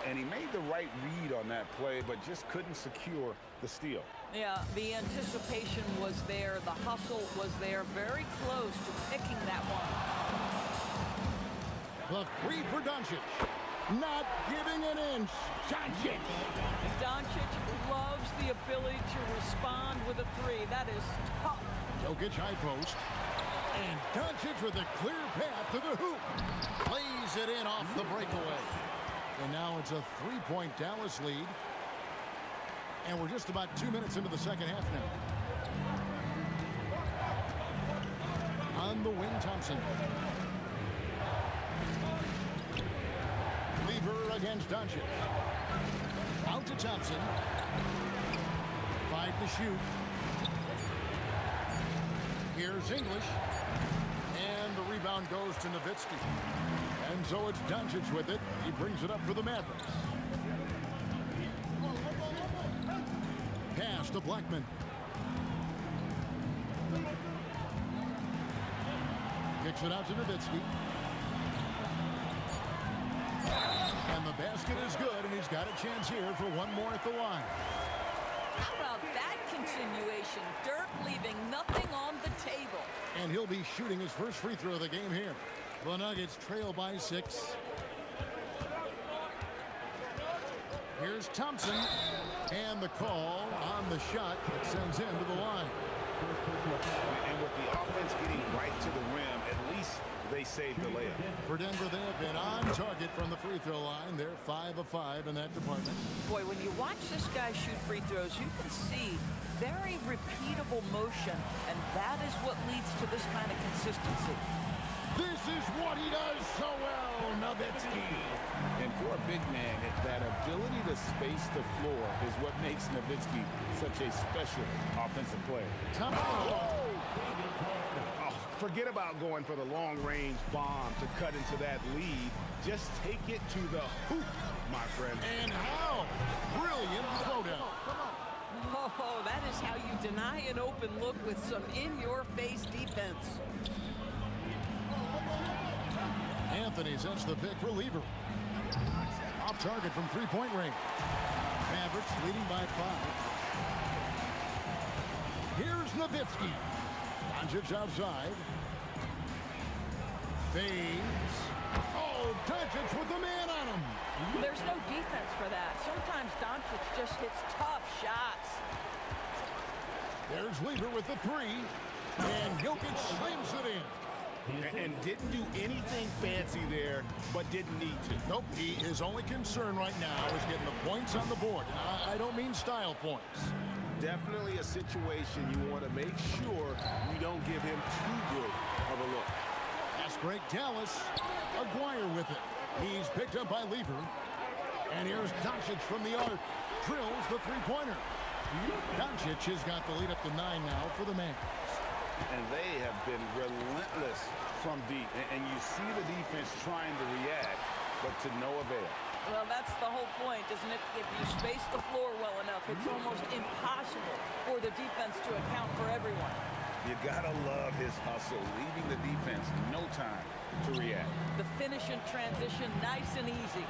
And he made the right read on that play, but just couldn't secure the steal.
Yeah, the anticipation was there. The hustle was there. Very close to picking that one.
The 3 for Doncic. Not giving an inch. Doncic.
Doncic loves the ability to respond with a 3. That is tough.
Jokic high post. And Doncic with a clear path to the hoop. Plays it in off the breakaway. And now it's a 3-point Dallas lead. And we're just about 2 minutes into the second half now. On the wing, Thompson. Lever against Doncic. Out to Thompson. 5 to shoot. Here's English. And the rebound goes to Nowitzki. And so it's Doncic with it. He brings it up for the Mavericks. Pass to Blackman. Kicks it out to Nowitzki. And the basket is good, and he's got a chance here for one more at the line.
How about that continuation? Dirk leaving nothing on the table.
And he'll be shooting his first free throw of the game here. The Nuggets trail by 6. Here's Thompson. And the call on the shot that sends him to the line.
And with the offense getting right to the rim, at least they saved the layup.
For Denver, they have been on target from the free throw line. They're 5 of 5 in that department.
Boy, when you watch this guy shoot free throws, you can see very repeatable motion, and that is what leads to this kind of consistency.
This is what he does so well, Nowitzki.
And for a big man, that ability to space the floor is what makes Nowitzki such a special offensive player.
Forget about going for the long-range bomb to cut into that lead. Just take it to the hoop, my friend.
And how? Brilliant throwdown.
Oh, that is how you deny an open look with some in-your-face defense.
Anthony sets the pick for Lever. Off target from three-point range. Mavericks leading by 5. Here's Nowitzki. Doncic outside. Fades. Oh, Doncic with the man on him.
There's no defense for that. Sometimes Doncic just hits tough shots.
There's Lever with the 3. And Jokic slams it in.
And didn't do anything fancy there, but didn't need to.
Nope, his only concern right now is getting the points on the board. And I don't mean style points.
Definitely a situation you want to make sure you don't give him too good of a look.
Pass break, Dallas. Aguirre with it. He's picked up by Lever. And here's Doncic from the arc. Drills the three-pointer. Doncic has got the lead up to 9 now for the Mavs.
And they have been relentless from deep. And you see the defense trying to react, but to no avail.
Well, that's the whole point, isn't it? If you space the floor well enough, it's almost impossible for the defense to account for everyone.
You gotta love his hustle, leaving the defense no time to react.
The finish and transition, nice and easy.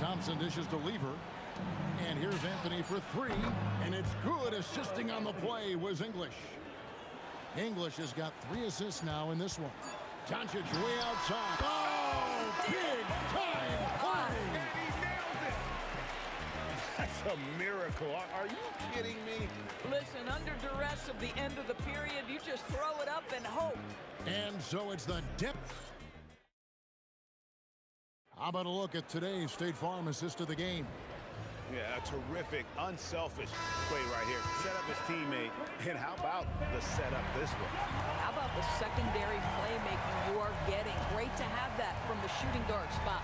Thompson dishes to Lever. And here's Anthony for 3. And it's good. Assisting on the play was English. English has got 3 assists now in this one. Doncic way outside. Oh, big time play.
And he nailed it. That's a miracle. Are you kidding me?
Listen, under duress of the end of the period, you just throw it up and hope.
And so it's the depth. How about a look at today's State Farm assist of the game?
Yeah, a terrific, unselfish play right here. Set up his teammate. And how about the setup this way?
How about the secondary playmaking you are getting? Great to have that from the shooting guard spot.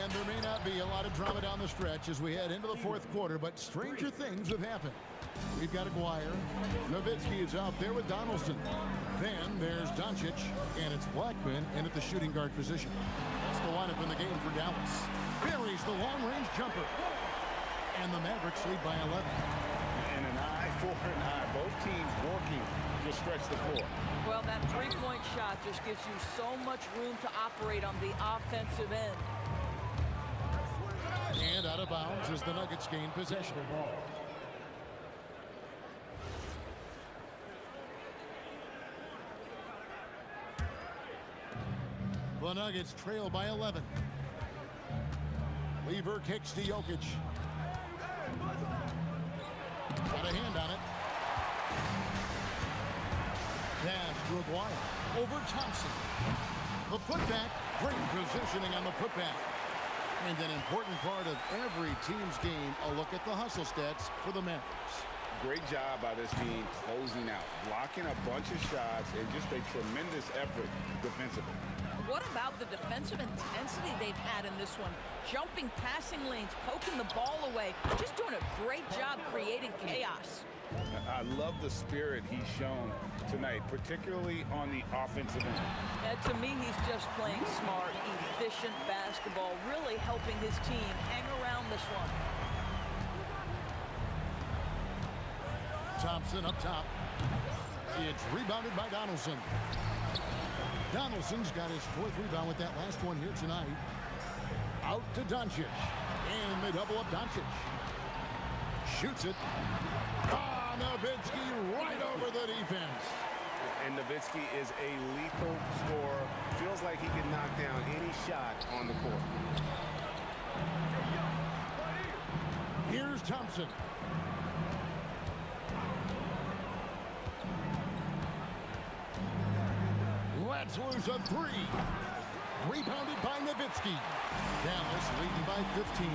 And there may not be a lot of drama down the stretch as we head into the fourth quarter, but stranger things have happened. We've got Aguirre. Nowitzki is out there with Donaldson. Then there's Doncic, and it's Blackman in at the shooting guard position. That's the lineup in the game for Dallas. Buries the long-range jumper. And the Mavericks lead by 11.
And an eye for an eye. Both teams working to stretch the floor.
Well, that three-point shot just gives you so much room to operate on the offensive end.
And out of bounds as the Nuggets gain possession. The Nuggets trail by 11. Lever kicks to Jokic. Got a hand on it. Pass to Aguirre. Over Thompson. The putback. Great positioning on the putback. And an important part of every team's game, a look at the hustle stats for the Mavericks.
Great job by this team closing out, blocking a bunch of shots, and just a tremendous effort defensively.
What about the defensive intensity they've had in this one? Jumping passing lanes, poking the ball away, just doing a great job creating chaos.
I love the spirit he's shown tonight, particularly on the offensive end.
To me, he's just playing smart, efficient basketball, really helping his team hang around this one.
Thompson up top. It's rebounded by Donaldson. Donaldson's got his 4th rebound with that last one here tonight. Out to Doncic. And they double up Doncic. Shoots it. Nowitzki right over the defense.
And Nowitzki is a lethal scorer. Feels like he can knock down any shot on the court.
Here's Thompson. Let's lose a 3. Rebounded by Nowitzki. Dallas leading by 15.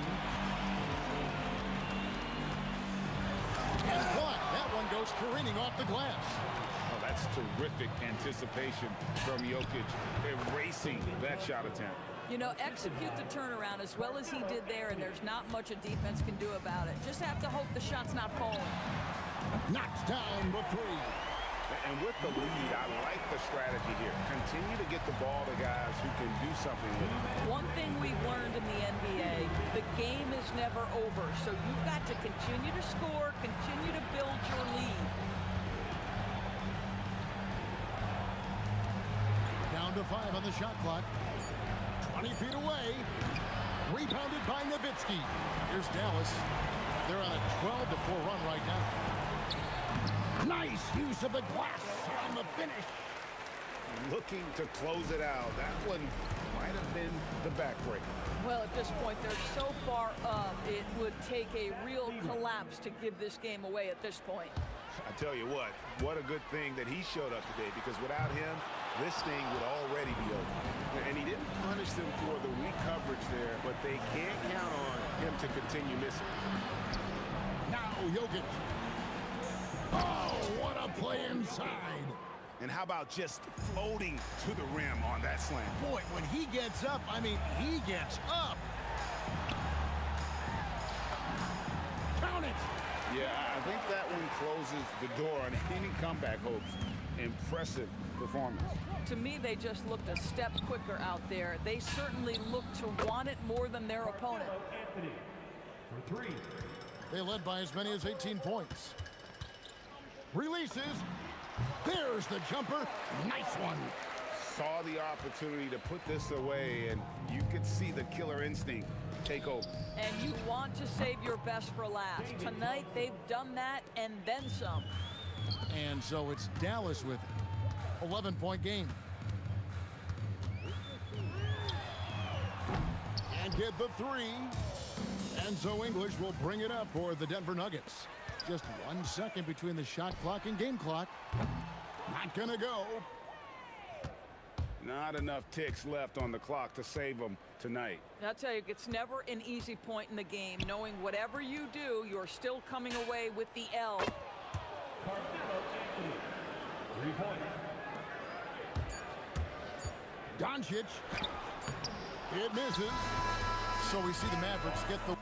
And what? That one goes careening off the glass.
Oh,
That's terrific anticipation from Jokic, erasing that shot attempt.
You know, execute the turnaround as well as he did there, and there's not much a defense can do about it. Just have to hope the shot's not falling.
Knocks down the three.
And with the lead, I like the strategy here. Continue to get the ball to guys who can do something with it.
One thing we've learned in the NBA, the game is never over. So you've got to continue to score, continue to build your lead.
Down to 5 on the shot clock. 20 feet away. Rebounded by Nowitzki. Here's Dallas. They're on a 12-4 run right now. Nice use of the glass on the finish.
Looking to close it out. That one might have been the backbreaker.
Well, at this point, they're so far up, it would take a real collapse to give this game away at this point.
I tell you what a good thing that he showed up today, because without him, this thing would already be over. And he didn't punish them for the weak coverage there, but they can't count on him to continue missing.
Now Jokic. Oh, what a play inside.
And how about just floating to the rim on that slam?
Boy, when he gets up, I mean, he gets up. Count it.
Yeah, I think that one closes the door on any comeback hopes. Impressive performance.
To me, they just looked a step quicker out there. They certainly looked to want it more than their opponent.
Anthony for 3.
They led by as many as 18 points. Releases. There's the jumper. Nice one.
Saw the opportunity to put this away, and you could see the killer instinct take over.
And you want to save your best for last. Tonight, they've done that and then some.
And so it's Dallas with 11-point game. And get the 3. Enzo English will bring it up for the Denver Nuggets. Just 1 second between the shot clock and game clock. Not gonna go.
Not enough ticks left on the clock to save them tonight.
I'll tell you, it's never an easy point in the game, knowing whatever you do, you're still coming away with the L.
3 points.
Doncic. It misses. So we see the Mavericks get the...